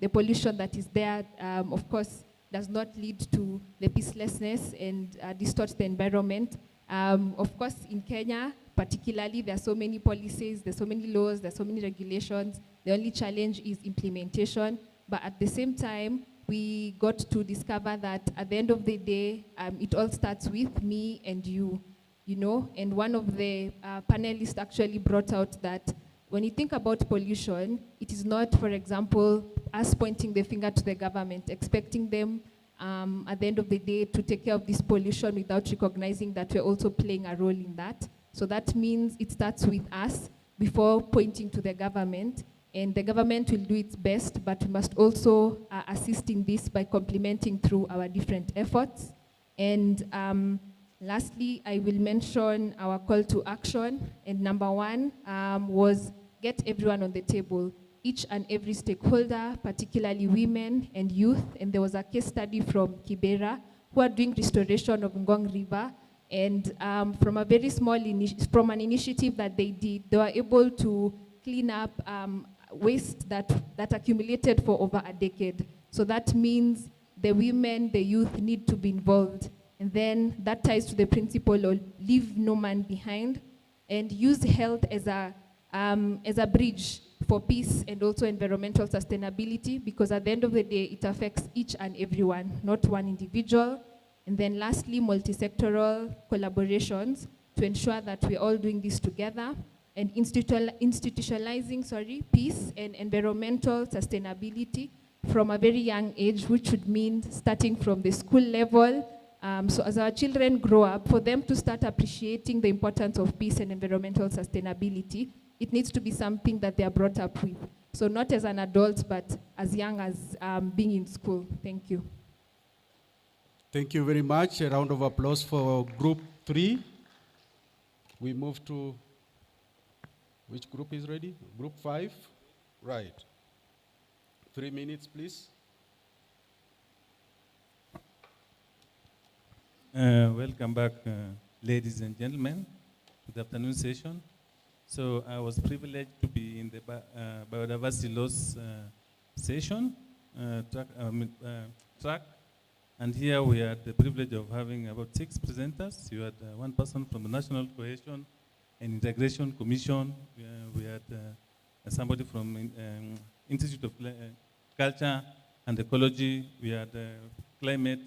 the pollution that is there, of course, does not lead to the peacelessness and distort the environment. Of course, in Kenya, particularly, there are so many policies, there's so many laws, there's so many regulations. The only challenge is implementation. But at the same time, we got to discover that at the end of the day, it all starts with me and you. And one of the panelists actually brought out that when you think about pollution, it is not, for example, us pointing the finger to the government, expecting them at the end of the day to take care of this pollution without recognizing that we're also playing a role in that. So that means it starts with us before pointing to the government. And the government will do its best, but we must also assist in this by complementing through our different efforts. And lastly, I will mention our call to action. And number 1 was get everyone on the table, each and every stakeholder, particularly women and youth. And there was a case study from Kibera who are doing restoration of Ngong River. And from a very small, from an initiative that they did, they were able to clean up waste that accumulated for over a decade. So that means the women, the youth need to be involved. And then that ties to the principle of leave no man behind and use health as a bridge for peace and also environmental sustainability, because at the end of the day, it affects each and everyone, not one individual. And then lastly, multi-sectoral collaborations to ensure that we're all doing this together, and institutionalizing peace and environmental sustainability from a very young age, which would mean starting from the school level. So as our children grow up, for them to start appreciating the importance of peace and environmental sustainability, it needs to be something that they are brought up with. So not as an adult, but as young as being in school. Thank you. Thank you very much. A round of applause for group 3. We move to, which group is ready? Group 5? Right. 3 minutes, please. Welcome back, ladies and gentlemen, to the afternoon session. So I was privileged to be in the biodiversity loss session, track. And here we had the privilege of having about 6 presenters. You had one person from the National Cohesion and Integration Commission. We had somebody from Institute of Culture and Ecology. We had climate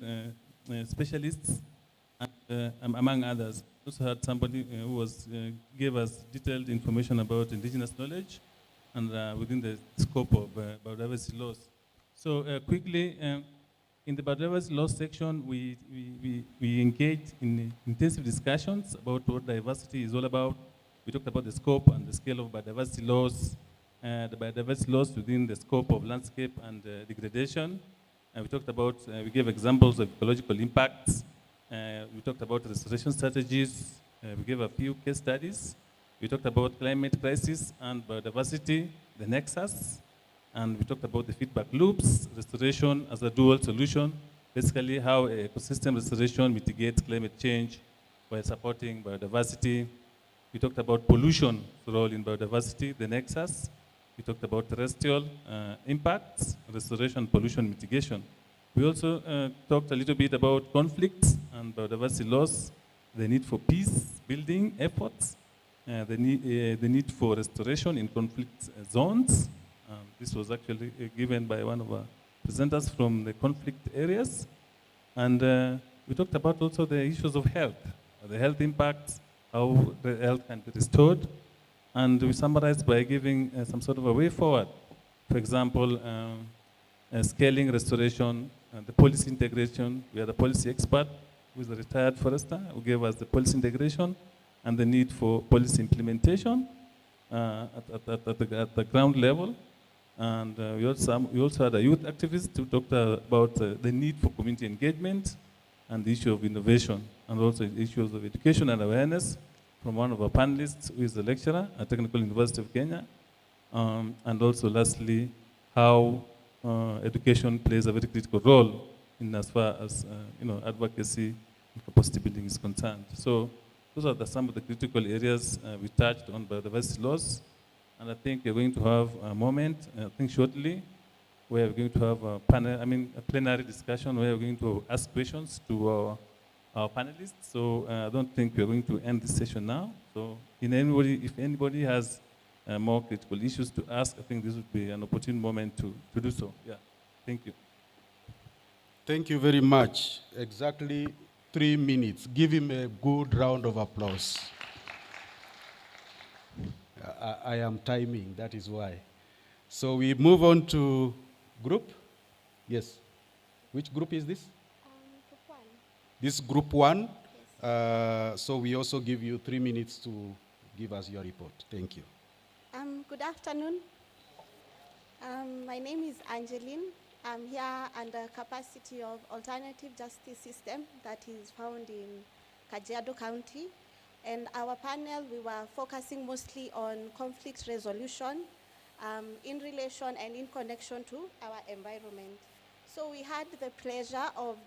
specialists, and, among others. We also had somebody who gave us detailed information about indigenous knowledge and within the scope of biodiversity laws. So quickly, in the biodiversity laws section, we engaged in intensive discussions about what diversity is all about. We talked about the scope and the scale of biodiversity laws, the biodiversity laws within the scope of landscape and degradation. We talked about, we gave examples of ecological impacts. We talked about restoration strategies. We gave a few case studies. We talked about climate crisis and biodiversity, the nexus, and we talked about the feedback loops, restoration as a dual solution, basically how ecosystem restoration mitigates climate change by supporting biodiversity. We talked about pollution role in biodiversity, the nexus. We talked about terrestrial impacts, restoration, pollution mitigation. We also talked a little bit about conflicts and biodiversity loss, the need for peace building efforts, the need for restoration in conflict zones. This was actually given by one of our presenters from the conflict areas. And we talked about also the issues of health, the health impacts, how the health can be restored. And we summarized by giving some sort of a way forward. For example, scaling restoration, the policy integration. We had a policy expert who is a retired forester who gave us the policy integration and the need for policy implementation at the ground level. And we also had a youth activist who talked about the need for community engagement and the issue of innovation, and also issues of education and awareness from one of our panelists who is a lecturer at Technical University of Kenya. And also lastly, how education plays a very critical role in as far as advocacy and capacity building is concerned. So those are some of the critical areas we touched on biodiversity loss. And I think we're going to have a moment, I think shortly, where we're going to have a panel, a plenary discussion where we're going to ask questions to our panelists. So I don't think we're going to end this session now. So if anybody has more critical issues to ask, I think this would be an opportune moment to do so. Yeah, thank you. Thank you very much. Exactly 3 minutes. Give him a good round of applause. I am timing, that is why. So we move on to group. Yes. Which group is this? Group 1. This group 1. Yes. So we also give you 3 minutes to give us your report. Thank you. Good afternoon. My name is Angeline. I'm here under capacity of alternative justice system that is found in Kajiado County. And our panel, we were focusing mostly on conflict resolution in relation and in connection to our environment. So we had the pleasure of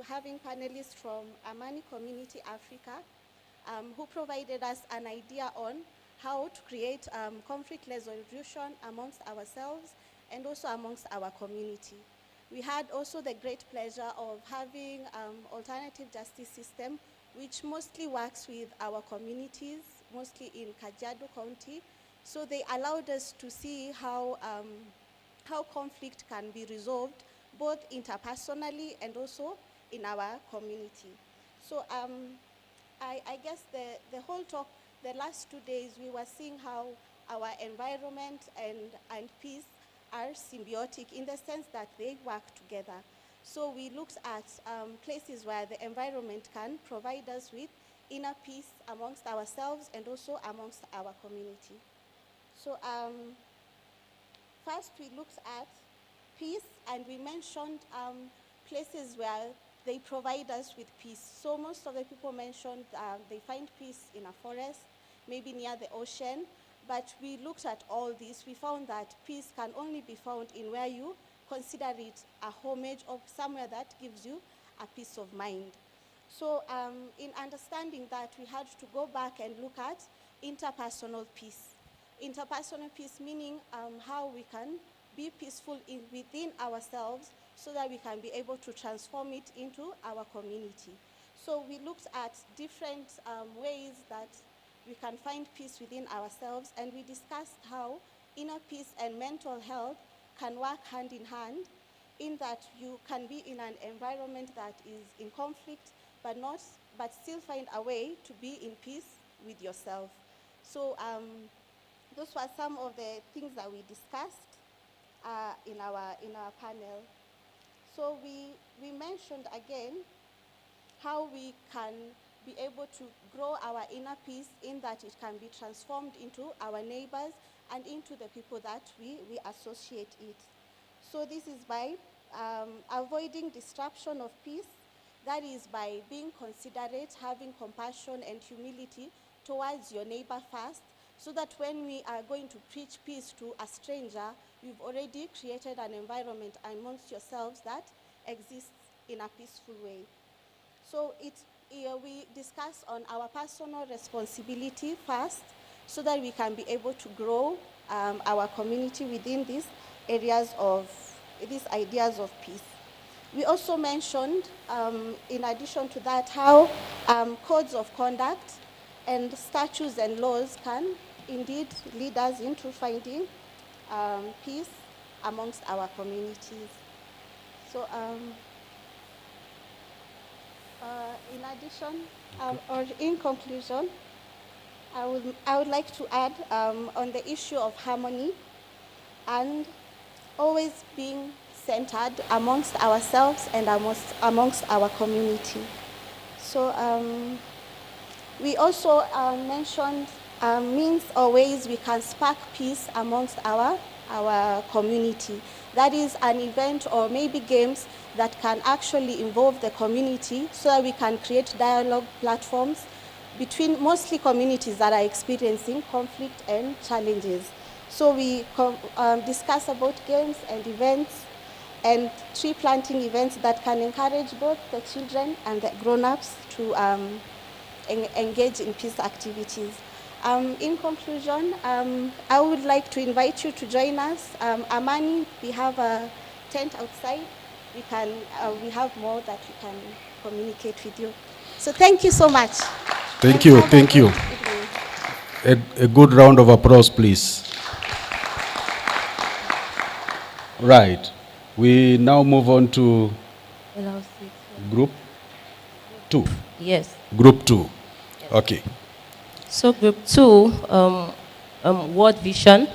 having panelists from Amani Community Africa who provided us an idea on how to create conflict resolution amongst ourselves and also amongst our community. We had also the great pleasure of having alternative justice system which mostly works with our communities, mostly in Kajiado County. So they allowed us to see how conflict can be resolved, both interpersonally and also in our community. So I guess the whole talk, the last 2 days, we were seeing how our environment and peace are symbiotic in the sense that they work together. So we looked at places where the environment can provide us with inner peace amongst ourselves and also amongst our community. So first we looked at peace, and we mentioned places where they provide us with peace. So most of the people mentioned they find peace in a forest, maybe near the ocean, but we looked at all this. We found that peace can only be found in where you consider it a homage of somewhere that gives you a peace of mind. So in understanding that, we had to go back and look at interpersonal peace. Interpersonal peace meaning how we can be peaceful within ourselves so that we can be able to transform it into our community. So we looked at different ways that we can find peace within ourselves, and we discussed how inner peace and mental health can work hand in hand, in that you can be in an environment that is in conflict, but still find a way to be in peace with yourself. So those were some of the things that we discussed in our panel. So we mentioned again how we can be able to grow our inner peace, in that it can be transformed into our neighbors and into the people that we associate it. So this is by avoiding disruption of peace. That is by being considerate, having compassion and humility towards your neighbor first, so that when we are going to preach peace to a stranger, you've already created an environment amongst yourselves that exists in a peaceful way. So we discuss on our personal responsibility first, so that we can be able to grow our community within these areas of, these ideas of peace. We also mentioned, in addition to that, how codes of conduct and statutes and laws can indeed lead us into finding peace amongst our communities. So in addition, or in conclusion, I would like to add on the issue of harmony and always being centered amongst ourselves and amongst our community. So we also mentioned means or ways we can spark peace amongst our community. That is an event or maybe games that can actually involve the community, so that we can create dialogue platforms between mostly communities that are experiencing conflict and challenges. So we discuss about games and events and tree planting events that can encourage both the children and the grown-ups to engage in peace activities. In conclusion, I would like to invite you to join us. Amani, we have a tent outside. We have more that we can communicate with you. So thank you so much. Thank you, thank you. A good round of applause, please. Right. We now move on to group 2. Yes. Group 2. Yes. Okay. So group 2, World Vision,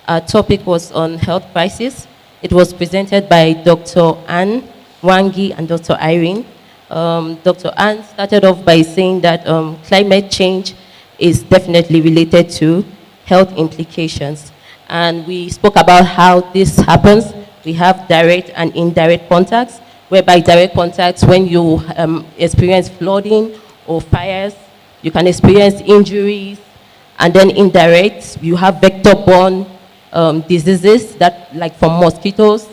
our topic was on health crisis. It was presented by Dr. Anne Wangi and Dr. Irene. Dr. Anne started off by saying that climate change is definitely related to health implications. And we spoke about how this happens. We have direct and indirect contacts, whereby direct contacts, when you experience flooding or fires, you can experience injuries. And then indirect, you have vector-borne diseases, that, like from mosquitoes.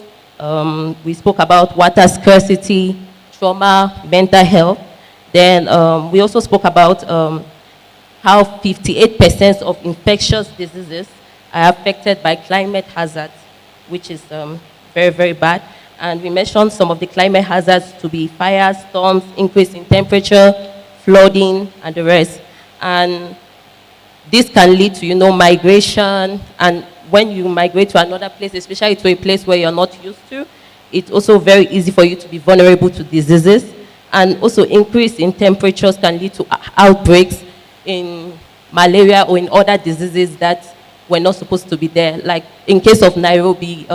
We spoke about water scarcity, trauma, mental health. Then we also spoke about how 58% of infectious diseases are affected by climate hazards, which is very, very bad. And we mentioned some of the climate hazards to be fire, storms, increase in temperature, flooding, and the rest. And this can lead to, migration. And when you migrate to another place, especially to a place where you're not used to, it's also very easy for you to be vulnerable to diseases. And also increase in temperatures can lead to outbreaks in malaria or in other diseases that were not supposed to be there. Like in case of Nairobi,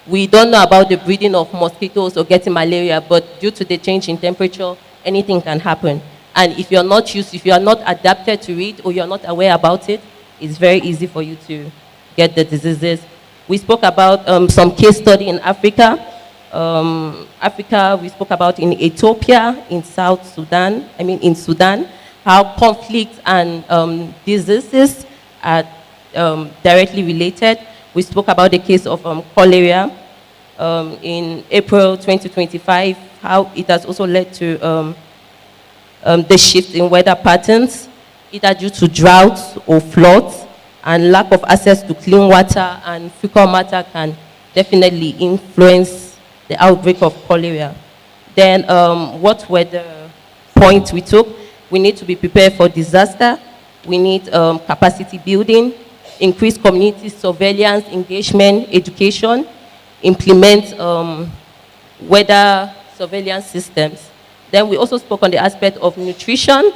we don't know about the breeding of mosquitoes or getting malaria, but due to the change in temperature, anything can happen. And if you're not used, if you are not adapted to it or you're not aware about it, it's very easy for you to get the diseases. We spoke about some case study in Africa. We spoke about in Ethiopia, in in Sudan, how conflict and diseases are directly related. We spoke about the case of cholera in April 2025, how it has also led to the shift in weather patterns, either due to droughts or floods, and lack of access to clean water and fecal matter can definitely influence the outbreak of cholera. Then what were the points we took? We need to be prepared for disaster. We need capacity building, increase community surveillance, engagement, education, implement weather surveillance systems. Then we also spoke on the aspect of nutrition,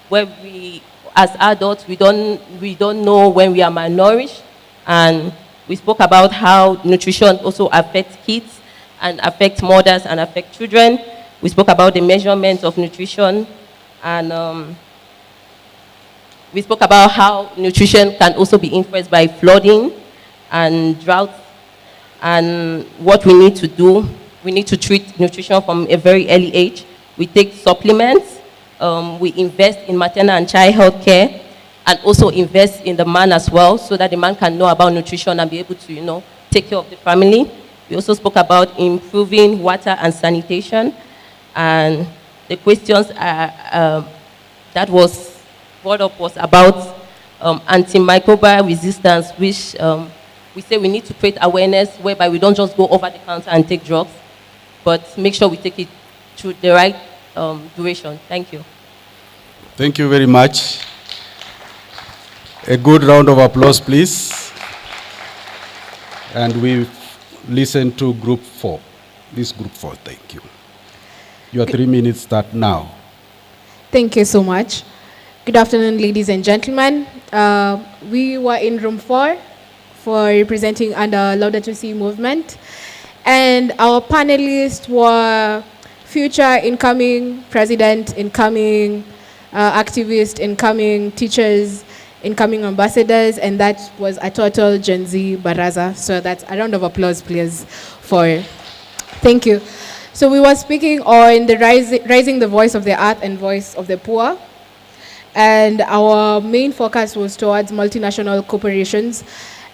where we, as adults, we don't know when we are malnourished. And we spoke about how nutrition also affects kids and affects mothers and affects children. We spoke about the measurement of nutrition, and we spoke about how nutrition can also be influenced by flooding and drought, and what we need to do. We need to treat nutrition from a very early age. We take supplements, we invest in maternal and child health care, and also invest in the man as well, so that the man can know about nutrition and be able to, take care of the family. We also spoke about improving water and sanitation, and the questions that was brought up was about antimicrobial resistance, which we say we need to create awareness whereby we don't just go over the counter and take drugs, but make sure we take it through the right duration. Thank you. Thank you very much. A good round of applause, please. And we listen to group 4. This group 4, thank you. Your 3 minutes start now. Thank you so much. Good afternoon, ladies and gentlemen. We were in room 4 for representing under Laudato Si movement. And our panelists were future incoming president, incoming activists, incoming teachers, incoming ambassadors, and that was a total Gen Z baraza. So that's a round of applause, please, for. Thank you. So we were speaking on the raising the voice of the earth and voice of the poor. And our main focus was towards multinational corporations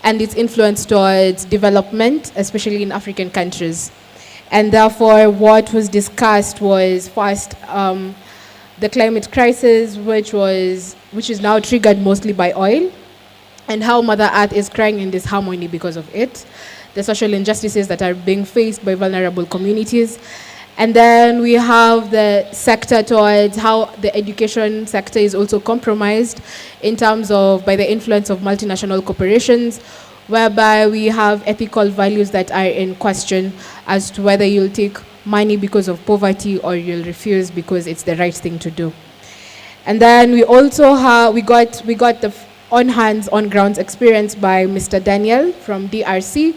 and its influence towards development, especially in African countries. And therefore, what was discussed was first the climate crisis, which is now triggered mostly by oil, and how Mother Earth is crying in disharmony because of it, the social injustices that are being faced by vulnerable communities. And then we have the sector towards how the education sector is also compromised in terms of by the influence of multinational corporations, whereby we have ethical values that are in question as to whether you'll take money because of poverty or you'll refuse because it's the right thing to do. And then we also have, we got the on-ground experience by Mr. Daniel from DRC,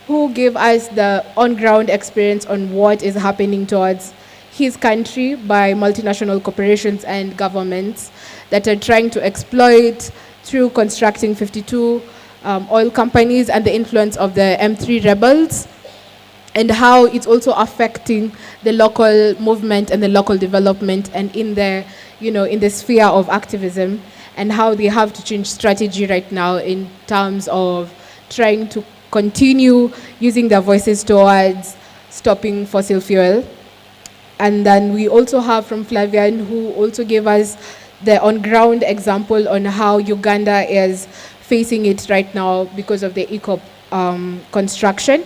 who gave us the on-ground experience on what is happening towards his country by multinational corporations and governments that are trying to exploit through constructing 52 oil companies and the influence of the M3 rebels, and how it's also affecting the local movement and the local development and in the, in the sphere of activism, and how they have to change strategy right now in terms of trying to continue using their voices towards stopping fossil fuel. And then we also have from Flavian, who also gave us the on-ground example on how Uganda is facing it right now because of the ECOP construction.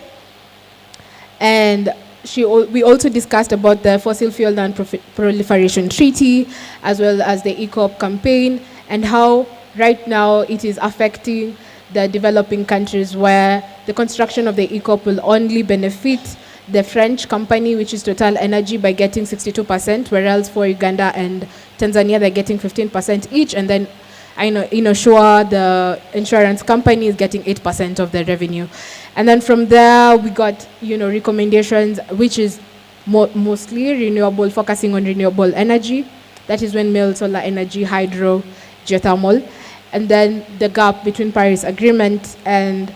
And we also discussed about the Fossil Fuel Non-Proliferation Treaty, as well as the ECOP campaign, and how right now it is affecting the developing countries, where the construction of the ECOP will only benefit the French company, which is Total Energy, by getting 62%, whereas for Uganda and Tanzania, they're getting 15% each, and then sure, the insurance company is getting 8% of the revenue. And then from there, we got, recommendations, which is mostly renewable, focusing on renewable energy. That is windmill, solar energy, hydro, geothermal. And then the gap between Paris Agreement and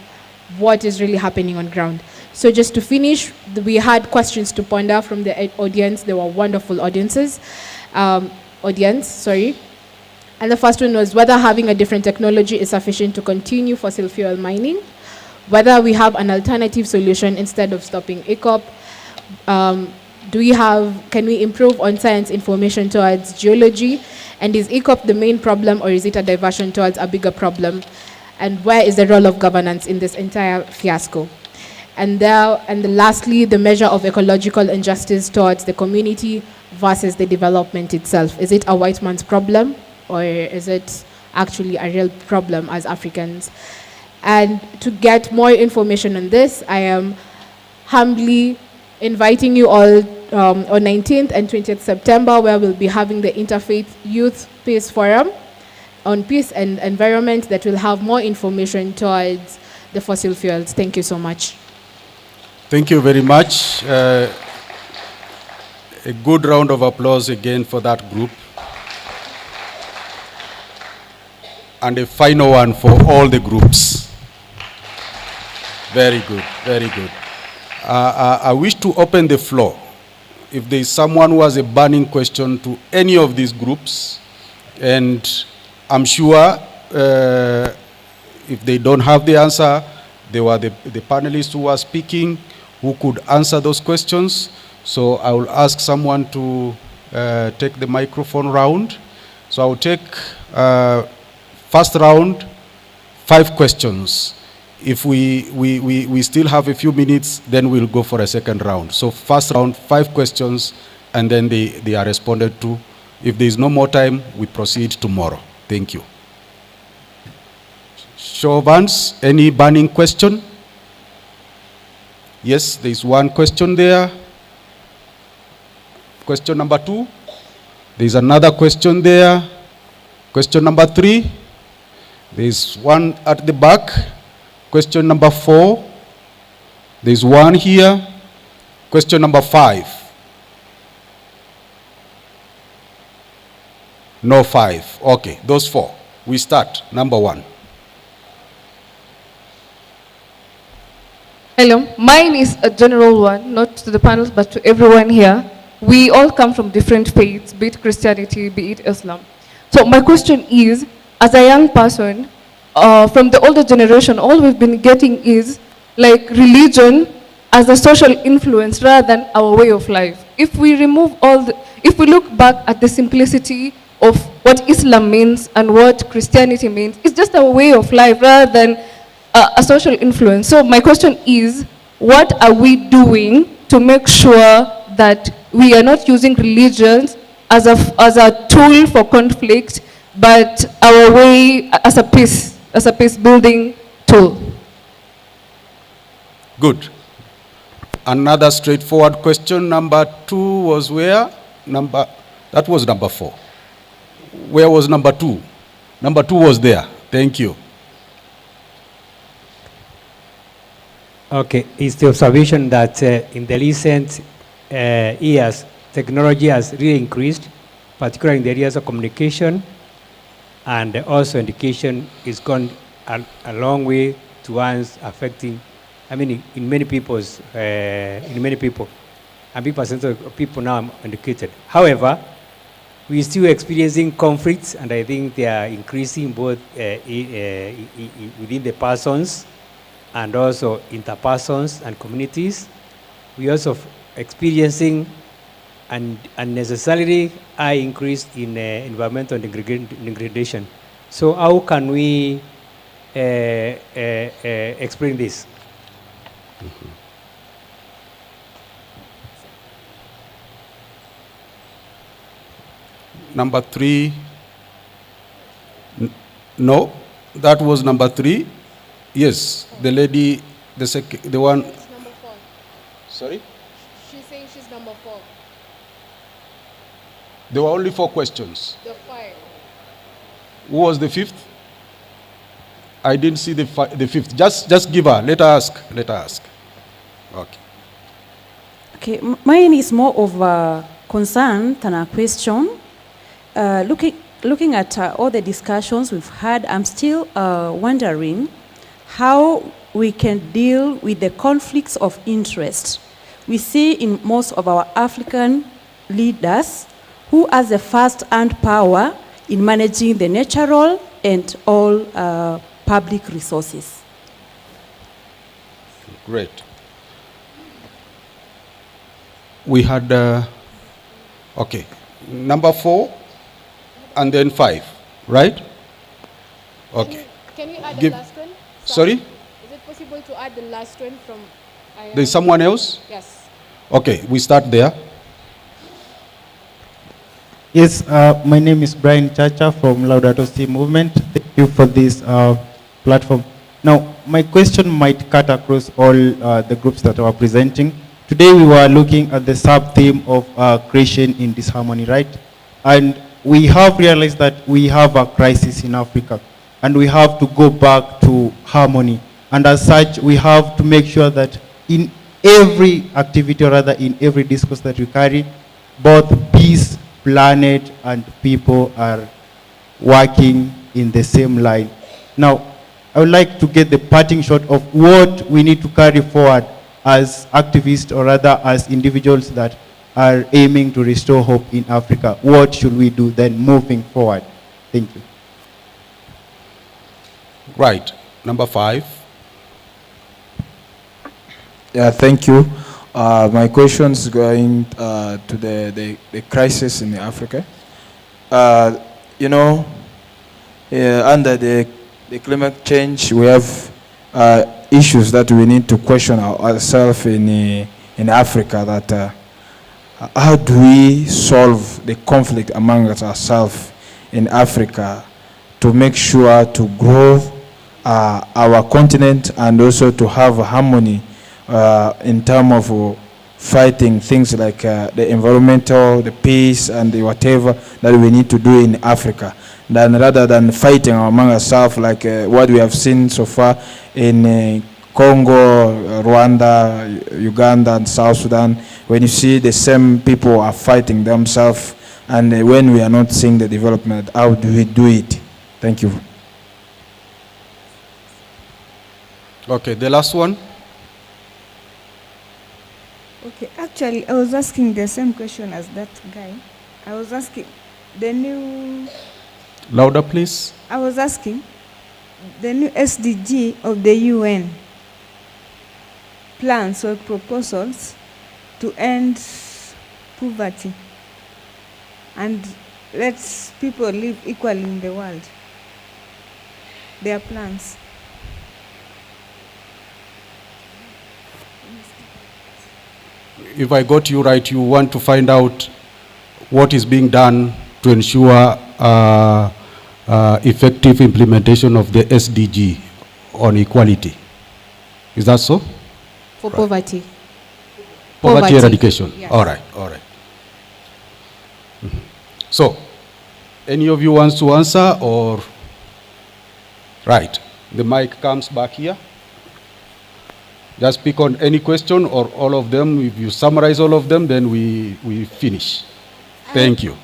what is really happening on ground. So just to finish, we had questions to ponder from the audience. They were wonderful audience. And the first one was whether having a different technology is sufficient to continue fossil fuel mining, whether we have an alternative solution instead of stopping ECOP. Can we improve on science information towards geology? And is ECOP the main problem, or is it a diversion towards a bigger problem? And where is the role of governance in this entire fiasco? And lastly, the measure of ecological injustice towards the community versus the development itself. Is it a white man's problem, or is it actually a real problem as Africans? And to get more information on this, I am humbly inviting you all on 19th and 20th September, where we'll be having the Interfaith Youth Peace Forum on peace and environment that will have more information towards the fossil fuels. Thank you so much. Thank you very much. A good round of applause again for that group. And a final one for all the groups. Very good, very good. I wish to open the floor. If there is someone who has a burning question to any of these groups, and I'm sure if they don't have the answer, they were the panelists who were speaking who could answer those questions. So I will ask someone to take the microphone round. So I will take first round, 5 questions. If we still have a few minutes, then we'll go for a second round. So first round, 5 questions, and then they are responded to. If there is no more time, we proceed tomorrow. Thank you. Show of hands, any burning question? Yes, there is one question there. Question number 2. There is another question there. Question number 3. There is one at the back. Question number 4. There is one here. Question number 5. No 5. Okay, those 4. We start. Number 1. Hello, mine is a general one, not to the panels, but to everyone here. We all come from different faiths, be it Christianity, be it Islam. So my question is, as a young person, from the older generation, all we've been getting is like religion as a social influence rather than our way of life. If we remove if we look back at the simplicity of what Islam means and what Christianity means, it's just our way of life rather than a social influence. So my question is, what are we doing to make sure that we are not using religions as a tool for conflict, but our way as a peace building tool? Good. Another straightforward question. Number 2 was where? That was number 4. Where was number 2? Number 2 was there. Thank you. Okay, it's the observation that in the recent years, technology has really increased, particularly in the areas of communication, and also education is gone a long way towards affecting, I mean, in many people, and big percentage of people now are educated. However, we're still experiencing conflicts, and I think they are increasing both within the persons and also interpersons and communities. We also experiencing an unnecessarily high increase in environmental degradation. So how can we explain this? Number 3. No, that was number 3. Yes, the lady, the one. It's number 4. Sorry? She's saying she's number 4. There were only 4 questions. The 5. Who was the 5th? I didn't see the 5th. Just give her. Let her ask. Okay. Okay, mine is more of a concern than a question. Looking at all the discussions we've had, I'm still wondering how we can deal with the conflicts of interest we see in most of our African leaders who has the first-hand power in managing the natural and all public resources. Great. We had, okay, number 4 and then 5, right? Okay. Can you add the last one? Sorry? Is it possible to add the last one from... There's someone else? Yes. Okay, we start there. Yes, my name is Brian Chacha from Laudato Si Movement. Thank you for this platform. Now, my question might cut across all the groups that are presenting. Today we were looking at the sub-theme of creation in disharmony, right? And we have realized that we have a crisis in Africa, and we have to go back to harmony. And as such, we have to make sure that in every activity, or rather in every discourse that we carry, both peace, planet, and people are working in the same line. Now, I would like to get the parting shot of what we need to carry forward as activists, or rather as individuals that are aiming to restore hope in Africa. What should we do then moving forward? Thank you. Right. Number 5. Yeah, thank you. My question is going to the crisis in Africa. You know, under the climate change, we have issues that we need to question ourselves in Africa. That how do we solve the conflict among ourselves in Africa to make sure to grow our continent and also to have harmony in terms of fighting things like the environmental, the peace, and the whatever that we need to do in Africa, than rather than fighting among ourselves like what we have seen so far in Congo, Rwanda, Uganda, and South Sudan. When you see the same people are fighting themselves, and when we are not seeing the development, how do we do it? Thank you. Okay, the last one. Okay, actually, I was asking the same question as that guy. I was asking the new... Louder, please. I was asking the new SDG of the UN plans or proposals to end poverty and let people live equally in the world. Their plans. If I got you right, you want to find out what is being done to ensure effective implementation of the SDG on equality. Is that so? For poverty. Poverty eradication. Yes. All right, all right. Mhm. So, any of you wants to answer or? Right, the mic comes back here. Just pick on any question or all of them. If you summarize all of them, then we finish. Thank you.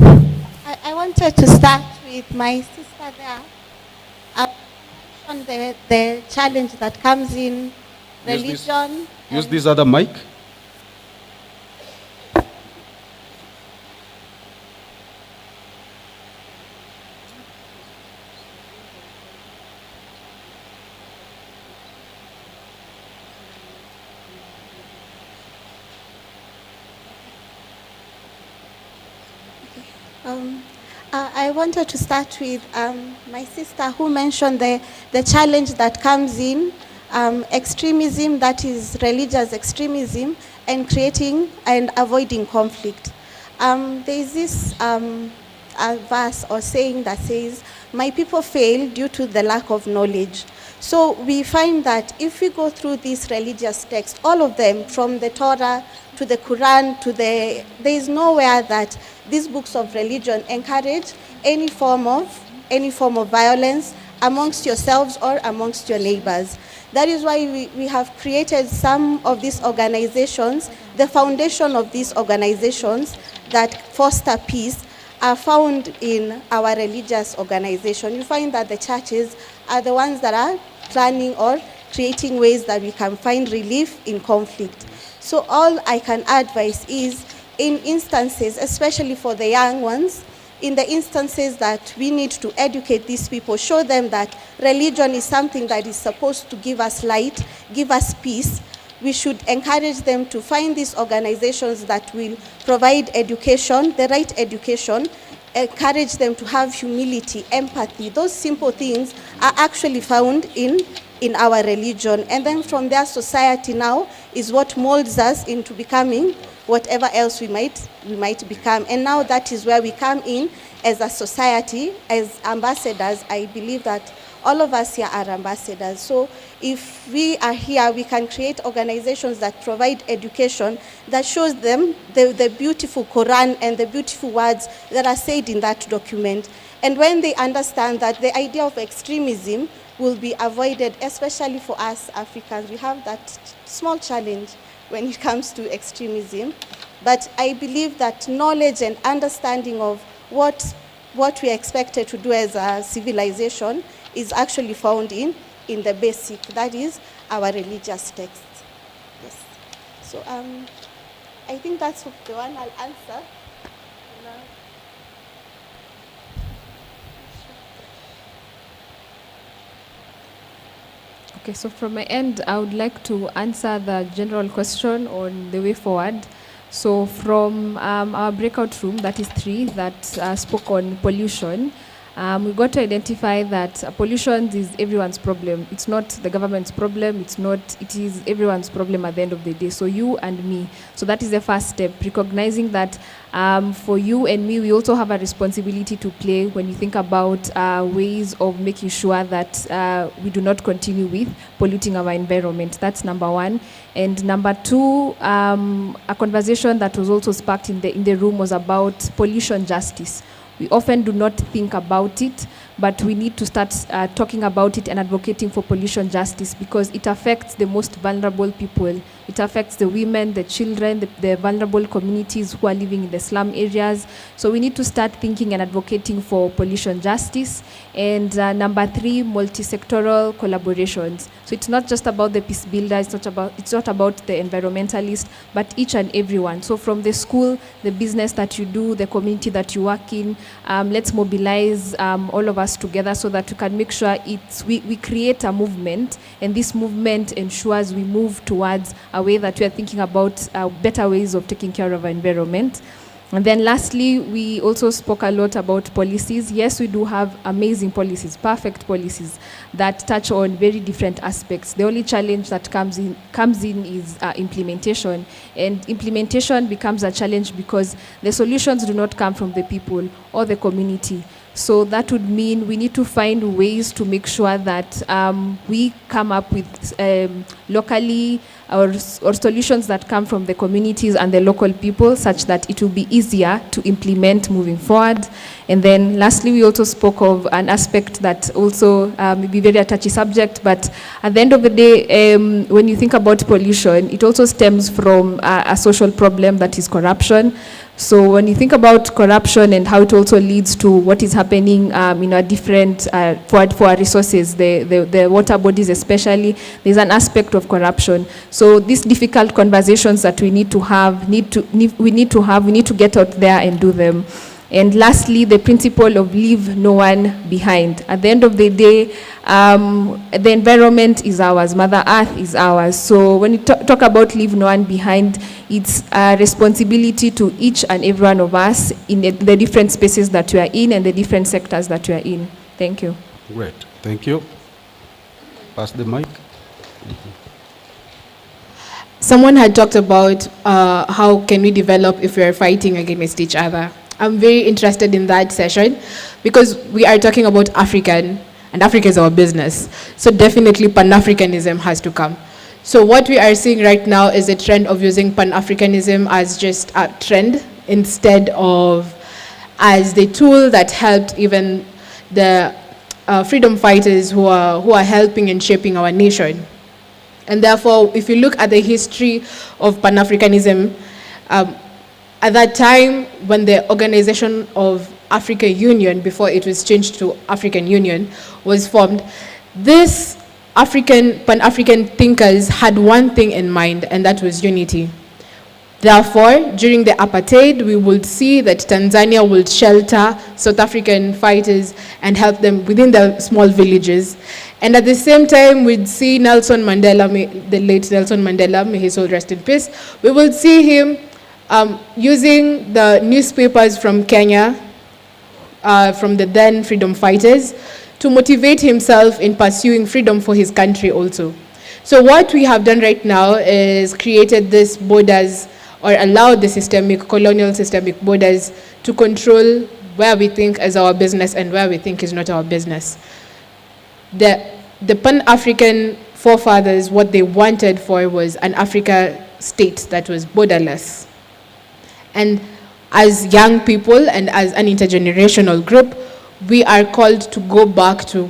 I wanted to start with my sister there. I mentioned the challenge that comes in religion. Use this other mic. I wanted to start with my sister who mentioned the challenge that comes in extremism, that is religious extremism, and creating and avoiding conflict. There is this a verse or saying that says, "My people fail due to the lack of knowledge." So we find that if we go through these religious texts, all of them, from the Torah to the Quran to there is nowhere that these books of religion encourage any form of violence amongst yourselves or amongst your neighbors. That is why we have created some of these organizations. The foundation of these organizations that foster peace are found in our religious organization. You find that the churches are the ones that are planning or creating ways that we can find relief in conflict. So all I can advise is, in instances, especially for the young ones, in the instances that we need to educate these people, show them that religion is something that is supposed to give us light, give us peace. We should encourage them to find these organizations that will provide education, the right education, encourage them to have humility, empathy. Those simple things are actually found in our religion. And then from there, society now is what molds us into becoming whatever else we might become. And now that is where we come in as a society, as ambassadors. I believe that all of us here are ambassadors. So if we are here, we can create organizations that provide education that shows them the beautiful Quran and the beautiful words that are said in that document. And when they understand that the idea of extremism will be avoided, especially for us Africans, we have that small challenge when it comes to extremism. But I believe that knowledge and understanding of what we are expected to do as a civilization is actually found in the basic, that is our religious texts. Yes. So I think that's the one I'll answer. Okay, so from my end, I would like to answer the general question on the way forward. So from our breakout room, that is 3, that spoke on pollution, we got to identify that pollution is everyone's problem. It's not the government's problem. It is everyone's problem at the end of the day. So you and me. So that is the first step, recognizing that for you and me, we also have a responsibility to play when you think about ways of making sure that we do not continue with polluting our environment. That's number 1. And number 2, a conversation that was also sparked in the room was about pollution justice. We often do not think about it, but we need to start talking about it and advocating for pollution justice, because it affects the most vulnerable people. It affects the women, the children, the vulnerable communities who are living in the slum areas. So we need to start thinking and advocating for pollution justice. And number 3, multi-sectoral collaborations. So it's not just about the peace builder, it's not about the environmentalist, but each and everyone. So from the school, the business that you do, the community that you work in, let's mobilize all of us together so that we can make sure we create a movement, and this movement ensures we move towards a way that we are thinking about better ways of taking care of our environment. And then lastly, we also spoke a lot about policies. Yes, we do have amazing policies, perfect policies that touch on very different aspects. The only challenge that comes in is implementation. And implementation becomes a challenge because the solutions do not come from the people or the community. So that would mean we need to find ways to make sure that we come up with locally or solutions that come from the communities and the local people, such that it will be easier to implement moving forward. And then lastly, we also spoke of an aspect that also may be very a touchy subject, but at the end of the day, when you think about pollution, it also stems from a social problem that is corruption. So when you think about corruption and how it also leads to what is happening in a different, for our resources, the water bodies especially, there's an aspect of corruption. So these difficult conversations that we need to have, we need to get out there and do them. And lastly, the principle of leave no one behind. At the end of the day, the environment is ours, Mother Earth is ours. So when you talk about leave no one behind, it's a responsibility to each and every one of us in the different spaces that we are in and the different sectors that we are in. Thank you. Great, thank you. Pass the mic. Someone had talked about how can we develop if we are fighting against each other. I'm very interested in that session because we are talking about African, and Africa is our business. So definitely Pan-Africanism has to come. So what we are seeing right now is a trend of using Pan-Africanism as just a trend instead of as the tool that helped even the freedom fighters who are helping and shaping our nation. And therefore, if you look at the history of Pan-Africanism, at that time, when the Organization of Africa Union, before it was changed to African Union, was formed, these Pan-African thinkers had one thing in mind, and that was unity. Therefore, during the apartheid, we would see that Tanzania would shelter South African fighters and help them within the small villages. And at the same time, we'd see Nelson Mandela, the late Nelson Mandela, may his soul rest in peace, we would see him using the newspapers from Kenya, from the then freedom fighters, to motivate himself in pursuing freedom for his country also. So what we have done right now is created these borders, or allowed the colonial systemic borders to control where we think is our business and where we think is not our business. The Pan-African forefathers, what they wanted for was an Africa state that was borderless. And as young people and as an intergenerational group, we are called to go back to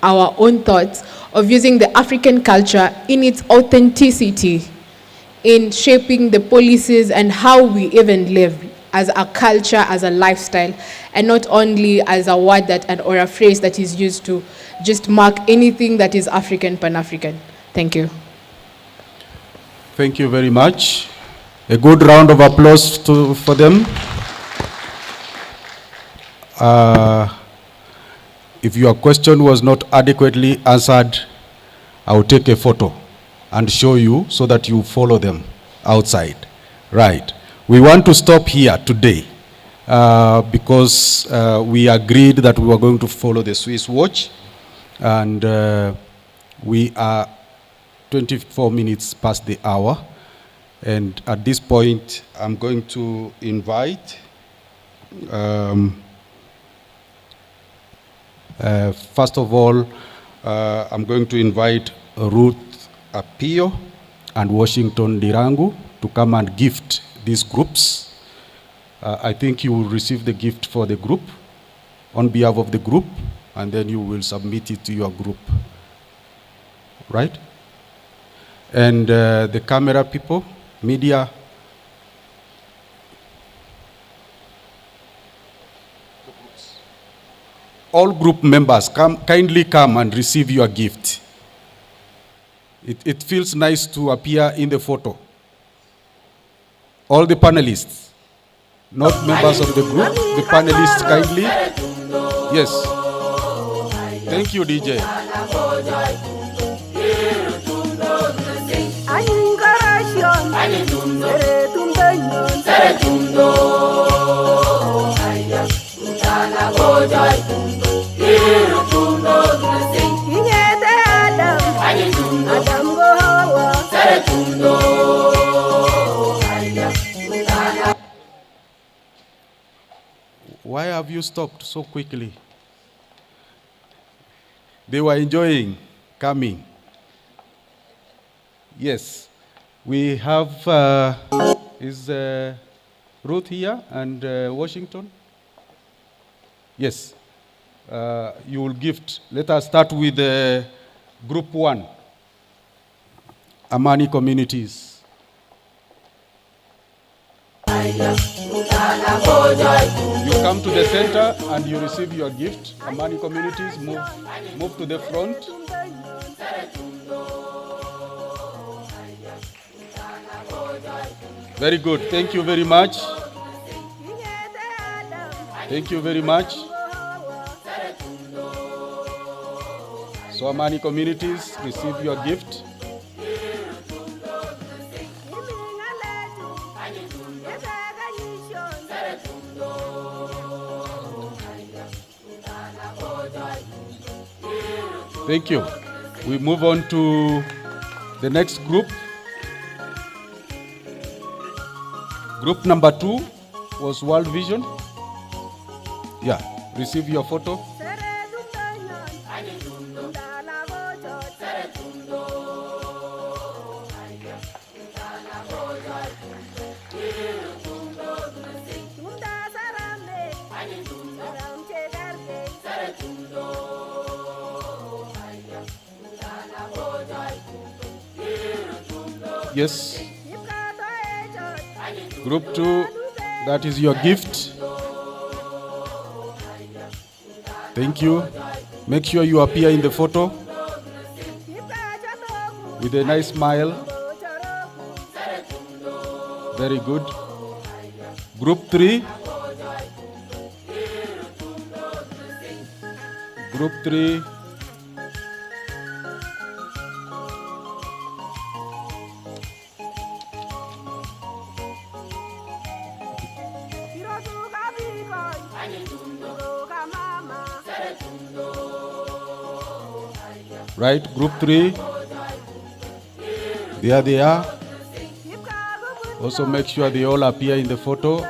our own thoughts of using the African culture in its authenticity in shaping the policies and how we even live as a culture, as a lifestyle, and not only as a word or a phrase that is used to just mark anything that is African, Pan-African. Thank you. Thank you very much. A good round of applause for them. If your question was not adequately answered, I'll take a photo and show you so that you follow them outside. Right. We want to stop here today because we agreed that we were going to follow the Swiss watch, and we are 24 minutes past the hour. And at this point, I'm going to invite first of all, I'm going to invite Ruth Apio and Washington Dirangu to come and gift these groups. I think you will receive the gift for the group on behalf of the group, and then you will submit it to your group. Right? And the camera people, media, all group members, kindly come and receive your gift. It feels nice to appear in the photo. All the panelists, not members of the group, the panelists kindly. Yes. Thank you, DJ. Why have you stopped so quickly? They were enjoying coming. Yes. We have, is Ruth here and Washington? Yes. You will gift. Let us start with group 1, Amani Communities. You come to the center and you receive your gift. Amani Communities, move to the front. Very good. Thank you very much. Thank you very much. So Amani Communities, receive your gift. Thank you. We move on to the next group. Group number 2 was World Vision. Yeah, receive your photo. Yes. Group 2, that is your gift. Thank you. Make sure you appear in the photo with a nice smile. Very good. Group 3. Group 3. Right, group 3. There they are. Also make sure they all appear in the photo.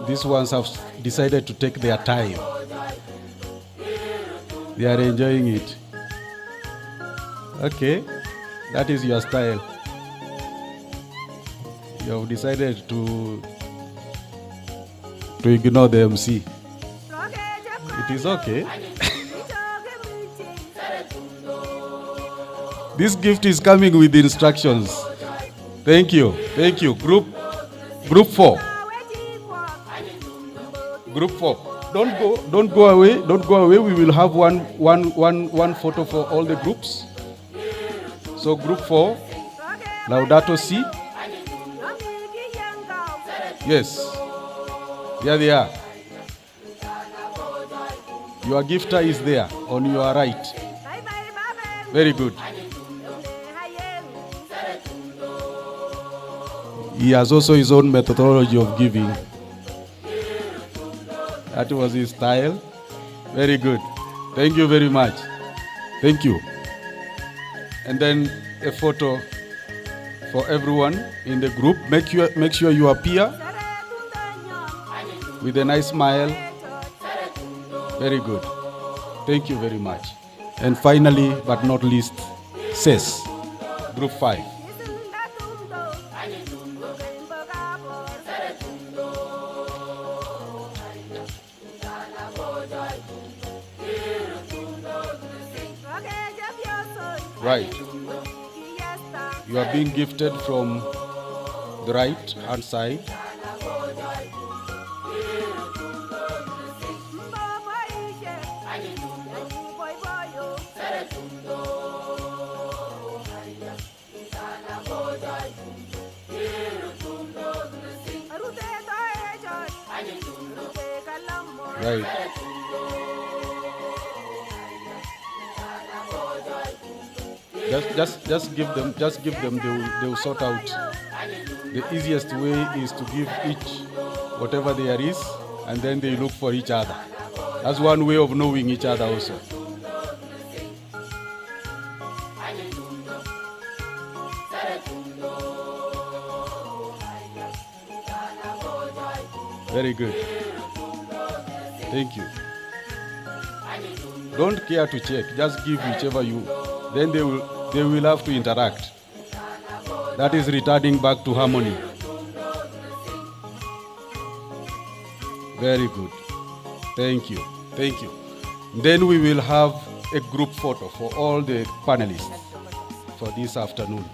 These ones have decided to take their time. They are enjoying it. Okay, that is your style. You have decided to ignore the MC. It is okay. This gift is coming with instructions. Thank you. Thank you. Group 4. Group 4. Don't go away. Don't go away. We will have one photo for all the groups. So group 4, Laudato Si. Yes. There they are. Your gifter is there on your right. Very good. He has also his own methodology of giving. That was his style. Very good. Thank you very much. Thank you. And then a photo for everyone in the group. Make sure you appear with a nice smile. Very good. Thank you very much. And finally, but not least, SES, Group 5. Right. You are being gifted from the right hand side. Right. Just give them, they will sort out. The easiest way is to give each whatever there is, and then they look for each other. That's one way of knowing each other also. Very good. Thank you. Don't care to check, just give whichever you, then they will have to interact. That is returning back to harmony. Very good. Thank you. Thank you. Then we will have a group photo for all the panelists for this afternoon.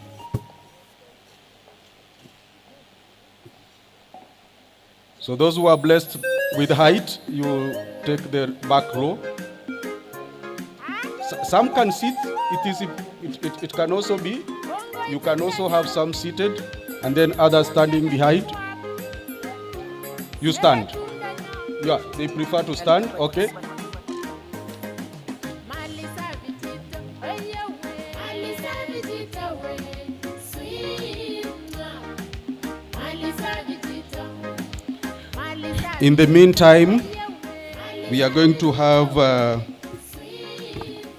So those who are blessed with height, you take the back row. Some can sit. It can also be. You can also have some seated, and then others standing behind. You stand. Yeah, they prefer to stand. Okay. In the meantime, we are going to have a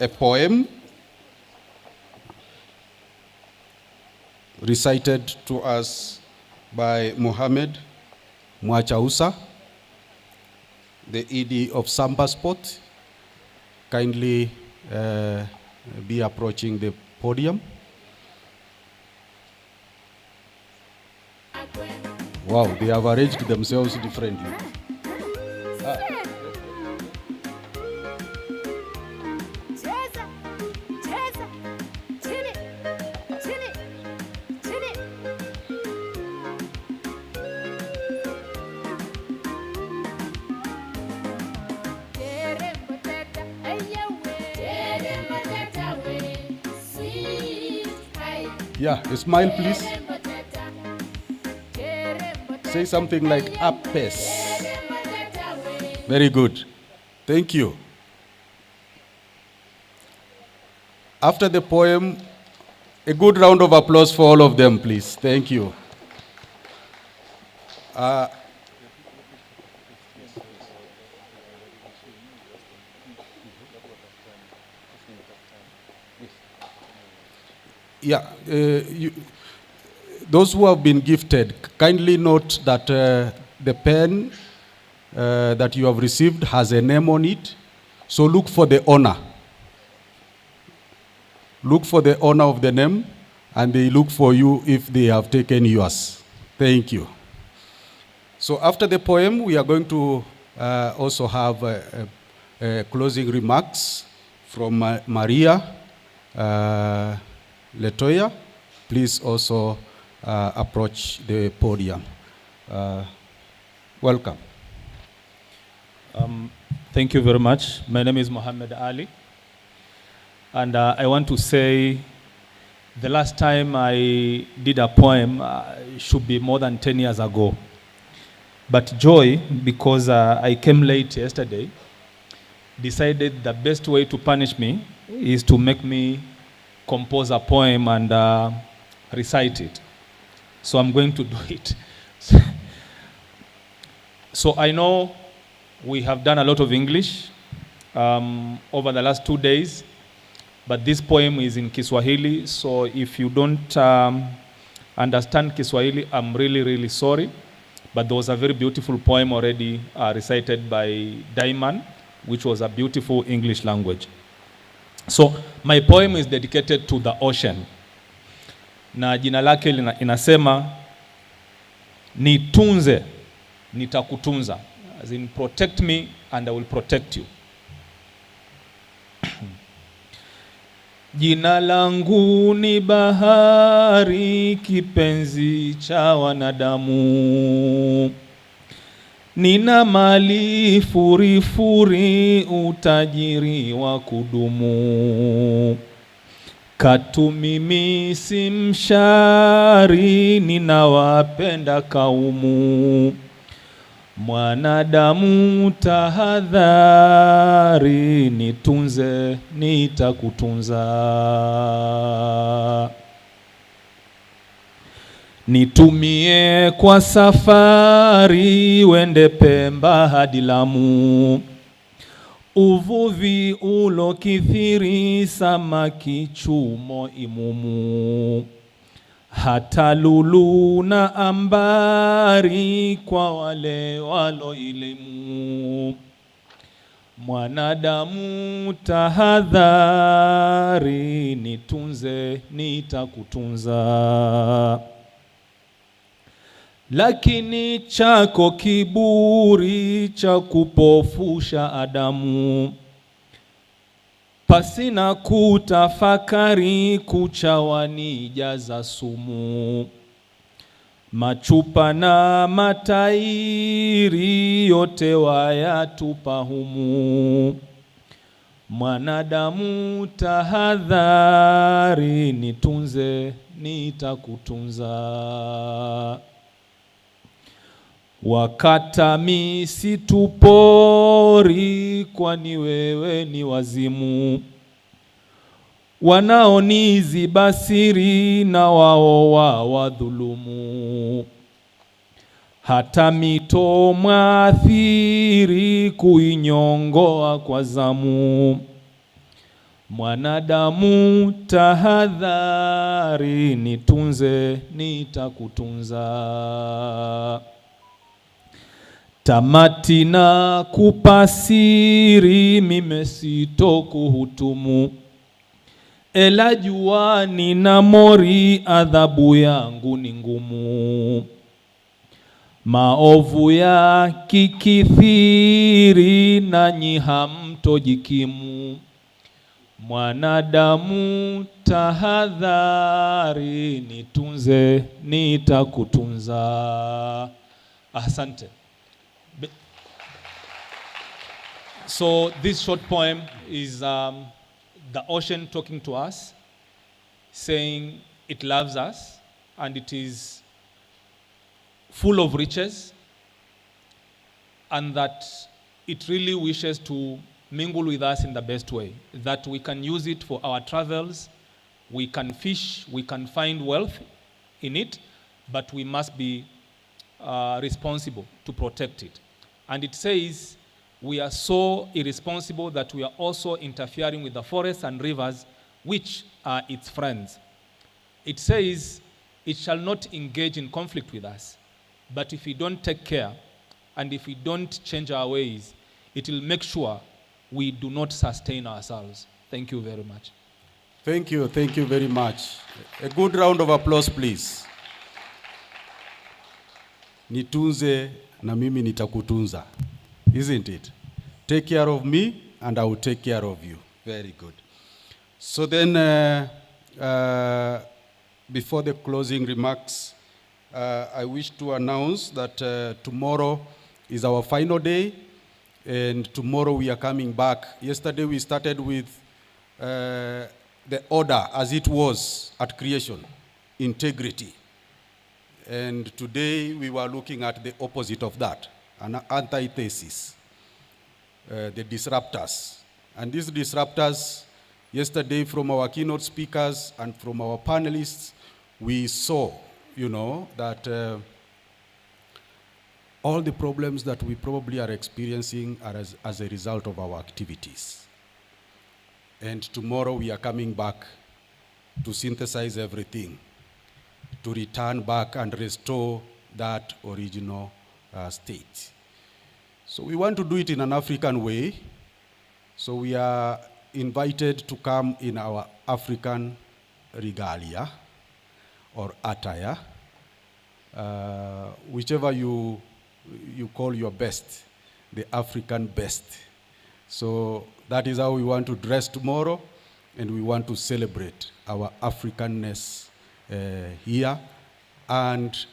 poem recited to us by Mohammed Mwachausa, the ED of Samba Sport. Kindly be approaching the podium. Wow, they have arranged themselves differently. Yeah, a smile, please. Say something like Apes. Very good. Thank you. After the poem, a good round of applause for all of them, please. Thank you. Those who have been gifted, kindly note that the pen that you have received has a name on it. So look for the owner. Look for the owner of the name, and they look for you if they have taken yours. Thank you. So after the poem, we are going to also have closing remarks from Maria Letoya. Please also approach the podium. Welcome. Thank you very much. My name is Mohammed Ali. And I want to say the last time I did a poem should be more than 10 years ago. But Joy, because I came late yesterday, decided the best way to punish me is to make me compose a poem and recite it. So I'm going to do it. So I know we have done a lot of English over the last 2 days, but this poem is in Kiswahili, so if you don't understand Kiswahili, I'm really, really sorry. But there was a very beautiful poem already recited by Diamond, which was a beautiful English language. So my poem is dedicated to the ocean. Na jina lake inasema, nitunze, nitakutunza. As in, protect me and I will protect you. Jina langu ni bahari, kipenzi cha wanadamu. Nina mali furifuri, utajiri wa kudumu. Katu mimi si mshari, ninawapenda kaumu. Mwanadamu tahadhari, nitunze, nitakutunza. Nitumie kwa safari, wende Pemba hadi Lamu. Uvuvi ulo kithiri, samaki chumo imumu. Hata lulu na ambari, kwa wale walo elimu. Mwanadamu tahadhari, nitunze, nitakutunza. Lakini chako kiburi, cha kupofusha Adamu. Pasina kutafakari, kuchawani jaza sumu. Machupa na matairi, yote wayatupa humu. Mwanadamu tahadhari, nitunze, nitakutunza. Wakata misitu pori, kwani wewe ni wazimu. Wanaoniziba siri, na wao wadhulumu. Hata mito mwathiri, kuinyongoa kwa zamu. Mwanadamu tahadhari, nitunze, nitakutunza. Tamati na kupasiri, mime sitokuhutumu. Ela juani na mori, adhabu yangu ni ngumu. Maovu ya kikithiri, nanyi hamtojikimu. Mwanadamu tahadhari, nitunze, nitakutunza. Asante. So this short poem is the ocean talking to us, saying it loves us and it is full of riches, and that it really wishes to mingle with us in the best way, that we can use it for our travels, we can fish, we can find wealth in it, but we must be responsible to protect it. And it says, we are so irresponsible that we are also interfering with the forests and rivers, which are its friends. It says, it shall not engage in conflict with us, but if we don't take care, and if we don't change our ways, it will make sure we do not sustain ourselves. Thank you very much. Thank you very much. A good round of applause, please. Nitunze na mimi nitakutunza. Isn't it? Take care of me and I will take care of you. Very good. So then, before the closing remarks, I wish to announce that tomorrow is our final day. And tomorrow we are coming back. Yesterday we started with the order as it was at creation, integrity. And today we were looking at the opposite of that, an antithesis, the disruptors. And these disruptors, yesterday from our keynote speakers and from our panelists, we saw, that all the problems that we probably are experiencing are as a result of our activities. And tomorrow we are coming back to synthesize everything, to return back and restore that original state. So we want to do it in an African way. So we are invited to come in our African regalia or attire, whichever you call your best, the African best. So that is how we want to dress tomorrow, and we want to celebrate our Africanness here and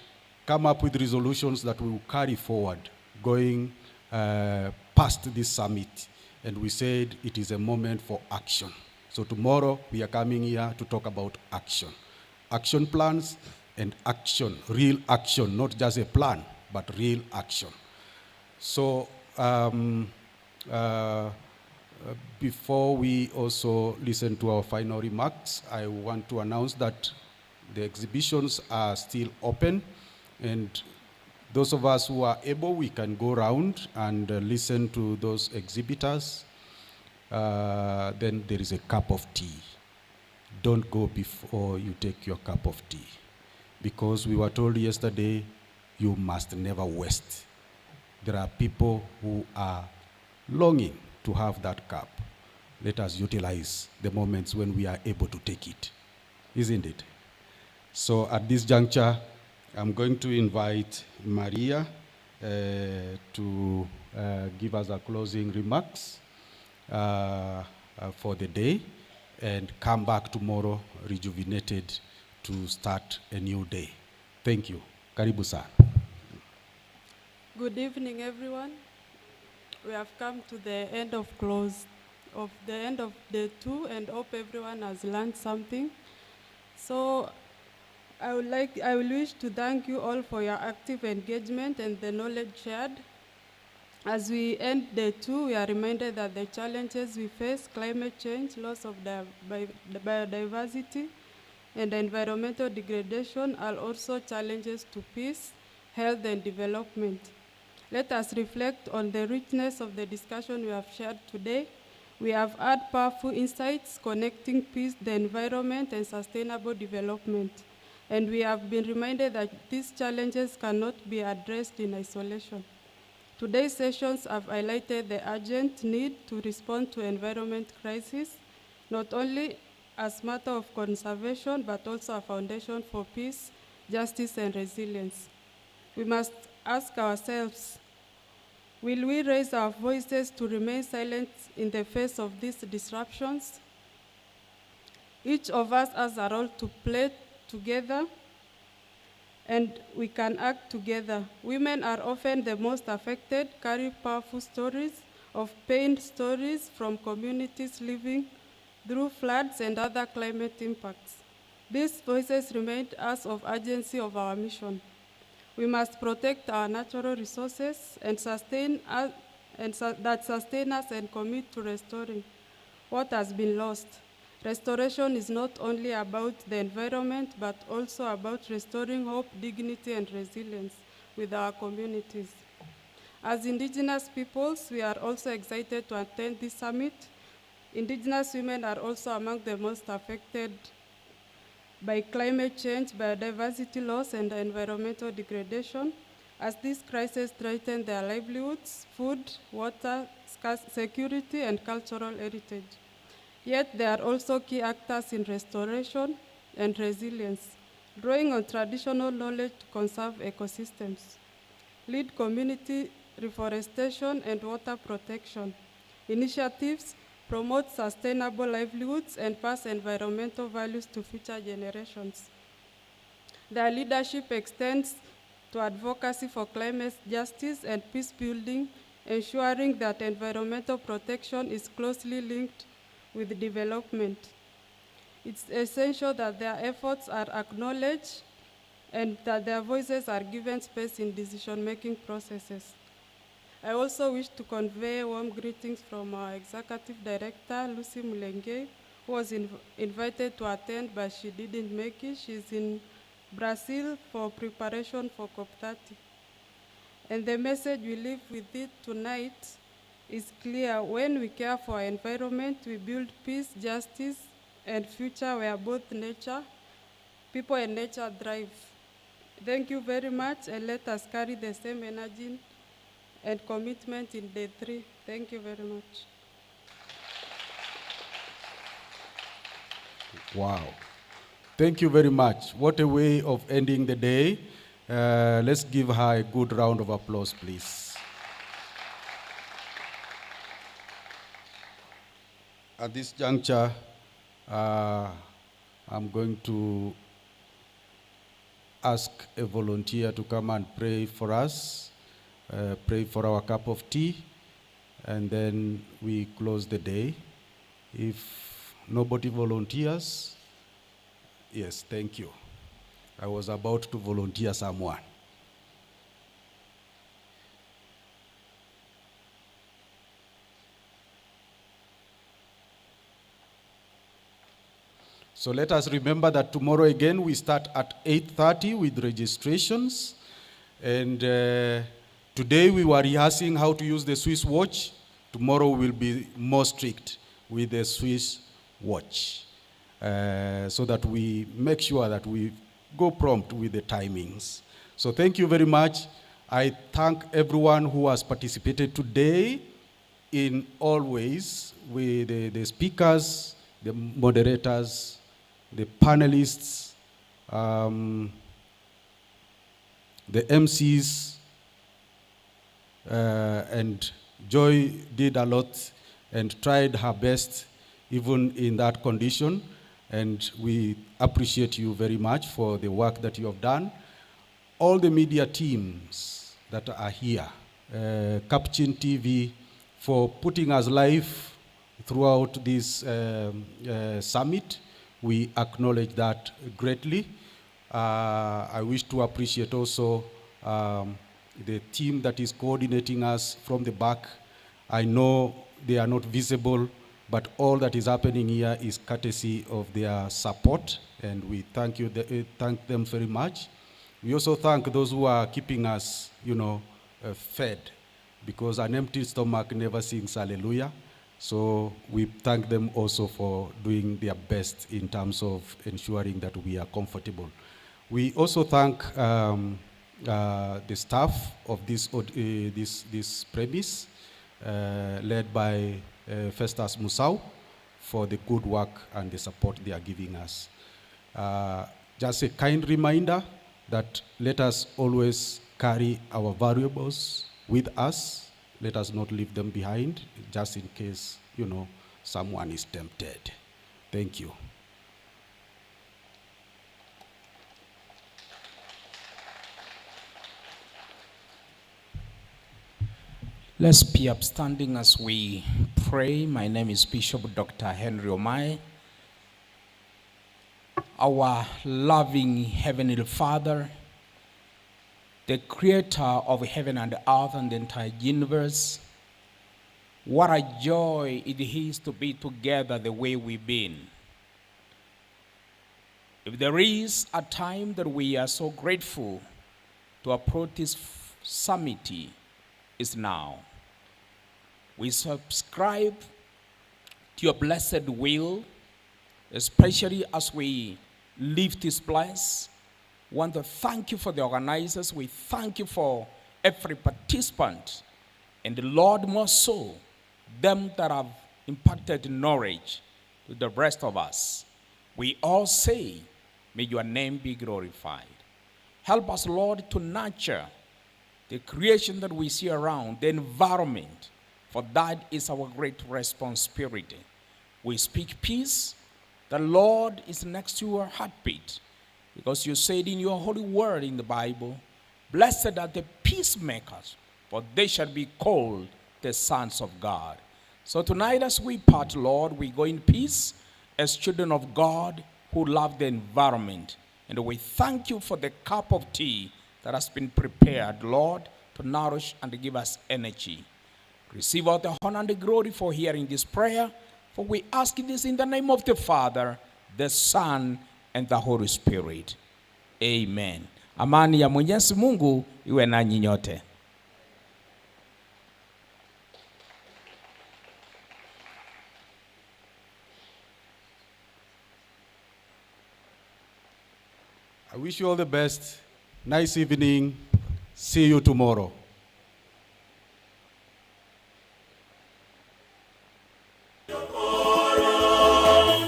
come up with resolutions that we will carry forward going past this summit. And we said it is a moment for action. So tomorrow we are coming here to talk about action. Action plans and action, real action, not just a plan, but real action. So before we also listen to our final remarks, I want to announce that the exhibitions are still open, and those of us who are able, we can go around and listen to those exhibitors. Then there is a cup of tea. Don't go before you take your cup of tea, because we were told yesterday, you must never waste. There are people who are longing to have that cup. Let us utilize the moments when we are able to take it, isn't it? So at this juncture, I'm going to invite Maria to give us a closing remarks for the day, and come back tomorrow rejuvenated to start a new day. Thank you. Karibu sana. Good evening, everyone. We have come to the end of day 2, and hope everyone has learned something. So I will wish to thank you all for your active engagement and the knowledge shared. As we end day 2, we are reminded that the challenges we face, climate change, loss of biodiversity, and environmental degradation are also challenges to peace, health, and development. Let us reflect on the richness of the discussion we have shared today. We have had powerful insights connecting peace, the environment, and sustainable development. And we have been reminded that these challenges cannot be addressed in isolation. Today's sessions have highlighted the urgent need to respond to environment crisis, not only as a matter of conservation, but also a foundation for peace, justice, and resilience. We must ask ourselves, will we raise our voices to remain silent in the face of these disruptions? Each of us has a role to play together, and we can act together. Women are often the most affected, carry powerful stories of pain, stories from communities living through floods and other climate impacts. These voices remind us of urgency of our mission. We must protect our natural resources and sustain us and commit to restoring what has been lost. Restoration is not only about the environment, but also about restoring hope, dignity, and resilience with our communities. As Indigenous peoples, we are also excited to attend this summit. Indigenous women are also among the most affected by climate change, biodiversity loss, and environmental degradation, as these crises threaten their livelihoods, food, water, security, and cultural heritage. Yet they are also key actors in restoration and resilience, drawing on traditional knowledge to conserve ecosystems, lead community reforestation and water protection initiatives, promote sustainable livelihoods, and pass environmental values to future generations. Their leadership extends to advocacy for climate justice and peace building ensuring that environmental protection is closely linked with development. It's essential that their efforts are acknowledged and that their voices are given space in decision-making processes. I also wish to convey warm greetings from our Executive Director, Lucy Mulenge, who was invited to attend, but she didn't make it. She's in Brazil for preparation for COP30. And the message we leave with it tonight is clear. When we care for our environment, we build peace, justice, and future where both people and nature thrive. Thank you very much, and let us carry the same energy and commitment in day 3. Thank you very much. Wow. Thank you very much. What a way of ending the day. Let's give her a good round of applause, please. At this juncture, I'm going to ask a volunteer to come and pray for us, pray for our cup of tea, and then we close the day. If nobody volunteers, yes, thank you. I was about to volunteer someone. So let us remember that tomorrow again we start at 8:30 with registrations. And today we were rehearsing how to use the Swiss watch. Tomorrow we'll be more strict with the Swiss watch, so that we make sure that we go prompt with the timings. So thank you very much. I thank everyone who has participated today in all ways, with the speakers, the moderators, the panelists, the MCs, and Joy did a lot and tried her best even in that condition. And we appreciate you very much for the work that you have done. All the media teams that are here, Capuchin TV, for putting us live throughout this summit. We acknowledge that greatly. I wish to appreciate also the team that is coordinating us from the back. I know they are not visible, but all that is happening here is courtesy of their support, and we thank thank them very much. We also thank those who are keeping us, fed, because an empty stomach never sings hallelujah. So we thank them also for doing their best in terms of ensuring that we are comfortable. We also thank the staff of this premise, led by Festus Musau, for the good work and the support they are giving us. Just a kind reminder that let us always carry our valuables with us. Let us not leave them behind, just in case, someone is tempted. Thank you. Let's be upstanding as we pray. My name is Bishop Dr. Henry Omai. Our loving Heavenly Father, the creator of heaven and earth and the entire universe, what a joy it is to be together the way we've been. If there is a time that we are so grateful to approach this summit, is now. We subscribe to your blessed will, especially as we leave this place. Want to thank you for the organizers. We thank you for every participant, and the Lord more so, them that have imparted knowledge to the rest of us. We all say, may your name be glorified. Help us, Lord, to nurture the creation that we see around, the environment, for that is our great responsibility. We speak peace. The Lord is next to your heartbeat, because you said in your holy word in the Bible, blessed are the peacemakers, for they shall be called the sons of God. So tonight as we part, Lord, we go in peace as children of God who love the environment. And we thank you for the cup of tea that has been prepared, Lord, to nourish and to give us energy. Receive all the honor and the glory for hearing this prayer, for we ask this in the name of the Father, the Son, and the Holy Spirit. Amen. Amani ya Mwenyezi Mungu iwe nanyi nyote. I wish you all the best. Nice evening. See you tomorrow.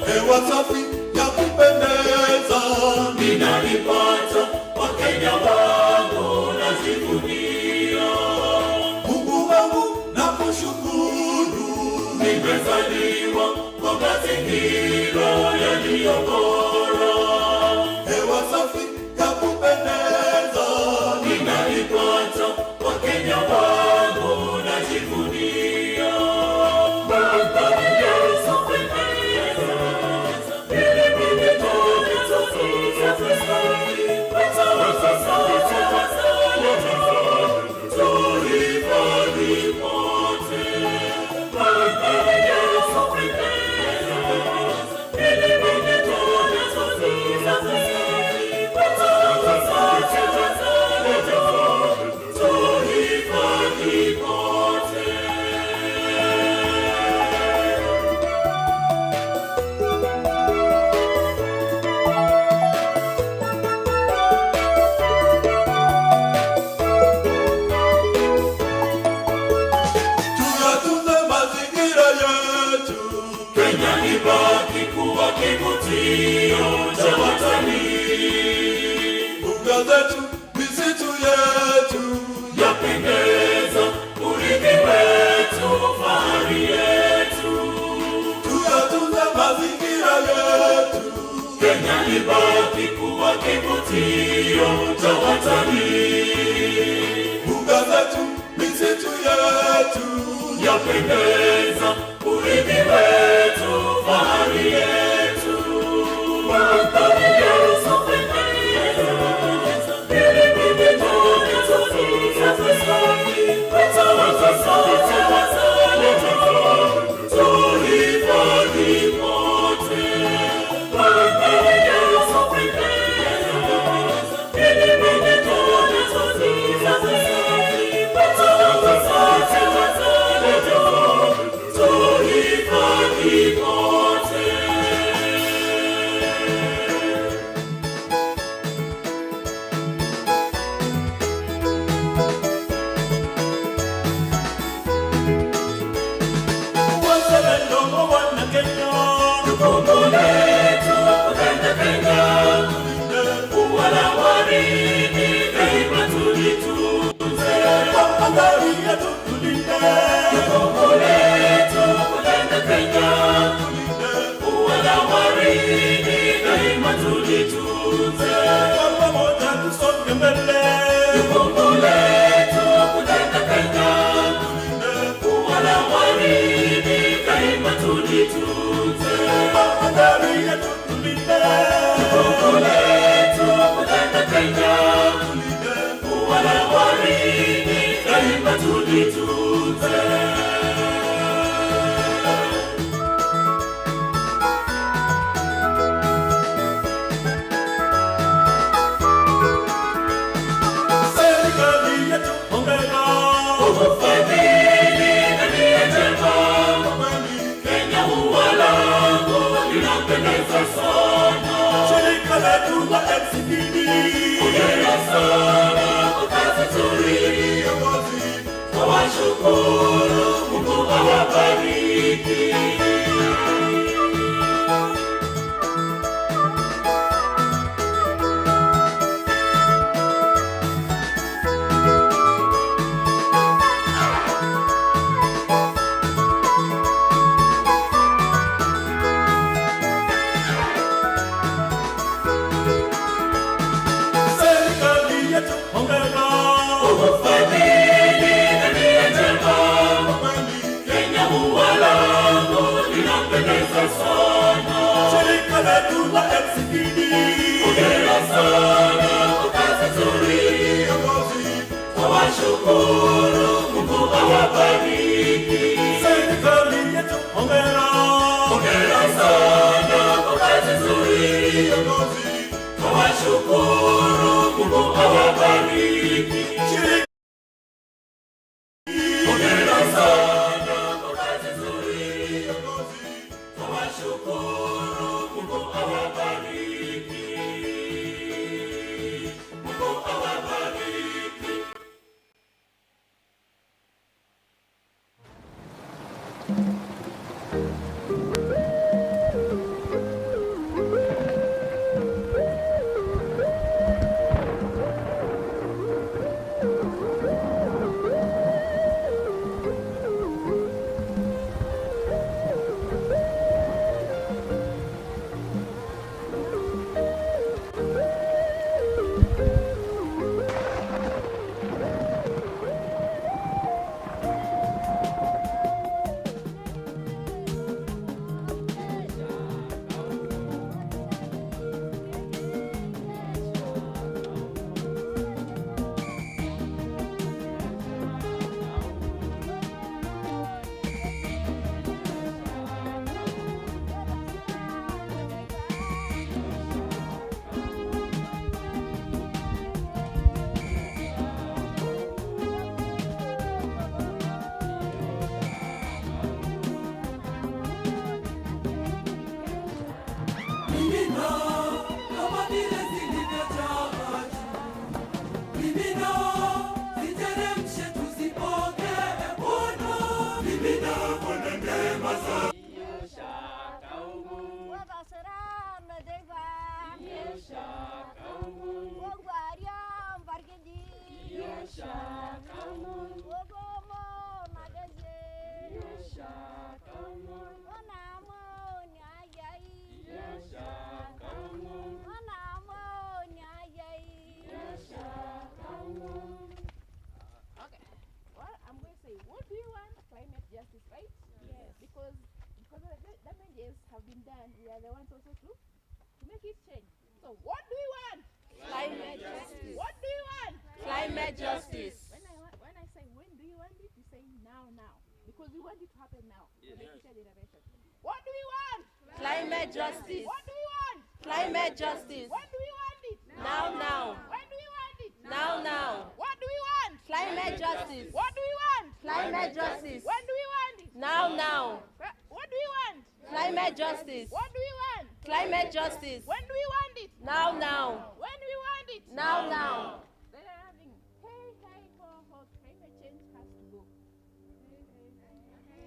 Hewa safi ya kupendeza ninalipata, Wakenya wangu najivunia. Mungu wangu nakushukuru, nimezaliwa kwa mazingira yaliyo bora. Hewa safi ya kupendeza ninalipata, Wakenya wangu najivunia. Mandhari ya kupendeza, kivutio cha watalii. Mbuga zetu, misitu yetu yapendeza, urithi wetu, fahari yetu. Tuyatunze mazingira yetu, Kenya ibaki kuwa kivutio cha watalii. Mbuga zetu, misitu yetu yapendeza, urithi wetu, fahari yetu. Serikali yetu hongera, ufadhili sana. Shirika letu la NCBA. Hongera sana kwa kazi nzuri viongozi. Tunawashukuru, Mungu awabariki. Serikali yetu hongera. Hongera sana kwa kazi nzuri viongozi. Tunawashukuru, Mungu awabariki. Hongera sana kwa kazi nzuri viongozi. Tunawashukuru, Mungu awabariki. Mungu awabariki. Mimina kama vile zilivyojaa maji. Mimina ziteremshe tuzipokee Bwana. Mimina Bwana neema zako. Okay. Well, I'm going to say, what do you want? Climate justice, right? Yes. Because the damages have been done, we are the ones also to make it change. So what do you want? Climate justice. What do you want? Climate justice. When I say when do you want it, you say now. Because we want it to happen now. Yes. For the future generation. What do you want? Climate justice. What do you want? Climate justice. When do we want it? Now. When do we want it? Now. What do we want? Climate justice. What do we want? Climate justice. When do we want it? Now. What do we want? Climate justice. What do we want? Climate justice. When do we want it? Now. When do we want it? Now. Then I'm having, hey, ho, ho, climate change has to go.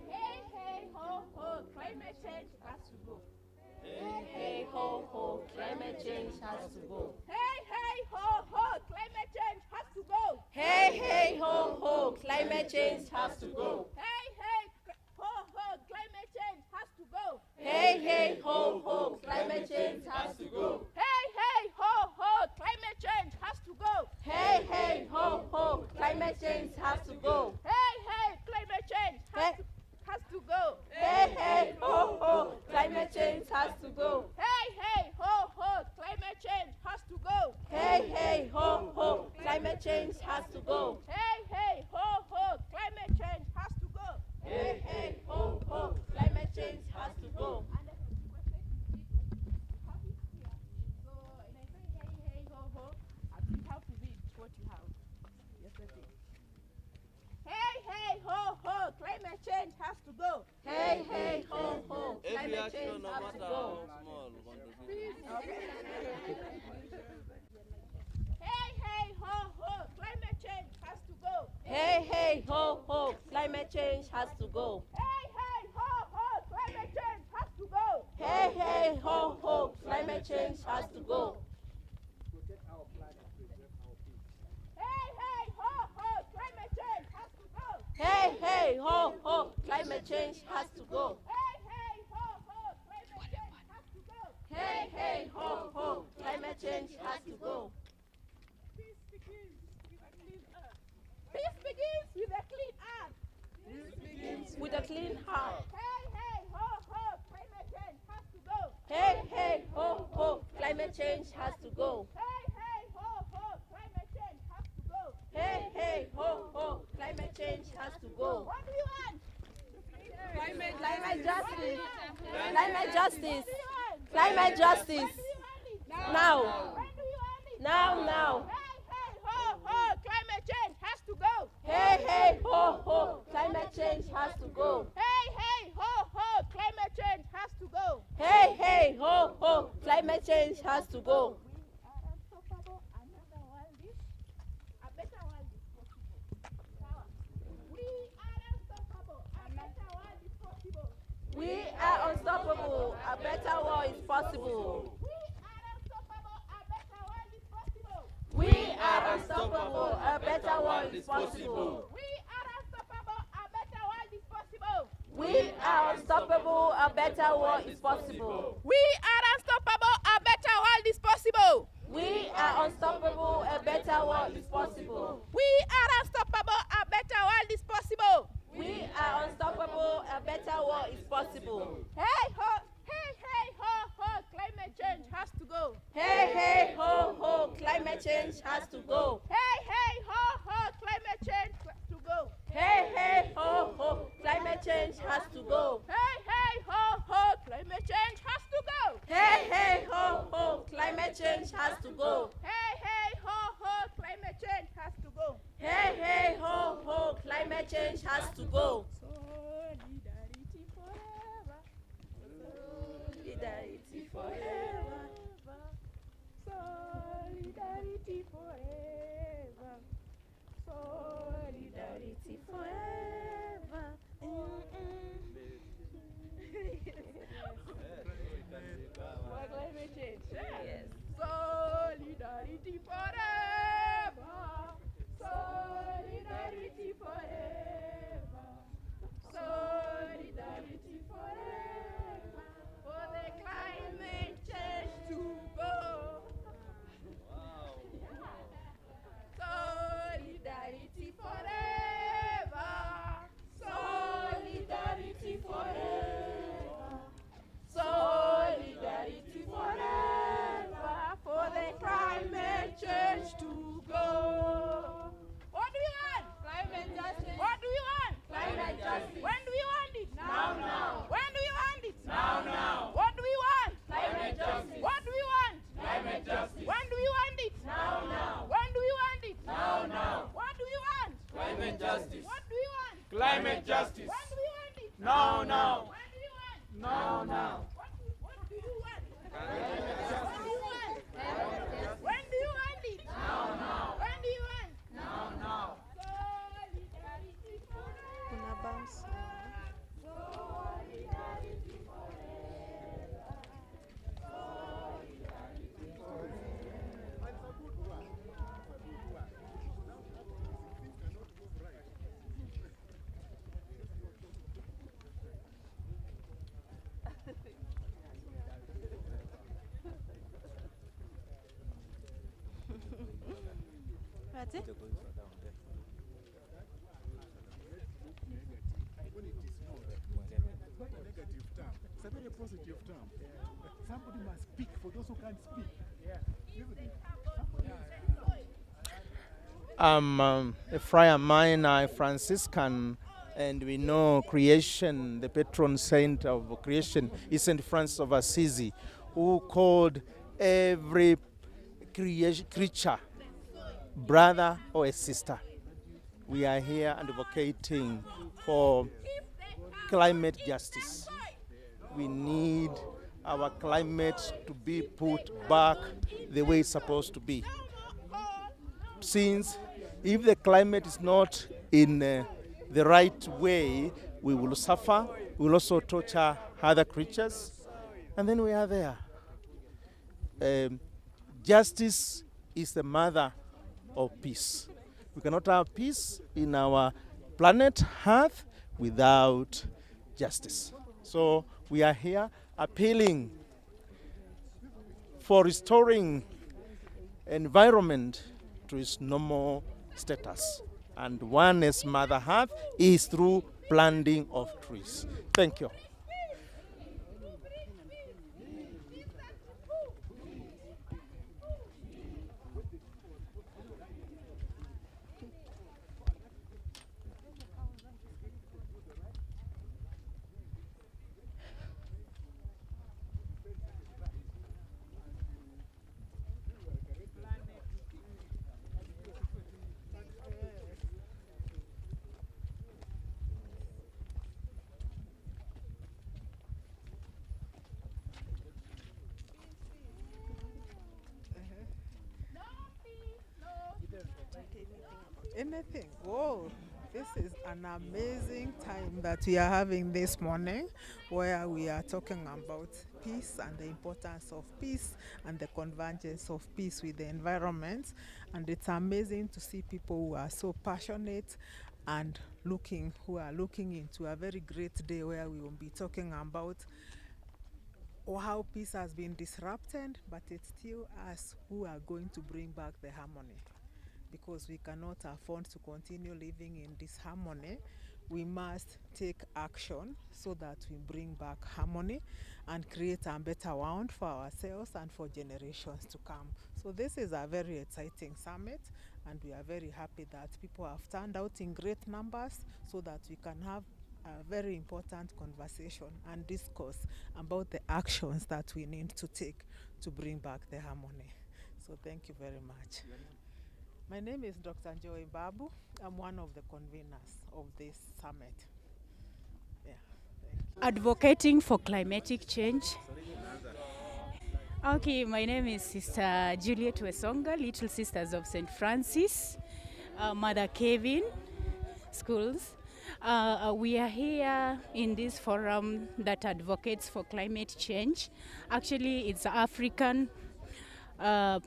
Hey, ho, ho, climate change has to go. Hey, ho, ho, climate change has to go. Hey, ho, ho, climate change has to go. Hey, ho, ho, climate change has to go. Hey, ho, ho, climate change has to go. Hey, ho, ho, climate change has to go. Hey, ho, ho, climate change has to go. Hey, climate change has to go. Hey, ho, ho, climate change has to go. Hey, ho, ho, climate change has to go. Hey, ho, ho, climate change has to go. Hey, ho, ho, climate change has to go. Hey, ho, ho, climate change has to go. Hey, ho, ho, climate change has to go. Hey, ho, ho, Every climate action, change no has matter to how go. small, contributes. Hey, ho, ho, climate change has to go. Hey, ho, ho, climate change has to go. Hey, ho, ho, climate change has to go. Hey, ho, ho, climate change has to go. Hey, ho, ho, climate change has to go. Hey, ho, ho, climate change has to go. Hey, ho, ho, climate change has to go. Peace begins with a clean earth. Peace begins with a clean earth. Peace begins with a clean heart. Hey, ho, ho, climate change climate change has to go. Hey, hey, ho, ho, climate change has to go. What do you want? Climate justice. Climate justice. Climate justice. Now. Now. Climate change has to go. Hey, hey, ho, ho, climate change has to go. Hey, ho, ho, climate change has to go. Hey, hey, ho, ho, climate change has to go. We are unstoppable. A better world is possible. We are unstoppable. A better world is possible. We are unstoppable. A better world is possible. We are unstoppable. A better world is possible. We are unstoppable. A better world is possible. We are unstoppable. A better world is possible. We are unstoppable. A better world is possible. Hey ho, climate change has to go. Hey, hey, ho, ho, climate change has to go. Hey ho, climate change has to go. Hey, hey, ho, ho, climate change has to go. Hey ho, climate change has to go. Hey, hey, ho, ho, climate change has to go. Hey ho, climate change has to go. Hey, hey, ho, ho, climate change has to go. Solidarity forever. Solidarity forever. Solidarity forever. Solidarity forever. For climate change. Yes. Solidarity forever. Solidarity forever. Solidarity forever. For the climate change to go. Solidarity forever. Solidarity forever. Solidarity forever. For the climate change to go. What do we want? Climate justice. What do we want? Climate justice. When do we want it? Now. When do we want it? Now. What do we want? Climate justice. What do we want? Climate justice. When do we want it? Now. When do we want it? Now. What do we want? Climate justice. What do we want? Climate justice. When do we want it? Now. When do you want? Now. What do you want? Climate justice. When do you want it? Now. When do you want? Now. Solidarity forever. Kuna bounce. Solidarity forever. That's it. It's a very positive term. Somebody must speak for those who can't speak. I'm a friar minor, a Franciscan, and we know creation, the patron saint of creation is St. Francis of Assisi, who called every creature brother or a sister. We are here advocating for climate justice. We need our climate to be put back the way it's supposed to be. Since if the climate is not in the right way, we will suffer, we will also torture other creatures, and then we are there. Justice is the mother of peace. We cannot have peace in our planet Earth without justice. So we are here appealing for restoring environment to its normal status. And one as Mother Earth is through planting of trees. Thank you. anything. Whoa, this is an amazing time that we are having this morning, where we are talking about peace and the importance of peace and the convergence of peace with the environment. And it's amazing to see people who are so passionate and who are looking into a very great day where we will be talking about how peace has been disrupted, but it's still us who are going to bring back the harmony, because we cannot afford to continue living in disharmony. We must take action so that we bring back harmony and create a better world for ourselves and for generations to come. So this is a very exciting summit, and we are very happy that people have turned out in great numbers so that we can have a very important conversation and discourse about the actions that we need to take to bring back the harmony. So thank you very much. My name is Dr. Joy Babu. I'm one of the conveners of this summit. Yeah, thank you. Advocating for climatic change. Okay, my name is Sister Juliet Wesonga, Little Sisters of St. Francis, Mother Kevin Schools. We are here in this forum that advocates for climate change. Actually, it's African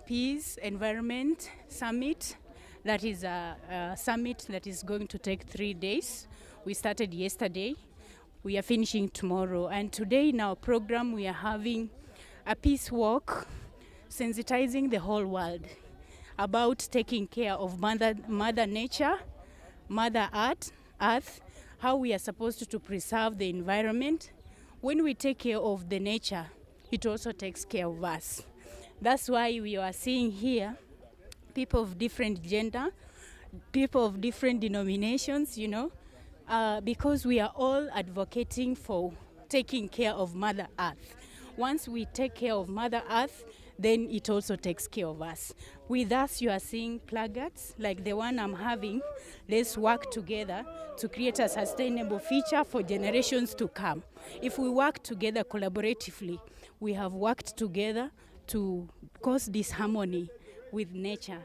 Peace Environment Summit. That is a summit that is going to take 3 days. We started yesterday. We are finishing tomorrow. And today in our program, we are having a peace walk, sensitizing the whole world about taking care of Mother Nature, Mother Earth, how we are supposed to preserve the environment. When we take care of the nature, it also takes care of us. That's why we are seeing here people of different gender, people of different denominations, because we are all advocating for taking care of Mother Earth. Once we take care of Mother Earth, then it also takes care of us. With us, you are seeing placards like the one I'm having. Let's work together to create a sustainable future for generations to come. If we work together collaboratively, we have worked together to cause disharmony with nature.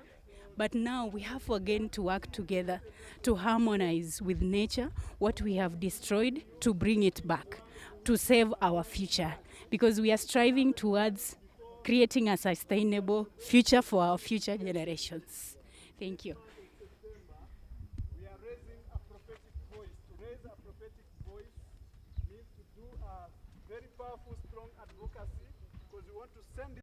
But now we have again to work together to harmonize with nature what we have destroyed, to bring it back, to save our future, because we are striving towards creating a sustainable future for our future generations. Thank you. We are raising a prophetic voice. To raise a prophetic voice means to do a very powerful, strong advocacy, because we want to send